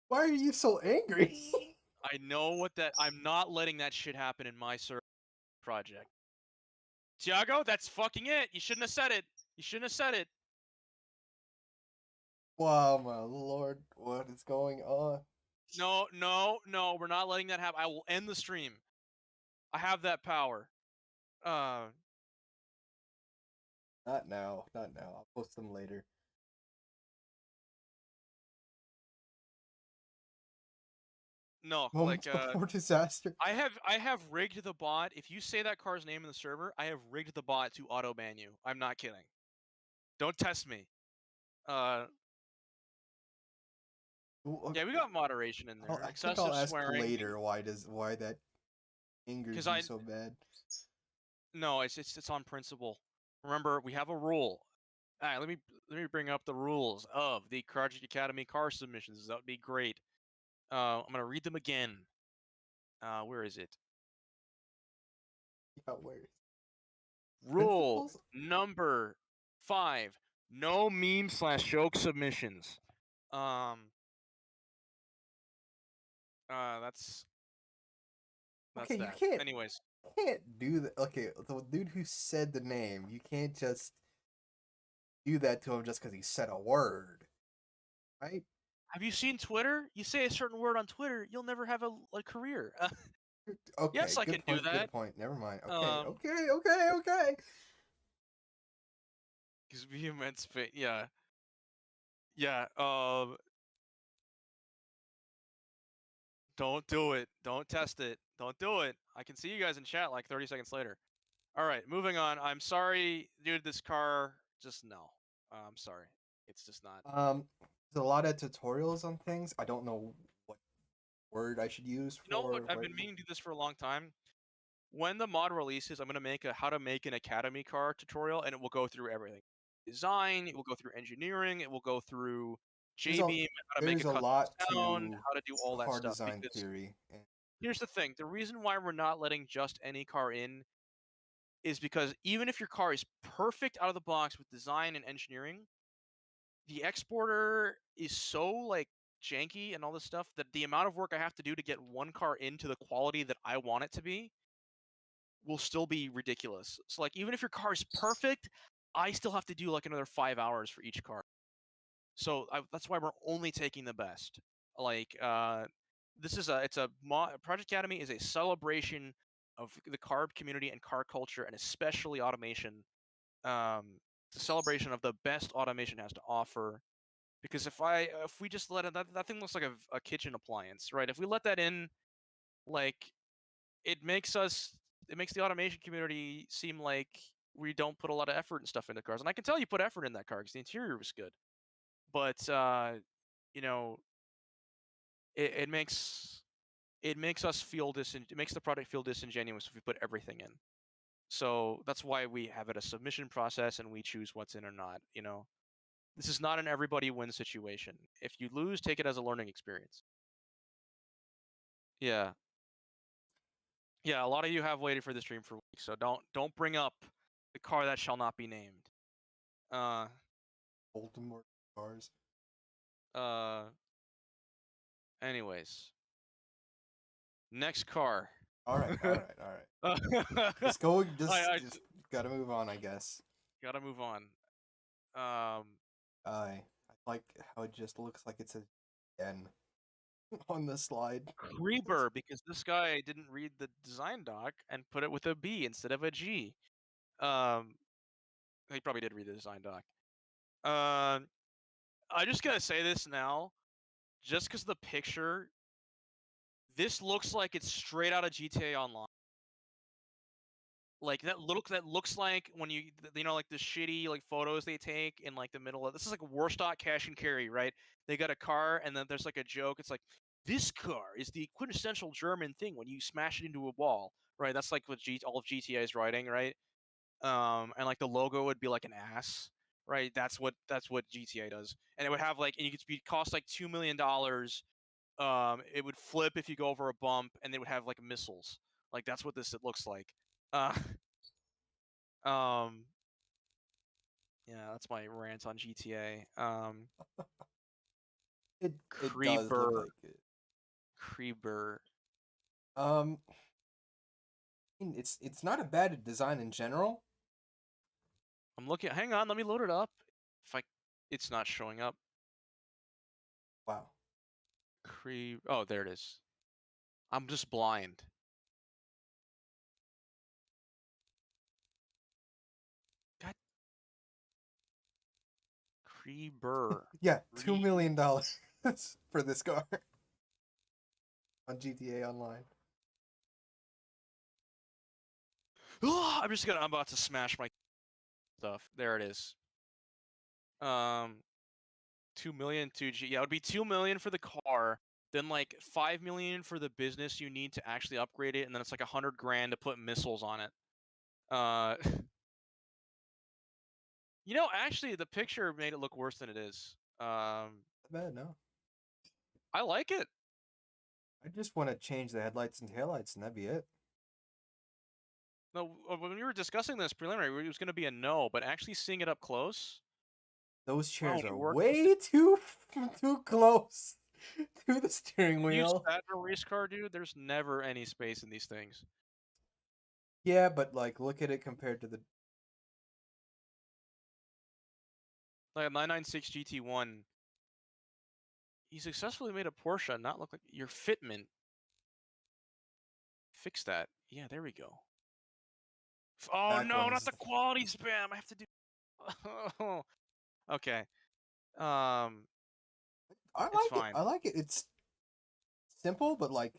Why are you so angry? I know what that. I'm not letting that shit happen in my server project. Tiago, that's fucking it. You shouldn't have said it. You shouldn't have said it. Wow, my lord, what is going on? No, no, no. We're not letting that happen. I will end the stream. I have that power. Uh, Not now, not now. I'll post them later. no, like, Moments before disaster. I have rigged the bot. If you say that car's name in the server, I have rigged the bot to auto ban you. I'm not kidding. Don't test me. Uh, yeah, we got moderation in there. I think Excessive I'll ask swearing. later why that angers Because you I so bad. no, it's on principle. Remember, we have a rule. All right, let me bring up the rules of the Karate Academy car submissions. That would be great. I'm gonna read them again. Where is it? Yeah, where? Rule Principles? number 5: no meme/joke submissions. Um, that's Okay, you that. Anyways, can't do that. Okay, the dude who said the name, you can't just do that to him just because he said a word, right? have you seen Twitter? You say a certain word on Twitter, you'll never have a career. Yes, Okay, I can do that. good point. Never mind. Um, Okay. because vehement spit. Yeah, yeah. Don't do it. Don't test it. Don't do it. I can see you guys in chat like 30 seconds later. All right, moving on. I'm sorry, dude. This car, just no. I'm sorry. It's just not. There's a lot of tutorials on things. I don't know what word I should use You know what? for I've what. been meaning to do this for a long time. When the mod releases, I'm gonna make a how to make an Academy car tutorial, and it will go through everything. Design. It will go through engineering. It will go through There's a J-beam, how to make a there's a custom lot sound, to how to do all that car stuff. design Because theory. And here's the thing: the reason why we're not letting just any car in is because even if your car is perfect out of the box with design and engineering, the exporter is so like janky and all this stuff that the amount of work I have to do to get one car into the quality that I want it to be will still be ridiculous. So like even if your car is perfect, I still have to do like another 5 hours for each car. So that's why we're only taking the best. Like this is Project Academy is a celebration of the carb community and car culture and especially automation. It's a celebration of the best automation has to offer. Because if we just let it, that thing looks like a kitchen appliance, right? If we let that in, like it makes the automation community seem like we don't put a lot of effort and stuff into cars. And I can tell you put effort in that car because the interior was good. But you know, it makes us feel it makes the product feel disingenuous if we put everything in. So that's why we have it a submission process and we choose what's in or not. This is not an everybody wins situation. If you lose, take it as a learning experience. Yeah. Yeah, a lot of you have waited for the stream for weeks, so don't bring up the car that shall not be named. Uh Baltimore cars. uh anyways. Next car. All right. Just go. I Just gotta move on, I guess. gotta move on. Um I like how it just looks like it's a N on the slide. Creeper, because this guy didn't read the design doc and put it with a B instead of a G. He probably did read the design doc. I just gotta say this now, just because the picture, this looks like it's straight out of GTA Online. Like that looks like when you know, like the shitty like photos they take in like the middle of this is like Warstock cash and carry, right? They got a car and then there's like a joke. It's like this car is the quintessential German thing when you smash it into a wall, right? That's like what all of GTA is writing, right? And like the logo would be like an ass, right? That's what GTA does, and it would have like and you could be cost like $2 million. It would flip if you go over a bump, and they would have like missiles. Like that's what this it looks like. Uh, um, yeah, that's my rant on GTA. It does look Creeper, like it. Creeper. Um, I mean, it's not a bad design in general. I'm looking. Hang on, let me load it up. If I, it's not showing up. Wow. Oh, there it is. I'm just blind. God, Creeper. Yeah, $2 million for this car on GTA Online. I'm about to smash my stuff. There it is. 2 million yeah, it would be 2 million for the car, then like 5 million for the business you need to actually upgrade it, and then it's like 100 grand to put missiles on it. Uh, actually, the picture made it look worse than it is. Not bad, no. I like it. I just want to change the headlights and taillights, and that'd be it. No, when we were discussing this preliminary, it was going to be a no, but actually seeing it up close, Those wow, chairs when are you work, way too too close to the steering when you wheel. sat in a race car, dude, there's never any space in these things. Yeah, but like, look at it compared to the. Like a 996 GT1, he successfully made a Porsche not look like your fitment. Fix that. Yeah, there we go. Oh Back no, not ones. the quality spam. I have to do. Okay. Um, I it's like it. fine. I like it. It's simple, but like,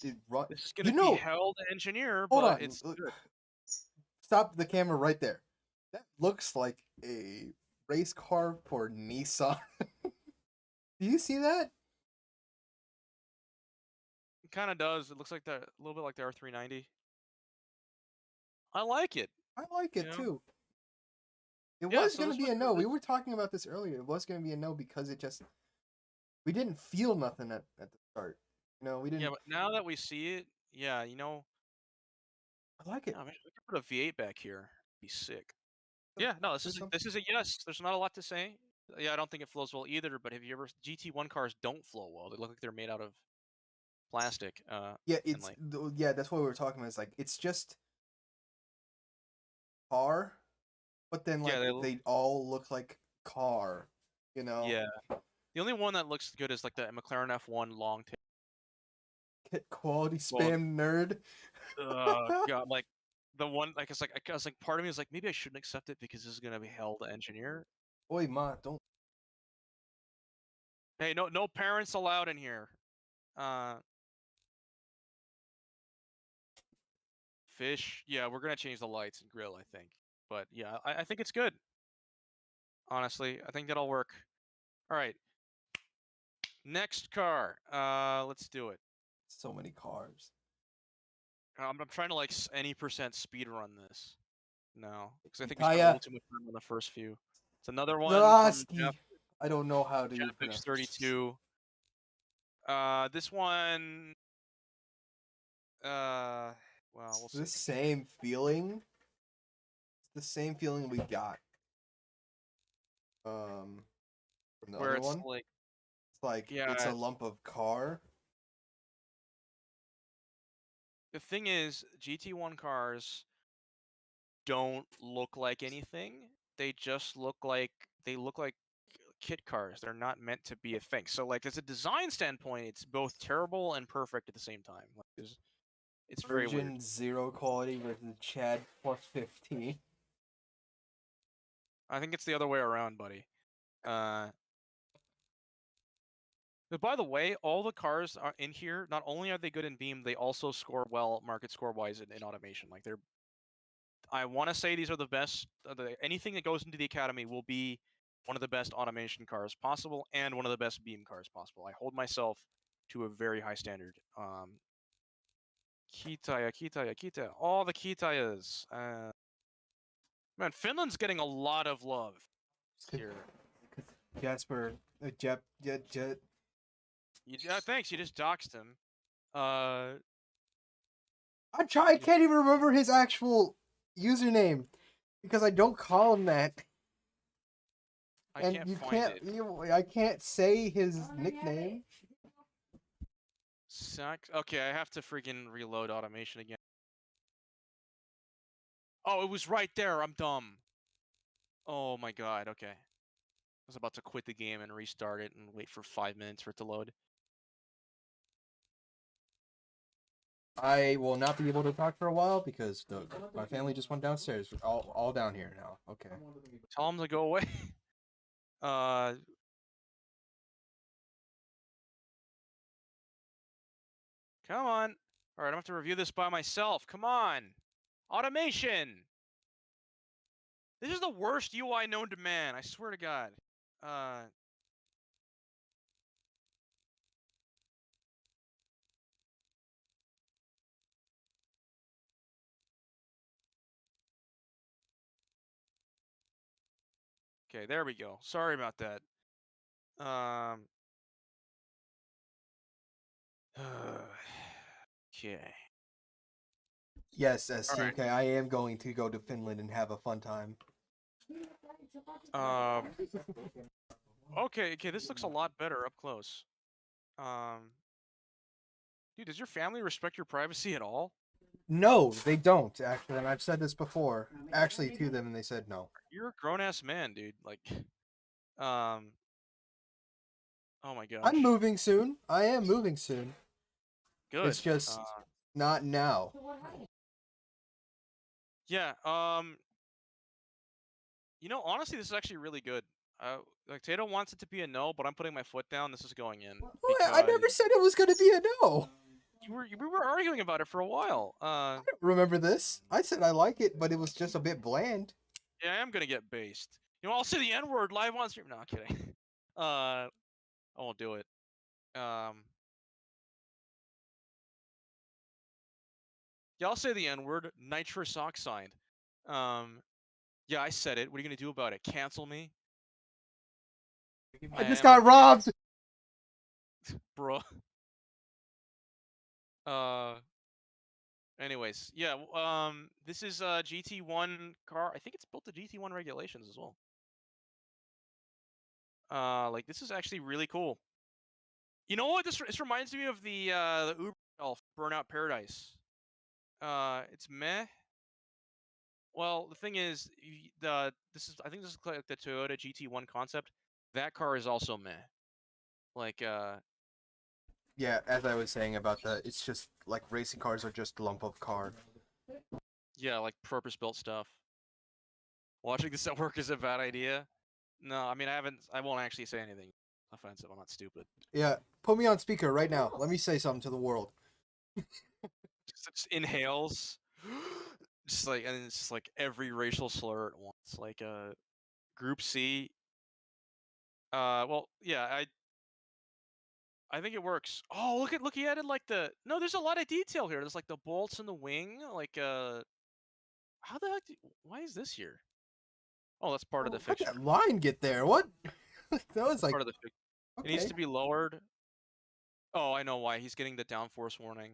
it run. This is You gonna be know, hell to engineer, hold but on. it's good. Stop the camera right there. That looks like a race car for Nissan. Do you see that? It kind of does. It looks like a little bit like the R390. I like it. I like You it know. too. It Yeah. was So gonna this be was a no. We were talking about this earlier. It was gonna be a no because it just we didn't feel nothing at the start. We yeah, didn't. but now that we see it, yeah, I like it. yeah, we could put a V8 back here. Be sick. The Yeah, no, box or something. this is a yes. There's not a lot to say. Yeah, I don't think it flows well either. But have you ever GT1 cars don't flow well? They look like they're made out of plastic. Yeah, And like yeah. That's what we were talking about. It's like it's just car, but then yeah, like they all look like car. You know, yeah. The only one that looks good is like the McLaren F1 long tail. Get quality Well, spam nerd. God, like the one like it's like I was like part of me was like maybe I shouldn't accept it because this is gonna be hell to engineer. Oi, ma, don't. Hey, no parents allowed in here. Uh, fish. Yeah, we're gonna change the lights and grill, I think. But yeah, I think it's good. Honestly, I think that'll work. All right, next car. Let's do it. So many cars. I'm trying to like any percent speed run this. No, because I think we spent a Kaya little too much time on the first few. It's another one from Jeff Zaraski. I don't know how to pronounce this. X32. This one. Well, we'll The see. same feeling. It's the same feeling we got. From the Where other it's one. like, It's like it's yeah. a lump of car. The thing is, GT1 cars don't look like anything. They look like kit cars. They're not meant to be a thing. So like as a design standpoint, it's both terrible and perfect at the same time. Like it's very weird. Virgin zero quality versus Chad plus 15. I think it's the other way around, buddy. Uh but by the way, all the cars are in here, not only are they good in beam, they also score well market score wise in automation. Like I want to say these are the best. Anything that goes into the academy will be one of the best automation cars possible and one of the best beam cars possible. I hold myself to a very high standard. Kitaya, all the Kitayas. Man, Finland's getting a lot of love here. Jasper, Jet. Yeah, thanks. You just doxed him. I can't even remember his actual username because I don't call him that. I can't find it. I can't say his nickname. Okay, I have to freaking reload automation again. Oh, it was right there. I'm dumb. Oh my god. Okay. I was about to quit the game and restart it and wait for 5 minutes for it to load. I will not be able to talk for a while because my family just went downstairs. All down here now. Okay. Tell them to go away. Come on. All right, I'm gonna have to review this by myself. Come on. Automation. This is the worst UI known to man. I swear to God. Okay, there we go. Sorry about that. Okay. Yes, STMK, I am going to go to Finland and have a fun time. Okay, this looks a lot better up close. Dude, does your family respect your privacy at all? No, they don't, actually, and I've said this before, actually, to them, and they said no. You're a grown-ass man, dude. Like, oh my gosh. I'm moving soon. I am moving soon. Good. It's just not now. Yeah, you know, honestly, this is actually really good. Like, Tato wants it to be a no, but I'm putting my foot down. This is going in. I never said it was going to be a no. We were arguing about it for a while. I don't remember this. I said I like it, but it was just a bit bland. Yeah, I am gonna get based. You know, I'll say the N-word live on stream. No, I'm kidding. I won't do it. Yeah, I'll say the N-word. Nitrous oxide. Yeah, I said it. What are you gonna do about it? Cancel me? I just got robbed! Bro. Anyways, yeah, this is a GT1 car. I think it's built to GT1 regulations as well. Like, this is actually really cool. You know what? This reminds me of the Uber Elf Burnout Paradise. It's meh. Well, the thing is, I think this is like the Toyota GT1 concept. That car is also meh. Like, yeah, as I was saying about it's just like racing cars are just a lump of car. Yeah, like purpose-built stuff. Watching this at work is a bad idea. No, I mean, I won't actually say anything offensive. I'm not stupid. Yeah, put me on speaker right now. Let me say something to the world. Just inhales. Just like, and it's just like every racial slur at once. Like, Group C. Well, yeah, I think it works. Oh, look, he added like no, there's a lot of detail here. There's like the bolts in the wing, like, how the heck, why is this here? Oh, that's part of the fixture. How'd that line get there? What? That was like, Part of the fixture. okay. It needs to be lowered. Oh, I know why. He's getting the downforce warning.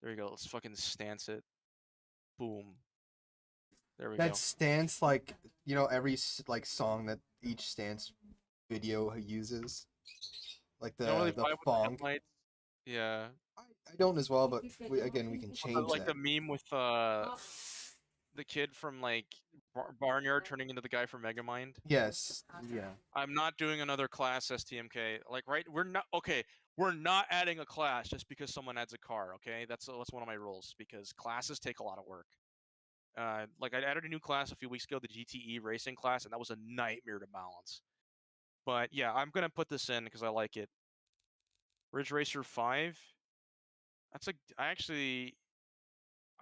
There you go. Let's fucking stance it. Boom. There we go. That stance, like, you know, every like song that each stance video uses, like the fong. Yeah. I don't as well, but we can change Like that. the meme with the kid from like Barnyard turning into the guy from Megamind. Yes. Yeah. I'm not doing another class STMK. Like, right? We're not adding a class just because someone adds a car. Okay, that's one of my rules because classes take a lot of work. Like, I added a new class a few weeks ago, the GTE racing class, and that was a nightmare to balance. But yeah, I'm gonna put this in because I like it. Ridge Racer 5. That's I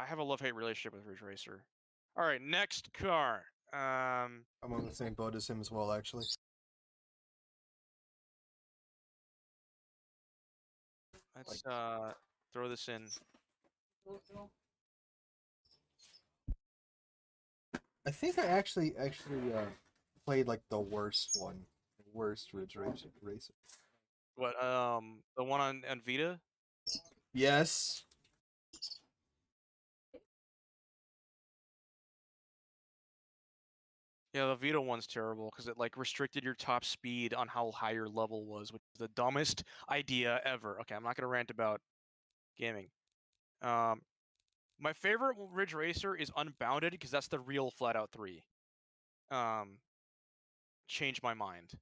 have a love-hate relationship with Ridge Racer. All right, next car. I'm on the same boat as him as well, actually. Let's throw this in. I think I actually played like the worst one, the worst Ridge Racer. What? The one on Vita. Yes. Yeah, the Vita one's terrible because it like restricted your top speed on how high your level was, which is the dumbest idea ever. Okay, I'm not gonna rant about gaming. My favorite Ridge Racer is Unbounded because that's the real Flat Out 3. Changed my mind.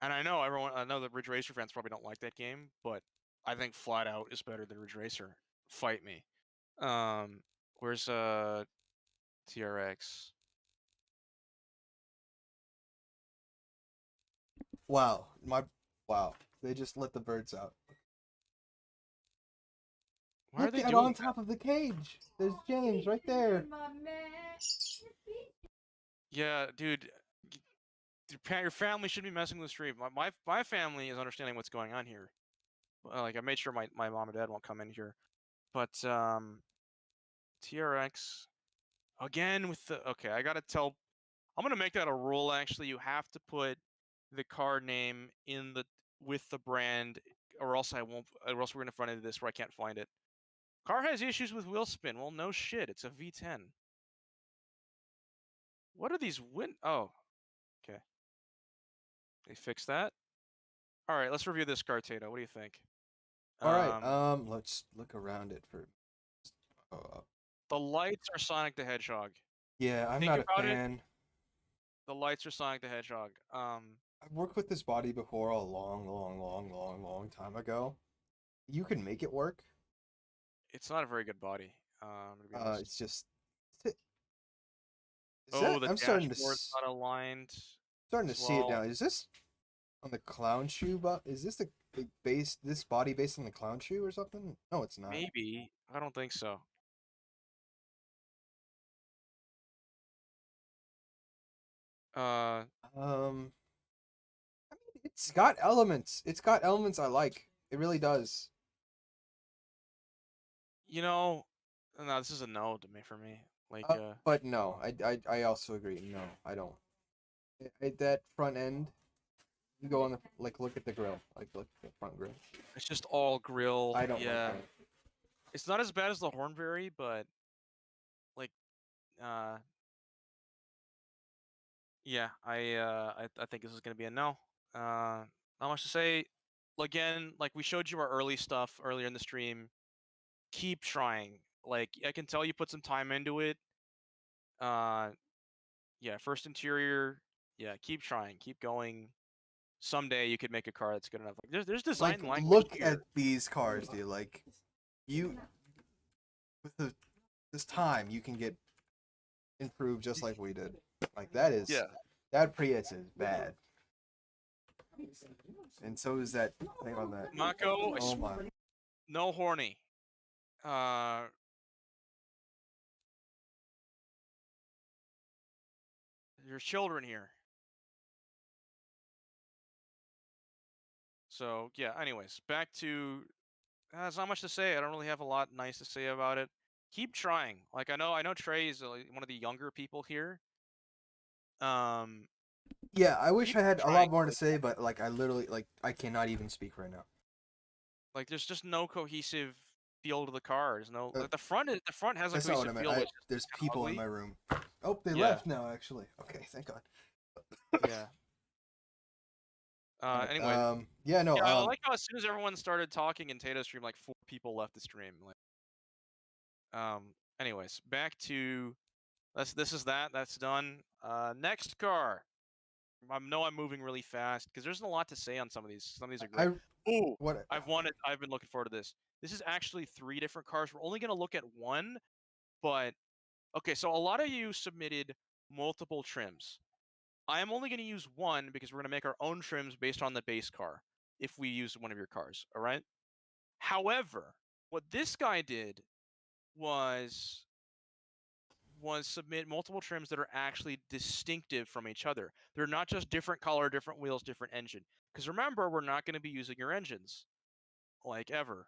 And I know the Ridge Racer fans probably don't like that game, but I think Flat Out is better than Ridge Racer. Fight me. Where's TRX? Wow. Wow. They just let the birds out. Why are Look they at doing on top of the cage. There's James right there. Yeah, dude. Your family shouldn't be messing with the stream. My family is understanding what's going on here. Like I made sure my mom and dad won't come in here. But TRX again with the okay. I gotta tell. I'm gonna make that a rule. Actually, you have to put the car name in the with the brand, or else I won't. Or else we're gonna run into this where I can't find it. Car has issues with wheel spin. Well, no shit. It's a V10. What are these Oh, okay. They fixed that. All right, let's review this car, Tato. What do you think? All right. Um, Let's look around it for. the lights are Sonic the Hedgehog. Yeah, I'm Think not a about it. fan. The lights are Sonic the Hedgehog. I've worked with this body before a long time ago. You can make it work. It's not a very good body. To be honest. It's just. Is Oh, that? the I'm dashboard's not aligned starting to as see it now. well. Is this on the clown shoe? But is this the base? This body based on the clown shoe or something? No, it's not. Maybe. I don't think so. Uh, I mean, it's got elements. It's got elements I like. It really does. you know, no, this is a no to me for me. Like, But no, I also agree. No, I don't. That front end. You go on the look at the grill. Look at the front grill. it's just all grill. I don't Yeah. like that. It's not as bad as the Hornberry, but like, uh, yeah, I think this is gonna be a no. Not much to say. Again, like we showed you our early stuff earlier in the stream. Keep trying. Like I can tell you put some time into it. Uh, yeah, first interior. Yeah, keep trying, keep going. Someday you could make a car that's good enough. Like there's design language Look here. at these cars, dude. Like, you with this time, you can get improved just like we did. Like Yeah. that Prius is bad, and so is that thing on that. Mako, Oh my. no horny. Uh, there's children here. So yeah. Anyways, back to. There's not much to say. I don't really have a lot nice to say about it. Keep trying. Like I know Trey is one of the younger people here. Um, Yeah, I wish keep I had a trying. lot more to say, but like I literally I cannot even speak right now. Like there's just no cohesive feel to the car. There's no Uh, like the front has a That's not what I cohesive meant. feel, but it's just There's kinda people in ugly. my room. Oh, they Yeah. left now. Actually, okay, thank God. Yeah. Alright, Anyway, yeah, no, yeah, I like how as soon as everyone started talking in Tato stream, like 4 people left the stream. Like, anyways, back to this is that's done. Next car. I know I'm moving really fast because there's a lot to say on some of these. Some of these are great. Ooh, what I've been looking forward to this. This is actually 3 different cars. We're only gonna look at one, but okay. So a lot of you submitted multiple trims. I am only gonna use one because we're gonna make our own trims based on the base car. If we use one of your cars, all right? However, what this guy did was submit multiple trims that are actually distinctive from each other. They're not just different color, different wheels, different engine. Because remember, we're not going to be using your engines like ever.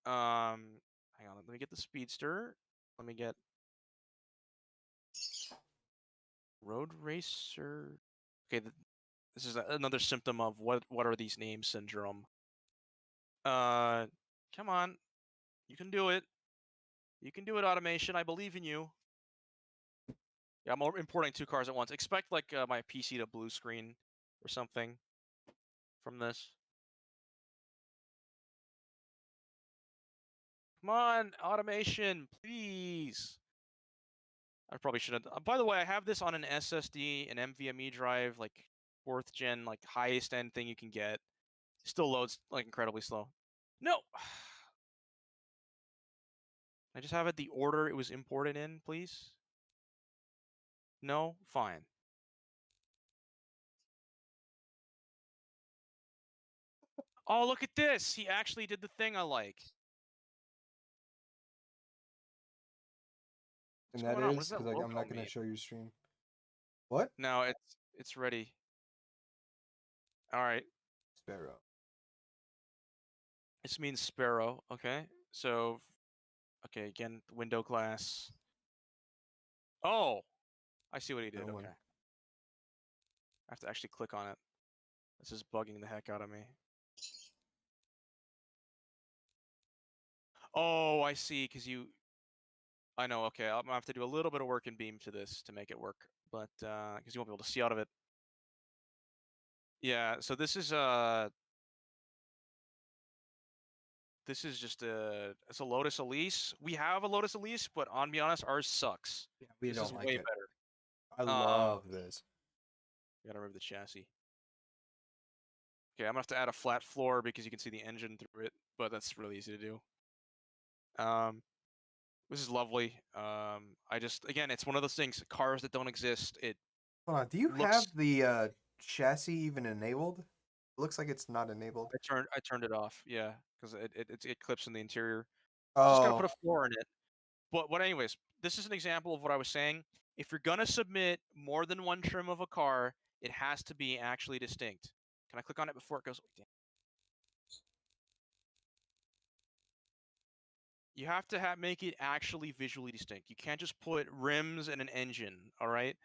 Hang on, let me get the Speedster. Let me get Road Racer. Okay, this is another symptom of what are these names syndrome. Come on, you can do it. You can do it, automation. I believe in you. Yeah, I'm importing 2 cars at once. Expect like my PC to blue screen or something from this. Come on, automation, please. I probably should have. By the way, I have this on an SSD, an NVMe drive, like 4th gen, like highest end thing you can get. Still loads like incredibly slow. No. I just have it the order it was imported in, please. No, fine. Oh, look at this! He actually did the thing I like. And What's that going on? What does is that because logo I'm not going mean? to show you stream. What? No, it's ready. All right. Sparrow. This means sparrow. Okay. So, okay, again, window glass. Oh, I see what he did. No Okay. one. I have to actually click on it. This is bugging the heck out of me. Oh, I see. I know. Okay, I'm gonna have to do a little bit of work in Beam to this to make it work, but because you won't be able to see out of it. Yeah. So this is just it's a Lotus Elise. We have a Lotus Elise, but on be honest, ours sucks. Yeah, we This is don't like way it. I better. love this. Gotta remove the chassis. Okay, I'm gonna have to add a flat floor because you can see the engine through it, but that's really easy to do. This is lovely. I just again, it's one of those things. Cars that don't exist. It Hold on. Do you looks. have the chassis even enabled? It looks like it's not enabled. I turned it off. Yeah, because it clips in the interior. Just gotta Oh, put a floor in it. But anyways, this is an example of what I was saying. If you're gonna submit more than one trim of a car, it has to be actually distinct. Can I click on it before it goes? Damn. You have to make it actually visually distinct. You can't just put rims and an engine. All right.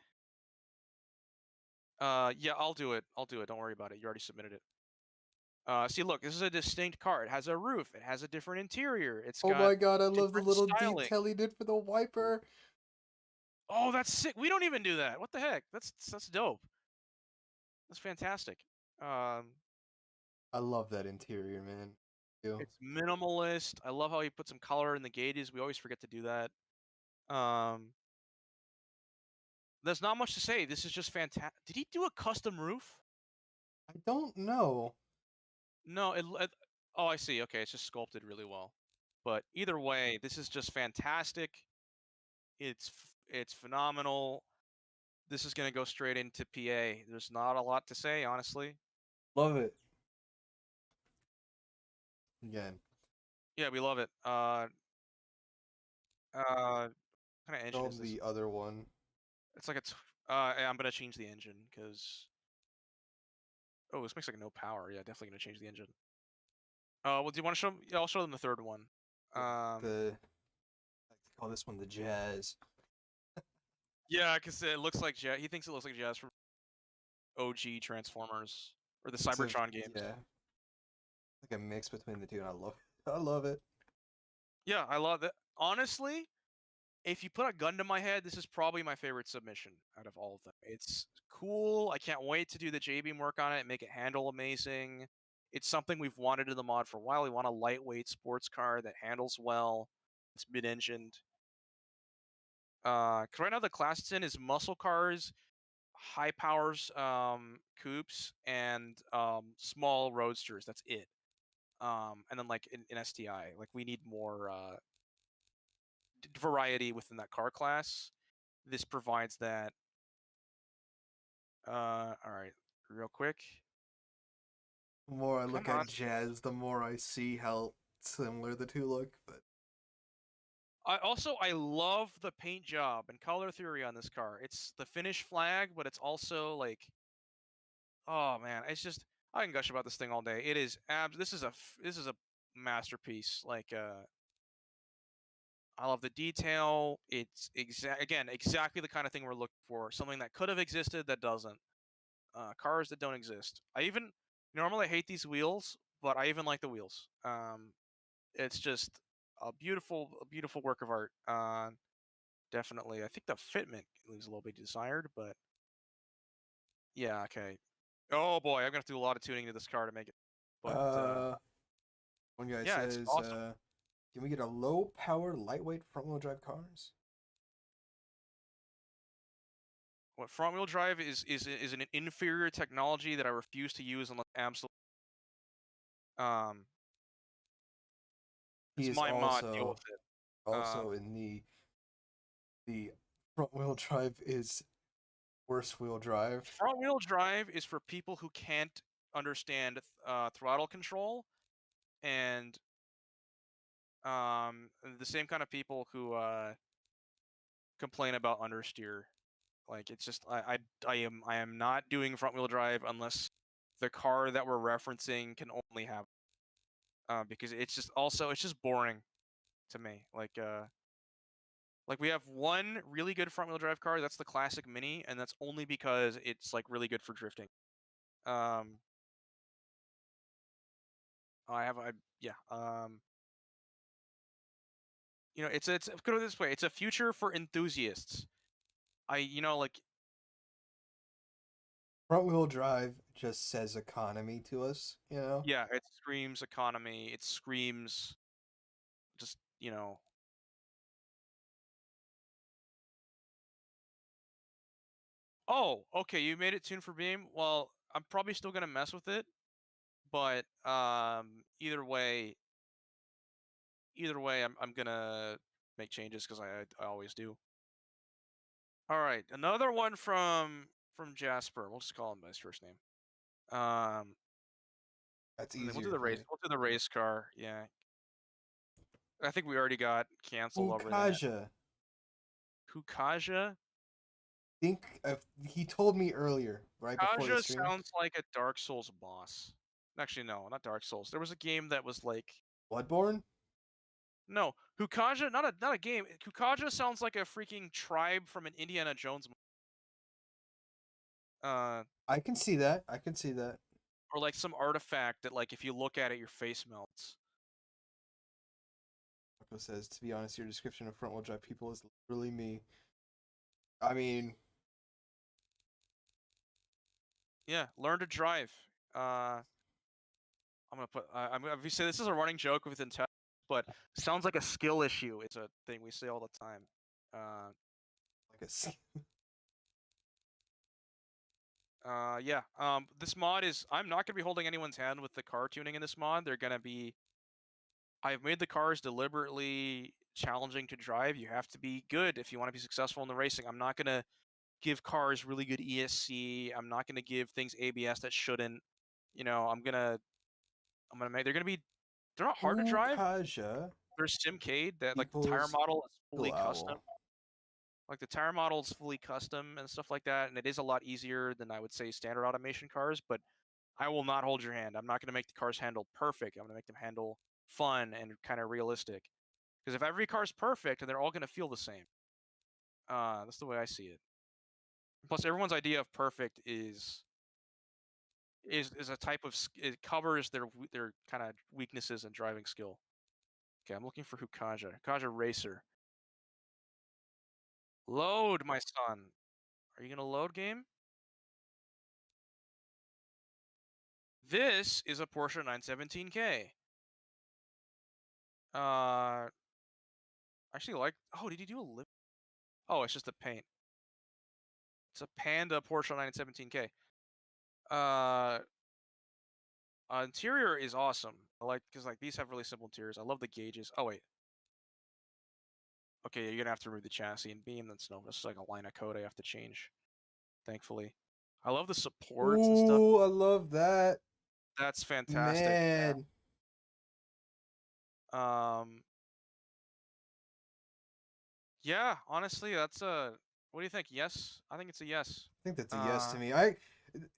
Yeah, I'll do it. I'll do it. Don't worry about it. You already submitted it. See, look, this is a distinct car. It has a roof. It has a different interior. It's oh got my god! I love the different little styling. detail he did for the wiper. Oh, that's sick. We don't even do that. What the heck? That's dope. That's fantastic. Um, I love that interior, man. You. it's minimalist. I love how he put some color in the gauges. We always forget to do that. Um, there's not much to say. This is just fantastic. Did he do a custom roof? I don't know. No, oh, I see. Okay, it's just sculpted really well. But either way, this is just fantastic. It's phenomenal. This is gonna go straight into PA. There's not a lot to say, honestly. Love it. Again, Yeah, we love it. What kind of engine show is this? the other one. It's like I'm gonna change the engine because oh, this makes like no power. Yeah, definitely gonna change the engine. Well, do you want to show? Yeah, I'll show them the third one. Yeah, I like to call this one the Jazz. Yeah, because it looks like Jazz. He thinks it looks like Jazz from OG Transformers or the Cybertron games. Yeah, like a mix between the two, and I love it. I love it. Yeah, I love that. Honestly, if you put a gun to my head, this is probably my favorite submission out of all of them. It's cool. I can't wait to do the J-beam work on it and make it handle amazing. It's something we've wanted in the mod for a while. We want a lightweight sports car that handles well. It's mid-engined. Because right now the class it's in is muscle cars, high powers, coupes, and small roadsters. That's it. And then like in STI, like we need more variety within that car class. This provides that. All right, real quick. The more I Come look on. at Jazz, the more I see how similar the two look. But I love the paint job and color theory on this car. It's the Finnish flag, but it's also like, oh man, it's just I can gush about this thing all day. It is this is a masterpiece. Like I love the detail. It's exactly the kind of thing we're looking for. Something that could have existed that doesn't. Cars that don't exist. I even normally hate these wheels, but I even like the wheels. It's just a beautiful work of art. Definitely. I think the fitment leaves a little bit desired, but yeah, okay. Oh boy, I'm gonna have to do a lot of tuning to this car to make it. But uh, one guy yeah, it's says, awesome. "Can we get a low power, lightweight front wheel drive cars?" What front wheel drive is an inferior technology that I refuse to use unless absolutely He it's is my mod. Deal with also it. in the front wheel drive is worse wheel drive. Front wheel drive is for people who can't understand throttle control and the same kind of people who complain about understeer. Like it's just I am not doing front wheel drive unless the car that we're referencing can only have because it's just boring to me. Like we have one really good front wheel drive car, that's the classic Mini, and that's only because it's like really good for drifting. Um I have I yeah, you know, it's put it this way, it's a future for enthusiasts. Like Front wheel drive just says economy to us, you know? yeah, it screams economy, it screams just, oh, okay, you made it tune for Beam. Well, I'm probably still gonna mess with it, but either way, I'm gonna make changes because I always do. All right, another one from Jasper. We'll just call him by his first name. Um, That's and then we'll do easier the for race. me. We'll do the race car. Yeah, I think we already got canceled over that. Fukaja. Hukaja. He told me earlier, right before the Hukaja stream. sounds like a Dark Souls boss. Actually, no, not Dark Souls. There was a game that was like Bloodborne? no, Hukaja, not a game. Hukaja sounds like a freaking tribe from an Indiana Jones I can see that. I can see that. or like some artifact that like if you look at it your face melts. Marco says, to be honest, your description of front wheel drive people is literally me. I mean, Yeah, learn to drive. I'm gonna put. We say this is a running joke with Untitled, but sounds like a skill issue. It's a thing we say all the time. Uh, like a s- yeah. This mod is. I'm not gonna be holding anyone's hand with the car tuning in this mod. They're gonna be. I've made the cars deliberately challenging to drive. You have to be good if you want to be successful in the racing. I'm not gonna give cars really good ESC. I'm not gonna give things ABS that shouldn't. I'm gonna make. They're not hard to drive. Fukaja There's Simcade that like the tire equals model is fully Eagle custom. Owl. Like the tire model is fully custom and stuff like that, and it is a lot easier than I would say standard automation cars. But I will not hold your hand. I'm not going to make the cars handle perfect. I'm going to make them handle fun and kind of realistic. Because if every car is perfect, and they're all going to feel the same. That's the way I see it. Plus, everyone's idea of perfect is a type of it covers their kind of weaknesses in driving skill. Okay, I'm looking for Hukaja Racer. Load, my son. Are you gonna load game? This is a Porsche 917K. Uh, actually like. Oh, did he do a lip? Oh, it's just a paint. It's a Panda Porsche 917K. Uh, interior is awesome. I like because like these have really simple interiors. I love the gauges. Oh wait. Okay, you're gonna have to remove the chassis and beam. That's no. This is like a line of code I have to change. Thankfully, I love the supports and stuff. Ooh, I love that. That's fantastic. Man. Um, yeah, honestly, that's a. What do you think? Yes, I think it's a yes. I think that's a yes to Uh, me.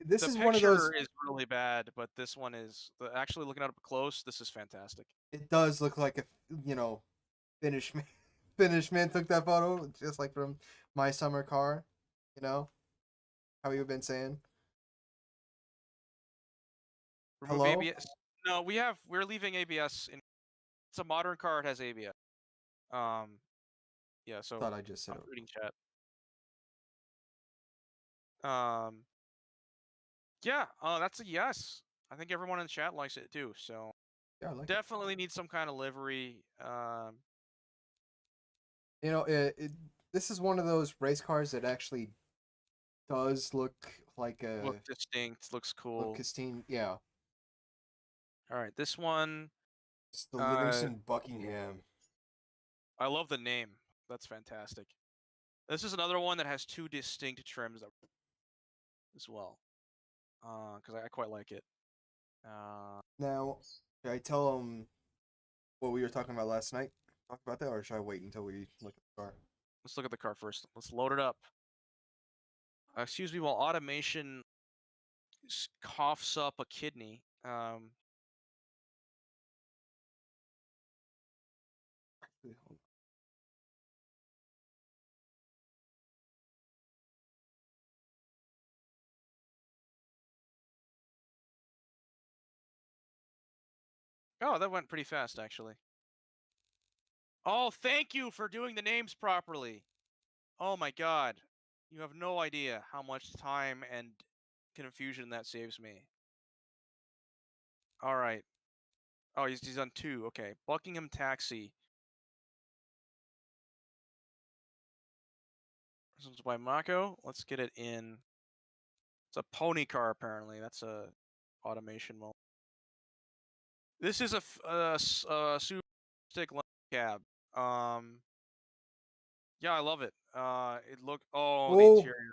This the is one of those. picture is really bad, but this one is actually looking at it up close. This is fantastic. It does look like a Finnish man. Finnish man took that photo, just like from my summer car. You know how you've been saying. Remove Hello. ABS. No, we're leaving ABS in. It's a modern car. It has ABS. Um, yeah. So Thought I just said I'm it. reading chat. Um, yeah. That's a yes. I think everyone in the chat likes it too. So Yeah, I like it. definitely need some kind of livery. This is one of those race cars that actually does look like Look a distinct. Looks look cool. Christine. Yeah, All right, this one. it's the Uh, Livingston Buckingham. I love the name. That's fantastic. This is another one that has two distinct trims as well. Because I quite like it. Now, should I tell them what we were talking about last night? Talk about that, or should I wait until we look at the car? Let's look at the car first. Let's load it up. Excuse me while automation coughs up a kidney. Oh, that went pretty fast, actually. Oh, thank you for doing the names properly. Oh my god. You have no idea how much time and confusion that saves me. All right. Oh, he's on 2. Okay. Buckingham Taxi. This one's by Mako. Let's get it in. It's a pony car, apparently. That's a automation mode. This is a super stick cab. Um, yeah, I love it. The Oh, interior.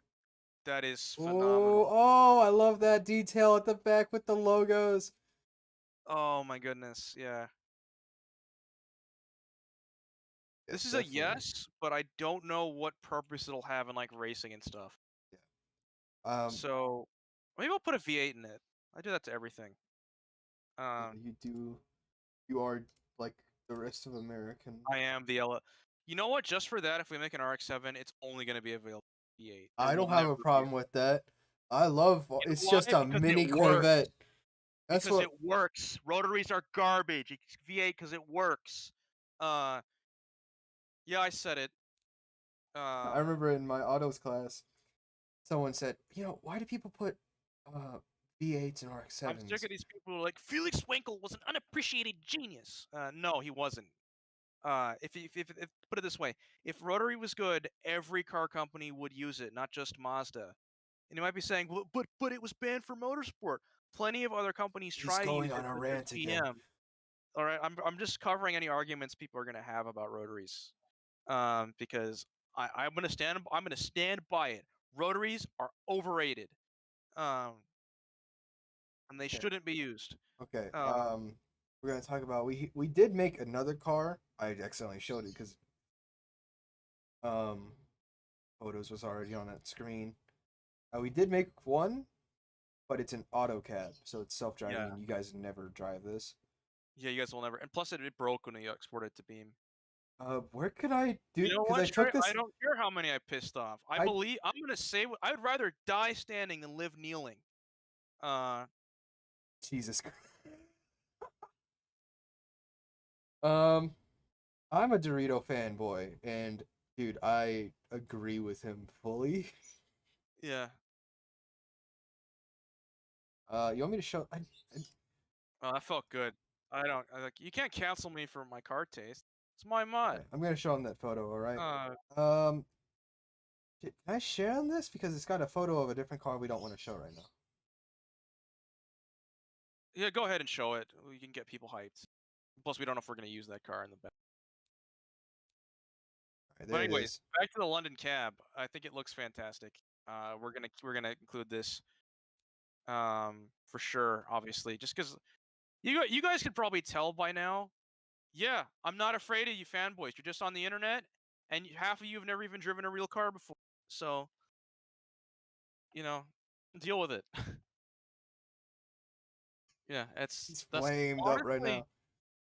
That is oh, phenomenal. oh! I love that detail at the back with the logos. Oh my goodness. Yeah. Yes, This is a definitely. yes, but I don't know what purpose it'll have in like racing and stuff. Yeah. So maybe I'll put a V8 in it. I do that to everything. Yeah, Um, you do. You are like the rest of American. I am the Ella. You know what? Just for that, if we make an RX-7, it's only going to be available V8. There I will don't have never a be. problem with that. I love. You know It's why? just a Because it mini works. Corvette. That's Because what it works. Rotaries are garbage. It's V8 because it works. Uh, yeah, I said it. I Um, remember in my autos class. Someone said, why do people put V8s and I'm sick RX-7s? of these people who are like Felix Winkel was an unappreciated genius. No, he wasn't. If put it this way, if rotary was good, every car company would use it, not just Mazda. And you might be saying, well, but it was banned for motorsport. Plenty of other companies He's try to going use on it, a such as rant again. GM. All right, I'm just covering any arguments people are gonna have about rotaries, because I'm gonna stand by it. Rotaries are overrated, um, and they Okay. shouldn't be used. Okay. Um, We're gonna talk about we did make another car. I accidentally showed it because um photos was already on that screen. We did make one, but it's an auto cab, so it's self-driving, yeah, and you guys never drive this. yeah, you guys will never. And plus, it broke when you exported it to Beam. Where could I do? You know Because what, I Trey? took I this. don't care how many I pissed off. I I believe I'm gonna say I would rather die standing than live kneeling. Uh, Jesus. Um, I'm a Dorito fanboy, and dude, I agree with him fully. yeah. You want me to show? Oh, that felt good. I don't. I, like you can't cancel me for my car taste. It's my mod. I'm gonna show him that photo. All right. Uh, Um, can I share on this because it's got a photo of a different car we don't want to show right now. yeah. Go ahead and show it. We can get people hyped. Plus, we don't know if we're gonna use that car in the back. All right, But there it anyways, is. back to the London cab. I think it looks fantastic. We're gonna include this. For sure, obviously, just because you guys could probably tell by now. Yeah, I'm not afraid of you fanboys. You're just on the internet, and half of you have never even driven a real car before. So, you know, deal with it. Yeah, He's that's flamed up right honestly now.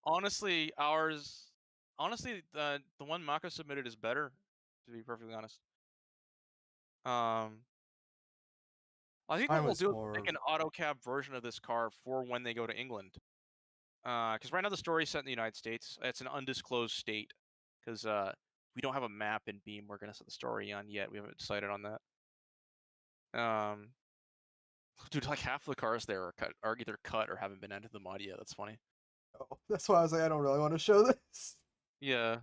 honestly ours. Honestly, the one Mako submitted is better. To be perfectly honest, um, I think what Mine we'll was do is more. make an auto cab version of this car for when they go to England. Because right now the story is set in the United States. It's an undisclosed state because we don't have a map in Beam we're gonna set the story on yet. We haven't decided on that. Dude, like half the cars there are either cut or haven't been into the mod yet. That's funny. Oh, that's why I was like, I don't really want to show this. Yeah.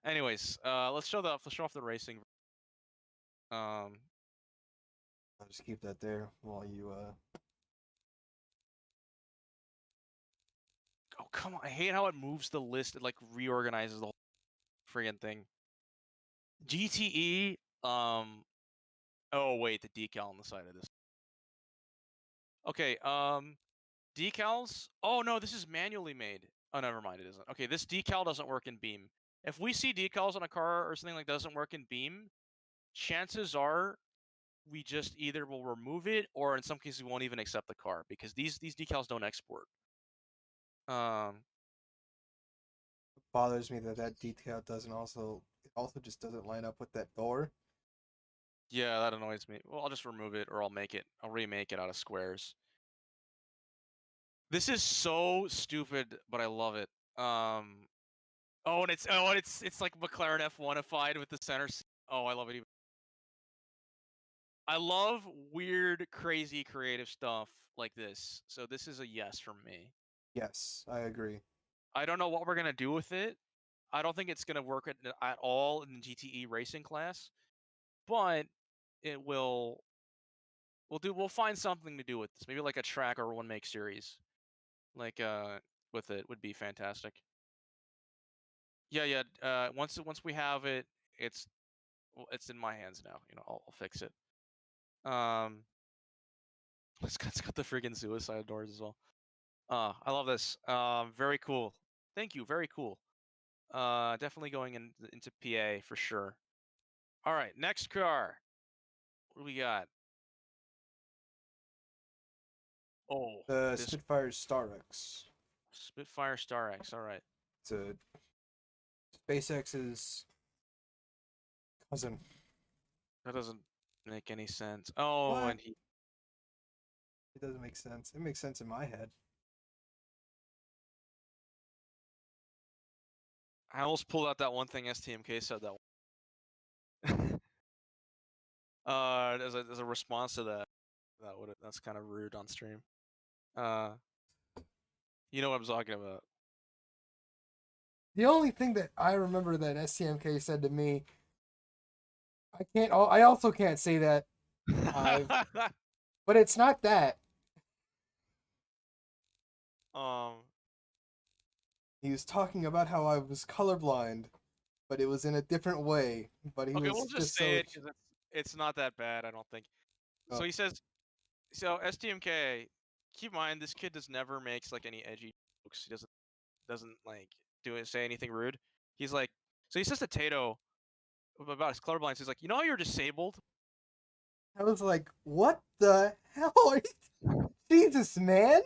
Anyways, let's show off the racing. Um, I'll just keep that there while you. oh come on, I hate how it moves the list. It like reorganizes the whole friggin' thing. GTE. Oh wait, the decal on the side of this. Okay. Decals. Oh no, this is manually made. Oh, never mind, it isn't. Okay, this decal doesn't work in Beam. If we see decals on a car or something like that doesn't work in Beam, chances are we just either will remove it or in some cases we won't even accept the car because these decals don't export. Um, Bothers me that that detail doesn't also. It also just doesn't line up with that door. yeah, that annoys me. Well, I'll just remove it or I'll remake it out of squares. This is so stupid, but I love it. Oh, and it's like McLaren F1ified with the center. Oh, I love it even. I love weird, crazy, creative stuff like this. So this is a yes from me. Yes, I agree. I don't know what we're gonna do with it. I don't think it's gonna work at all in the GTE racing class, but it will. We'll find something to do with this. Maybe like a track or one make series, like with it would be fantastic. Yeah, yeah. Once we have it, it's it's in my hands now. You know, I'll fix it. Um, it's got the freaking suicide doors as well. I love this. Very cool. Thank you. Very cool. Definitely going into PA for sure. All right, next car. What do we got? Oh, The this Spitfire Starx. Spitfire Star X. All right. It's a SpaceX's cousin. That doesn't make any sense. Oh, What? and he. It doesn't make sense. It makes sense in my head. I almost pulled out that one thing STMK said that. One. As a response to that, that's kind of rude on stream. Uh, you know what I'm talking about. The only thing that I remember that STMK said to me, I can't. I also can't say that live, but it's not that. um. He was talking about how I was colorblind, but it was in a different way. But he Okay, was we'll just just say so. it because it's not that bad. I don't think. So Oh, he says. So STMK, keep in mind this kid does never makes like any edgy jokes. He doesn't like say anything rude. He's like, so he says to Tato about his colorblindness. He's like, you know how you're disabled? I was like, what the hell are you? Jesus, man.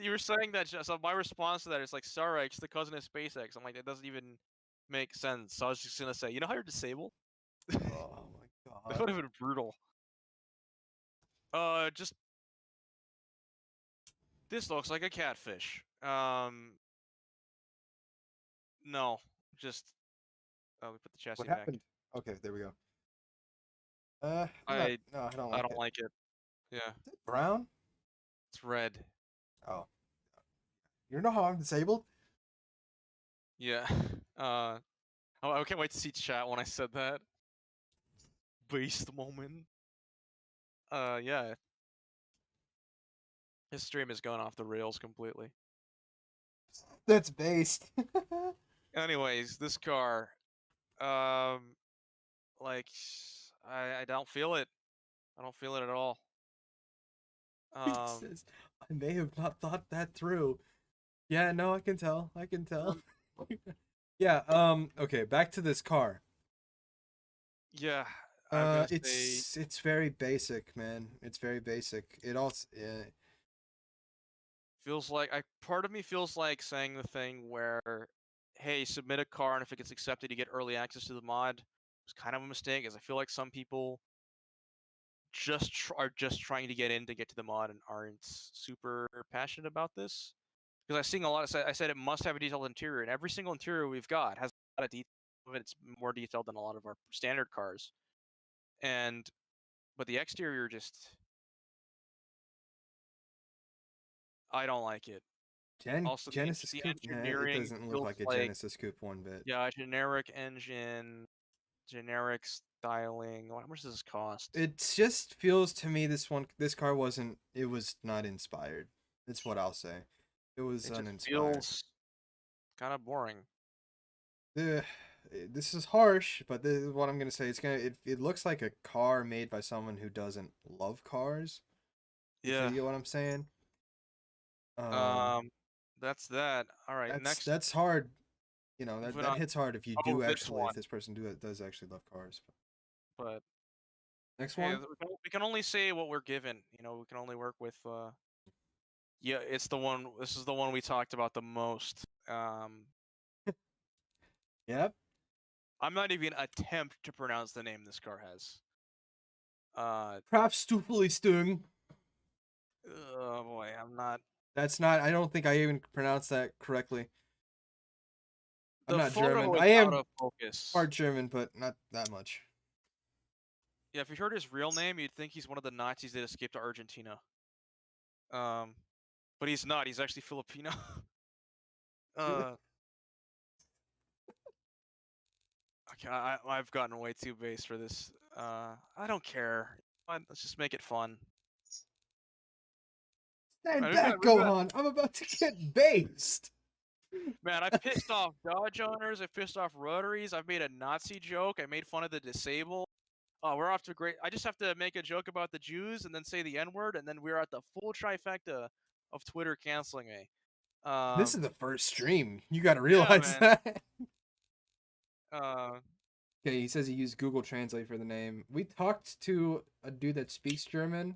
You were saying that. So my response to that is like, Sarex, the cousin of SpaceX. I'm like, that doesn't even make sense. So I was just gonna say, you know how you're disabled? Oh my That god. would have been brutal. Just this looks like a catfish. No, just we put the What chassis back. happened? Okay, there we go. I'm not. I No, I don't I like don't it. like it. Yeah, Is it brown? it's red. Oh, you know how I'm disabled? Yeah. I can't wait to see chat when I said that. Beast moment. Yeah. His stream is going off the rails completely. That's based. Anyways, this car, um, like, I don't feel it. I don't feel it at all. He says, I may have not thought that through. Yeah, no, I can tell. I can tell. Um, Yeah, okay, back to this car. yeah, I'm gonna say It's very basic, man. It's very basic. It also feels like I part of me feels like saying the thing where, hey, submit a car, and if it gets accepted, you get early access to the mod. It's kind of a mistake, as I feel like some people are just trying to get in to get to the mod and aren't super passionate about this. Because I've seen a lot of I said it must have a detailed interior, and every single interior we've got has a lot of detail. It's more detailed than a lot of our standard cars, and but the exterior just I don't like it. Also, Genesis the coupe. Nah, it engineering doesn't look feels like a like, Genesis coupe one bit. yeah, generic engine, generic styling. How much does this cost? It just feels to me this car wasn't it was not inspired. That's what I'll say. It was It just uninspired. feels kind of boring. Ugh, this is harsh, but this is what I'm gonna say. It looks like a car made by someone who doesn't love cars. If you Yeah. get what I'm saying. Um, Um, that's that. All right. Next, that's hard. You know moving that on. hits hard if you Oh, do this actually if one. this person does actually love cars. But Next hey, one. we can only say what we're given. We can only work with. Yeah, it's the one. This is the one we talked about the most. Yep. I'm not even attempt to pronounce the name this car has. Perhaps stupidly stung. Oh boy, I'm not. That's not. I don't think I even pronounced that correctly. I'm The not German. photo is I out am of focus. part German, but not that much. Yeah, if you heard his real name, you'd think he's one of the Nazis that escaped to Argentina. Um, but he's not. He's actually Filipino. Really? uh, okay, I've gotten way too base for this. I don't care. Let's just make it fun. Stand Man, back, we've got Gohan. I'm about to get based. Man, I pissed off Dodge owners. I pissed off rotaries. I've made a Nazi joke. I made fun of the disabled. We're off to a great. I just have to make a joke about the Jews and then say the N word, and then we're at the full trifecta of Twitter canceling me. This is the first stream. You got to Yeah, realize man. that. Uh, Okay, he says he used Google Translate for the name. We talked to a dude that speaks German.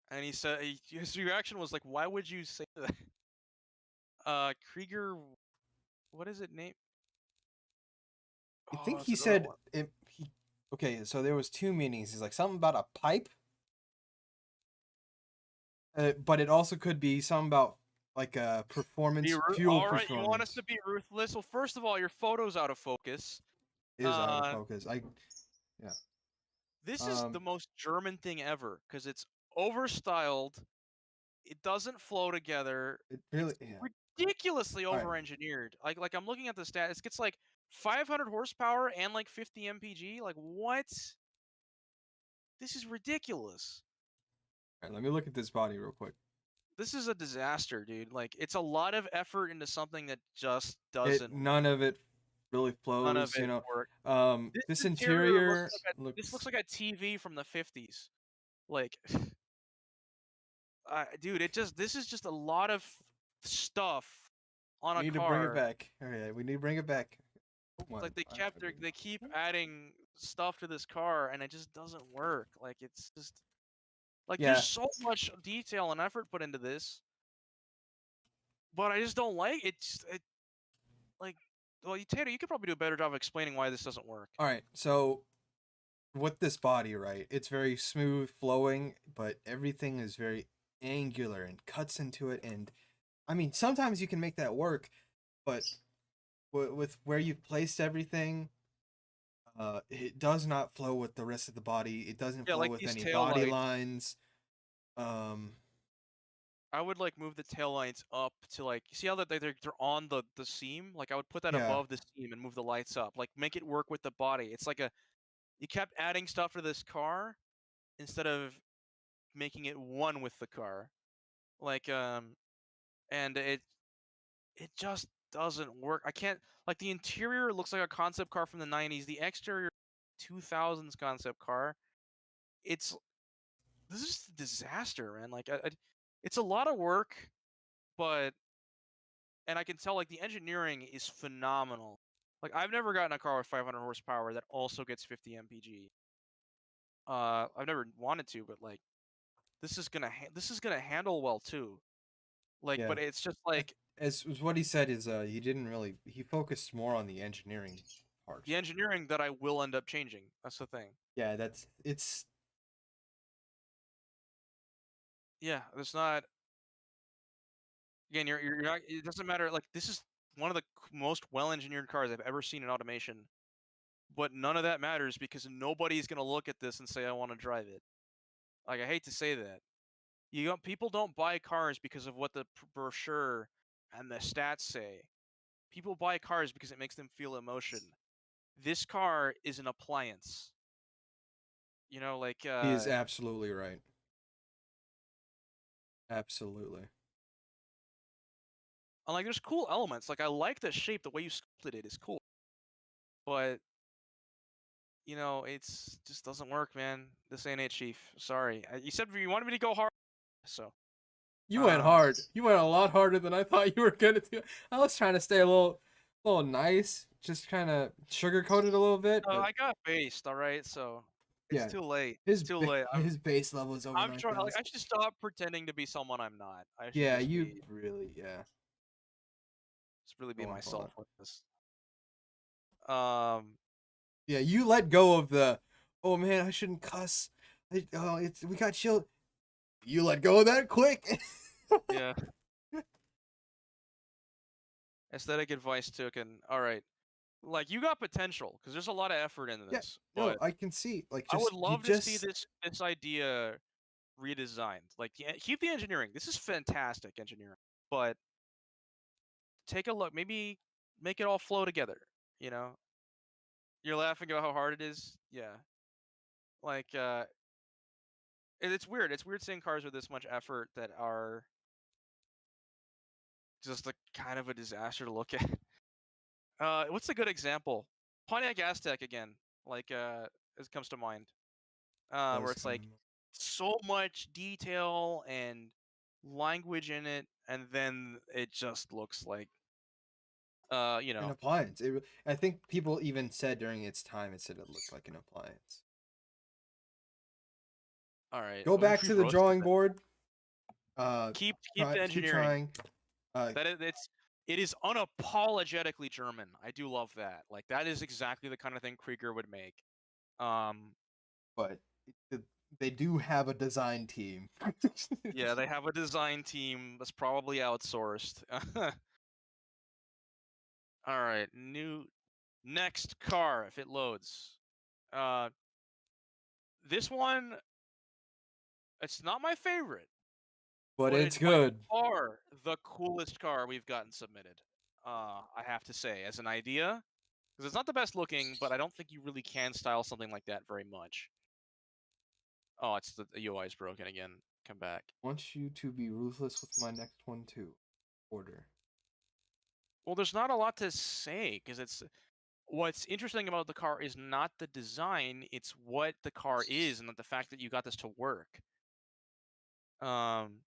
and he said his reaction was like, "Why would you say that?" Krieger, what is it name? I Oh, think it's he another said one. it. Okay, so there was two meanings. He's like something about a pipe, but it also could be something about like a performance fuel All right, you want us performance. to be ruthless? Well, first of all, your photo's out of focus. Is out of Uh, focus. Yeah. This is the Um, most German thing ever because it's overstyled. It doesn't flow together. it It's really, yeah. ridiculously All right. over-engineered. Like I'm looking at the stat. It gets like 500 horsepower and like 50 mpg. Like what? This is ridiculous. All right, let me look at this body real quick. This is a disaster, dude. Like it's a lot of effort into something that just It doesn't. none of it really None of flows. it works. This This interior interior this looks looks. like a TV from the 50s. Like dude, this is just a lot of stuff on We a need to bring it car. back. All right, we need to bring it back. It's like One, they keep adding stuff to this car, and it just doesn't work. Like it's just like there's yeah. so much detail and effort put into this, but I just don't like it. Like, well, Tater, you could probably do a better job of explaining why this doesn't work. All right. So with this body, right? It's very smooth flowing, but everything is very angular and cuts into it. And I mean, sometimes you can make that work, but with where you've placed everything, it does not flow with the rest of the body. It doesn't Yeah, flow like with these any tail body lights. lines. Um, I would like move the tail lights up to like you see how that they're on the seam. Like I would put that yeah, above the seam and move the lights up. Like make it work with the body. It's like a you kept adding stuff to this car instead of making it one with the car. Like and it just doesn't work. I can't like the interior looks like a concept car from the 90s. The exterior 2000s concept car. It's this is a disaster, man. Like, it's a lot of work, but and I can tell like the engineering is phenomenal. Like, I've never gotten a car with 500 horsepower that also gets 50 mpg. I've never wanted to, but like this is gonna handle well too. Like, Yeah. but it's just like As what he said is he didn't really he focused more on the engineering part. the engineering that I will end up changing. That's the thing. Yeah, that's it's Yeah, it's not. Again, you're not. It doesn't matter. Like, this is one of the most well-engineered cars I've ever seen in automation. But none of that matters because nobody's gonna look at this and say I want to drive it. Like, I hate to say that. People don't buy cars because of what the brochure and the stats say. People buy cars because it makes them feel emotion. This car is an appliance. You know, like he is absolutely right. Absolutely. and like there's cool elements. Like, I like the shape, the way you sculpted it is cool. But you know, it's just doesn't work, man. This ain't it, Chief. Sorry. You said you wanted me to go hard, so You went um, hard. You went a lot harder than I thought you were gonna do. I was trying to stay a little nice, just kind of sugarcoat it a little bit, no, but I got based. All right, so it's yeah, too late. It's too late. his base level is over I'm trying. Like, 9,000. I should stop pretending to be someone I'm not. I should Yeah, just you be really just really be going myself hard. with this. Um, Yeah, you let go of the. Oh man, I shouldn't cuss. Oh, it's we got chill. You let go of that quick. yeah. Aesthetic advice taken. All right. Like, you got potential because there's a lot of effort into Yeah, this, no, but I can see. Like, I would just you love to see just this idea redesigned. Like, keep the engineering. This is fantastic engineering, but take a look. Maybe make it all flow together. You know, you're laughing about how hard it is. Yeah, like it's weird. It's weird seeing cars with this much effort that are just like kind of a disaster to look at. What's a good example? Pontiac Aztec again. Like, it comes to mind. Where does it's come like in mind. so much detail and language in it, and then it just looks like, you An know. appliance. I think people even said during its time, it said it looked like an appliance. All right, Go back to we've the roasted drawing that. board. Keep the Keep engineering. trying. That it is unapologetically German. I do love that. Like, that is exactly the kind of thing Krieger would make. Um, But they do have a design team. yeah, they have a design team that's probably outsourced. All right, next car if it loads. Uh, this one, it's not my favorite, But but it's it's by good. far the coolest car we've gotten submitted. I have to say, as an idea, because it's not the best looking, but I don't think you really can style something like that very much. Oh, it's the UI is broken again. Come back. Want you to be ruthless with my next one too. Order. Well, there's not a lot to say because it's what's interesting about the car is not the design; it's what the car is, and not the fact that you got this to work. Um,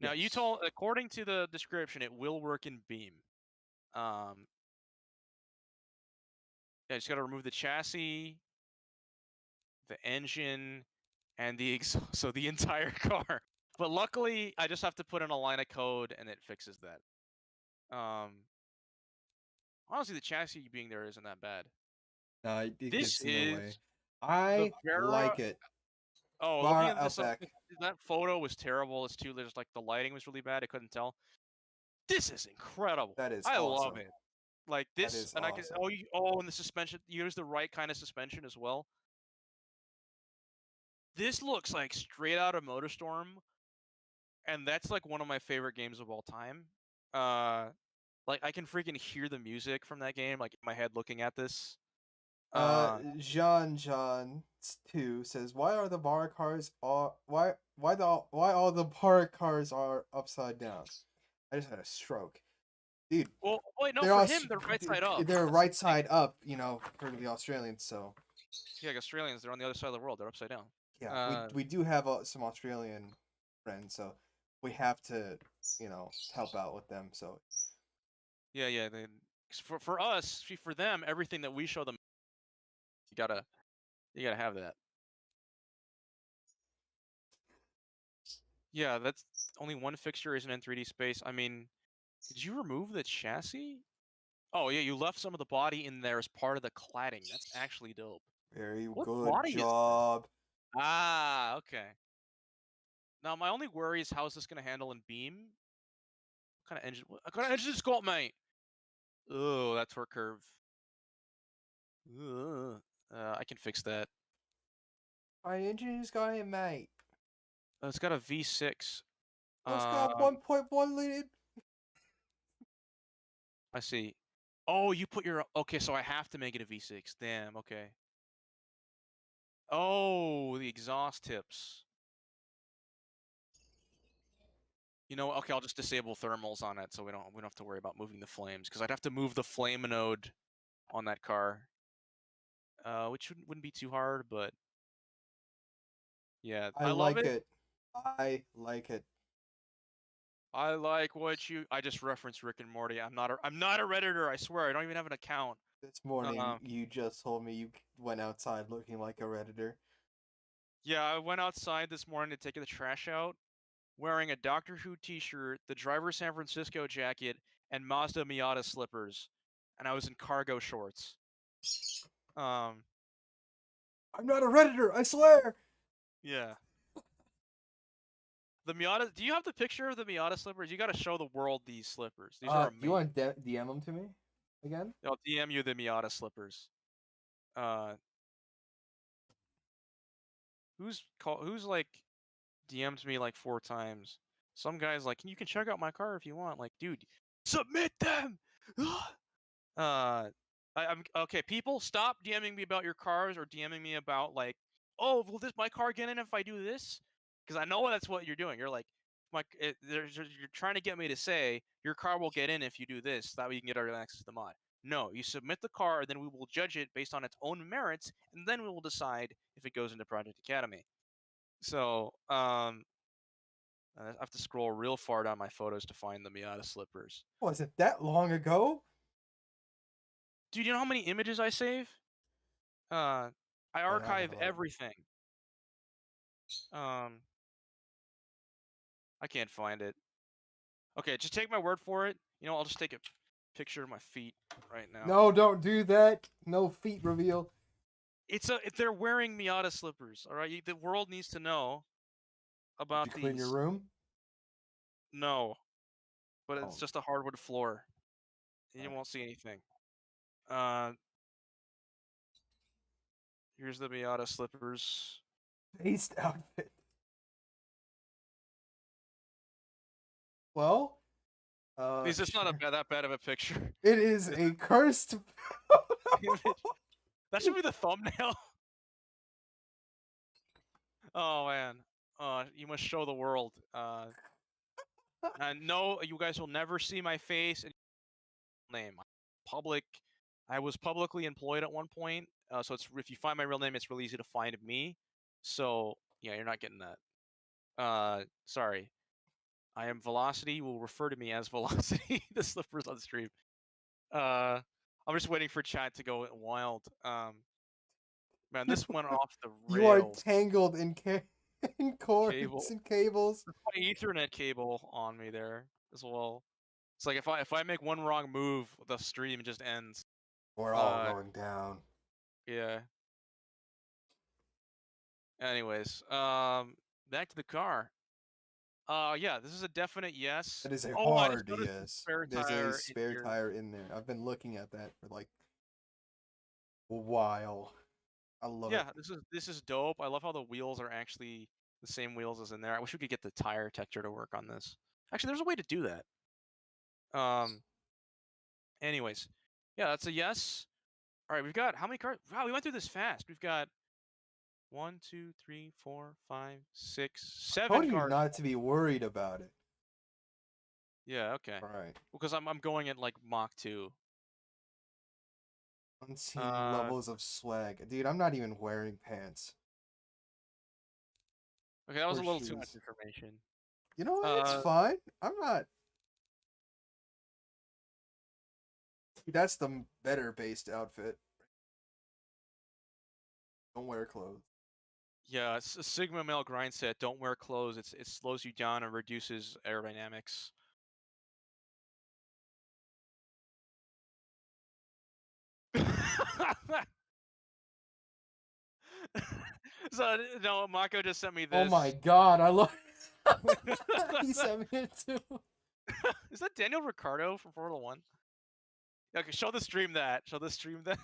Now, you Yes. told, according to the description, it will work in Beam. Um, yeah, just got to remove the chassis, the engine, and the exhaust, so the entire car. But luckily, I just have to put in a line of code, and it fixes that. Honestly, the chassis being there isn't that bad. It This gets in the way. is the I Vera. like it. Oh, looking Bar at this, Outback. that photo was terrible. It's too. There's like the lighting was really bad. I couldn't tell. This is incredible. That is I love awesome. it. Like That this, is and I can. awesome. And the suspension. You use the right kind of suspension as well. This looks like straight out of MotorStorm, and that's like one of my favorite games of all time. Uh, like, I can freaking hear the music from that game, like in my head looking at this. Jean 2 says, "Why are the bar cars all why all the bar cars are upside down?" I just had a stroke, dude. Well, wait, no, They're for all him, they're right side up. they're That's the right thing. side up, you know, for the Australians. So Yeah, like Australians, they're on the other side of the world. They're upside down. Yeah, Uh, we do have some Australian friends, so we have to, you know, help out with them. So yeah, yeah. 'Cause for us, see, for them, everything that we show them, you gotta you gotta have that. Yeah, that's only one fixture isn't in 3D space. I mean, did you remove the chassis? Oh yeah, you left some of the body in there as part of the cladding. That's actually dope. very What good body is this? job. Ah, okay. Now my only worry is how is this gonna handle in beam? What kind of engine is it got, mate? Oh, that torque curve. Ugh. I can fix that. My engine's got it, mate. It's got a V6. It's got Um, 1.1 liter. I see. Oh, you put your okay, so I have to make it a V6. Damn. Okay. Oh, the exhaust tips. You know, okay, I'll just disable thermals on it, so we don't have to worry about moving the flames, because I'd have to move the flame node on that car, which wouldn't be too hard, but yeah, I I love like it. it. I like it. I like what you. I just referenced Rick and Morty. I'm not a redditor. I swear. I don't even have an account. This morning, Um, you just told me you went outside looking like a redditor. yeah, I went outside this morning to take the trash out, wearing a Doctor Who T-shirt, the Driver San Francisco jacket, and Mazda Miata slippers, and I was in cargo shorts. Um, I'm not a redditor, I swear. yeah. The Miata. Do you have the picture of the Miata slippers? You got to show the world these slippers. These are Do you amazing. want to DM them to me again? I'll DM you the Miata slippers. Uh, who's like DM'd me like 4 times. Some guy's like, you can check out my car if you want. Like, dude, submit them. I'm okay. People, stop DMing me about your cars or DMing me about like, oh, will this my car get in if I do this? Because I know that's what you're doing. You're like, you're trying to get me to say your car will get in if you do this. That way you can get early access to the mod. No, you submit the car, then we will judge it based on its own merits, and then we will decide if it goes into Project Academy. So, I have to scroll real far down my photos to find the Miata slippers. Was it that long ago? Dude, you know how many images I save? Uh, I Wait, I archive gotta look. everything. Um, I can't find it. Okay, just take my word for it. You know, I'll just take a picture of my feet right now. No, don't do that. No feet reveal. They're wearing Miata slippers. All right, the world needs to know Did you about clean your these. room? No, but it's Oh, just a hardwood floor. You alright. won't see anything. Uh, here's the Miata slippers. Based outfit. Well, Is this not sure. that bad of a picture? It is Is a cursed image. That should be the thumbnail. Oh man. You must show the world. And no, you guys will never see my face and name. Public. I was publicly employed at one point, so it's if you find my real name, it's really easy to find me. So yeah, you're not getting that. Sorry. I am Velocity. You will refer to me as Velocity. The slippers on stream. I'm just waiting for chat to go wild. Man, you, this went off the you are rails. tangled in in cords Cable. and cables. My Ethernet cable on me there as well. It's like if I make one wrong move, the stream just ends. We're all Uh, going down. yeah. Anyways, back to the car. Yeah, this is a definite yes. That is a Oh, I just hard noticed there's a yes. spare There's a tire in spare here. tire in there. I've been looking at that for like a while. I love it. Yeah, this is dope. I love how the wheels are actually the same wheels as in there. I wish we could get the tire texture to work on this. Actually, there's a way to do that. Um, anyways, yeah, that's a yes. All right, we've got how many cars? Wow, we went through this fast. We've got 7 Told you cars. not to be worried about it. Yeah, okay. All right. Because I'm going at like Mach 2. Unseen Uh, levels of swag. Dude, I'm not even wearing pants. Okay, that was a little too much Horseshoes. information. You know what? It's Uh, fine. I'm not. That's the better based outfit. Don't wear clothes. yeah, a Sigma male grind set. Don't wear clothes. It slows you down and reduces aerodynamics. So no, Mako just sent me Oh my this. god, I love. He sent me it too. Is that Daniel Ricciardo from Formula One? Okay, show the stream that. Show the stream that.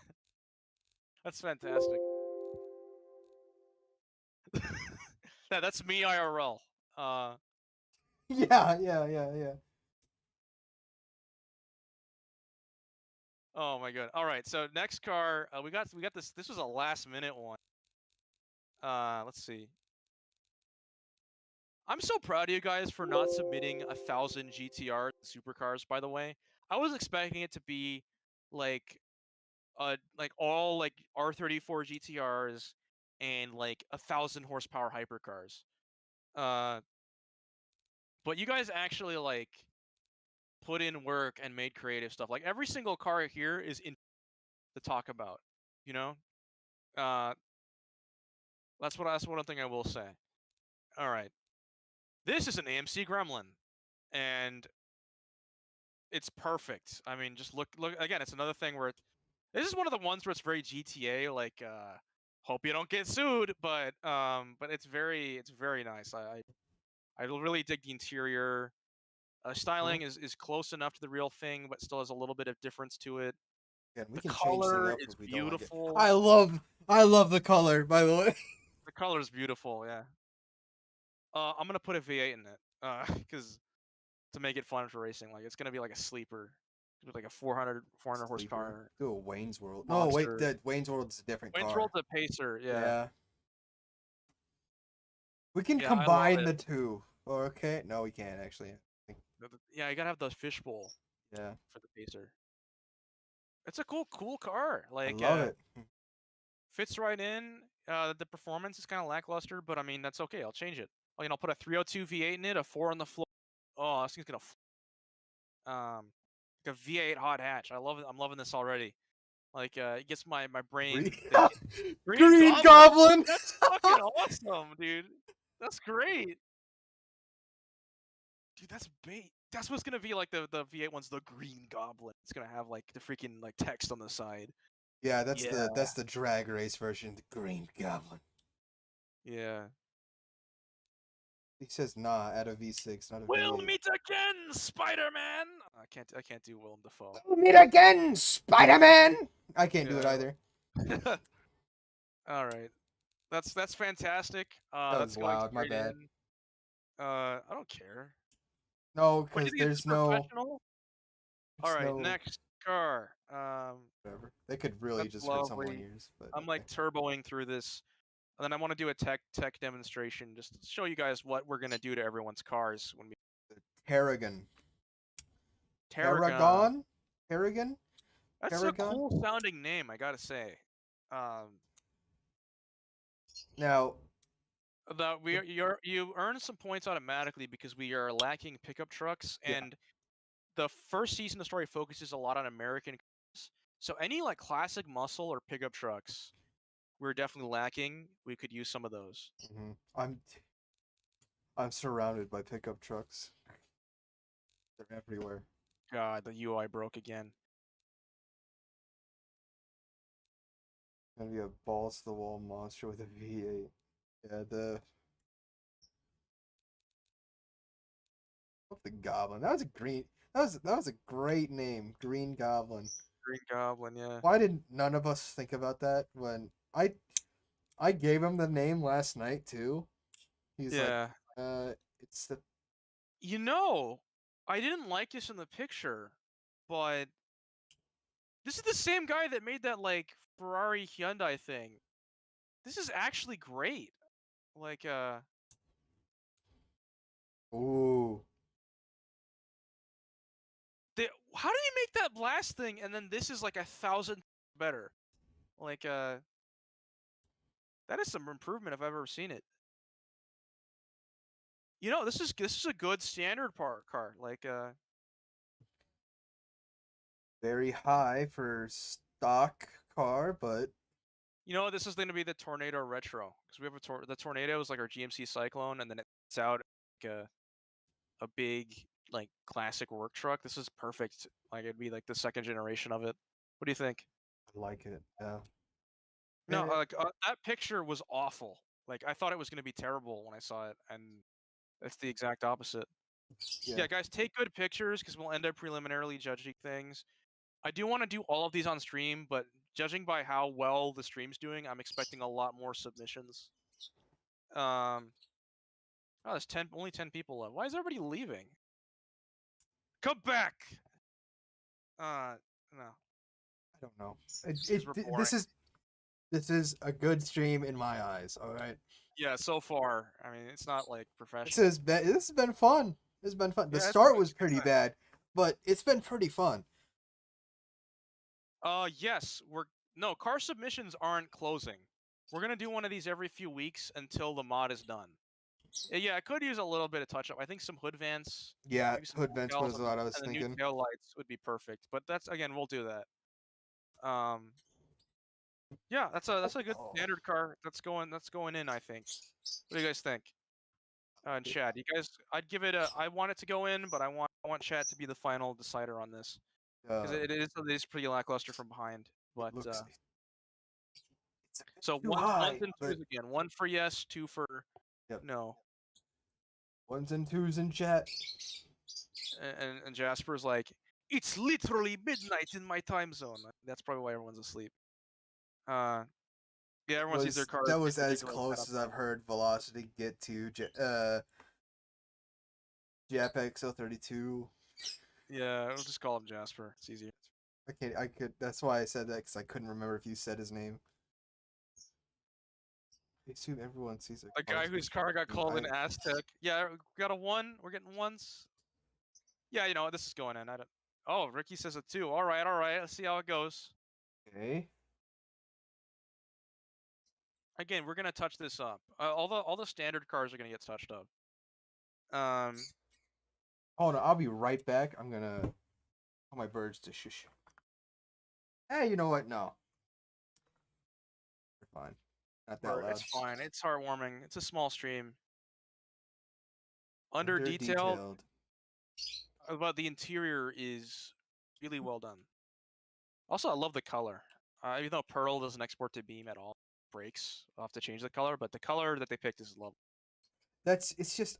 That's fantastic. Yeah, that's me IRL. Yeah. Oh my god. All right, so next car, we got this. This was a last minute one. Let's see. I'm so proud of you guys for not submitting 1,000 GTR supercars. By the way, I was expecting it to be like like all like R34 GTRs and like 1,000 horsepower hypercars. Uh, but you guys actually like put in work and made creative stuff. Like every single car here is in to talk about. You know, uh, that's one thing I will say. All right, this is an AMC Gremlin, and it's perfect. I mean, just look again. It's another thing where this is one of the ones where it's very GTA. Like, hope you don't get sued, but it's very nice. I really dig the interior. Styling is close enough to the real thing, but still has a little bit of difference to it. Again, we The can change things color up is if we don't like it. beautiful. I love the color, by the way. The color is beautiful. Yeah. I'm gonna put a V8 in it, because to make it fun for racing, like it's gonna be like a sleeper, with like a 400 Sleeper. horsepower Do a Wayne's World. No, wait, monster. that Wayne's World's a different Wayne's car. World's a pacer. Yeah. Yeah. We can Yeah, I love combine it. the two. Okay. No, we can't actually. Yeah, you gotta have the fishbowl Yeah. for the pacer. It's a cool car. I Like, love it. fits right in. The performance is kind of lackluster, but I mean that's okay. I'll change it. I'll put a 302 V8 in it, a 4 on the floor. Oh, this thing's gonna like a V8 hot hatch. I love it. I'm loving this already. Like, it gets my Green, brain thinking. Green Green Goblin. Goblin. That's fucking awesome, dude. That's great. Dude, that's bait. That's what's gonna be like the V8 one's the Green Goblin. It's gonna have like the freaking like text on the side. Yeah, Yeah. that's the drag race version. The Green Goblin. Yeah. He says nah at a V6, not a We'll V8. meet again, Spider-Man. I can't do Willem Dafoe. We'll meet again, Spider-Man. I can't do it Yeah. either. All right. That's fantastic. That That's was going loud. My straight bad. in. I don't care. No, What do because you think? Is this professional? All right, no next car. whatever. They could really That's just hurt someone's lovely. ears, but I'm like turboing through this, and then I want to do a tech demonstration just to show you guys what we're gonna do to everyone's cars when we Tarragon. Tarragon. Tarragon? Tarragon? That's a Tarragon? cool sounding name, I gotta say. Now, That you earn some points automatically because we are lacking pickup trucks, yeah. and the first season of story focuses a lot on American cars. So any like classic muscle or pickup trucks, we're definitely lacking. We could use some of those. I'm surrounded by pickup trucks. They're everywhere. God, the UI broke again. Gonna be a balls to the wall monster with a V8. Yeah, the Goblin. That was a green. That was a great name, Green Goblin. Green Goblin, yeah. Why did none of us think about that when I gave him the name last night too? He's Yeah. it's the You know, I didn't like this in the picture, but this is the same guy that made that like Ferrari Hyundai thing. This is actually great. Like ooh. how did he make that last thing and then this is like 1,000 better? Like that is some improvement if I've ever seen it. You know, this is a good standard car. Like Very high for stock car, but you know, this is going to be the Tornado Retro because we have the Tornado is like our GMC Cyclone, and then it's out like a big like classic work truck. This is perfect. Like it'd be like the second generation of it. What do you think? I like it. Yeah. No, Eh, like that picture was awful. Like I thought it was going to be terrible when I saw it, and it's the exact opposite. yeah. Yeah, guys, take good pictures because we'll end up preliminarily judging things. I do want to do all of these on stream, but judging by how well the stream's doing, I'm expecting a lot more submissions. Um, oh, there's only 10 people left. Why is everybody leaving? Come back. No, I don't know. because we're boring. This is a good stream in my eyes. All right. Yeah, so far, I mean, it's not like This professional. has been fun. This has been fun. The Yeah, start it's was a good pretty time. bad, but it's been pretty fun. Yes, no, car submissions aren't closing. We're gonna do one of these every few weeks until the mod is done. Yeah, I could use a little bit of touch up. I think some hood vents, Yeah, maybe some hood vents decals, was what I was and the new thinking. tail lights would be perfect. But that's again, we'll do that. Yeah, that's a good Oh, standard car. That's going in. I think. What do you guys think? And Chad, you guys, I'd give it a. I want it to go in, but I want Chad to be the final decider on this because it is pretty lackluster from behind. it But looks it's a bit so too ones high, and but twos again. One for yes, two for yep. no. Ones and twos in chat. And Jasper's like, it's literally midnight in my time zone. That's probably why everyone's asleep. Uh, yeah, everyone sees their cars That being was as ridiculous at close as I've uptime. heard Velocity get to JPEG 32. Yeah, we'll just call him Jasper. It's easier. I can't. I could. That's why I said that because I couldn't remember if you said his name. I assume everyone sees their A guy cars. whose car got called an Aztec. Yeah, we got a one. We're getting ones. Yeah, you know what? This is going in. I don't. Oh, Ricky says a two. All right, all right. Let's see how it goes. Okay. Again, we're gonna touch this up. All the standard cars are gonna get touched up. Hold on. I'll be right back. I'm gonna tell my birds to shush. Hey, you know what? No, they're fine. Not that loud. It's fine. It's heartwarming. It's a small stream. Under Under detailed, detailed. but the interior is really well done. Also, I love the color. Even though Pearl doesn't export to beam at all, breaks. I'll have to change the color, but the color that they picked is lovely. It's just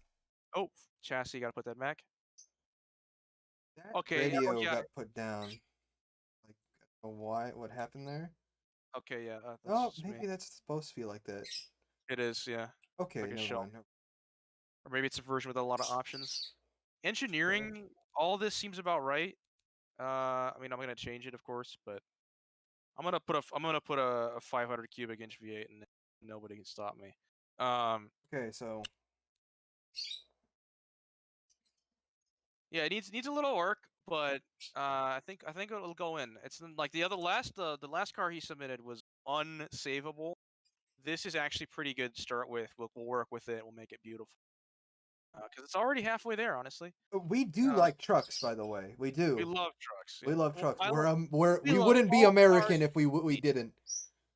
Oh, chassis, gotta put that back. that Okay, oh radio yeah, got put down. Like, I don't know why? What happened there? okay, yeah, that's Oh, just maybe me. that's supposed to be like that. It is, yeah, Okay, like a never shell, mind. or maybe it's a version with a lot of options. Okay. Engineering, all this seems about right. I mean, I'm gonna change it, of course, but I'm gonna put a 500 cubic inch V8, and nobody can stop me. Okay, so Yeah, it needs a little work, but I think it'll go in. It's like the last car he submitted was unsavable. This is actually pretty good to start with. We'll work with it. We'll make it beautiful because it's already halfway there. Honestly, we do uh, like trucks, by the way. We we do. love trucks. We Yeah, love well, trucks. We we love wouldn't be all cars American if we equally. didn't.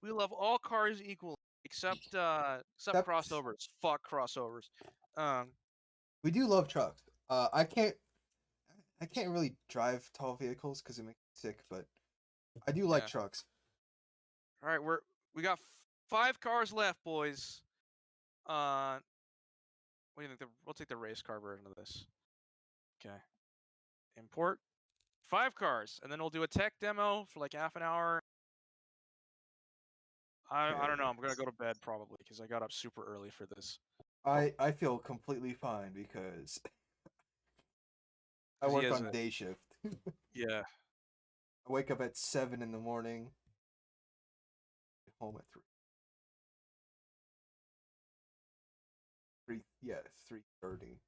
We love all cars equally, except Except crossovers. Fuck crossovers. Um, we do love trucks. I can't really drive tall vehicles because it makes me sick, but I do like yeah. trucks. All right, we got 5 cars left, boys. Uh, what do you think? We'll take the race car version of this. Okay. Import 5 cars, and then we'll do a tech demo for like half an hour. I don't know. Okay. I'm gonna go to bed probably because I got up super early for this. I feel completely fine because I Because he work has on a day shift. yeah. I wake up at 7 in the morning. Get home at 3:30.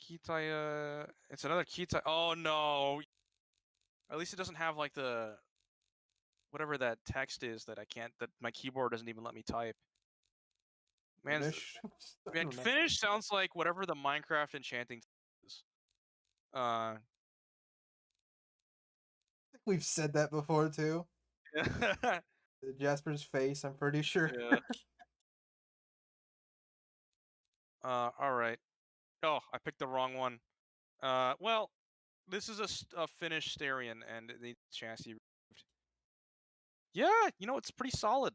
Kitai. It's another Kitai. Oh no. At least it doesn't have like the whatever that text is that I can't. That my keyboard doesn't even let me type. Man, Finish. I man, don't know. Finnish sounds like whatever the Minecraft enchanting is. Uh, We've said that before too. yeah. Jasper's face, I'm pretty sure. Yeah. All right. Oh, I picked the wrong one. Well, this is a Finnish Starion, and the chassis. Yeah, it's pretty solid.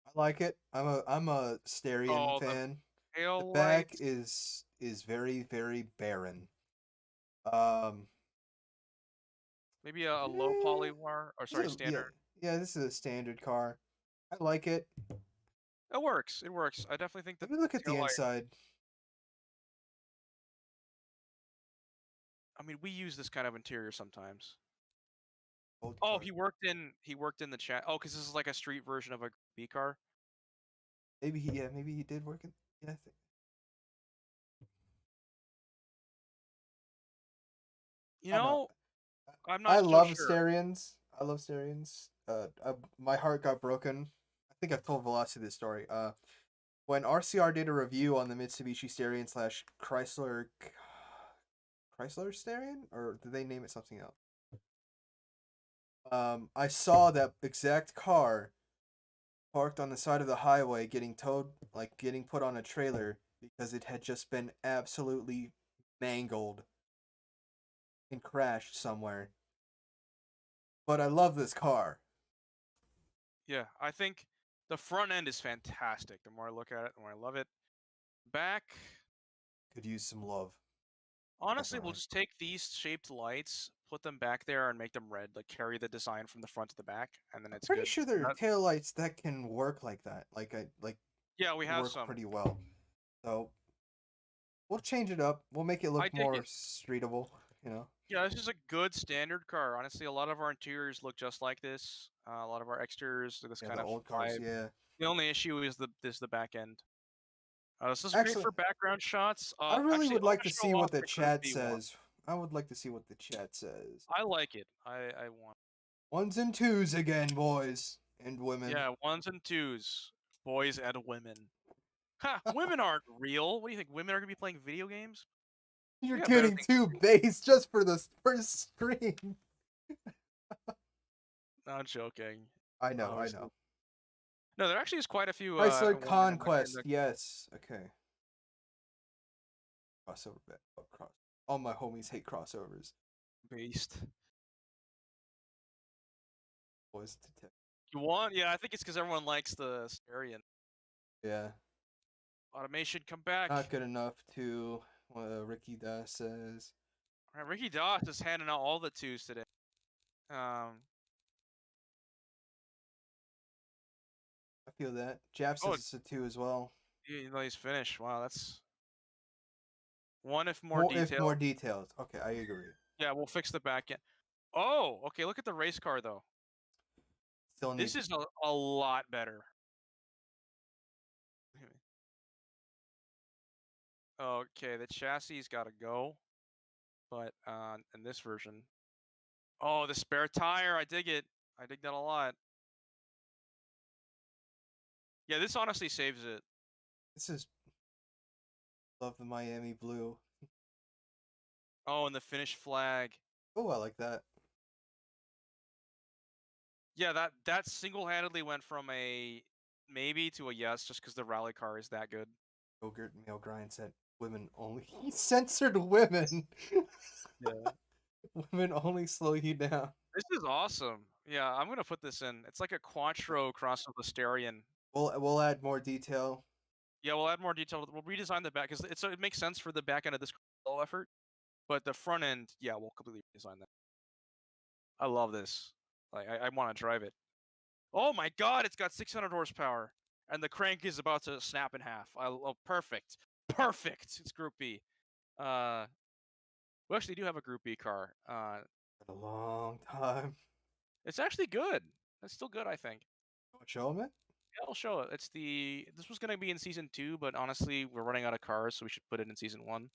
I like it. I'm a Starion Oh, the fan. The tail back lights. is very very barren. Um, Maybe a low eh, poly war, or this sorry, yeah, standard. yeah. This is a standard car. I like it. It works. It works. I definitely think Let that me look the at the tail light. inside. I mean, we use this kind of interior sometimes. Old Oh, car. he worked in the chat. Oh, because this is like a street version of a B car. Maybe he did work in. Yeah, I think. You I don't know. know, I'm I not so love sure. Starions. I love Starions. My heart got broken. I think I've told Velocity this story. When RCR did a review on the Mitsubishi Starion slash Chrysler Starion, or did they name it something else? I saw that exact car parked on the side of the highway, getting towed, like getting put on a trailer because it had just been absolutely mangled and crashed somewhere. But I love this car. Yeah, I think the front end is fantastic. The more I look at it, the more I love it. Back, Could use some love. honestly, we'll Definitely. just take these shaped lights, put them back there, and make them red. Like carry the design from the front to the back, and then I'm it's pretty good. sure there are That- taillights that can work like that. Like yeah, we have work some. pretty well. So we'll change it up. We'll make it I look dig more it. streetable, you know. Yeah, this is a good standard car. Honestly, a lot of our interiors look just like this. A lot of our exteriors are this Yeah, kind the of old cars, vibe. yeah. The only issue is the back end. This is great Actually, for background shots. I really Actually, would I'm like gonna to show see what off the the Group chat B one. says. I would like to see what the chat says. I like it. I want. Ones and twos again, boys and women. Yeah, ones and twos, boys and women. Ha! Women aren't real. What do you think? Women are gonna be playing video games? You're We got better getting things to two do. base just for the first screen. Not joking. I know, I Obviously. know. No, there actually is quite a few Chrysler women in Conquest, the yes. Okay. Crossover bet. Oh, all my homies hate crossovers. beast. Boys to tip. You want? Yeah, I think it's because everyone likes the Starion. Yeah. Automation, come back. Not good enough to Ricky Da says. All right, Ricky Doss is handing out all the twos today. Um. I feel that. Jap Oh, says it's a two as well. he's finished. Wow, that's one if more More if more detail. details. Okay, I agree. Yeah, we'll fix the back end. Oh, okay. Look at the race car though. Still need This is a lot better. Okay, the chassis got to go, but in this version, oh, the spare tire, I dig it. I dig that a lot. Yeah, this honestly saves it. this is love the Miami blue. Oh, and the Finnish flag. Oh, I like that. Yeah, that single-handedly went from a maybe to a yes, just because the rally car is that good. Yogurt Male Grind said women only. He censored women. Yeah. Women only slow you down. This is awesome. Yeah, I'm gonna put this in. It's like a Quattro cross with a Starion. We'll add more detail. Yeah, we'll add more detail. We'll redesign the back because it makes sense for the back end of this effort, but the front end, yeah, we'll completely redesign that. I love this. Like, I want to drive it. Oh my god, it's got 600 horsepower, and the crank is about to snap in half. Oh, perfect, perfect. It's Group B. Uh, we actually do have a Group B car. For a long time. It's actually good. It's still good, I think. Show him it. Yeah, I'll show it. This was gonna be in season 2, but honestly, we're running out of cars, so we should put it in season 1.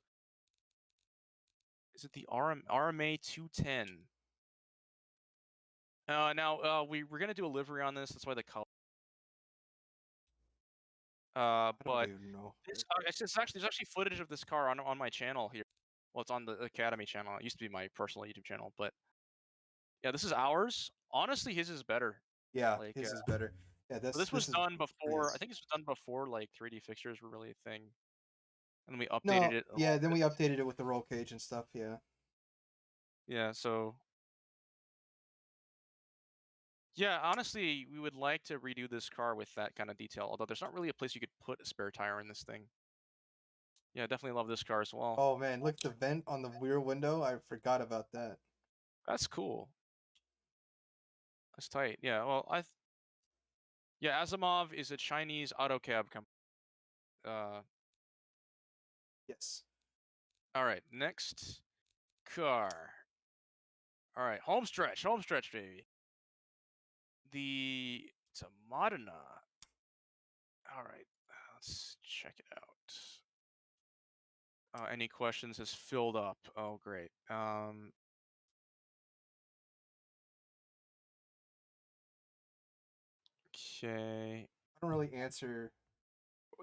Is it the RMA 210? Now we're gonna do a livery on this. That's why the color. I don't But even know. it's actually there's actually footage of this car on my channel here. Well, it's on the Academy channel. It used to be my personal YouTube channel, but yeah, this is ours. Honestly, his is better. Yeah, Like, his is better. Yeah, but this was this is done before. I Prius. think this was done before like 3D fixtures were really a thing, and we updated No, it a yeah, little then bit. we updated it with the roll cage and stuff. Yeah. Yeah, so yeah, honestly, we would like to redo this car with that kind of detail. Although there's not really a place you could put a spare tire in this thing. Yeah, definitely love this car as well. Oh man, look at the vent on the rear window. I forgot about that. That's cool. That's tight. Yeah. Well, yeah, Asimov is a Chinese auto cab company. Uh, Yes. all right. Next car. All right, home stretch, baby. It's a Modena. All right, let's check it out. Any questions has filled up. Oh, great. Okay. I don't really answer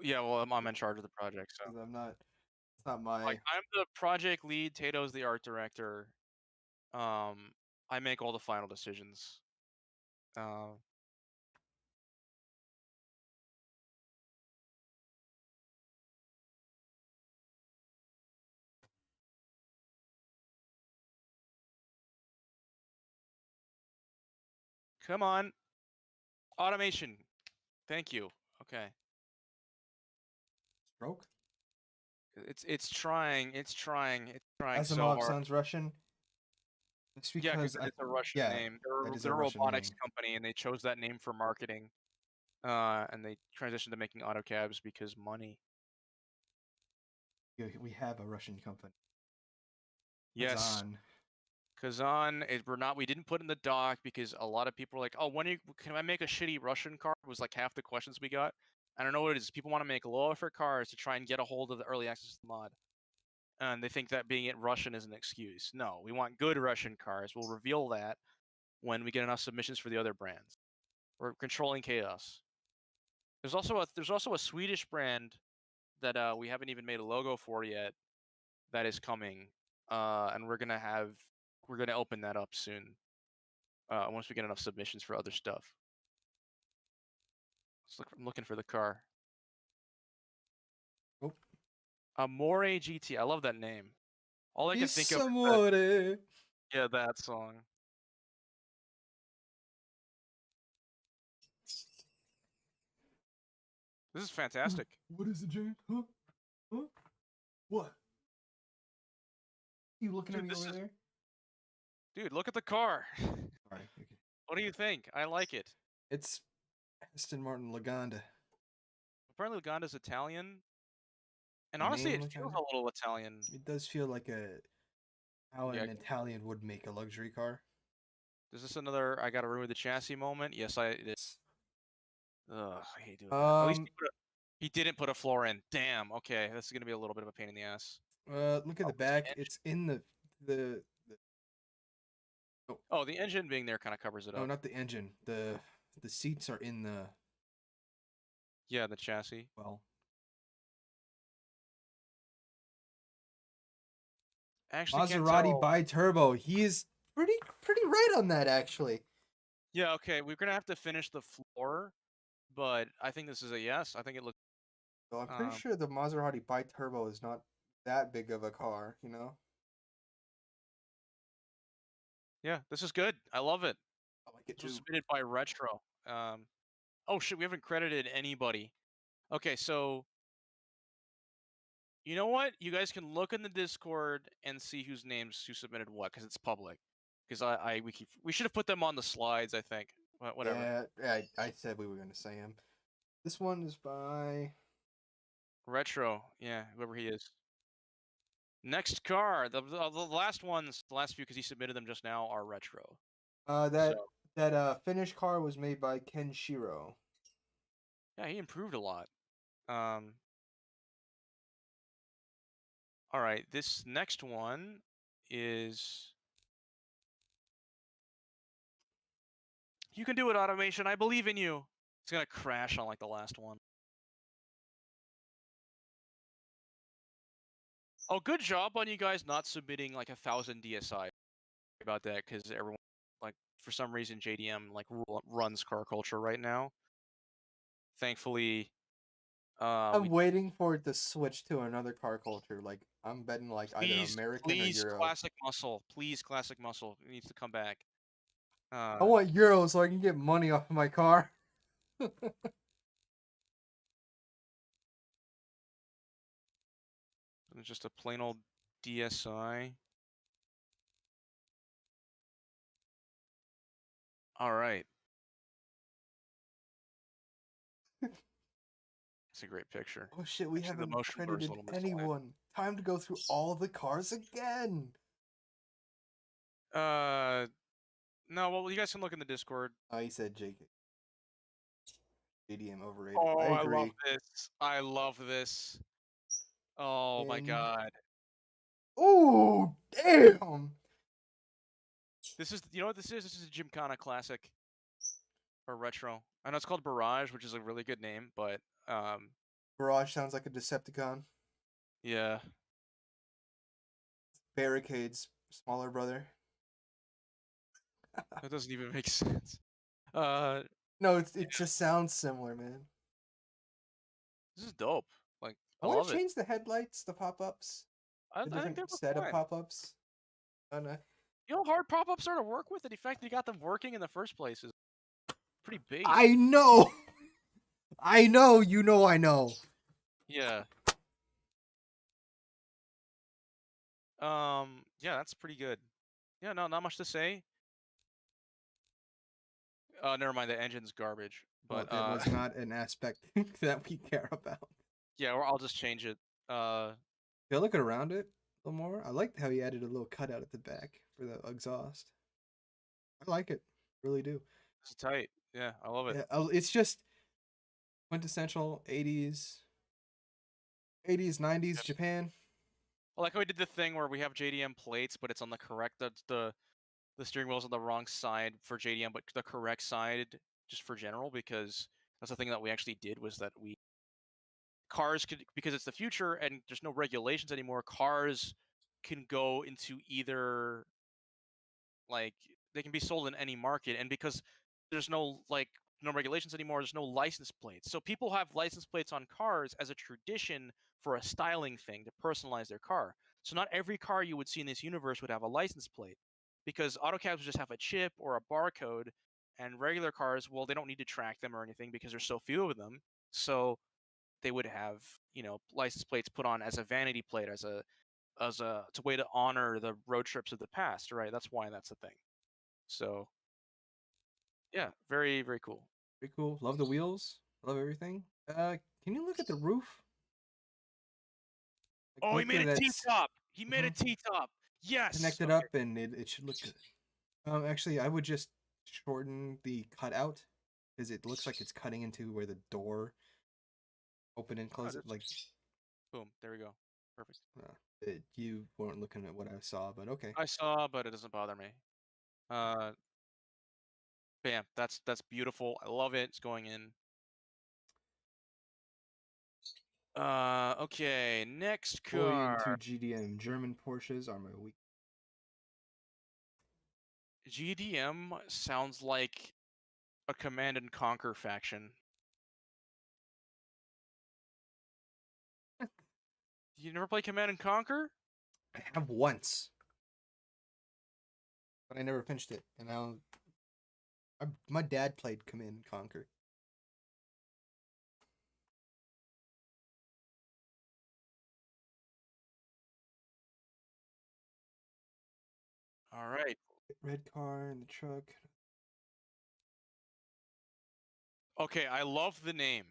Yeah, well, I'm in charge of the project, so because I'm not. It's not like my. I'm the project lead. Tato's the art director. Um, I make all the final decisions. Uh, Come on, automation. Thank you. Okay. Stroke. It's trying so Asimov hard. sounds Russian. It's Yeah, because because it's a Russian yeah, name. that is They're a a Russian robotics name. company, and they chose that name for marketing. And they transitioned to making autocabs because money. We have a Russian company. Yes, Kazan. Kazan. We didn't put in the doc because a lot of people were like, "Oh, can I make a shitty Russian car?" Was like half the questions we got. I don't know what it is. People want to make low effort cars to try and get a hold of the early access to the mod, and they think that being it Russian is an excuse. No, we want good Russian cars. We'll reveal that when we get enough submissions for the other brands. We're controlling chaos. There's also a Swedish brand that we haven't even made a logo for yet that is coming, and we're gonna open that up soon. Once we get enough submissions for other stuff. I'm looking for the car. Oh, Amore GT. I love that name. All I can think of Is is that, amore. yeah, that song. This is fantastic. What is it, James? Huh? Huh? What? You looking at Dude, me over there? dude, look at the car. Sorry. Okay. What do you think? I like it. It's Aston Martin Laganda. Apparently Uganda's Italian, and The honestly, name it feels Laganda. a little Italian. It does feel like how Yeah. an Italian would make a luxury car. Is this another I gotta remove the chassis moment? Yes, it is. Ugh, I hate doing that. At least Um. he didn't put a floor in. Damn. Okay, this is gonna be a little bit of a pain in the ass. Look at Oh, the it's the back. engine. It's in the oh Oh, the engine being there kind of covers it no, up. not the engine. The seats are in the Yeah, the chassis. well. I actually can't Maserati tell. bi-turbo. He is pretty right on that actually. Yeah, okay, we're gonna have to finish the floor, but I think this is a yes. I think it looks. So I'm pretty Um, sure the Maserati bi-turbo is not that big of a car, you know? yeah, this is good. I love it. I like it This was too. submitted by Retro. Oh shit, we haven't credited anybody. Okay, so you know what? You guys can look in the Discord and see who submitted what, because it's public. Because we should have put them on the slides. I think, but whatever. Yeah, I said we were gonna say him. This one is by Retro, yeah, whoever he is. Next car, the last ones, the last few, because he submitted them just now, are Retro. So that Finnish car was made by Ken Shiro. yeah, he improved a lot. Um, all right, this next one is. You can do it, automation. I believe in you. It's gonna crash on like the last one. Oh, good job on you guys not submitting like 1,000 DSI about that, because everyone, like, for some reason JDM like runs car culture right now. Thankfully, I'm we waiting for it to switch to another car culture. Like I'm betting like either please, American or please, Euro. classic muscle, please, classic muscle needs to come back. I want Euro so I can get money off of my car. Just a plain old DSI. All right, it's a great picture. Oh shit, we Actually, the haven't motion blur is a credited little misaligned. anyone. Time to go through all the cars again. No, well, you guys can look in the Discord. Oh, he said JK. JDM overrated. I Oh, I love agree. this. I love this. Oh my And god. oh damn! This is, you know what this is? This is a Gymkhana classic or retro. I know it's called Barrage, which is a really good name, but Barrage sounds like a Decepticon. yeah. Barricades, smaller brother. That doesn't even make sense. Uh No, it just sounds similar, man. this is dope. Like, I I want love to it. change the headlights, the pop-ups, the I think they different look set of fine. pop-ups. I don't know. You know how hard pop-ups are to work with, and the fact that you got them working in the first place is pretty I based. know. I know. You know. I know. Yeah. Yeah, that's pretty good. Yeah, no, not much to say. Never mind, the engine's garbage. Well, But that was not an aspect that we care about. yeah, or I'll just change it. Yeah, looking around it a little more. I liked how he added a little cutout at the back for the exhaust. I like it, really do. This is tight. Yeah, I love it. Yeah, it's just quintessential 80s, 90s Yeah. Japan. I like how we did the thing where we have JDM plates, but it's on the correct the steering wheel's on the wrong side for JDM, but the correct side just for general, because that's the thing that we actually did, was that we cars could, because it's the future and there's no regulations anymore, cars can go into either, like, they can be sold in any market, and because there's no regulations anymore, there's no license plates, so people have license plates on cars as a tradition for a styling thing to personalize their car. So not every car you would see in this universe would have a license plate, because autocabs would just have a chip or a barcode, and regular cars, well, they don't need to track them or anything because there's so few of them. So they would have, license plates put on as a vanity plate, it's a way to honor the road trips of the past, right? That's why that's a thing. So yeah, very, very cool. Pretty cool. Love the wheels. Love everything. Can you look at the roof? Like, Oh, he made hopefully a that's T-top. He made a mhm, T-top. Yes. connected Okay. up and it should look good. Actually, I would just shorten the cutout because it looks like it's cutting into where the door open and Oh, close it. just Like, boom. There we go. Perfect. you weren't looking at what I saw, but okay. I saw, but it doesn't bother me. Uh, bam. That's beautiful. I love it. It's going in. Okay. Next Fully into car. GDM. German Porsches are my weak. GDM sounds like a Command and Conquer faction. You never play Command and Conquer? I have once, but I never finished it. And my dad played Command and Conquer. All right. Red car in the truck. Okay, I love the name.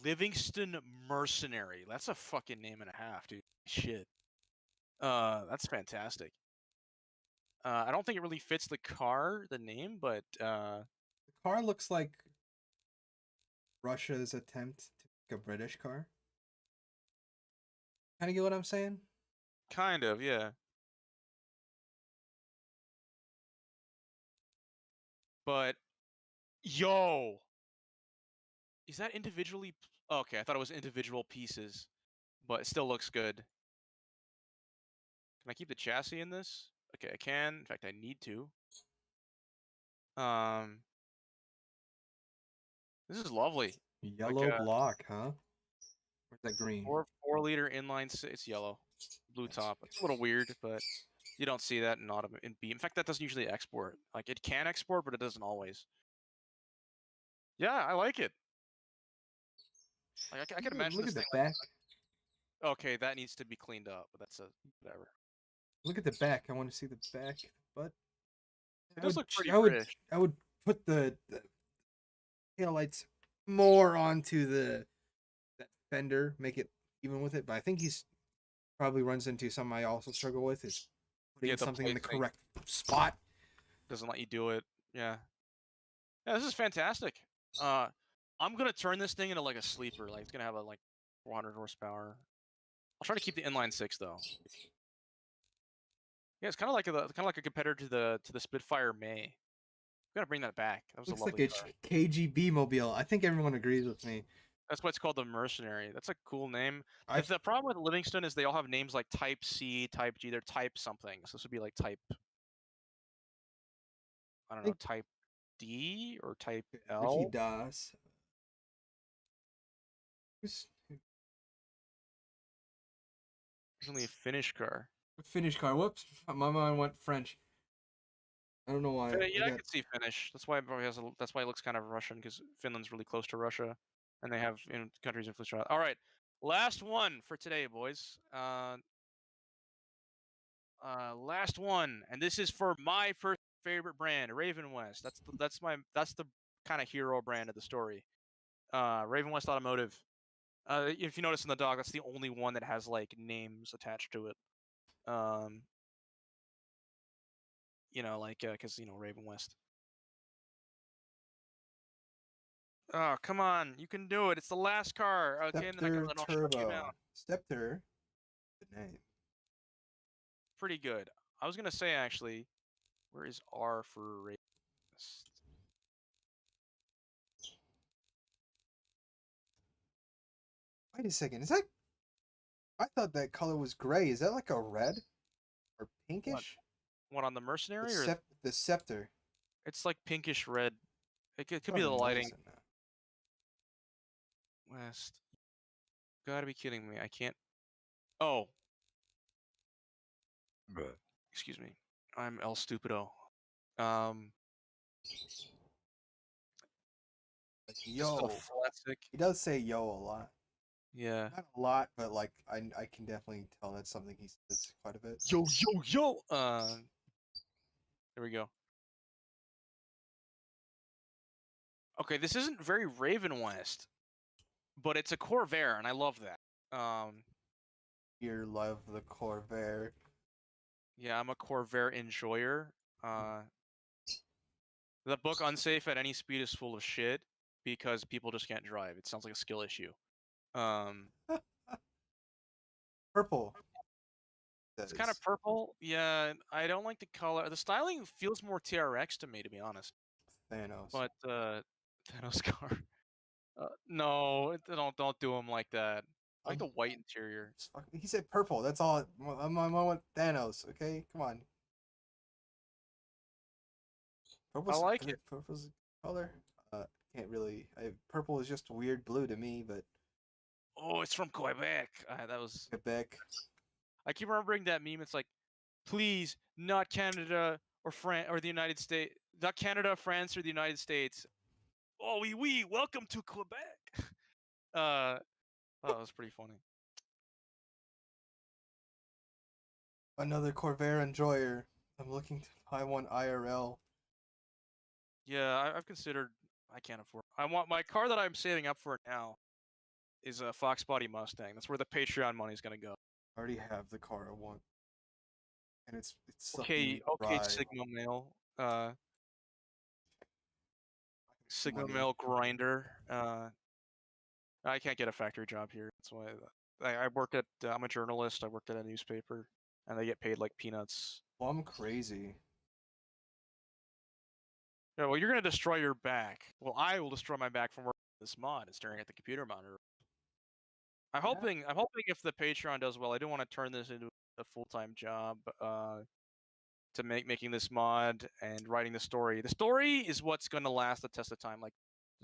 Livingston Mercenary. That's a fucking name and a half, dude. Shit. That's fantastic. I don't think it really fits the car, the name, but The car looks like Russia's attempt to make a British car. Kind of get what I'm saying? kind of, yeah. But yo, is that individually? Okay, I thought it was individual pieces, but it still looks good. Can I keep the chassis in this? Okay, I can. In fact, I need to. This is lovely. Yellow block, huh? Where's that green? 4-liter inline it's yellow, blue top. It's a little weird, but you don't see that in B. In fact, that doesn't usually export. Like it can export, but it doesn't always. Yeah, I like it. Like I can imagine Look this at the thing. back. Okay, that needs to be cleaned up, but that's a whatever. Look at the back. I want to see the back, but It does look pretty I British. would put the taillights more onto that fender, make it even with it. But I think he's probably runs into something I also struggle with is putting something in the correct spot. Doesn't let you do it. Yeah. Yeah, this is fantastic. I'm gonna turn this thing into like a sleeper. Like it's gonna have a like 400 horsepower. I'll try to keep the inline six though. Yeah, it's kind of like a competitor to the Spitfire May. Gotta bring that back. That was Looks a like lovely a car. KGB mobile. I think everyone agrees with me. That's why it's called the Mercenary. That's a cool name. The problem with Livingston is they all have names like Type C, Type G. They're Type something. So this would be like Type. I don't know, Type D or Type L. Ricky Das. There's only a Finnish car. Finnish car. Whoops, my mind went French. I don't know why. Yeah, I could see Finnish. That's why it probably has. That's why it looks kind of Russian because Finland's really close to Russia, and they have countries influenced. All right, last one for today, boys. Last one, and this is for my first favorite brand, Raven West. That's the kind of hero brand of the story. Raven West Automotive. If you notice in the dog, that's the only one that has like names attached to it. Because Raven West. Oh, come on, you can do it. It's the last car. Okay, and then I'll shut you down. Scepter. Good name. Pretty good. I was gonna say actually, where is R for Raven West? Wait a second. Is that? I thought that color was gray. Is that like a red or pinkish? What on the Mercenary the scepter? It's like pinkish red. It could be the lighting. West. Gotta be kidding me. I can't. Oh. Excuse me. I'm El Stupido. Yo. Classic. He does say yo a lot. Yeah. Not a lot, but like I can definitely tell that's something he says quite a bit. Yo, yo, yo. There we go. Okay, this isn't very Raven West, but it's a Corvair, and I love that. You love the Corvair. Yeah, I'm a Corvair enjoyer. The book Unsafe at Any Speed is full of shit because people just can't drive. It sounds like a skill issue. Purple. It's kind of purple. Yeah, I don't like the color. The styling feels more TRX to me, to be honest. Thanos. But Thanos car. No, don't do him like that. I like the white interior. He said purple. That's all. I want Thanos. Okay, come on. Purple's, I like it. Purple's color. Can't really. Purple is just weird blue to me, but. Oh, it's from Quebec. That was Quebec. I keep remembering that meme. It's like, please, not Canada or France or the United States, not Canada, France, or the United States. Oh, oui, welcome to Quebec. That was pretty funny. Another Corvair enjoyer. I'm looking to buy one IRL. Yeah, I've considered. I can't afford. I want my car that I'm saving up for now is a Fox Body Mustang. That's where the Patreon money is gonna go. I already have the car I want, and it's okay, Sigma Male. Sigma Male grinder. I can't get a factory job here. That's why I work at. I'm a journalist. I worked at a newspaper, and they get paid like peanuts. Well, I'm crazy. Yeah, well, you're gonna destroy your back. Well, I will destroy my back from working on this mod and staring at the computer monitor. I'm hoping if the Patreon does well, I do want to turn this into a full-time job to making this mod and writing the story. The story is what's going to last the test of time. Like,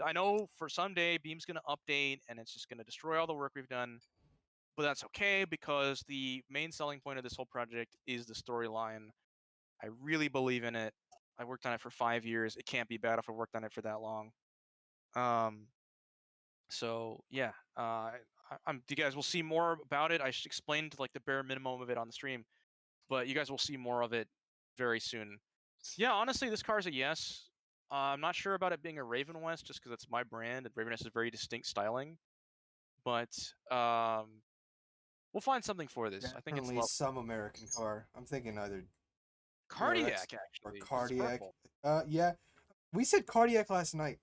I know for someday Beam's going to update and it's just going to destroy all the work we've done, but that's okay because the main selling point of this whole project is the storyline. I really believe in it. I worked on it for 5 years. It can't be bad if I worked on it for that long. So yeah, you guys will see more about it. I explained like the bare minimum of it on the stream, but you guys will see more of it very soon. Yeah, honestly, this car is a yes. I'm not sure about it being a Raven West just because it's my brand and Raven West is very distinct styling. But we'll find something for this. I think it's Definitely love. some American car. I'm thinking either DRX Cardiac or actually, 'cause it's Cardiac. purple. Yeah, we said Cardiac last night.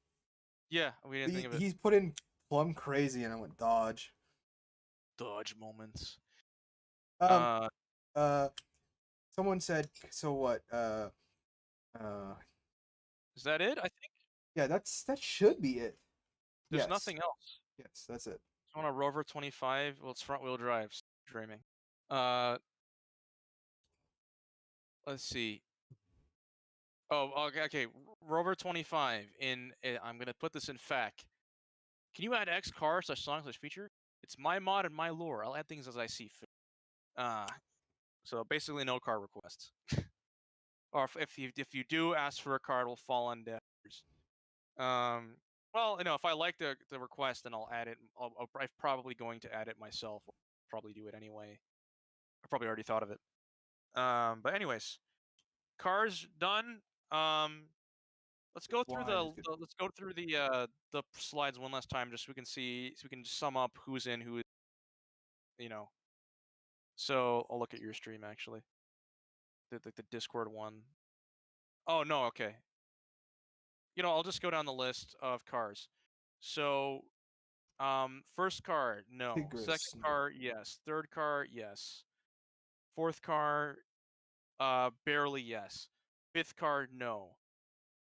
Yeah, we didn't think of it. He's put in Plum Crazy, and I went Dodge. Dodge moments. Um. Someone said, so what? Is that it? I think Yeah, that should be it. there's Yes. nothing else. Yes, that's it. I want a Rover 25. Well, it's front-wheel drive. Dreaming. Let's see. Oh, okay. Rover 25 I'm gonna put this in FAQ. Can you add X car / song / feature? It's my mod and my lore. I'll add things as I see fit. So basically no car requests. Or if you do ask for a car, it'll fall on deaf ears. Well, if I like the request, then I'll add it. I'm probably going to add it myself. I'll probably do it anyway. I probably already thought of it. But anyways, cars done. Let's go through the slides one last time, just so we can sum up who's in, who, you know. So I'll look at your stream actually. The Discord one. Oh no, okay. I'll just go down the list of cars. So, first car, no. Tigris, Second no. car, yes. Third car, yes. Fourth car, barely yes. Fifth car, no.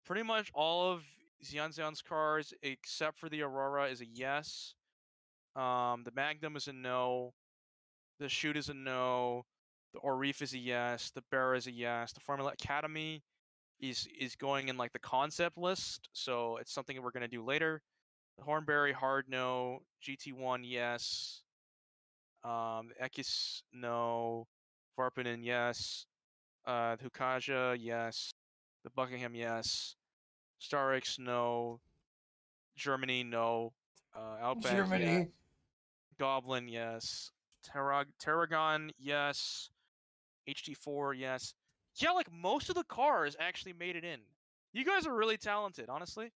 Pretty much all of Xianxian's cars, except for the Aurora, is a yes. The Magnum is a no. The Shoot is a no. The Orif is a yes. The Bear is a yes. The Formula Academy is going in like the concept list, so it's something we're gonna do later. The Hornberry, hard no. GT1, yes. Ekis, no. Varpinen, yes. The Hukaja, yes. The Buckingham, yes. Starix, no. Germany, no. Outback, Germany. yes. Goblin, yes. Terragon, yes. HD4, yes. Yeah, like most of the cars actually made it in. You guys are really talented, honestly.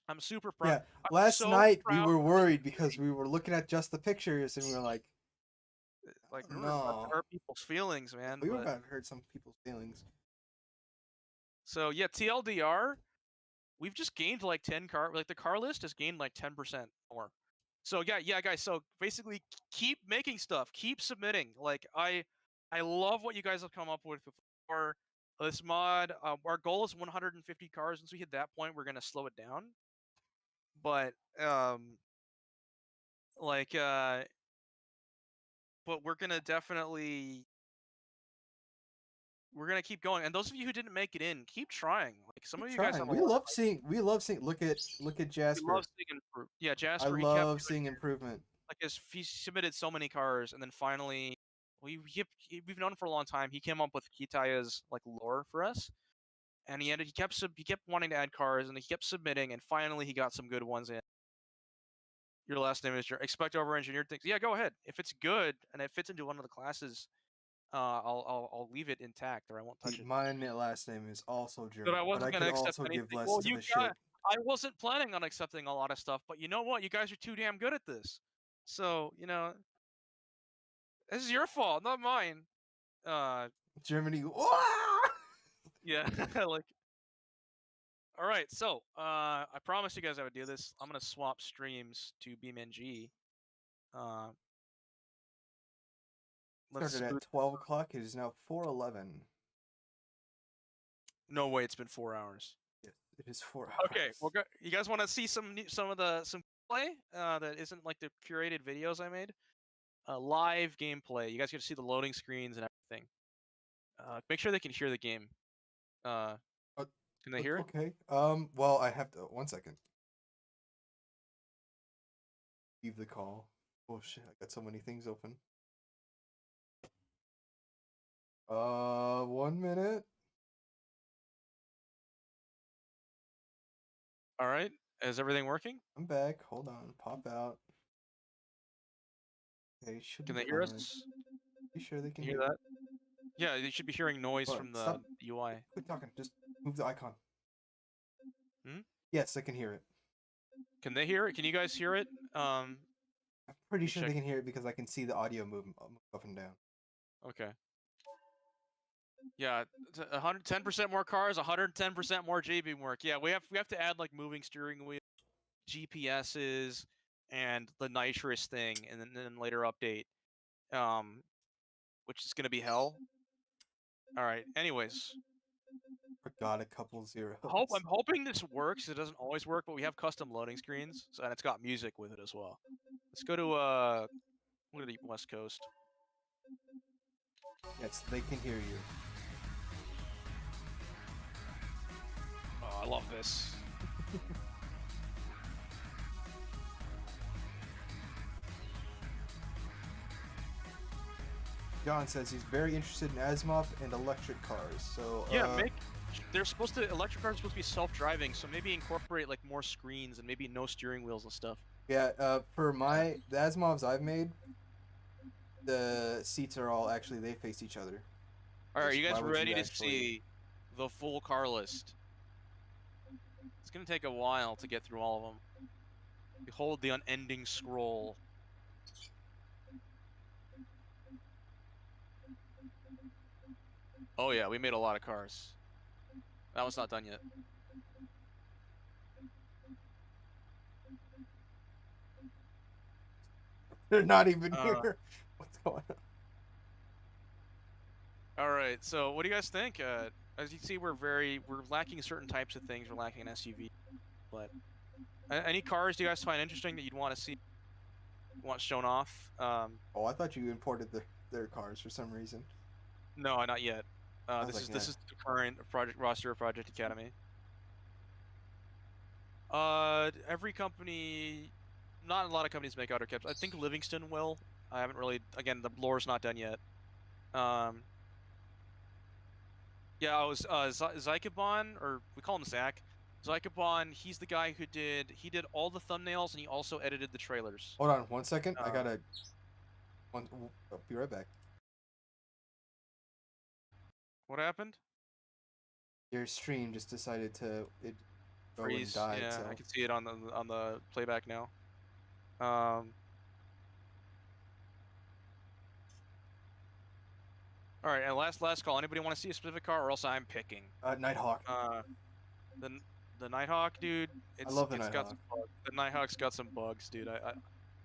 I'm super proud. Yeah, last night we were worried because we were looking at just the pictures and we were like, we were about to hurt people's feelings, man. We were about to hurt some people's feelings. So yeah, TLDR, we've just gained like 10 car. Like the car list has gained like 10% more. So yeah, guys. So basically, keep making stuff, keep submitting. Like I love what you guys have come up with for this mod. Our goal is 150 cars. Once we hit that point, we're gonna slow it down. But but we're gonna definitely keep going. And those of you who didn't make it in, keep trying. Like some of you guys have we love seeing look at Jasper. We love seeing yeah, Jasper. I love seeing improvement. Like he submitted so many cars, and then finally we've known for a long time. He came up with Kitaya's like lore for us, and he kept wanting to add cars, and he kept submitting, and finally he got some good ones in. Your last name is expect over engineered things. Yeah, go ahead. If it's good and it fits into one of the classes, I'll leave it intact, or I won't touch it. My last name is also German, but I wasn't going to accept anything. Give less to the shit. I wasn't planning on accepting a lot of stuff, but you know what? You guys are too damn good at this. So, this is your fault, not mine. Germany. Yeah, like. All right, so I promised you guys I would do this. I'm gonna swap streams to BeamNG. Started at 12 o'clock. It is now 4:11. No way, it's been 4 hours. Yes, it is 4 hours. Okay, well, you guys want to see some play that isn't like the curated videos I made? live gameplay. You guys get to see the loading screens and everything. Make sure they can hear the game. Can they hear it? Okay. Well, I have to. 1 second. Leave the call. Oh shit! I got so many things open. 1 minute. All right. Is everything working? I'm back. Hold on. Pop out. Okay, should Can be they hear fine. us? You sure they can You hear that? Yeah, they should be hearing noise Hold from on, the stop. UI. Quit talking. Just move the icon. Hmm? Yes, I can hear it. Can they hear it? Can you guys hear it? I'm pretty me sure check. they can hear it because I can see the audio move up and down. Okay. Yeah, 110% more cars, 110% more JB work. Yeah, we have to add like moving steering wheel, GPSs, and the nitrous thing, and then later update, which is gonna be hell. All right. Anyways, Forgot a couple zeros. I'm hoping this works. It doesn't always work, but we have custom loading screens, so, and it's got music with it as well. Let's go to what are the West Coast? Yes, they can hear you. Oh, I love this. John says he's very interested in Asimov and electric cars. So Yeah, electric cars are supposed to be self-driving, so maybe incorporate like more screens and maybe no steering wheels and stuff. yeah. For the Asimovs I've made, the seats are all actually they face each other. All right, Yes, you guys why would ready you to actually- see the full car list? It's gonna take a while to get through all of them. Behold the unending scroll. Oh yeah, we made a lot of cars. That was not done yet. They're not even here. What's going on? All right, so what do you guys think? As you can see, we're lacking certain types of things. We're lacking an SUV, but any cars do you guys find interesting that you'd want to see, want shown off? Oh, I thought you imported their cars for some reason. No, not yet. This like, is the current project roster of Project Academy. Every company, not a lot of companies make outer caps. I think Livingston will. I haven't really. Again, the lore's not done yet. Yeah, I was Zykabon, or we call him Zach. Zykabon, he's the guy who did all the thumbnails and he also edited the trailers. Hold on 1 second. I gotta. I'll be right back. What happened? Your stream just decided to go and Freeze. died. Yeah, So. I can see it on the playback now. All right, and last call. Anybody want to see a specific car, or else I'm picking? Nighthawk. The Nighthawk, dude. I love the it's Nighthawk. got some bugs. The Nighthawk's got some bugs, dude.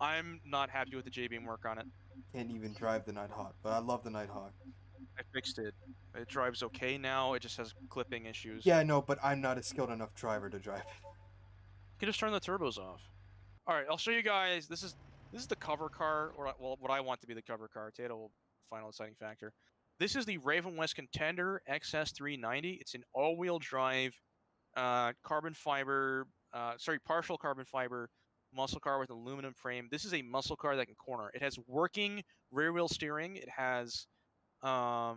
I'm not happy with the J-beam work on it. Can't even drive the Nighthawk, but I love the Nighthawk. I fixed it. It drives okay now. It just has clipping issues. Yeah, no, but I'm not a skilled enough driver to drive it. You can just turn the turbos off. All right, I'll show you guys. This is the cover car, or well, what I want to be the cover car. Tato will final deciding factor. This is the Raven West Contender XS390. It's an all-wheel drive, carbon fiber, partial carbon fiber muscle car with aluminum frame. This is a muscle car that can corner. It has working rear wheel steering. It has all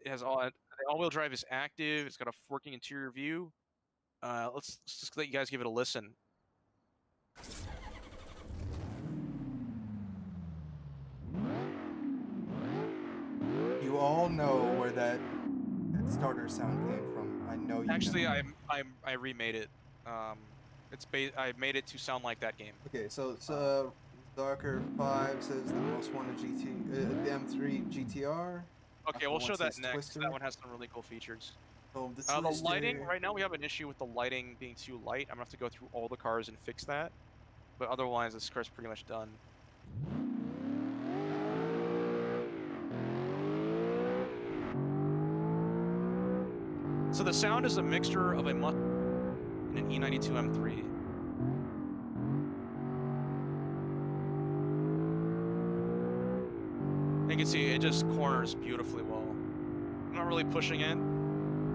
the all-wheel drive is active. It's got a working interior view. Let's just let you guys give it a listen. You all know where that starter sound came from. I know you. Actually, know. I remade it. I made it to sound like that game. Okay, so Darker 5 says the most wanted the M3 GTR. Okay, we'll show that next. Twister. That one has some really cool features. Oh, The lighting, right now we have an issue with the lighting being too light. I'm gonna have to go through all the cars and fix that. But otherwise, this car's pretty much done. So the sound is a mixture of a and an E92 M3. You can see it just corners beautifully well. I'm not really pushing it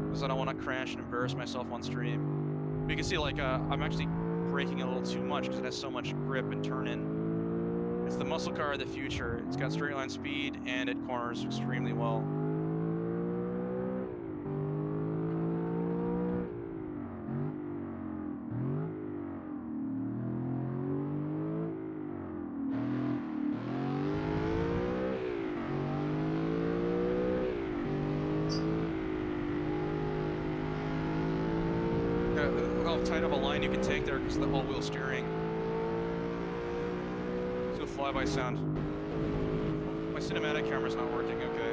because I don't want to crash and embarrass myself on stream. But you can see like I'm actually braking a little too much because it has so much grip and turn in. It's the muscle car of the future. It's got straight line speed and it corners extremely well. Look how tight of a line you can take there because of the all-wheel steering. Let's go flyby sound. My cinematic camera's not working, okay.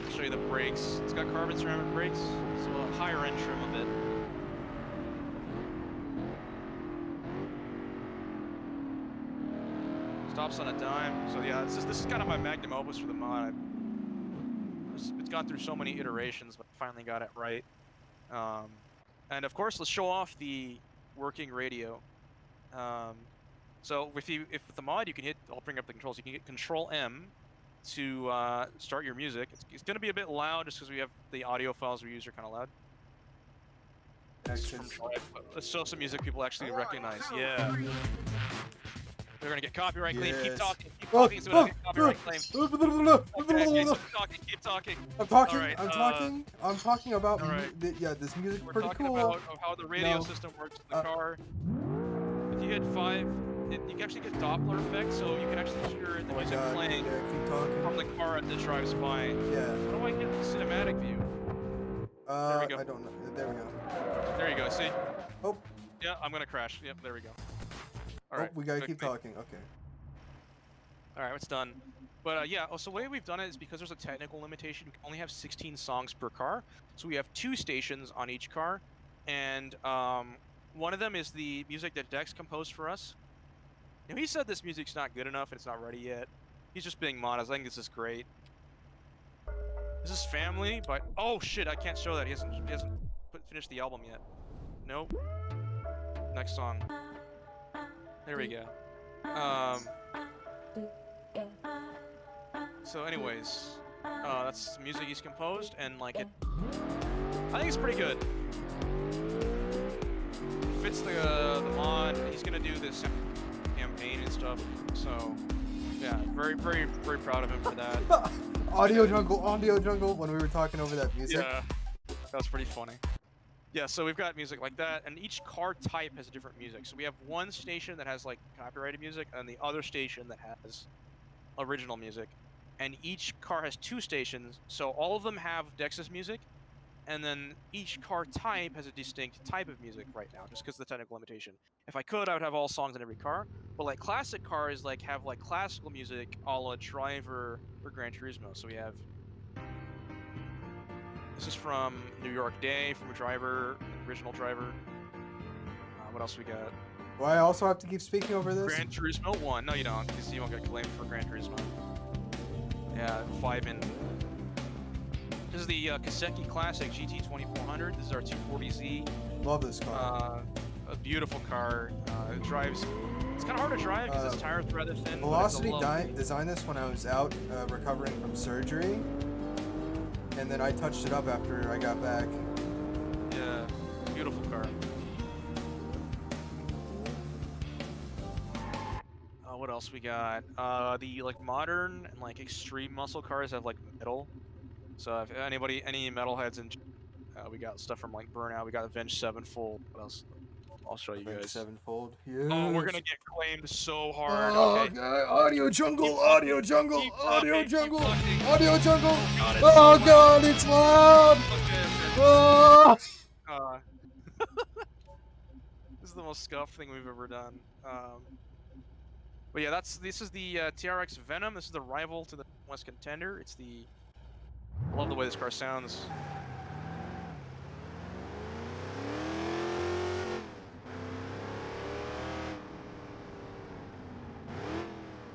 I'll show you the brakes. It's got carbon ceramic brakes, so a higher end trim of it. Stops on a dime. So yeah, this is kind of my magnum opus for the mod. It's gone through so many iterations, but I finally got it right. And of course, let's show off the working radio. So with the mod, you can hit. I'll bring up the controls. You can hit Control M to start your music. It's going to be a bit loud just because we have the audio files we use are kind of loud. Let's show some music people actually recognize. Yeah. They're gonna get copyright claim. Keep talking. Keep talking. So we'll get copyright claim. Okay, keep talking. Keep talking. I'm talking. Right, I'm talking about. Right. This music's We're pretty talking cool. about how the radio system works in the car. If you hit 5, you can actually get Doppler effect, so you can actually hear the music playing from the car that drives by. Yeah. How do I get the cinematic view? There we go. I don't know. There we go. There you go. See? Oh. Yeah, I'm gonna crash. Yep. There we go. All right. We gotta keep talking. Okay. All right, it's done. But yeah, so the way we've done it is because there's a technical limitation. You can only have 16 songs per car, so we have 2 stations on each car, and one of them is the music that Dex composed for us. Now he said this music's not good enough and it's not ready yet. He's just being modest. I think this is great. This is Family, but oh shit, I can't show that. He hasn't finished the album yet. Nope. Next song. There we go. So anyways, that's music he's composed, and like it, I think it's pretty good. It fits the mod. He's gonna do this campaign and stuff. So yeah, very proud of him for that. Audio jungle. When we were talking over that music. Yeah, that was pretty funny. Yeah, so we've got music like that, and each car type has a different music. So we have one station that has like copyrighted music, and the other station that has original music. And each car has 2 stations, so all of them have Dex's music, and then each car type has a distinct type of music right now, just because of the technical limitation. If I could, I would have all songs in every car, but like classic cars like have like classical music a la Driver or Gran Turismo. So we have. This is from New York Day, from a Driver, original Driver. What else we got? Do I also have to keep speaking over this? Gran Turismo 1. No, you don't, because you won't get claimed for Gran Turismo. Yeah, 5 in. This is the Kaseki Classic GT 2400. This is our 240Z. Love this car. A beautiful car. It drives. It's kind of hard to drive because its tires are rather thin. Velocity designed this when I was out recovering from surgery. And then I touched it up after I got back. Yeah, beautiful car. What else we got? The like modern and like extreme muscle cars have like metal. So if any metalheads in, we got stuff from like Burnout. We got Avenged Sevenfold. What else? I'll show you guys. Sevenfold. Yes. Oh, we're gonna get claimed so hard. Oh, okay. Audio jungle. Audio jungle. Audio jungle. Audio jungle. Oh god, it's loud. Oh. This is the most scuffed thing we've ever done. But yeah, this is the TRX Venom. This is the rival to the West Contender. It's the. I love the way this car sounds.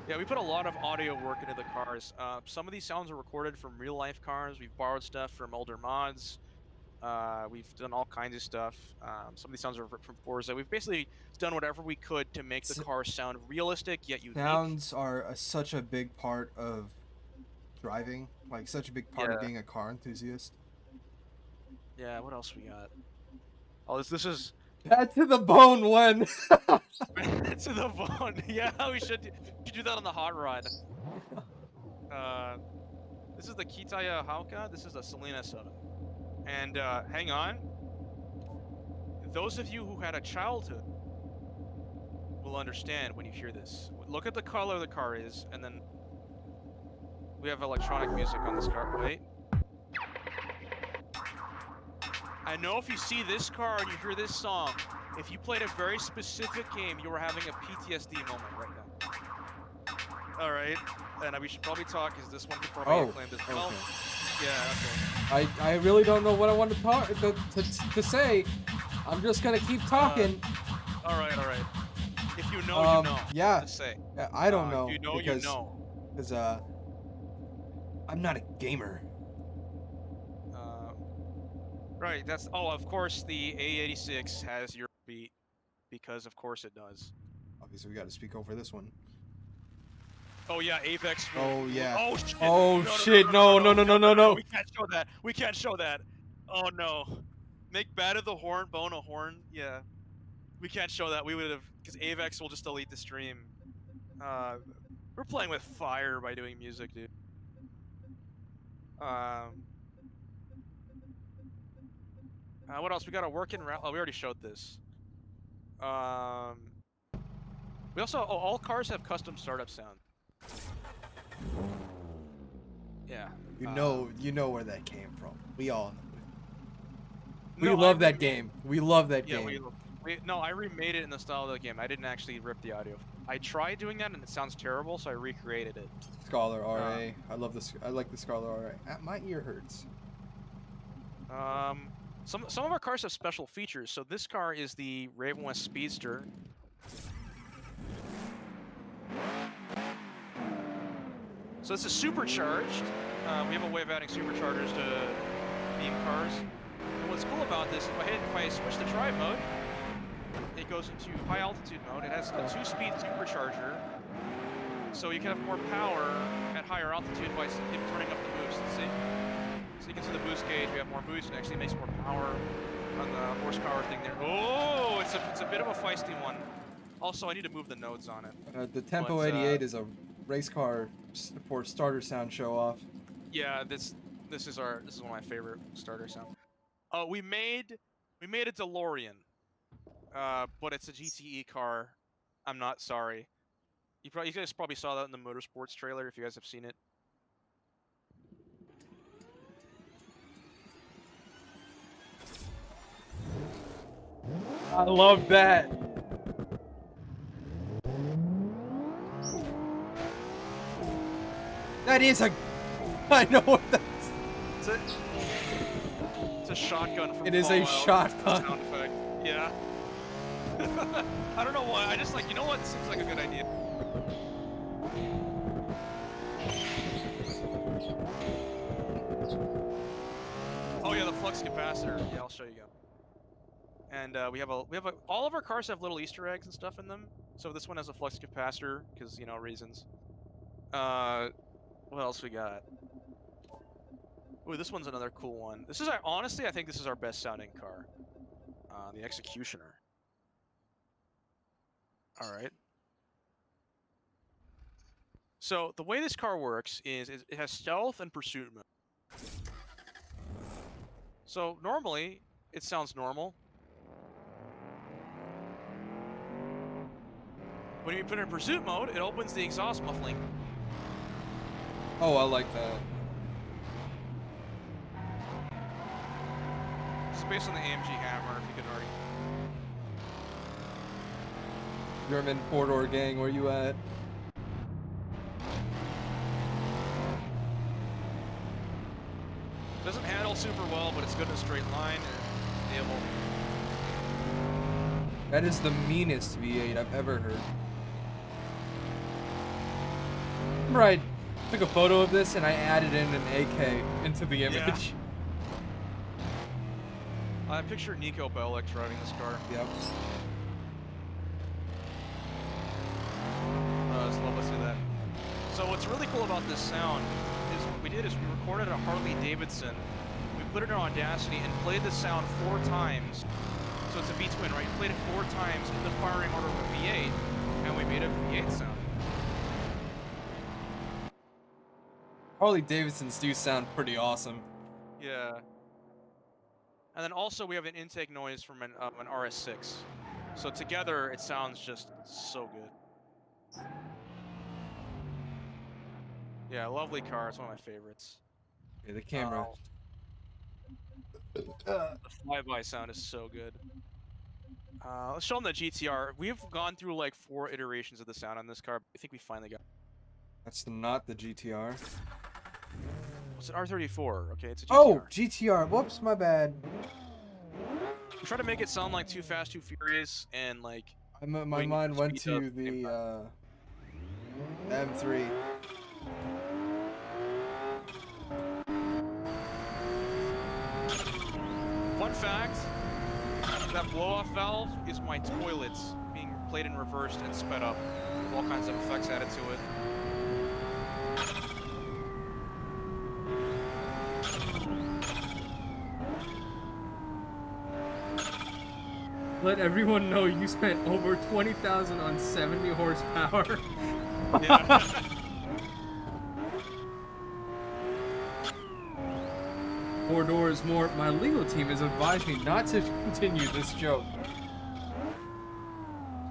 Yeah, we put a lot of audio work into the cars. Some of these sounds are recorded from real life cars. We've borrowed stuff from older mods. We've done all kinds of stuff. Some of these sounds are from Forza. We've basically done whatever we could to make the car sound realistic yet unique. Sounds are such a big part of driving, like such a big part of Yeah. being a car enthusiast. Yeah. What else we got? Oh, this is Bad to the bone one. to the bone. Yeah, we should do that on the hot rod. This is the Kitaya Hauka. This is the Selena soda. And hang on. Those of you who had a childhood will understand when you hear this. Look at the color the car is, and then we have electronic music on this car. Wait. I know if you see this car and you hear this song, if you played a very specific game, you were having a PTSD moment right now. All right, and we should probably talk. Is this one could probably claim this? Well, yeah. Okay. I really don't know what I want to talk to say. I'm just gonna keep talking. All right. If you know, you know. Yeah. Just say. I don't know. You know, because, you know. Because I'm not a gamer. Right. That's. Oh, of course the A86 has your beat, because of course it does. Obviously, we got to speak over this one. Oh yeah, Avex. Oh yeah. Oh shit. Oh shit. No. We can't show that. We can't show that. Oh no. Make Bad of the Horn, Bone a Horn. Yeah. We can't show that. We would have, because Avex will just delete the stream. We're playing with fire by doing music, dude. What else? We got a working route. Oh, we already showed this. We also, all cars have custom startup sound. Yeah. You know where that came from. We all know. We love that game. We love that game. No, I remade it in the style of the game. I didn't actually rip the audio. I tried doing that and it sounds terrible, so I recreated it. Scholar RA. I love this. I like the Scholar RA. My ear hurts. Some of our cars have special features. So this car is the Raven West Speedster. So this is supercharged. We have a way of adding superchargers to beam cars. And what's cool about this, if I switch the drive mode, it goes into high altitude mode. It has a 2-speed supercharger, so you can have more power at higher altitude by turning up the boost. See? So you can see the boost gauge. We have more boost. It actually makes more power on the horsepower thing there. Oh, it's a bit of a feisty one. Also, I need to move the nodes on it. The Tempo 88 is a race car for starter sound show off. Yeah, this is one of my favorite starter sound. We made a DeLorean, but it's a GTE car. I'm not sorry. You guys probably saw that in the Motorsports trailer if you guys have seen it. I love that. That is a. I know what that's. It's a shotgun from It is a shotgun. Sound effect. Yeah. I don't know why. I just you know what? Seems like a good idea. Oh yeah, the flux capacitor. Yeah, I'll show you guys. And we have all of our cars have little Easter eggs and stuff in them. So this one has a flux capacitor because reasons. What else we got? Ooh, this one's another cool one. This is honestly, I think this is our best sounding car. The Executioner. All right. So the way this car works is it has stealth and pursuit mode. So normally it sounds normal. When you put it in pursuit mode, it opens the exhaust muffling. Oh, I like that. It's based on the AMG Hammer, if you could already. German four-door gang, where you at? Doesn't handle super well, but it's good in a straight line and stable. That is the meanest V8 I've ever heard. Remember I took a photo of this and I added in an AK into the image? I picture Nico Bellic driving this car. Yep. It's lovely to see that. So what's really cool about this sound is what we did is we recorded a Harley Davidson. We put it on Audacity and played the sound 4 times. So it's a V-twin, right? We played it 4 times in the firing order of a V8, and we made a V8 sound. Harley Davidsons do sound pretty awesome. Yeah. And then also we have an intake noise from an RS6. So together it sounds just so good. Yeah, lovely car. It's one of my favorites. Yeah, the camera. The flyby sound is so good. Let's show them the GTR. We've gone through like 4 iterations of the sound on this car. I think we finally got. That's not the GTR. It's an R34. Okay, it's a GTR. Oh, GTR. Whoops, my bad. We try to make it sound like Too Fast, Too Furious, and like. My mind went to the M3. Fun fact, that blow-off valve is my toilet being played and reversed and sped up with all kinds of effects added to it. Let everyone know you spent over 20,000 on 70 horsepower. Yeah. 4 doors more. My legal team has advised me not to continue this joke.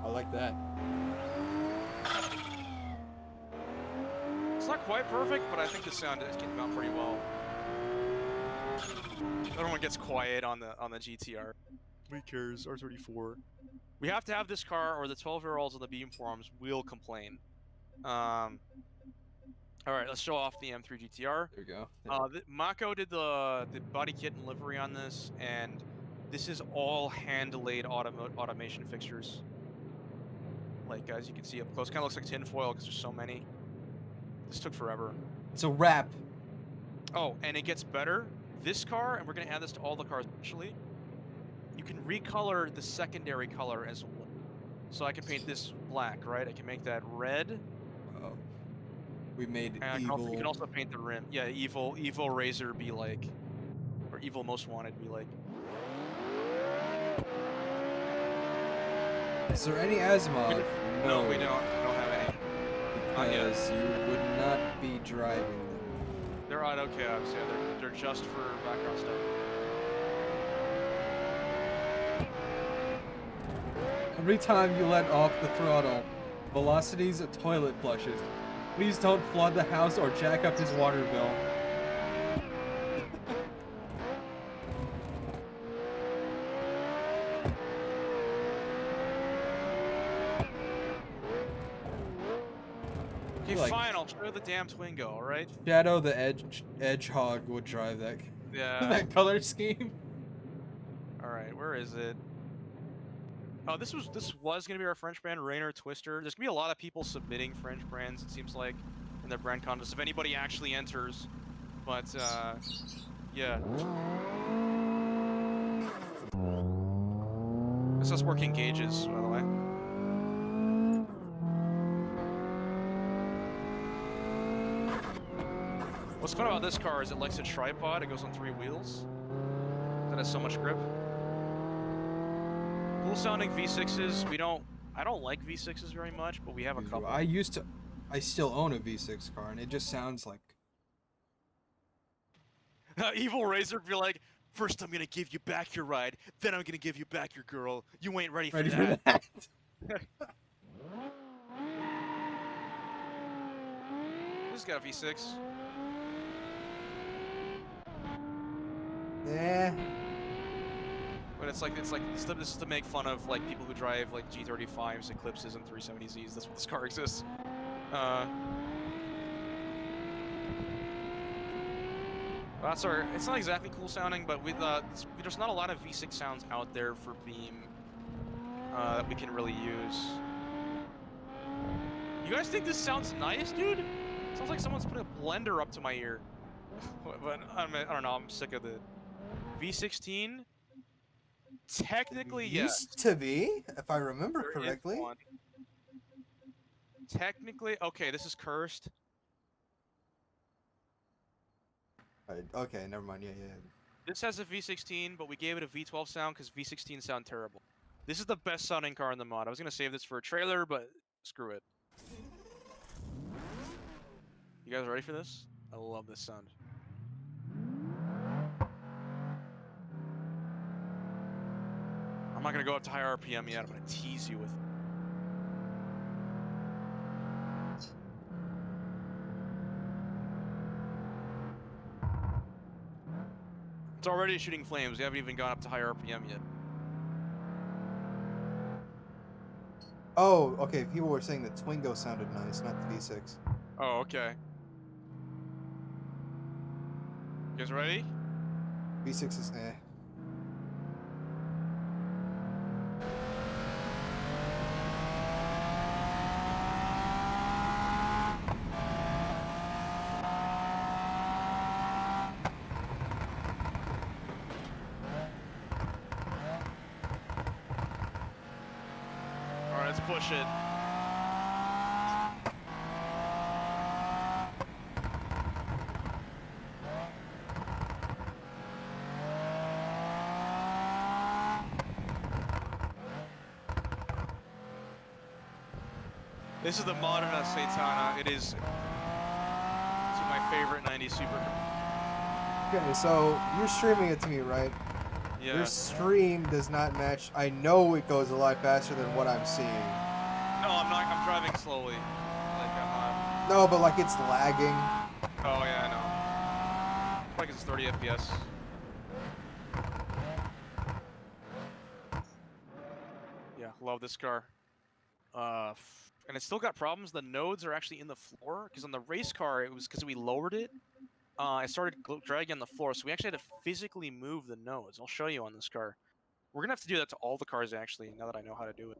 I like that. It's not quite perfect, but I think the sound came out pretty well. Everyone gets quiet on the GTR. Who cares? R34. We have to have this car, or the 12-year-olds on the Beam forums will complain. All right, let's show off the M3 GTR. There we go. Mako did the body kit and livery on this, and this is all hand-laid automation fixtures. Like, as you can see up close, kind of looks like tinfoil because there's so many. This took forever. It's a wrap. Oh, and it gets better. This car, and we're going to add this to all the cars actually, you can recolor the secondary color as well. So I can paint this black, right? I can make that red. Oh. We made And evil. you can also paint the rim. Yeah, evil Razor be like, or evil Most Wanted be like. Is there any Asimov? No, we don't. We don't have any. Because you would not be driving them. They're auto cabs. Yeah, they're just for background stuff. Every time you let off the throttle, Velocity's toilet flushes. Please don't flood the house or jack up his water bill. Okay, Like- fine. I'll show the damn Twingo. All right. Shadow the Edgehog would drive that Yeah. that color scheme. All right. Where is it? Oh, this was gonna be our French brand, Rainer Twister. There's gonna be a lot of people submitting French brands. It seems like in their brand contests, if anybody actually enters. But yeah. This is working gauges, by the way. What's fun about this car is it likes a tripod. It goes on 3 wheels. That has so much grip. Cool sounding V6s. I don't like V6s very much, but we have a couple. I still own a V6 car, and it just sounds like. Evil Razor be like, first I'm gonna give you back your ride, then I'm gonna give you back your girl. You ain't ready for that. This got a V6. Yeah. But it's like this is to make fun of like people who drive like G35s, Eclipses, and 370Zs. That's what this car exists. That's our. It's not exactly cool sounding, but there's not a lot of V6 sounds out there for Beam that we can really use. You guys think this sounds nice, dude? Sounds like someone's putting a blender up to my ear. But I don't know. I'm sick of the V16. Technically, It yes. used to be, if I remember There is correctly. one. Technically, okay, this is cursed. Okay, never mind. Yeah. This has a V16, but we gave it a V12 sound because V16 sound terrible. This is the best sounding car in the mod. I was gonna save this for a trailer, but screw it. You guys ready for this? I love this sound. I'm not gonna go up to high RPM yet. I'm gonna tease you with it. It's already shooting flames. We haven't even gone up to high RPM yet. Oh, okay. People were saying the Twingo sounded nice, not the V6. Oh, okay. You guys ready? V6 is eh. All right, let's push it. This is the modern Satana. It is my favorite 90s supercar. Okay, so you're streaming it to me, right? Yeah. Your stream does not match. I know it goes a lot faster than what I'm seeing. No, I'm not. I'm driving slowly. Like I'm not. No, but like it's lagging. Oh yeah, I know. Like it's 30 FPS. Yeah, love this car. And it's still got problems. The nodes are actually in the floor because on the race car it was because we lowered it. It started dragging on the floor, so we actually had to physically move the nodes. I'll show you on this car. We're gonna have to do that to all the cars actually. Now that I know how to do it.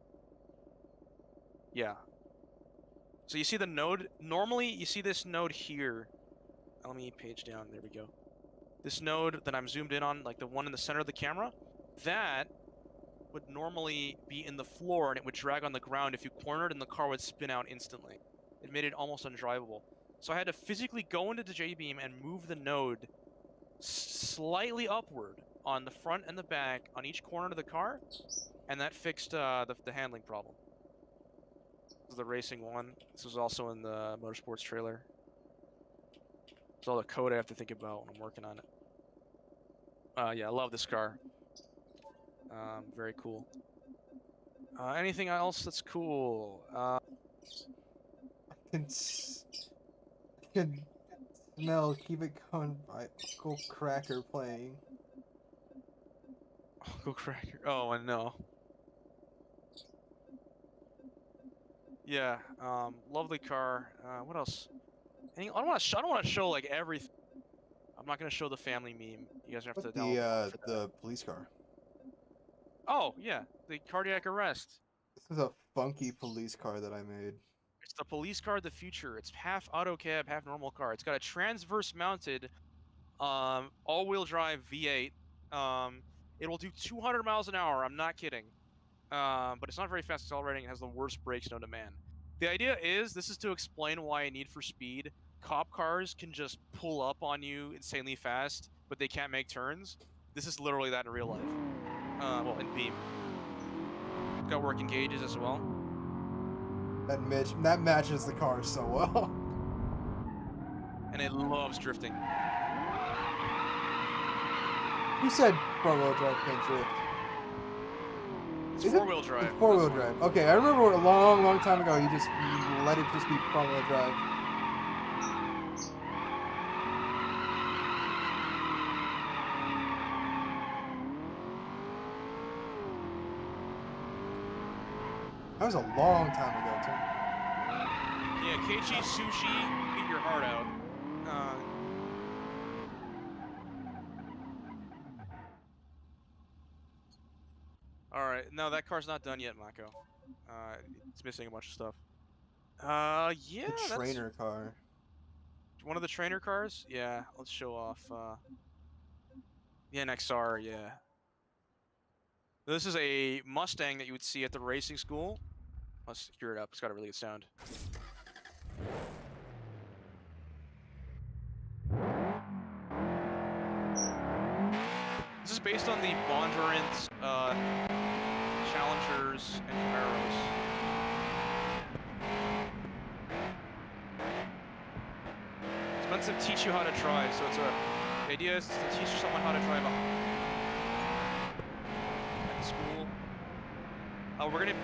Yeah. So you see the node. Normally you see this node here. Let me page down. There we go. This node that I'm zoomed in on, like the one in the center of the camera, that would normally be in the floor and it would drag on the ground. If you cornered and the car would spin out instantly. It made it almost undrivable. So I had to physically go into the J-beam and move the node slightly upward on the front and the back on each corner of the car, and that fixed the handling problem. This is the racing one. This was also in the motorsports trailer. It's all the code I have to think about when I'm working on it. Yeah, I love this car. Very cool. Anything else that's cool? I can smell Keep It Going by Uncle Cracker playing. Uncle Cracker. Oh, I know. Yeah. Lovely car. What else? I don't want to show like everything. I'm not gonna show the family meme. You guys have to download The police car. Oh yeah, the cardiac arrest. This is a funky police car that I made. It's the police car of the future. It's half auto cab, half normal car. It's got a transverse mounted, all-wheel drive V8. It will do 200 miles an hour. I'm not kidding. But it's not very fast accelerating. It has the worst brakes known to man. The idea is this is to explain why in Need for Speed, cop cars can just pull up on you insanely fast, but they can't make turns. This is literally that in real life. Well, in Beam. It's got working gauges as well. That matches the car so well. And it loves drifting. Who said four-wheel drive can't drift? It's Is it? four-wheel drive. It's four-wheel drive. Okay, I remember a long time ago you let it just be front-wheel drive. That was a long time ago, too. Yeah, Keiichi Sushi, beat your heart out. Alright, no, that car's not done yet, Mako. It's missing a bunch of stuff. Yeah, The trainer car. One of the trainer cars? Yeah, let's show off, the NXR, yeah. This is a Mustang that you would see at the racing school. Let's secure it up. It's got a really good sound. This is based on the Bondurant Challengers and Camaros. It's meant to teach you how to drive, so the idea is to teach someone how to drive at the school.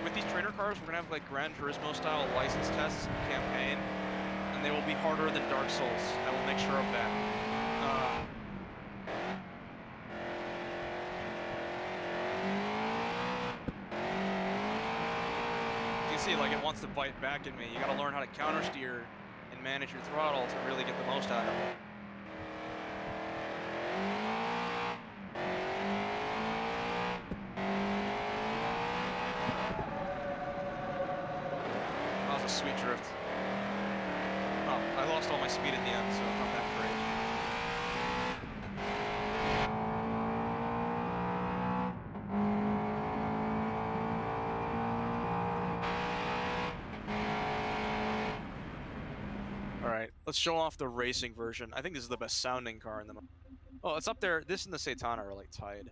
With these trainer cars, we're gonna have like Gran Turismo style license tests campaign, and they will be harder than Dark Souls. I will make sure of that. You see, like, it wants to bite back at me. You gotta learn how to counter steer and manage your throttle to really get the most out of it. That was a sweet drift. Oh, I lost all my speed at the end, so not that great. Alright, let's show off the racing version. I think this is the best sounding car in the... Oh, it's up there. This and the Satana are like tied.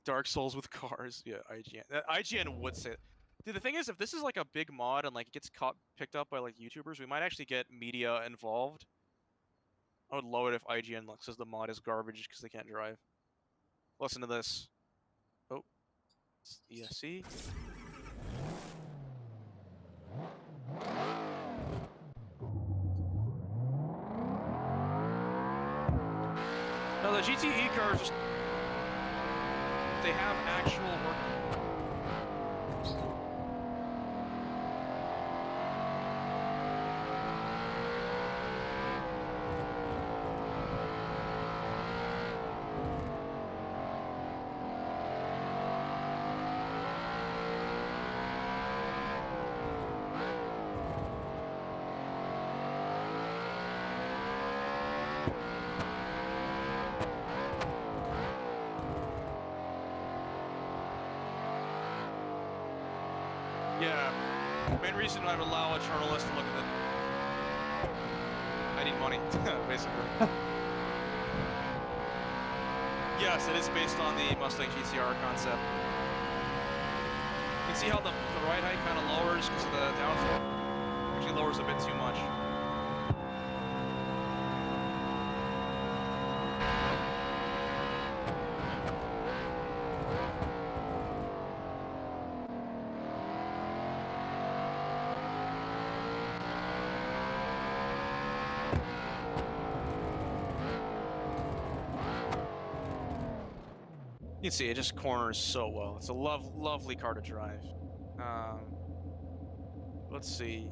Dark Souls with cars. Yeah, IGN. IGN would say... Dude, the thing is, if this is like a big mod and like it gets picked up by like YouTubers, we might actually get media involved. I would love it if IGN says the mod is garbage because they can't drive. Listen to this. Oh. Yeah, see? No, the GTE cars just... They have actual work... Yeah, main reason I would allow a journalist to look at it. I need money, basically. Yes, it is based on the Mustang GTR concept. You can see how the ride height kind of lowers because of the downforce. Actually lowers a bit too much. You can see it just corners so well. It's a lovely car to drive. Let's see.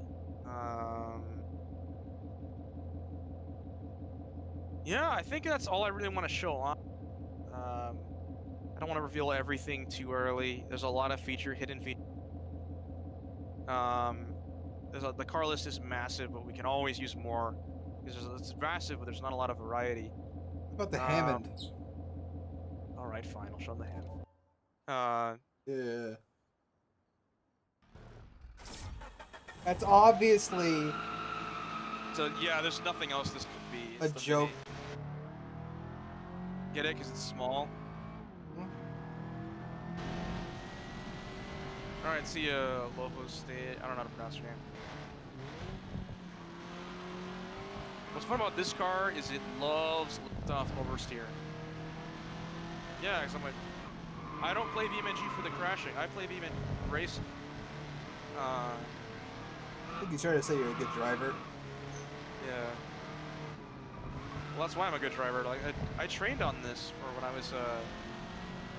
Yeah, I think that's all I really want to show off. I don't want to reveal everything too early. There's a lot of hidden features. The car list is massive, but we can always use more. It's massive, but there's not a lot of variety. What about the Hammond? Alright, fine, I'll show them the Hammond. Yeah. That's obviously... So, yeah, there's nothing else this could be. A joke. Get it? Because it's small? Alright, see ya, Lobo State. I don't know how to pronounce your name. What's fun about this car is it loves lift-off oversteer. Yeah, because I don't play BeamNG for the crashing. I play BeamNG racing. I think you're trying to say you're a good driver. Yeah. Well, that's why I'm a good driver. Like I trained on this for when I was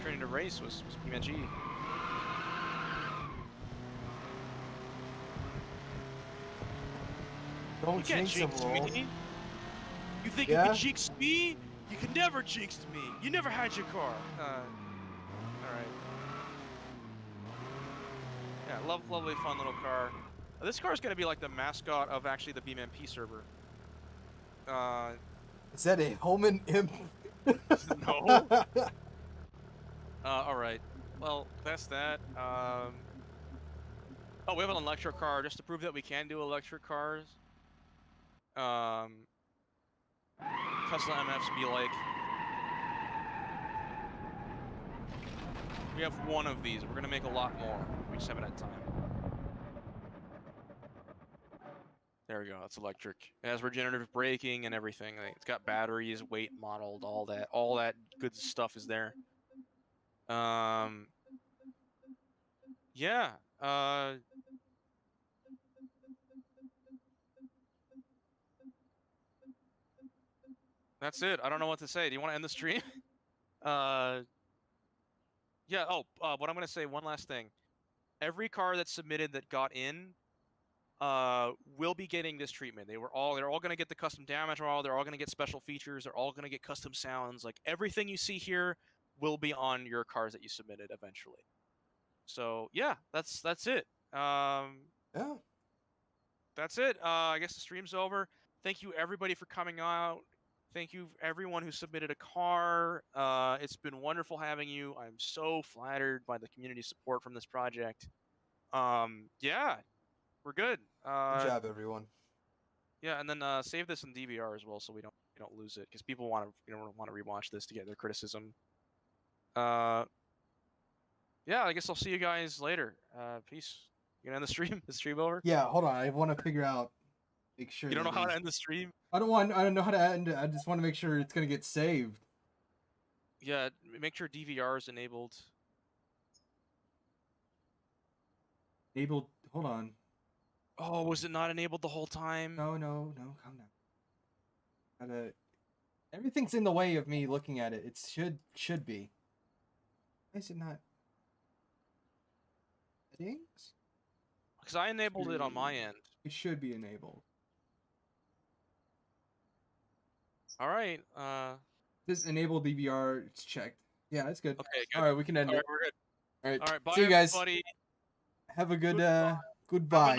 training to race was BeamNG. Don't jinx me. You think you can jinx me? You can never jinx me. You never had your car. Alright. Yeah, lovely, fun little car. This car is going to be like the mascot of actually the BeamMP server. Is that a Homan Imp? No. test that. Oh, we have an electric car just to prove that we can do electric cars. Tesla MFs be like, we have one of these. We're gonna make a lot more. We just haven't had time. There we go. That's electric. It has regenerative braking and everything. Like, it's got batteries, weight modeled, all that. All that good stuff is there. Yeah. That's it. I don't know what to say. Do you want to end the stream? Yeah. Oh, what I'm gonna say. One last thing. Every car that's submitted that got in, will be getting this treatment. They're all gonna get the custom damage model. They're all gonna get special features. They're all gonna get custom sounds. Like everything you see here will be on your cars that you submitted eventually. So yeah, that's it. Yeah. That's it. I guess the stream's over. Thank you everybody for coming out. Thank you everyone who submitted a car. It's been wonderful having you. I'm so flattered by the community support from this project. Yeah, we're good. Good job, everyone. Yeah, and then save this in DVR as well, so we don't lose it, because people want to rewatch this to get their criticism. Yeah, I guess I'll see you guys later. Peace. You gonna end the stream? Is the stream over? Yeah, hold on. I want to figure out. Make sure. You don't know that how to is- end the stream? I don't know how to end it. I just want to make sure it's gonna get saved. Yeah, make sure DVR is enabled. Enabled. Hold on. Oh, was it not enabled the whole time? No. Calm down. Gotta. Everything's in the way of me looking at it. It should be. Why is it not? Settings? Because I enabled it on my end. It should be enabled. All right. This enable DVR. It's checked. Yeah, that's good. Okay, good. All right, we can end All it. right, we're good. All right. All right, bye See you guys. everybody. Have a good Goodbye. goodbye.